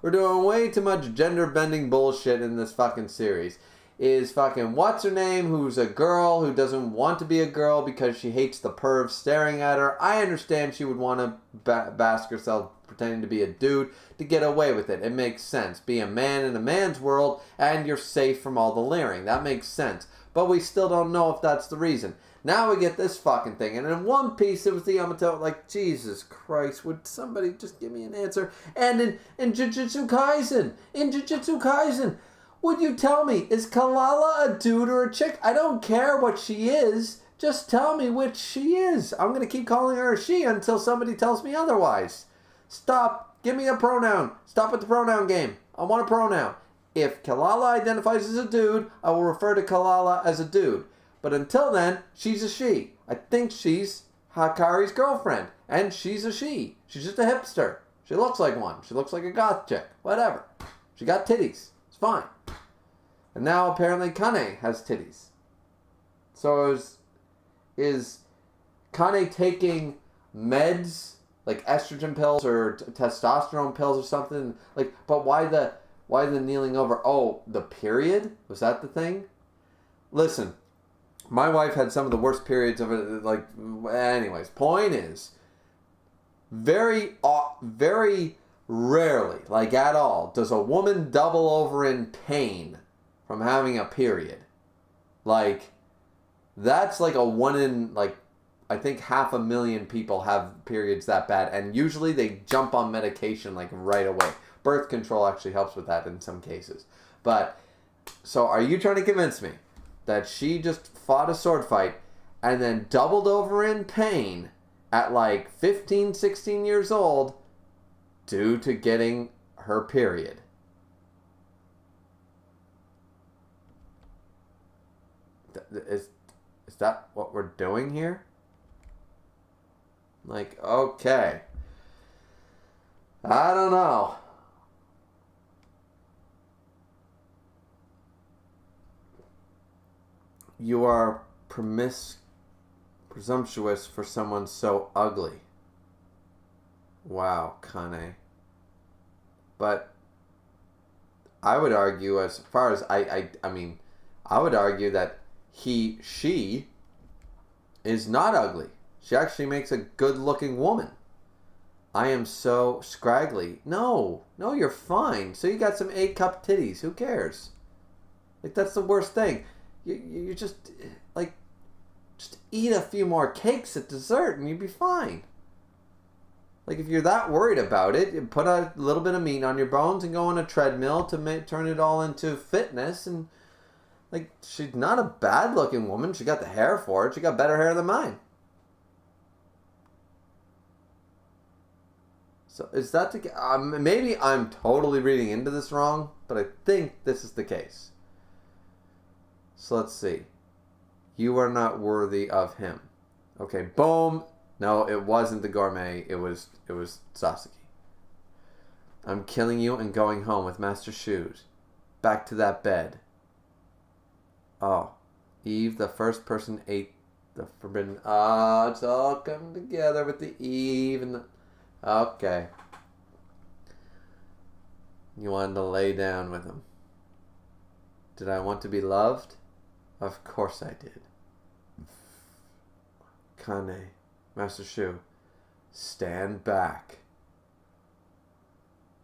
We're doing way too much gender bending bullshit in this fucking series. Is fucking what's her name, who's a girl who doesn't want to be a girl because she hates the perv staring at her. I understand she would want to bask herself pretending to be a dude to get away with it. It makes sense. Be a man in a man's world and you're safe from all the leering. That makes sense. But we still don't know if that's the reason. Now we get this fucking thing. And in One Piece, it was the Yamato. Like, Jesus Christ, would somebody just give me an answer? And in Jujutsu Kaisen, would you tell me, is Kalala a dude or a chick? I don't care what she is. Just tell me which she is. I'm going to keep calling her a she until somebody tells me otherwise. Stop. Give me a pronoun. Stop with the pronoun game. I want a pronoun. If Kalala identifies as a dude, I will refer to Kalala as a dude. But until then, she's a she. I think she's Hakari's girlfriend. And she's a she. She's just a hipster. She looks like one. She looks like a goth chick. Whatever. She got titties. It's fine. And now apparently Kane has titties. So is Kane taking meds, like estrogen pills or testosterone pills or something? Like, but why the kneeling over? Oh, the period? Was that the thing? Listen, my wife had some of the worst periods of it. Like, anyways, point is, very rarely, like at all, does a woman double over in pain from having a period. Like, that's like a one in, like, I think 500,000 people have periods that bad. And usually they jump on medication, like, right away. Birth control actually helps with that in some cases. But, so are you trying to convince me that she just fought a sword fight and then doubled over in pain at like 15, 16 years old due to getting her period? Is that what we're doing here? Like, okay. I don't know. You are presumptuous for someone so ugly. Wow, Kane. But I would argue, as far as I would argue that she is not ugly. She actually makes a good-looking woman. I am so scraggly. No, you're fine. So you got some A-cup titties. Who cares? Like, that's the worst thing. You just, like, just eat a few more cakes at dessert and you'd be fine. Like, if you're that worried about it, you put a little bit of meat on your bones and go on a treadmill to turn it all into fitness. And, like, she's not a bad-looking woman. She got the hair for it. She got better hair than mine. So is that the maybe I'm totally reading into this wrong, but I think this is the case. So let's see. You are not worthy of him. Okay, boom. No, it wasn't the gourmet. It was Sasuke. I'm killing you and going home with Master Shoes. Back to that bed. Oh. Eve, the first person, ate the forbidden... Ah, it's all come together with the Eve and the... Okay. You wanted to lay down with him. Did I want to be loved? Of course I did. Kane, Master Shu, stand back.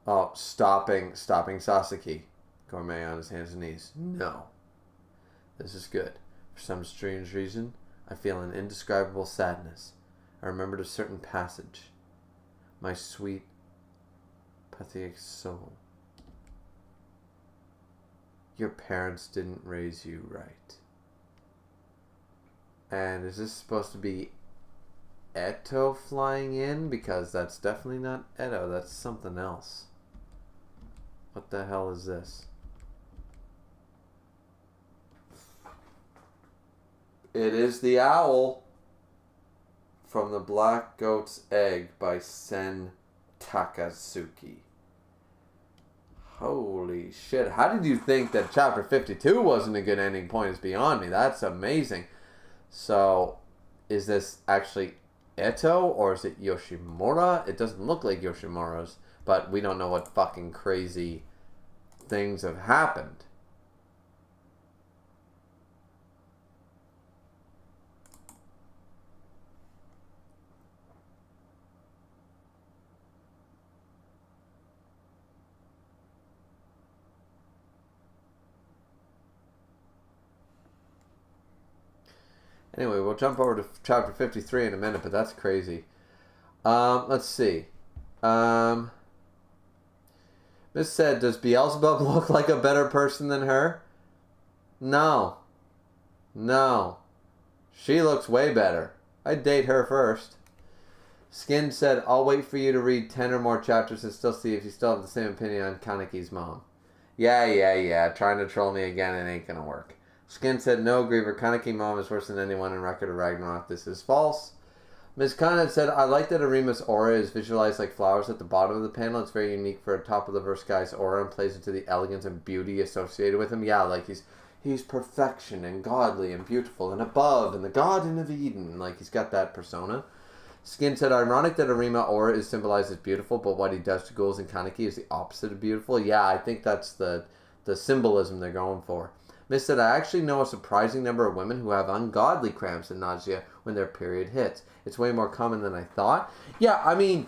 Oh, stopping Sasaki. Gourmet on his hands and knees. No. This is good. For some strange reason, I feel an indescribable sadness. I remembered a certain passage. My sweet, pathetic soul. Your parents didn't raise you right. And is this supposed to be Eto flying in? Because that's definitely not Eto. That's something else. What the hell is this? It is the owl from The Black Goat's Egg by Sen Takasuki. Holy shit. How did you think that chapter 52 wasn't a good ending point is beyond me. That's amazing. So, is this actually Eto or is it Yoshimura? It doesn't look like Yoshimura's, but we don't know what fucking crazy things have happened. Anyway, we'll jump over to chapter 53 in a minute, but that's crazy. Let's see. Miss said, does Beelzebub look like a better person than her? No. No. She looks way better. I'd date her first. Skin said, I'll wait for you to read 10 or more chapters and still see if you still have the same opinion on Kaneki's mom. Yeah. Trying to troll me again, it ain't gonna work. Skin said, no, Griever, Kaneki mom is worse than anyone in Record of Ragnarok. This is false. Ms. Khan said, I like that Arima's aura is visualized like flowers at the bottom of the panel. It's very unique for a top-of-the-verse guy's aura and plays into the elegance and beauty associated with him. Yeah, like he's perfection and godly and beautiful and above and the Garden of Eden. Like he's got that persona. Skin said, ironic that Arima aura is symbolized as beautiful, but what he does to ghouls and Kaneki is the opposite of beautiful. Yeah, I think that's the symbolism they're going for. Miss said, I actually know a surprising number of women who have ungodly cramps and nausea when their period hits. It's way more common than I thought. Yeah, I mean,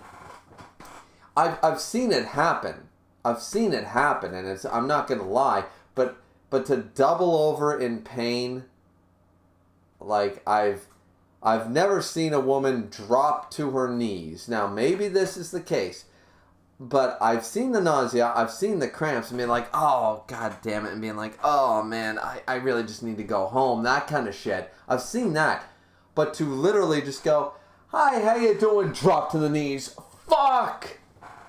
I've seen it happen. I've seen it happen, and I'm not going to lie, but to double over in pain, like I've never seen a woman drop to her knees. Now, maybe this is the case. But I've seen the nausea, I've seen the cramps, and being like, oh, god damn it, and being like, oh, man, I really just need to go home, that kind of shit. I've seen that. But to literally just go, hi, how you doing, drop to the knees, fuck!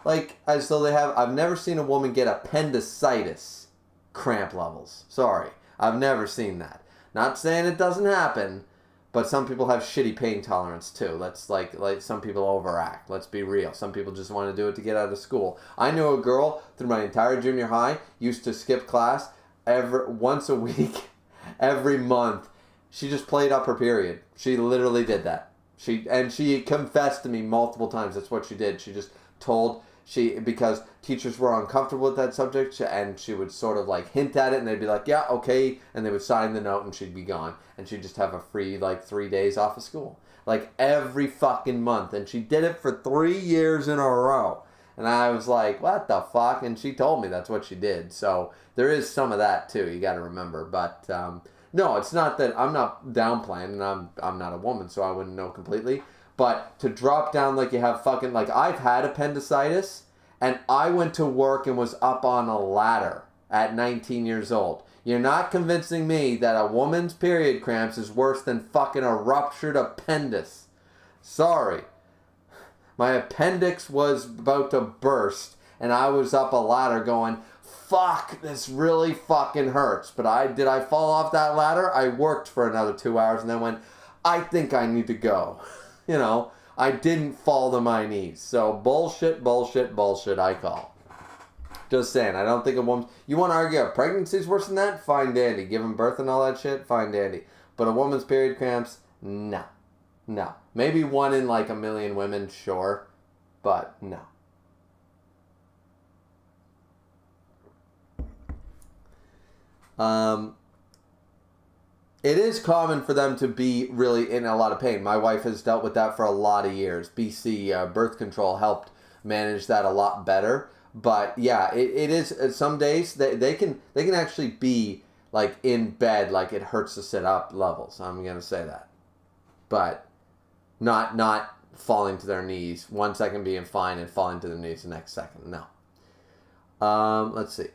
Like, as though they have, I've never seen a woman get appendicitis cramp levels. Sorry, I've never seen that. Not saying it doesn't happen, but some people have shitty pain tolerance too. Let's like some people overact. Let's be real. Some people just want to do it to get out of school. I knew a girl through my entire junior high used to skip class once a week, every month. She just played up her period. She literally did that. She confessed to me multiple times. That's what she did. She just told because teachers were uncomfortable with that subject, and she would sort of like hint at it, and they'd be like, yeah, okay, and they would sign the note, and she'd be gone, and she'd just have a free like 3 days off of school, like every fucking month, and she did it for 3 years in a row, and I was like, what the fuck? And she told me that's what she did. So there is some of that too, you got to remember. But no, it's not that I'm not downplaying, and I'm not a woman, so I wouldn't know completely. But to drop down like you have fucking, like I've had appendicitis, and I went to work and was up on a ladder at 19 years old. You're not convincing me that a woman's period cramps is worse than fucking a ruptured appendix. Sorry. My appendix was about to burst, and I was up a ladder going, fuck, this really fucking hurts. But did I fall off that ladder? I worked for another 2 hours and then went, I think I need to go. You know, I didn't fall to my knees. So bullshit, I call. Just saying. I don't think a woman... You want to argue a pregnancy's worse than that? Fine dandy. Giving birth and all that shit? Fine dandy. But a woman's period cramps? No. No. Maybe one in like a million women, sure. But no. It is common for them to be really in a lot of pain. My wife has dealt with that for a lot of years. BC birth control helped manage that a lot better. But yeah, it is some days they can actually be like in bed, like it hurts to sit up levels. I'm gonna say that, but not falling to their knees. 1 second being fine and falling to their knees the next second. No. Let's see.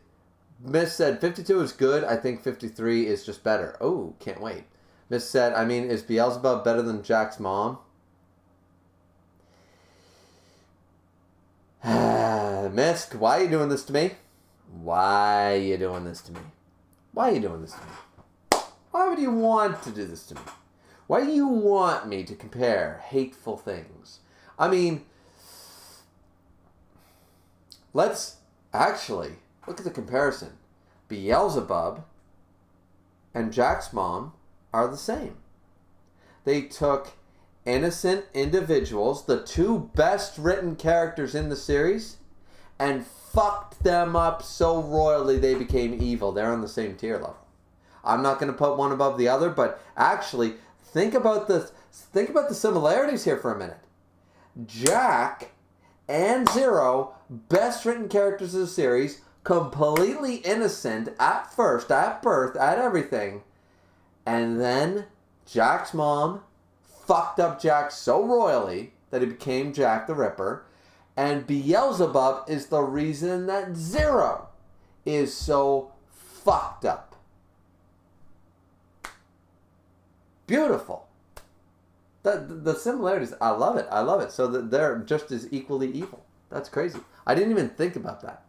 Miss said 52 is good. I think 53 is just better. Oh, can't wait. Miss said, I mean, is Beelzebub better than Jack's mom? Mist, why are you doing this to me? Why are you doing this to me? Why are you doing this to me? Why would you want to do this to me? Why do you want me to compare hateful things? I mean, let's actually look at the comparison. Beelzebub and Jack's mom are the same. They took innocent individuals, the two best written characters in the series, and fucked them up so royally they became evil. They're on the same tier level. I'm not going to put one above the other, but actually think about the similarities here for a minute. Jack and Zero, best written characters of the series, completely innocent at first, at birth, at everything. And then Jack's mom fucked up Jack so royally that he became Jack the Ripper. And Beelzebub is the reason that Zero is so fucked up. Beautiful. The similarities, I love it. I love it. So that they're just as equally evil. That's crazy. I didn't even think about that.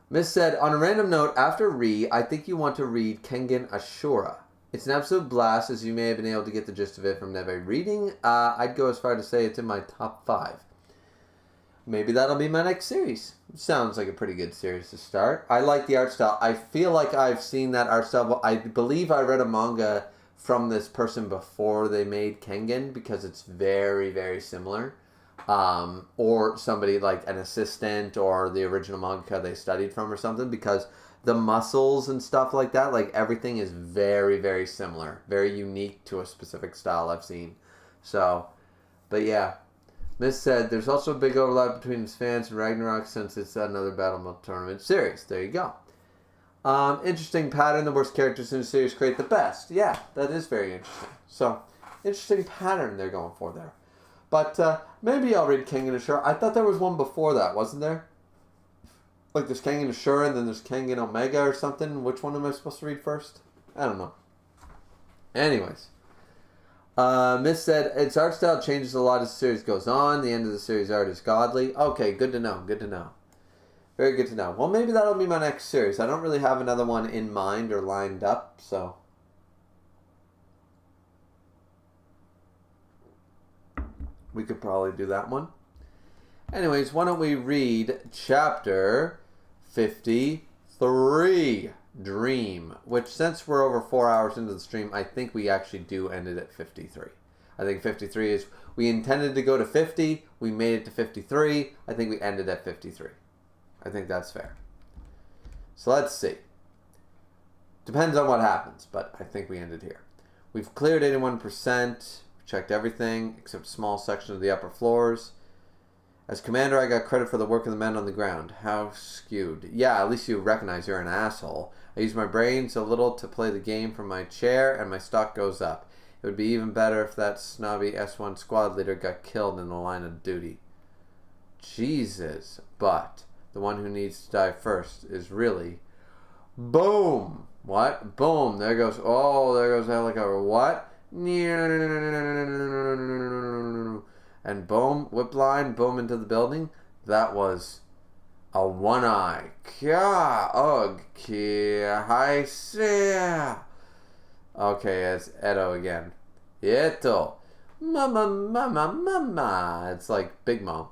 Miss said, on a random note, after Re, I think you want to read Kengan Ashura. It's an absolute blast, as you may have been able to get the gist of it from Neve reading. I'd go as far to say it's in my top 5. Maybe that'll be my next series. Sounds like a pretty good series to start. I like the art style. I feel like I've seen that art style. I believe I read a manga from this person before they made Kengan because it's very, very similar. Or somebody like an assistant or the original manga they studied from or something, because the muscles and stuff like that, like everything is very, very similar. Very unique to a specific style I've seen. So, but yeah. Miss said, there's also a big overlap between his fans and Ragnarok since it's another Battle Mode Tournament series. There you go. Interesting pattern. The worst characters in the series create the best. Yeah, that is very interesting. So, interesting pattern they're going for there. But maybe I'll read Kengan Ashura. I thought there was one before that, wasn't there? Like there's Kengan Ashura and then there's Kengan Omega or something. Which one am I supposed to read first? I don't know. Anyways. Miss said, its art style changes a lot as the series goes on. The end of the series art is godly. Okay, good to know. Good to know. Very good to know. Well, maybe that'll be my next series. I don't really have another one in mind or lined up, so... we could probably do that one. Anyways, why don't we read chapter 53, Dream, which since we're over 4 hours into the stream, I think we actually do end it at 53. I think 53 is, we intended to go to 50, we made it to 53, I think we ended at 53. I think that's fair. So let's see. Depends on what happens, but I think we ended here. We've cleared 81%. Checked everything except a small section of the upper floors. As commander, I got credit for the work of the men on the ground. How skewed. Yeah, at least you recognize you're an asshole. I use my brains a little to play the game from my chair, and my stock goes up. It would be even better if that snobby S1 squad leader got killed in the line of duty. Jesus. But the one who needs to die first is really... Boom! What? Boom. There goes... Oh, there goes helicopter. What? And boom, whip line, boom into the building. That was a one-eye. Okay, it's Edo again. Edo. Mama. It's like Big Mom.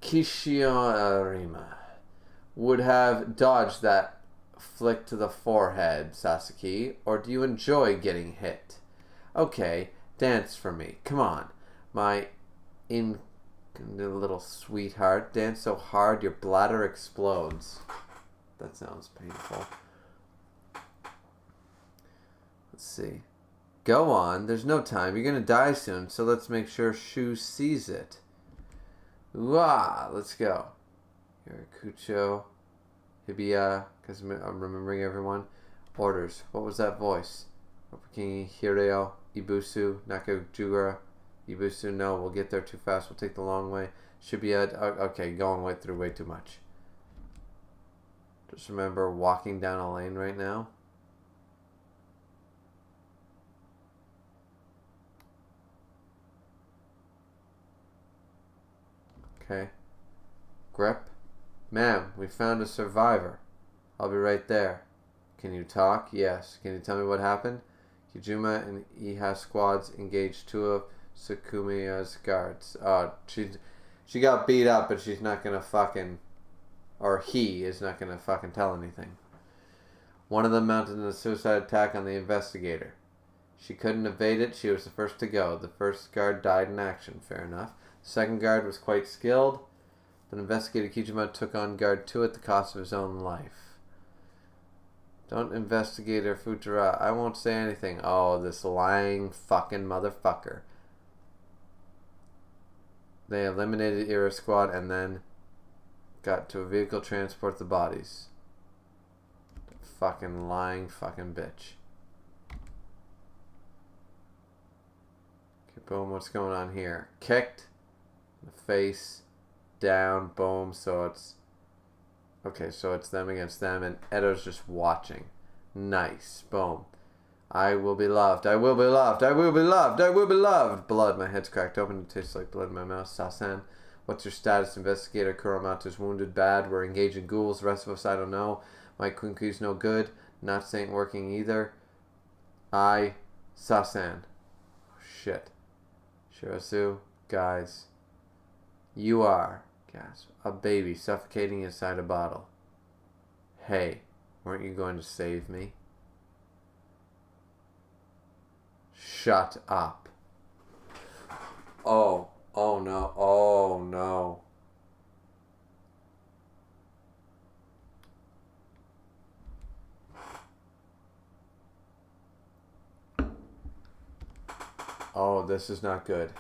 Kishiorima would have dodged that flick to the forehead, Sasaki, or do you enjoy getting hit? Okay, dance for me. Come on. My little sweetheart. Dance so hard your bladder explodes. That sounds painful. Let's see. Go on. There's no time. You're going to die soon, so let's make sure Shu sees it. Ooh-ah, let's go. Yurikucho. Hibiya, because I'm remembering everyone. Orders. What was that voice? Ropaki, Hireo, Ibusu, Nakajugura. Ibusu, no, we'll get there too fast. We'll take the long way. Shibuya, okay, going through way too much. Just remember walking down a lane right now. Okay. Grip. Ma'am, we found a survivor. I'll be right there. Can you talk? Yes. Can you tell me what happened? Kijuma and Iha squads engaged two of Sukumiya's guards. She got beat up, but she's not gonna fucking... Or he is not gonna fucking tell anything. One of them mounted a suicide attack on the investigator. She couldn't evade it. She was the first to go. The first guard died in action. Fair enough. The second guard was quite skilled, but Investigator Kijima took on guard 2 at the cost of his own life. Don't Investigator Futura. I won't say anything. Oh, this lying fucking motherfucker. They eliminated Ira Squad and then got to a vehicle to transport the bodies. Fucking lying fucking bitch. Okay, boom, what's going on here? Kicked. In the face. Down. Boom. So it's... Okay, so it's them against them and Edo's just watching. Nice. Boom. I will be loved. I will be loved. I will be loved. I will be loved. Blood. My head's cracked open. It tastes like blood in my mouth. Sasan. What's your status? Investigator Kuromoto's wounded bad. We're engaged in ghouls. The rest of us, I don't know. My Kunku's no good. Not ain't working either. Sasan. Oh, shit. Shirasu. Guys. You are, gasp, a baby suffocating inside a bottle. Hey, weren't you going to save me? Shut up. Oh no, oh no. Oh, this is not good.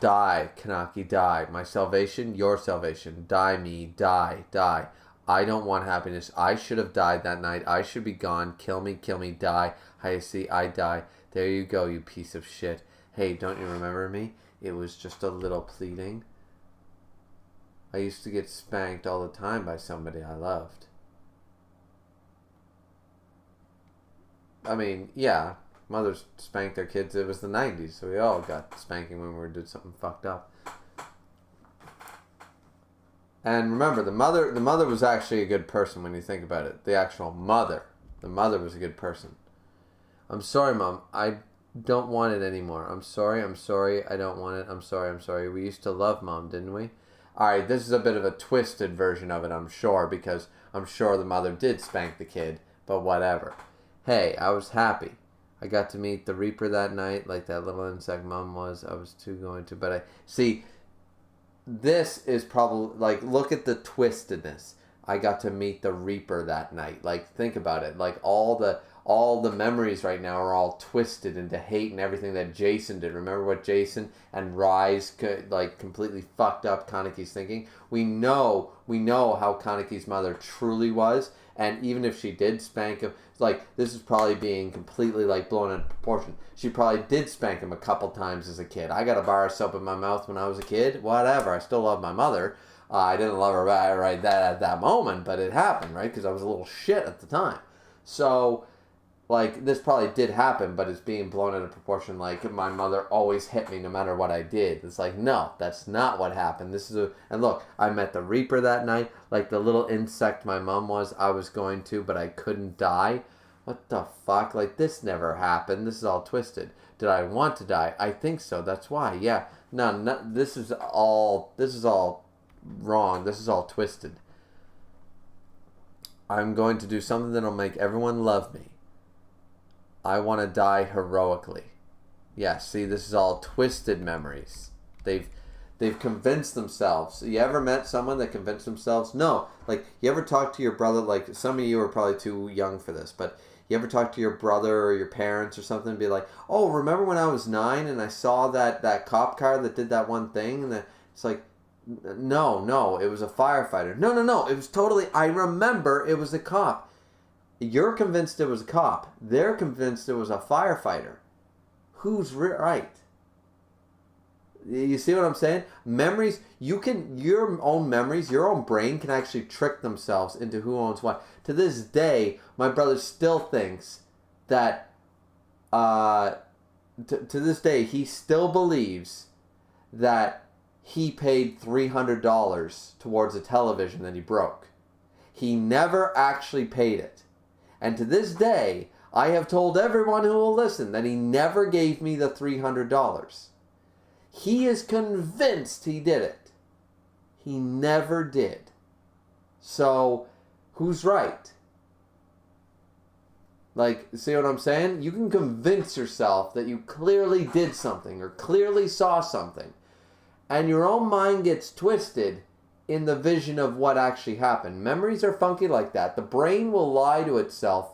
Die, Kanaki, die. My salvation, your salvation. Die me, die, die. I don't want happiness. I should have died that night. I should be gone. Kill me, die. Hayase, I die. There you go, you piece of shit. Hey, don't you remember me? It was just a little pleading. I used to get spanked all the time by somebody I loved. I mean, yeah. Mothers spanked their kids. It was the 90s, so we all got spanking when we did something fucked up. And remember, the mother was actually a good person when you think about it. The actual mother. The mother was a good person. I'm sorry, Mom. I don't want it anymore. I'm sorry. I don't want it. I'm sorry. We used to love Mom, didn't we? Alright, this is a bit of a twisted version of it, I'm sure, because I'm sure the mother did spank the kid, but whatever. Hey, I was happy. I got to meet the Reaper that night, like that little insect Mom was. I was too going to, but I... See, this is probably... Like, look at the twistedness. I got to meet the Reaper that night. Like, think about it. Like, all the memories right now are all twisted into hate and everything that Jason did. Remember what Jason and Rise like completely fucked up Kaneki's thinking? We know how Kaneki's mother truly was, and even if she did spank him, like, this is probably being completely like blown out of proportion. She probably did spank him a couple times as a kid. I got a bar of soap in my mouth when I was a kid. Whatever. I still love my mother. I didn't love her right at that moment, but it happened, right? Because I was a little shit at the time. So, like, this probably did happen, but it's being blown out of proportion. Like, my mother always hit me no matter what I did. It's like, no, that's not what happened. And look, I met the Reaper that night. Like, the little insect my mom was, I was going to, but I couldn't die. What the fuck? Like, this never happened. This is all twisted. Did I want to die? I think so. That's why. Yeah. No, this is all wrong. This is all twisted. I'm going to do something that'll make everyone love me. I want to die heroically. Yeah, see, this is all twisted memories. They've convinced themselves. You ever met someone that convinced themselves? No. Like, you ever talk to your brother? Like, some of you are probably too young for this, but you ever talk to your brother or your parents or something and be like, oh, remember when I was 9 and I saw that cop car that did that one thing? And it's like, no, it was a firefighter. No, it was totally, I remember it was a cop. You're convinced it was a cop. They're convinced it was a firefighter. Who's right? You see what I'm saying? Memories, your own memories, your own brain can actually trick themselves into who owns what. To this day, my brother still thinks that, to this day, he still believes that he paid $300 towards a television that he broke. He never actually paid it. And to this day, I have told everyone who will listen that he never gave me the $300. He is convinced he did it. He never did. So, who's right? Like, see what I'm saying? You can convince yourself that you clearly did something or clearly saw something. And your own mind gets twisted in the vision of what actually happened. Memories are funky like that. The brain will lie to itself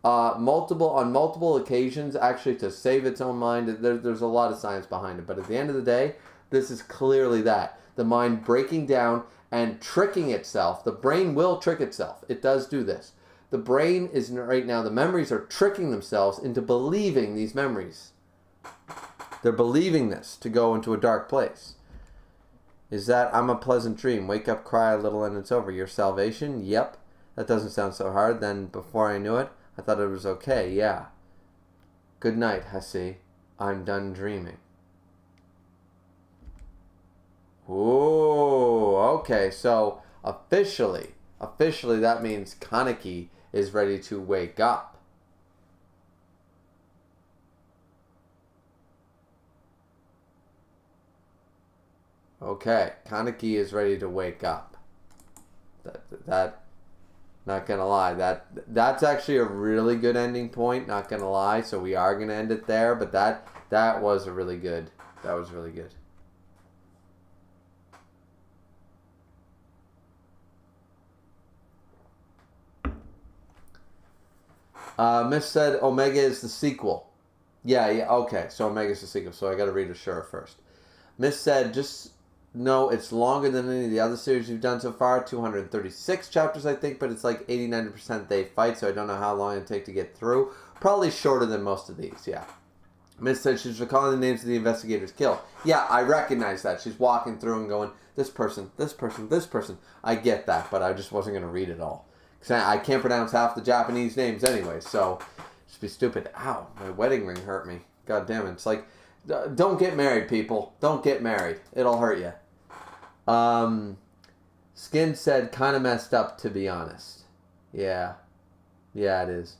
on multiple occasions, actually, to save its own mind. There's a lot of science behind it, but at the end of the day, this is clearly that. The mind breaking down and tricking itself. The brain will trick itself. It does do this. The brain is, right now, the memories are tricking themselves into believing these memories. They're believing this to go into a dark place. Is that, I'm a pleasant dream, wake up, cry a little, and it's over. Your salvation? Yep. That doesn't sound so hard. Then, before I knew it, I thought it was okay, yeah. Good night, Hussy. I'm done dreaming. Ooh, okay, so officially that means Kaneki is ready to wake up. Okay, Kaneki is ready to wake up. That not gonna lie, that's actually a really good ending point, not gonna lie, so we are gonna end it there, but that was really good. That was really good. Miss said Omega is the sequel. Yeah, okay, so Omega is the sequel, so I gotta read Ashura first. Miss said, just know it's longer than any of the other series you've done so far, 236 chapters, I think, but it's like 80-90% they fight, so I don't know how long it'll take to get through. Probably shorter than most of these, yeah. Miss said she's recalling the names of the investigators killed. Yeah, I recognize that. She's walking through and going, this person, this person, this person. I get that, but I just wasn't going to read it all. Because I can't pronounce half the Japanese names anyway, so just be stupid. Ow, my wedding ring hurt me. God damn it. It's like, don't get married, people. Don't get married. It'll hurt you. Skin said, kind of messed up, to be honest. Yeah, it is.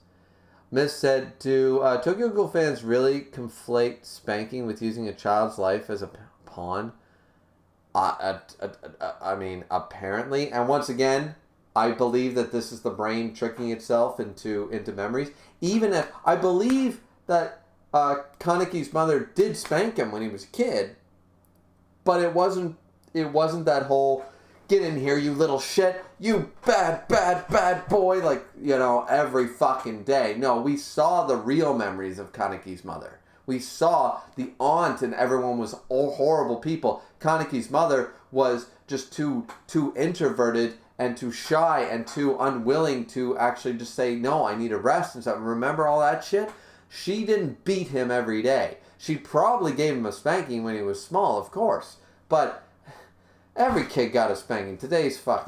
Miss said, do Tokyo Ghoul fans really conflate spanking with using a child's life as a pawn? I mean, apparently. And once again, I believe that this is the brain tricking itself into memories. Even if I believe that Kaneki's mother did spank him when he was a kid, but it wasn't that whole get in here, you little shit, you bad boy, like, you know, every fucking day. No, we saw the real memories of Kaneki's mother. We saw the aunt and everyone was all horrible people. Kaneki's mother was just too introverted and too shy and too unwilling to actually just say, no, I need a rest and stuff. Remember all that shit? She didn't beat him every day. She probably gave him a spanking when he was small, of course. But every kid got a spanking. Today's fuck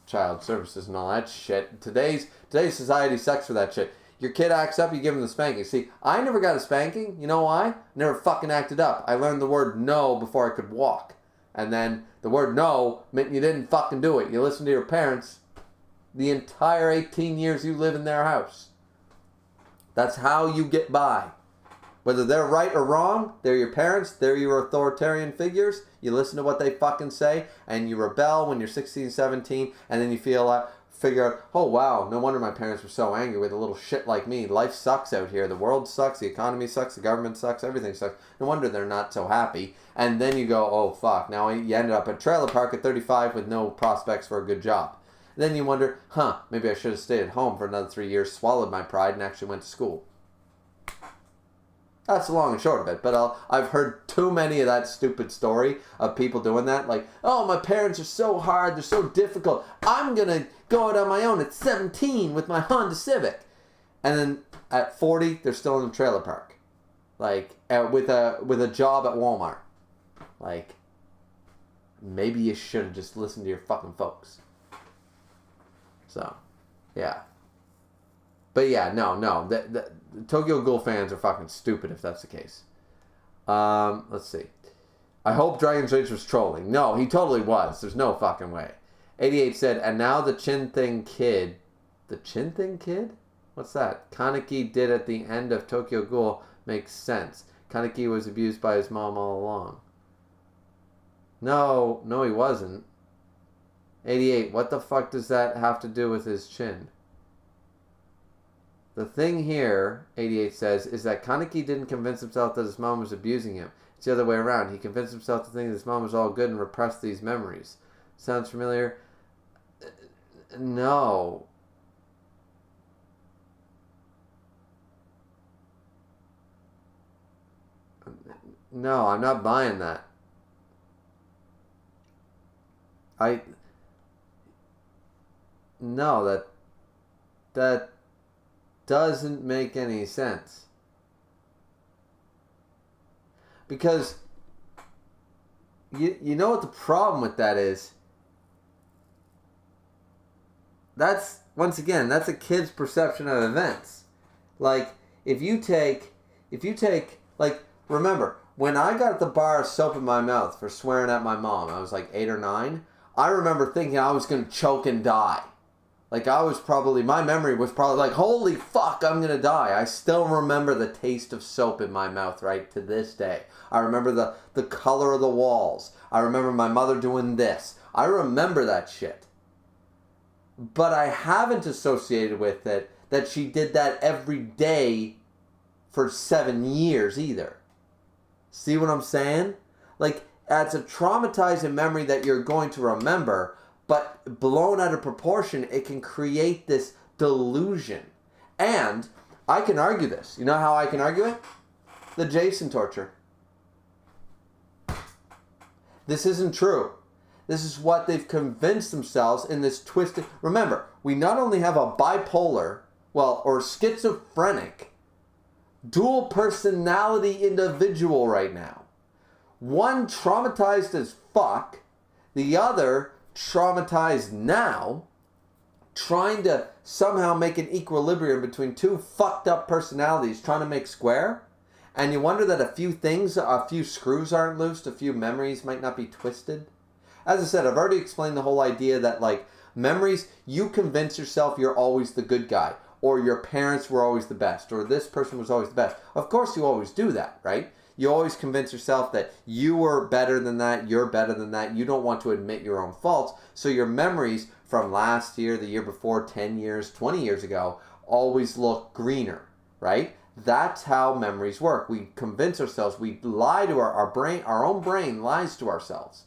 child services and all that shit. Today's society sucks for that shit. Your kid acts up, you give him the spanking. See, I never got a spanking. You know why? Never fucking acted up. I learned the word no before I could walk. And then the word no meant you didn't fucking do it. You listened to your parents the entire 18 years you live in their house. That's how you get by. Whether they're right or wrong, they're your parents, they're your authoritarian figures. You listen to what they fucking say, and you rebel when you're 16, 17, and then you figure out, oh wow, no wonder my parents were so angry with a little shit like me. Life sucks out here. The world sucks. The economy sucks. The government sucks. Everything sucks. No wonder they're not so happy. And then you go, oh fuck, now you ended up at a trailer park at 35 with no prospects for a good job. Then you wonder, maybe I should have stayed at home for another 3 years, swallowed my pride, and actually went to school. That's the long and short of it. But I've heard too many of that stupid story of people doing that. Like, oh, my parents are so hard. They're so difficult. I'm going to go out on my own at 17 with my Honda Civic. And then at 40, they're still in the trailer park. Like, with a job at Walmart. Like, maybe you should have just listened to your fucking folks. So, yeah. But yeah, no. The Tokyo Ghoul fans are fucking stupid if that's the case. Let's see. I hope Dragon's Rage was trolling. No, he totally was. There's no fucking way. 88 said, and now the Chin Thing Kid. The Chin Thing Kid? What's that? Kaneki did at the end of Tokyo Ghoul makes sense. Kaneki was abused by his mom all along. No, he wasn't. 88, what the fuck does that have to do with his chin? The thing here, 88 says, is that Kaneki didn't convince himself that his mom was abusing him. It's the other way around. He convinced himself to think that his mom was all good and repressed these memories. Sounds familiar? No. No, I'm not buying that. No, that doesn't make any sense. Because you know what the problem with that is? That's, once again, that's a kid's perception of events. Like, if you take, like, remember, when I got the bar of soap in my mouth for swearing at my mom, I was like 8 or 9, I remember thinking I was going to choke and die. Like, my memory was probably like, holy fuck, I'm going to die. I still remember the taste of soap in my mouth, right, to this day. I remember the color of the walls. I remember my mother doing this. I remember that shit. But I haven't associated with it that she did that every day for 7 years either. See what I'm saying? Like, it's a traumatizing memory that you're going to remember, but blown out of proportion, it can create this delusion. And I can argue this. You know how I can argue it? The Jason torture. This isn't true. This is what they've convinced themselves in this twisted... Remember, we not only have a bipolar, or schizophrenic, dual personality individual right now. One traumatized as fuck, the other traumatized now, trying to somehow make an equilibrium between two fucked up personalities trying to make square. And you wonder that a few screws aren't loosed, a few memories might not be twisted. As I said, I've already explained the whole idea that, like, memories, you convince yourself you're always the good guy, or your parents were always the best, or this person was always the best. Of course you always do that, right? You always convince yourself that you were better than that, you're better than that, you don't want to admit your own faults, so your memories from last year, the year before, 10 years, 20 years ago, always look greener, right? That's how memories work. We convince ourselves, we lie to our brain, our own brain lies to ourselves.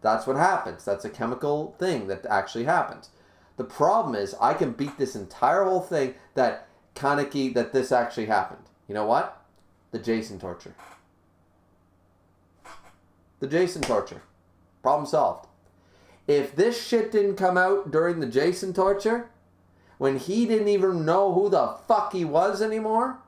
That's what happens. That's a chemical thing that actually happens. The problem is, I can beat this entire whole thing that this actually happened. You know what? The Jason torture. The Jason torture. Problem solved. If this shit didn't come out during the Jason torture, when he didn't even know who the fuck he was anymore,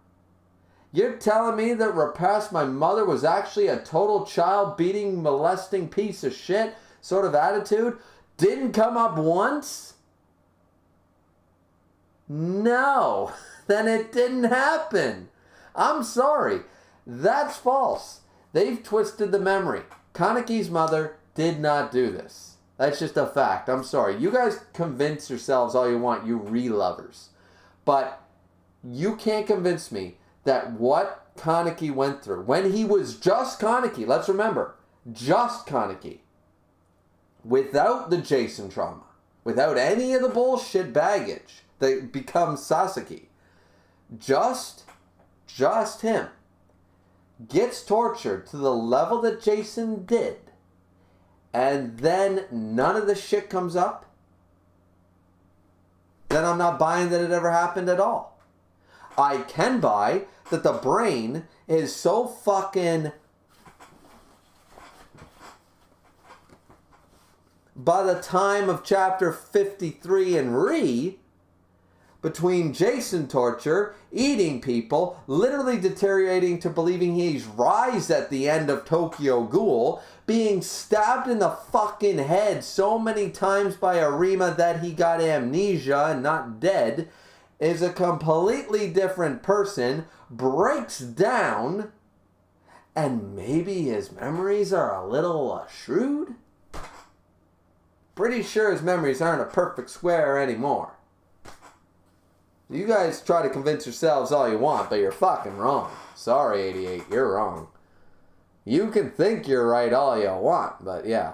you're telling me that repressed my mother was actually a total child beating, molesting piece of shit sort of attitude? Didn't come up once? No. Then it didn't happen. I'm sorry. That's false. They've twisted the memory. Kaneki's mother did not do this. That's just a fact. I'm sorry. You guys convince yourselves all you want, you re-lovers. But you can't convince me that what Kaneki went through, when he was just Kaneki, let's remember, just Kaneki, without the Jason trauma, without any of the bullshit baggage that becomes Sasaki, just him, gets tortured to the level that Jason did, and then none of the shit comes up, then I'm not buying that it ever happened at all. I can buy that the brain is so fucking... By the time of chapter 53 in Re, between Jason torture, eating people, literally deteriorating to believing he's Rise at the end of Tokyo Ghoul, being stabbed in the fucking head so many times by Arima that he got amnesia and not dead, is a completely different person, breaks down, and maybe his memories are a little shrewd? Pretty sure his memories aren't a perfect square anymore. You guys try to convince yourselves all you want, but you're fucking wrong. Sorry, 88, you're wrong. You can think you're right all you want, but yeah.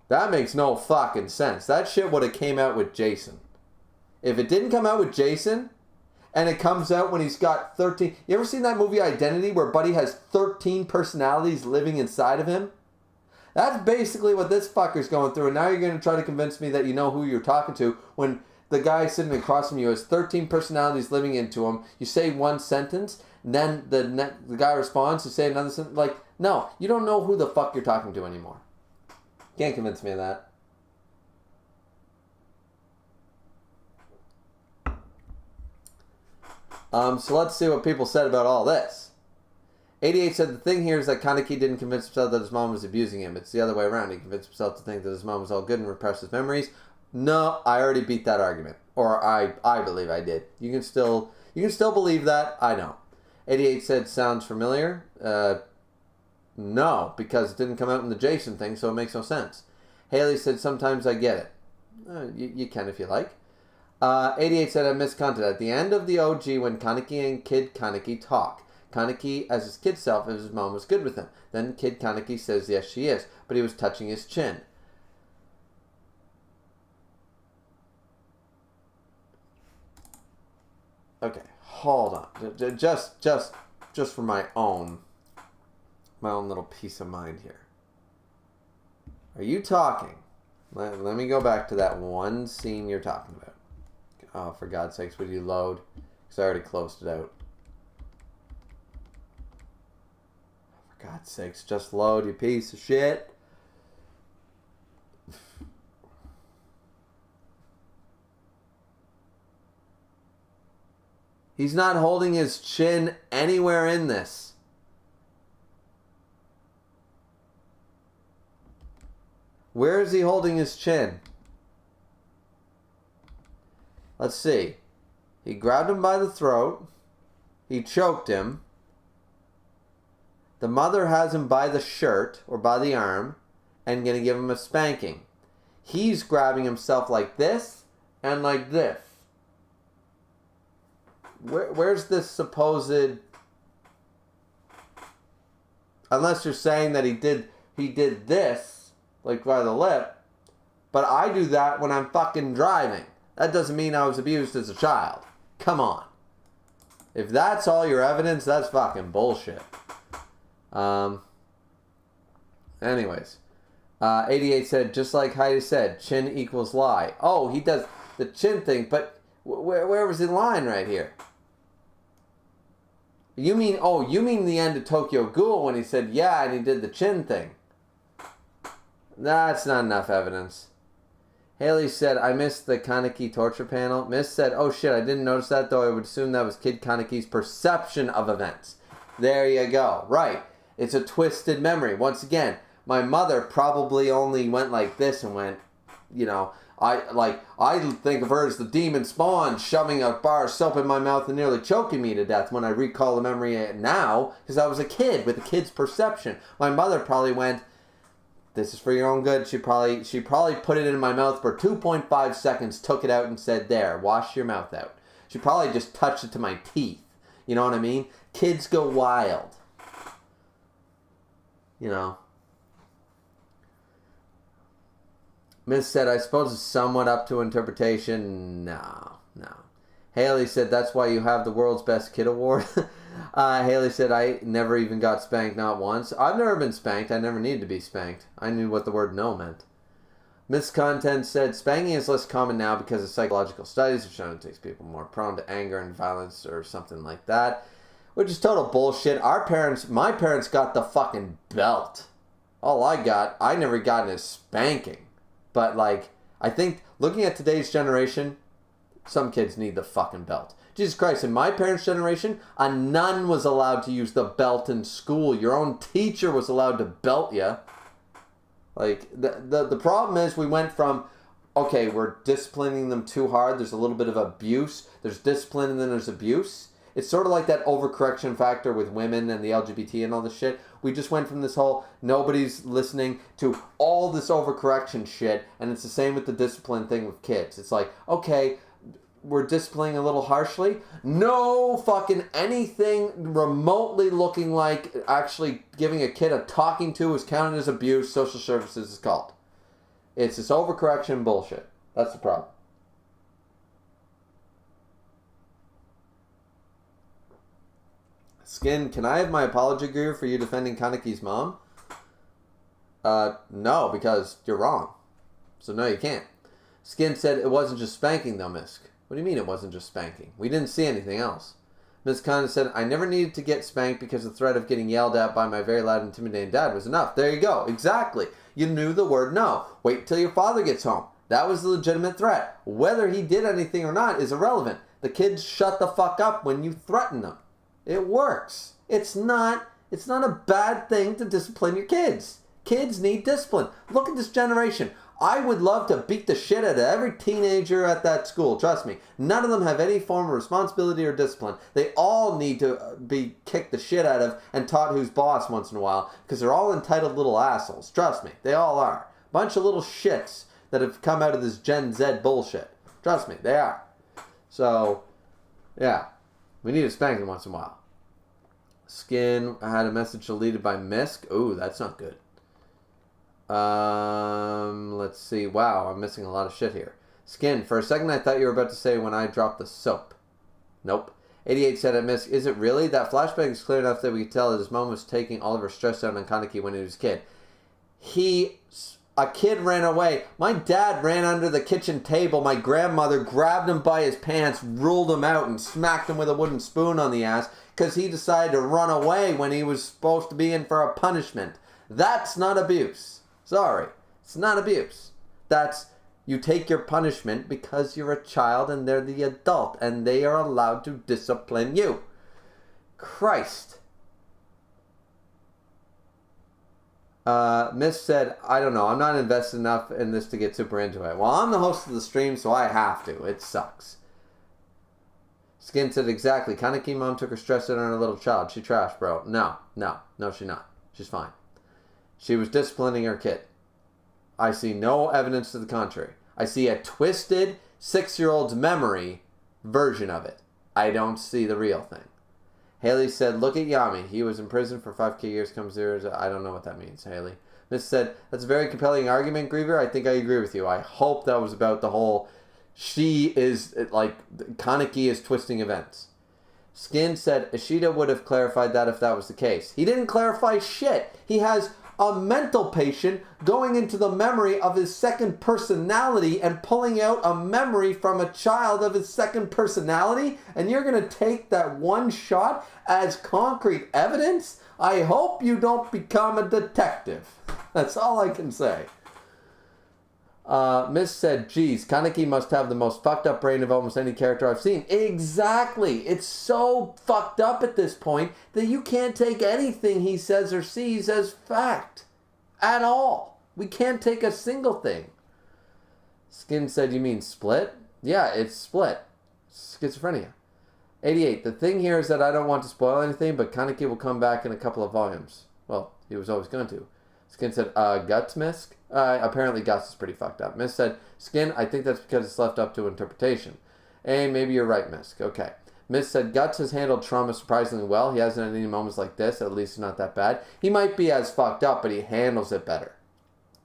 That makes no fucking sense. That shit would have came out with Jason. If it didn't come out with Jason, and it comes out when he's got 13... You ever seen that movie Identity, where Buddy has 13 personalities living inside of him? That's basically what this fucker's going through, and now you're going to try to convince me that you know who you're talking to when the guy sitting across from you has 13 personalities living into him. You say one sentence, and then the guy responds, you say another sentence. Like, no, you don't know who the fuck you're talking to anymore. Can't convince me of that. So let's see what people said about all this. 88 said the thing here is that Kaneki didn't convince himself that his mom was abusing him. It's the other way around. He convinced himself to think that his mom was all good and repressed his memories. No, I already beat that argument. Or I believe I did. You can still believe that. I know. 88 said sounds familiar. No, because it didn't come out in the Jason thing, so it makes no sense. Haley said sometimes I get it. You can if you like. 88 said I missed content. At the end of the OG, when Kaneki and Kid Kaneki talk, Kaneki as his kid self if his mom was good with him. Then Kid Kaneki says yes she is, but he was touching his chin. Okay, hold on. Just for my own little peace of mind here. Are you talking? Let me go back to that one scene you're talking about. Oh, for God's sakes, would you load? Because I already closed it out. For God's sakes, just load, you piece of shit. He's not holding his chin anywhere in this. Where is he holding his chin? Let's see. He grabbed him by the throat. He choked him. The mother has him by the shirt or by the arm and going to give him a spanking. He's grabbing himself like this and like this. Where's this supposed... Unless you're saying that he did this, like by the lip, but I do that when I'm fucking driving. That doesn't mean I was abused as a child. Come on. If that's all your evidence, that's fucking bullshit. Anyways. 88 said, just like Heidi said, chin equals lie. Oh, he does the chin thing, but where was the line right here? You mean the end of Tokyo Ghoul when he said, yeah, and he did the chin thing. That's not enough evidence. Haley said, I missed the Kaneki torture panel. Miss said, oh shit, I didn't notice that, though I would assume that was Kid Kaneki's perception of events. There you go. Right. It's a twisted memory. Once again, my mother probably only went like this and went, you know, I think of her as the demon spawn shoving a bar of soap in my mouth and nearly choking me to death when I recall the memory now, because I was a kid with a kid's perception. My mother probably went, this is for your own good. She probably put it in my mouth for 2.5 seconds, took it out and said, there, wash your mouth out. She probably just touched it to my teeth. You know what I mean? Kids go wild. You know. Miss said, I suppose it's somewhat up to interpretation. No. Haley said, that's why you have the world's best kid award. Haley said, I never even got spanked, not once. I've never been spanked. I never needed to be spanked. I knew what the word no meant. Miss Content said, spanking is less common now because of psychological studies which shown it takes people more prone to anger and violence or something like that. Which is total bullshit. My parents got the fucking belt. All I never got is spanking. But, like, I think, looking at today's generation, some kids need the fucking belt. Jesus Christ, in my parents' generation, a nun was allowed to use the belt in school. Your own teacher was allowed to belt you. Like, the problem is we went from, okay, we're disciplining them too hard. There's a little bit of abuse. There's discipline and then there's abuse. It's sort of like that overcorrection factor with women and the LGBT and all this shit. We just went from this whole nobody's listening to all this overcorrection shit. And it's the same with the discipline thing with kids. It's like, okay, we're disciplining a little harshly. No fucking anything remotely looking like actually giving a kid a talking to is counted as abuse. Social services is called. It's this overcorrection bullshit. That's the problem. Skin, can I have my apology, Griever, for you defending Kaneki's mom? No, because you're wrong. So no, you can't. Skin said it wasn't just spanking though, Misk. What do you mean it wasn't just spanking? We didn't see anything else. Miss Conant said, I never needed to get spanked because the threat of getting yelled at by my very loud, intimidating dad was enough. There you go. Exactly. You knew the word no. Wait till your father gets home. That was a legitimate threat. Whether he did anything or not is irrelevant. The kids shut the fuck up when you threaten them. It works. It's not a bad thing to discipline your kids. Kids need discipline. Look at this generation. I would love to beat the shit out of every teenager at that school. Trust me. None of them have any form of responsibility or discipline. They all need to be kicked the shit out of and taught who's boss once in a while because they're all entitled little assholes. Trust me. They all are. Bunch of little shits that have come out of this Gen Z bullshit. Trust me. They are. So, yeah. We need to spank them once in a while. Skin, I had a message deleted by Misk. Ooh, that's not good. Let's see. Wow, I'm missing a lot of shit here. Skin, for a second I thought you were about to say when I dropped the soap. Nope. 88 said at Misk, is it really? That flashback is clear enough that we could tell that his mom was taking all of her stress out on Kaneki when he was a kid. A kid ran away. My dad ran under the kitchen table. My grandmother grabbed him by his pants, ruled him out, and smacked him with a wooden spoon on the ass because he decided to run away when he was supposed to be in for a punishment. That's not abuse. Sorry. It's not abuse. That's, you take your punishment because you're a child and they're the adult and they are allowed to discipline you. Christ. Miss said, I don't know. I'm not invested enough in this to get super into it. Well, I'm the host of the stream, so I have to. It sucks. Skin said, exactly. Kaneki mom took her stress out on her little child. She trashed, bro. No, she's not. She's fine. She was disciplining her kid. I see no evidence to the contrary. I see a twisted 6-year-old's memory version of it. I don't see the real thing. Haley said, look at Yami. He was in prison for 5k years, comes there. I don't know what that means, Haley. Miss said, that's a very compelling argument, Griever. I think I agree with you. I hope that was about the whole, she is, like, Kaneki is twisting events. Skin said, Ishida would have clarified that if that was the case. He didn't clarify shit. He has a mental patient going into the memory of his second personality and pulling out a memory from a child of his second personality, and you're going to take that one shot as concrete evidence? I hope you don't become a detective. That's all I can say. Miss said, geez, Kaneki must have the most fucked up brain of almost any character I've seen. Exactly. It's so fucked up at this point that you can't take anything he says or sees as fact. At all. We can't take a single thing. Skin said, you mean split? Yeah, it's split. Schizophrenia. 88. The thing here is that I don't want to spoil anything, but Kaneki will come back in a couple of volumes. Well, he was always going to. Skin said, Guts, Misk? Apparently Guts is pretty fucked up. Miss said, Skin, I think that's because it's left up to interpretation. Hey, maybe you're right, Misk. Okay. Miss said, Guts has handled trauma surprisingly well. He hasn't had any moments like this. At least not that bad. He might be as fucked up, but he handles it better.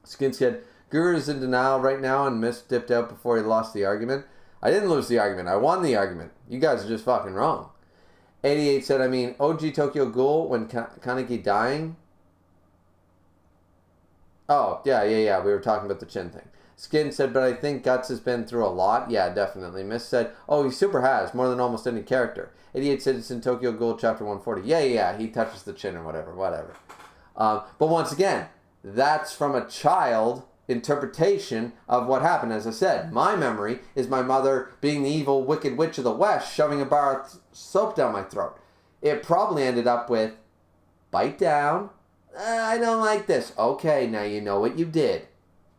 Skin said, Griever is in denial right now, and Miss dipped out before he lost the argument. I didn't lose the argument. I won the argument. You guys are just fucking wrong. 88 said, I mean, OG Tokyo Ghoul when Kaneki dying. Oh, yeah. We were talking about the chin thing. Skin said, but I think Guts has been through a lot. Yeah, definitely. Miss said, oh, he super has. More than almost any character. 88 said it's in Tokyo Ghoul chapter 140. Yeah. He touches the chin or whatever. But once again, that's from a child interpretation of what happened. As I said, my memory is my mother being the evil, wicked witch of the West, shoving a bar of soap down my throat. It probably ended up with, bite down. I don't like this. Okay, now you know what you did.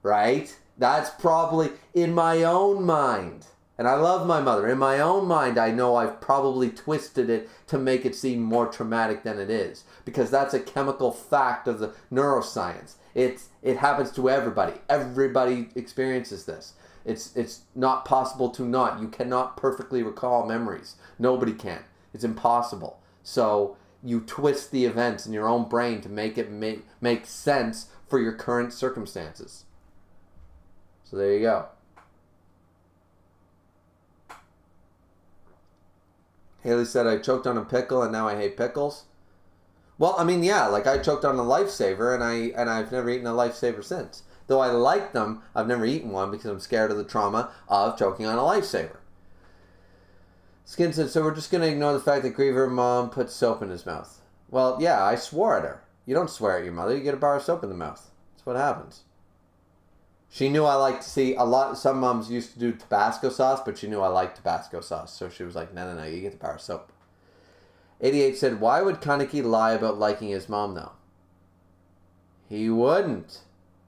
Right? That's probably in my own mind. And I love my mother. In my own mind, I know I've probably twisted it to make it seem more traumatic than it is. Because that's a chemical fact of the neuroscience. It happens to everybody. Everybody experiences this. It's not possible to not. You cannot perfectly recall memories. Nobody can. It's impossible. So you twist the events in your own brain to make it make sense for your current circumstances. So there you go. Haley said, I choked on a pickle and now I hate pickles. Well, I mean, yeah, like I choked on a Lifesaver and I've never eaten a Lifesaver since. Though I like them, I've never eaten one because I'm scared of the trauma of choking on a Lifesaver. Skin said, so we're just going to ignore the fact that Griever mom put soap in his mouth. Well, yeah, I swore at her. You don't swear at your mother, you get a bar of soap in the mouth. That's what happens. She knew I liked to see some moms used to do Tabasco sauce, but she knew I liked Tabasco sauce. So she was like, no, you get the bar of soap. 88 said, why would Kaneki lie about liking his mom, though? He wouldn't.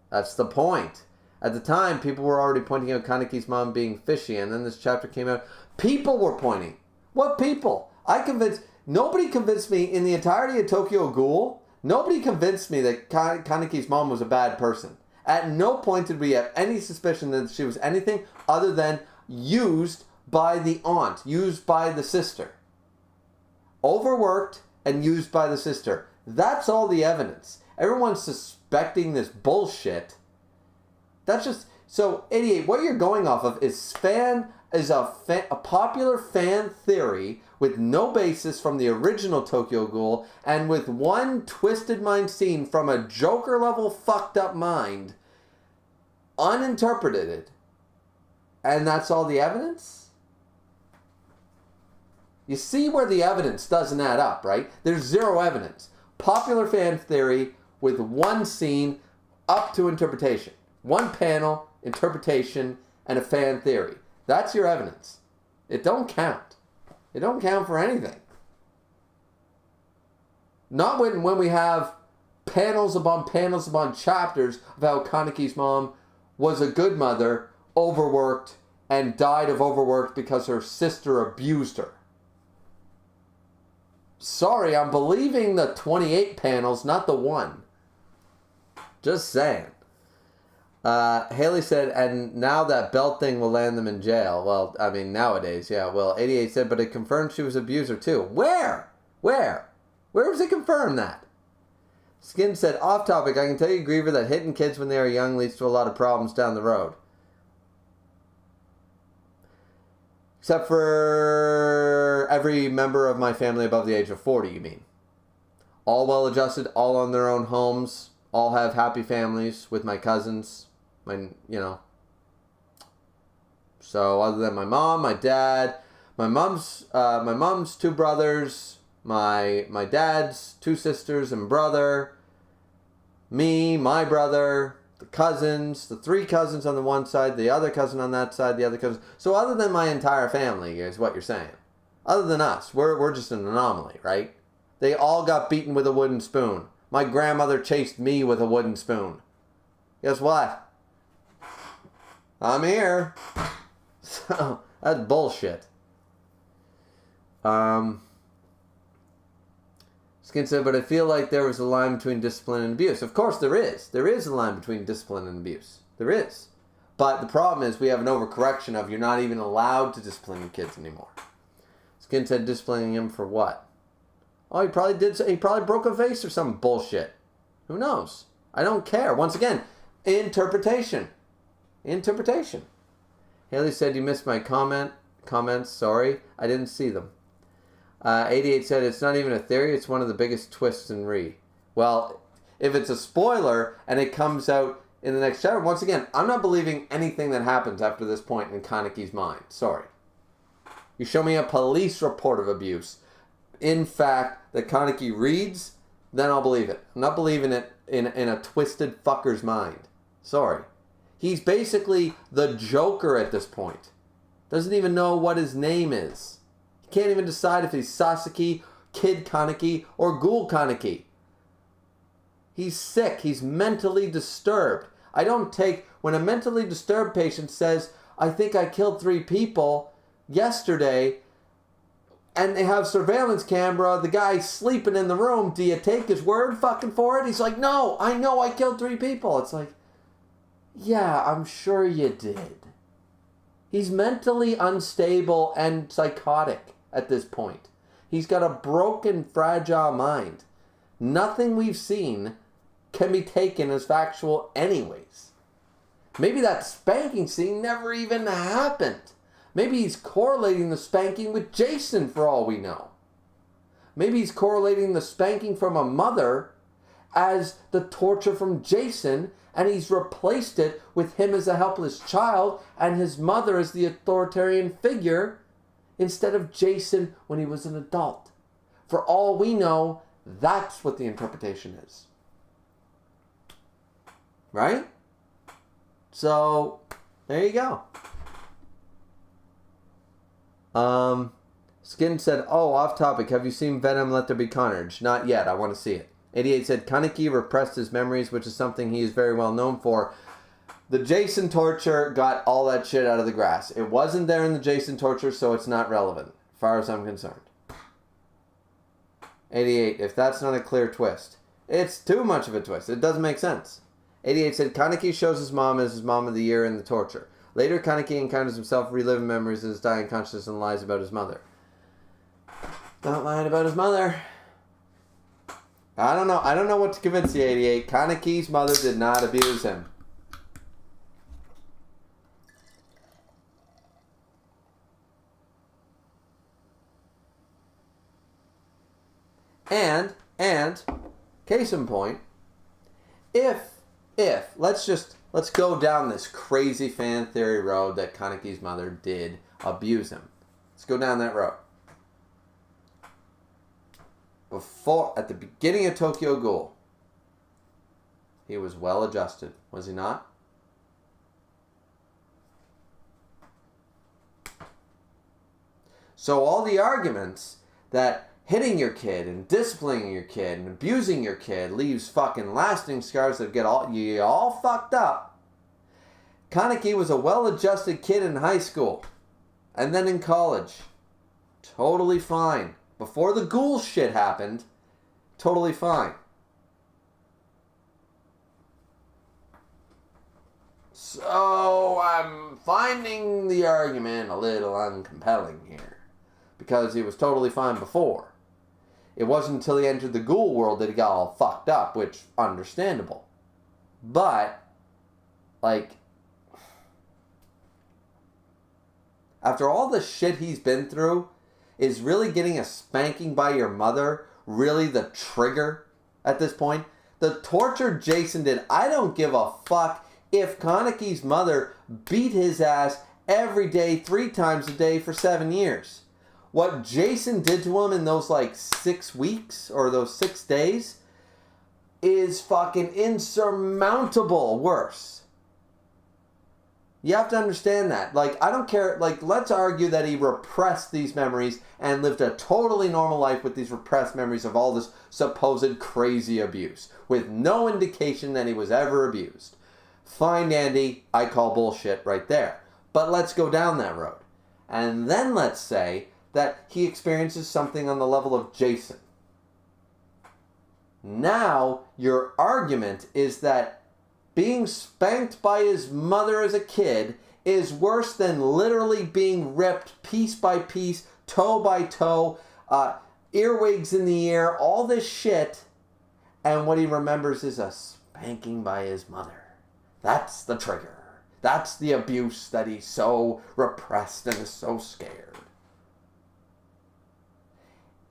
That's the point. At the time, people were already pointing out Kaneki's mom being fishy, and then this chapter came out. People were pointing. What people? Nobody convinced me in the entirety of Tokyo Ghoul. Nobody convinced me that Kaneki's mom was a bad person. At no point did we have any suspicion that she was anything other than used by the aunt, used by the sister. Overworked and used by the sister. That's all the evidence. Everyone's suspecting this bullshit. That's just... So, 88, what you're going off of is a popular fan theory with no basis from the original Tokyo Ghoul and with one twisted mind scene from a Joker-level fucked up mind, uninterpreted, and that's all the evidence? You see where the evidence doesn't add up, right? There's zero evidence. Popular fan theory with one scene up to interpretation. One panel, interpretation, and a fan theory. That's your evidence. It don't count. It don't count for anything. Not when we have panels upon chapters of how Kaneki's mom was a good mother, overworked, and died of overwork because her sister abused her. Sorry, I'm believing the 28 panels, not the one. Just saying. Haley said, and now that belt thing will land them in jail. Well, I mean, nowadays, yeah. Well, 88 said, but it confirmed she was an abuser too. Where? Where does it confirm that? Skin said, off topic, I can tell you, Griever, that hitting kids when they are young leads to a lot of problems down the road. Except for every member of my family above the age of 40, you mean? All well-adjusted, all on their own homes, all have happy families with my cousins. So other than my mom, my dad, my mom's two brothers, my dad's two sisters and brother, me, my brother, the cousins, the three cousins on the one side, the other cousin on that side, the other cousin. So other than my entire family is what you're saying. Other than us, we're just an anomaly, right? They all got beaten with a wooden spoon. My grandmother chased me with a wooden spoon. Guess what? I'm here. So, that's bullshit. Skin said, but I feel like there was a line between discipline and abuse. Of course there is. There is a line between discipline and abuse. There is. But the problem is we have an overcorrection of you're not even allowed to discipline your kids anymore. Skin said disciplining him for what? Oh, he probably broke a vase or some bullshit. Who knows? I don't care. Once again, interpretation. Haley said, you missed my comments. Sorry, I didn't see them. 88 said, it's not even a theory. It's one of the biggest twists in Re. Well, if it's a spoiler and it comes out in the next chapter, once again, I'm not believing anything that happens after this point in Kaneki's mind. Sorry. You show me a police report of abuse, in fact, that Kaneki reads, then I'll believe it. I'm not believing it in a twisted fucker's mind. Sorry. He's basically the Joker at this point. Doesn't even know what his name is. He can't even decide if he's Sasaki, Kid Kaneki, or Ghoul Kaneki. He's sick. He's mentally disturbed. I don't take... When a mentally disturbed patient says, I think I killed 3 people yesterday, and they have surveillance camera, the guy's sleeping in the room, do you take his word fucking for it? He's like, no, I know I killed 3 people. It's like, yeah, I'm sure you did. He's mentally unstable and psychotic at this point. He's got a broken, fragile mind. Nothing we've seen can be taken as factual anyways. Maybe that spanking scene never even happened. Maybe he's correlating the spanking with Jason for all we know. Maybe he's correlating the spanking from a mother as the torture from Jason, and he's replaced it with him as a helpless child and his mother as the authoritarian figure instead of Jason when he was an adult. For all we know, that's what the interpretation is. Right? So, there you go. Skin said, oh, off topic, have you seen Venom Let There Be Carnage? Not yet, I want to see it. 88 said, Kaneki repressed his memories, which is something he is very well known for. The Jason torture got all that shit out of the grass. It wasn't there in the Jason torture, so it's not relevant, as far as I'm concerned. 88, if that's not a clear twist. It's too much of a twist. It doesn't make sense. 88 said, Kaneki shows his mom as his mom of the year in the torture. Later, Kaneki encounters himself reliving memories of his dying consciousness and lies about his mother. Not lying about his mother. I don't know what to convince the 88. Kaneki's mother did not abuse him. And, case in point, if, let's go down this crazy fan theory road that Kaneki's mother did abuse him. Let's go down that road. At the beginning of Tokyo Ghoul, he was well adjusted, was he not? So all the arguments that hitting your kid and disciplining your kid and abusing your kid leaves fucking lasting scars that get you all fucked up. Kaneki was a well-adjusted kid in high school and then in college. Totally fine. Before the Ghoul shit happened, totally fine. So I'm finding the argument a little uncompelling here, because he was totally fine before. It wasn't until he entered the Ghoul world that he got all fucked up, which, understandable. But, like, after all the shit he's been through, is really getting a spanking by your mother really the trigger at this point? The torture Jason did, I don't give a fuck if Kaneki's mother beat his ass every day, 3 times a day for 7 years. What Jason did to him in those 6 weeks or those 6 days is fucking insurmountable worse. You have to understand that. I don't care. Let's argue that he repressed these memories and lived a totally normal life with these repressed memories of all this supposed crazy abuse, with no indication that he was ever abused. Fine, Andy. I call bullshit right there. But let's go down that road. And then let's say that he experiences something on the level of Jason. Now, your argument is that being spanked by his mother as a kid is worse than literally being ripped piece by piece toe by toe, earwigs in the ear, all this shit. And what he remembers is a spanking by his mother. That's the trigger. That's the abuse that he's so repressed and is so scared.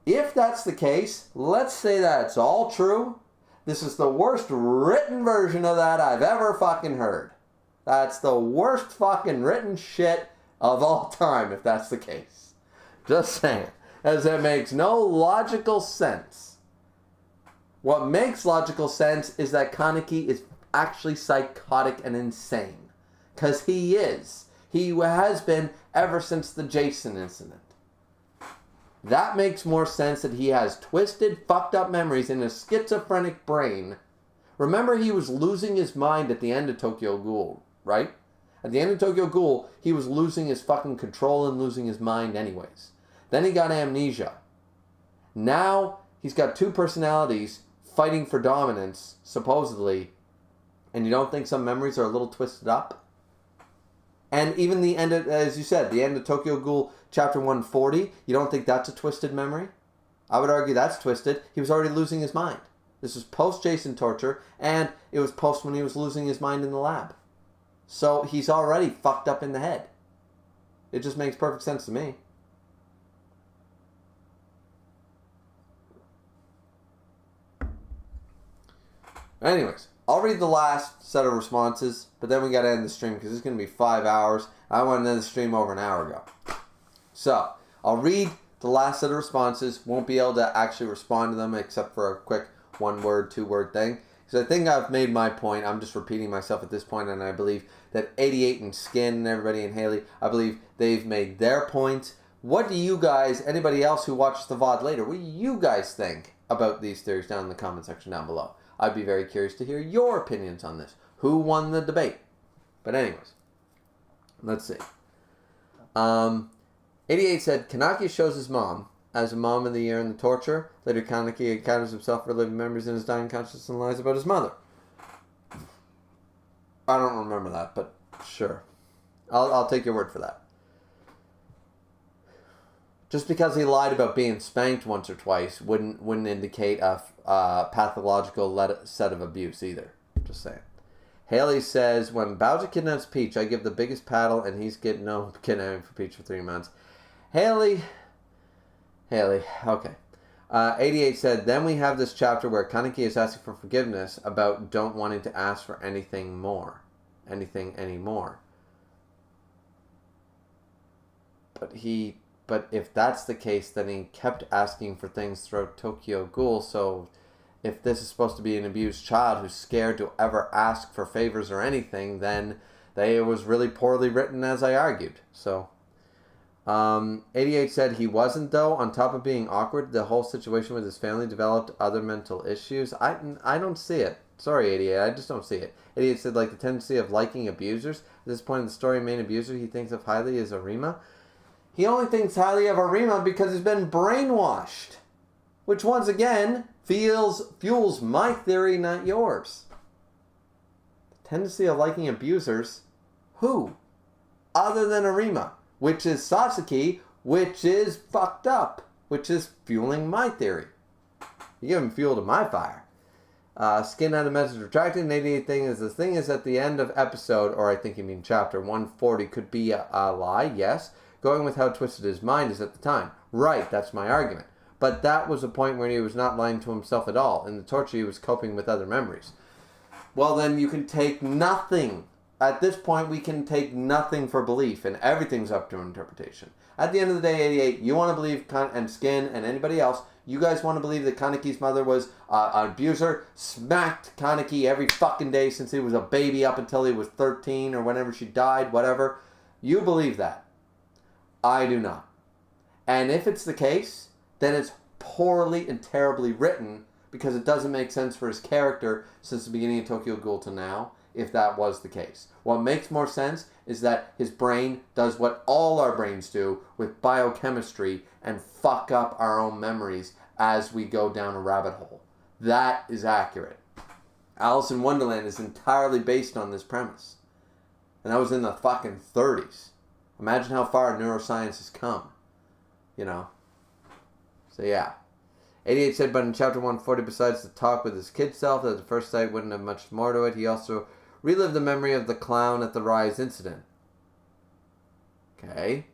If that's the case, let's say that it's all true. This is the worst written version of that I've ever fucking heard. That's the worst fucking written shit of all time, if that's the case. Just saying. As it makes no logical sense. What makes logical sense is that Kaneki is actually psychotic and insane. Because he is. He has been ever since the Jason incident. That makes more sense that he has twisted, fucked up memories in a schizophrenic brain. Remember, he was losing his mind at the end of Tokyo Ghoul, right? At the end of Tokyo Ghoul, he was losing his fucking control and losing his mind anyways. Then he got amnesia. Now, he's got two personalities fighting for dominance, supposedly. And you don't think some memories are a little twisted up? And even the end of, as you said, the end of Tokyo Ghoul chapter 140, you don't think that's a twisted memory? I would argue that's twisted. He was already losing his mind. This was post-Jason torture, and it was post when he was losing his mind in the lab. So he's already fucked up in the head. It just makes perfect sense to me. Anyways, I'll read the last set of responses, but then we got to end the stream because it's going to be 5 hours. I wanted to end the stream over an hour ago. So, I'll read the last set of responses. Won't be able to actually respond to them except for a quick one-word, two-word thing. Because I think I've made my point. I'm just repeating myself at this point, and I believe that 88 and Skin and everybody and Haley, I believe they've made their point. What do you guys, anybody else who watches the VOD later, what do you guys think about these theories down in the comment section down below? I'd be very curious to hear your opinions on this. Who won the debate? But anyways, let's see. 88 said, Kaneki shows his mom as a mom of the year in the torture. Later, Kaneki encounters himself reliving memories in his dying consciousness and lies about his mother. I don't remember that, but sure. I'll take your word for that. Just because he lied about being spanked once or twice wouldn't indicate a pathological set of abuse either. Just saying. Haley says, when Bowser kidnaps Peach, I give the biggest paddle and he's getting no kidnapping for Peach for 3 months. Haley, okay. 88 said, then we have this chapter where Kaneki is asking for forgiveness about don't wanting to ask for anything anymore. But if that's the case, then he kept asking for things throughout Tokyo Ghoul, so if this is supposed to be an abused child who's scared to ever ask for favors or anything, then it was really poorly written, as I argued. So, 88 said he wasn't, though. On top of being awkward, the whole situation with his family developed other mental issues. I don't see it. Sorry, 88, I just don't see it. 88 said, like, the tendency of liking abusers. At this point in the story, main abuser he thinks of highly is Arima. He only thinks highly of Arima because he's been brainwashed. Which, once again, fuels my theory, not yours. The tendency of liking abusers? Who? Other than Arima. Which is Sasaki, which is fucked up. Which is fueling my theory. You give him fuel to my fire. Skin had a message retracted. And 88 the thing is at the end of episode, or I think you mean chapter 140, could be a lie, yes. Going with how twisted his mind is at the time. Right, that's my argument. But that was a point where he was not lying to himself at all. In the torture, he was coping with other memories. Well, then you can take nothing. At this point, we can take nothing for belief, and everything's up to interpretation. At the end of the day, 88, you want to believe, and Skin, and anybody else, you guys want to believe that Kaneki's mother was an abuser, smacked Kaneki every fucking day since he was a baby up until he was 13, or whenever she died, whatever. You believe that. I do not. And if it's the case, then it's poorly and terribly written because it doesn't make sense for his character since the beginning of Tokyo Ghoul to now, if that was the case. What makes more sense is that his brain does what all our brains do with biochemistry and fuck up our own memories as we go down a rabbit hole. That is accurate. Alice in Wonderland is entirely based on this premise. And that was in the fucking 30s. Imagine how far neuroscience has come. you know. So yeah. 88 said, but in chapter 140, besides the talk with his kid self, that at first sight wouldn't have much more to it, he also relived the memory of the clown at the Rise incident. Okay.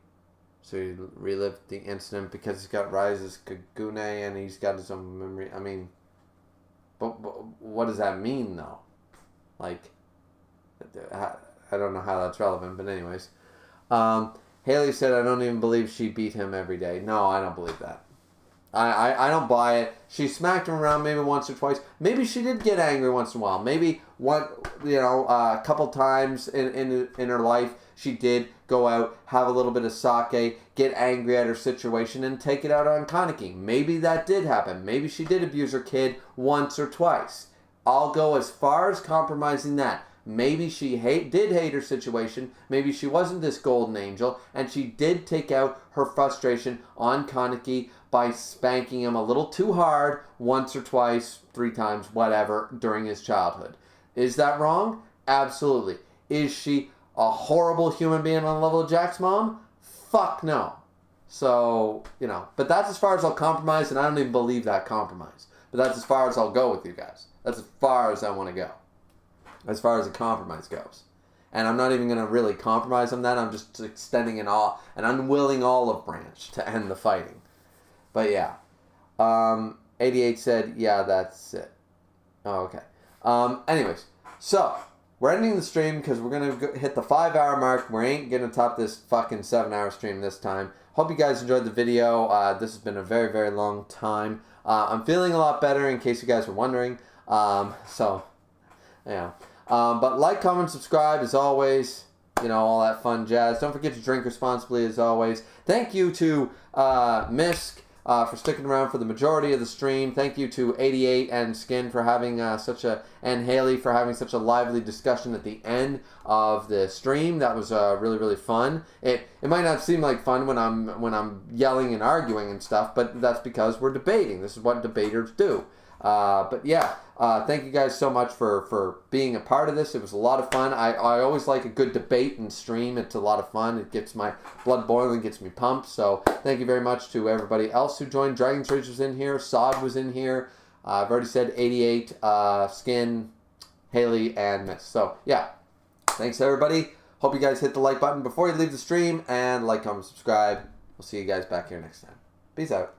So he relived the incident because he's got Rise's Kagune and he's got his own memory. I mean, but what does that mean, though? Like, I don't know how that's relevant, but anyways. Haley said, I don't even believe she beat him every day. No, I don't believe that. I don't buy it. She smacked him around maybe once or twice. Maybe she did get angry once in a while. Maybe a couple times in her life she did go out, have a little bit of sake, get angry at her situation, and take it out on Kaneki. Maybe that did happen. Maybe she did abuse her kid once or twice. I'll go as far as compromising that. Maybe she did hate her situation. Maybe she wasn't this golden angel, and she did take out her frustration on Kaneki by spanking him a little too hard once or twice, 3 times, whatever, during his childhood. Is that wrong? Absolutely. Is she a horrible human being on the level of Jack's mom? Fuck no. So, but that's as far as I'll compromise, and I don't even believe that compromise. But that's as far as I'll go with you guys. That's as far as I want to go. As far as a compromise goes. And I'm not even going to really compromise on that. I'm just extending an unwilling olive branch to end the fighting. But yeah. 88 said, yeah, that's it. Oh, okay. Anyways, so we're ending the stream because we're going to hit the 5-hour mark. We ain't going to top this fucking 7-hour stream this time. Hope you guys enjoyed the video. This has been a very, very long time. I'm feeling a lot better in case you guys were wondering. So, yeah. But like, comment, subscribe as always. All that fun jazz. Don't forget to drink responsibly as always. Thank you to Misk for sticking around for the majority of the stream. Thank you to 88 and Skin for having and Haley for having such a lively discussion at the end of the stream. That was really, really fun. It might not seem like fun when I'm yelling and arguing and stuff, but that's because we're debating. This is what debaters do. But yeah, thank you guys so much for being a part of this. It was a lot of fun. I always like a good debate and stream. It's a lot of fun. It gets my blood boiling, gets me pumped. So thank you very much to everybody else who joined. Dragon's Rage was in here. Sod was in here. I've already said 88, Skin, Haley, and Miss. So yeah, thanks everybody. Hope you guys hit the like button before you leave the stream, and like, comment, subscribe. We'll see you guys back here next time. Peace out.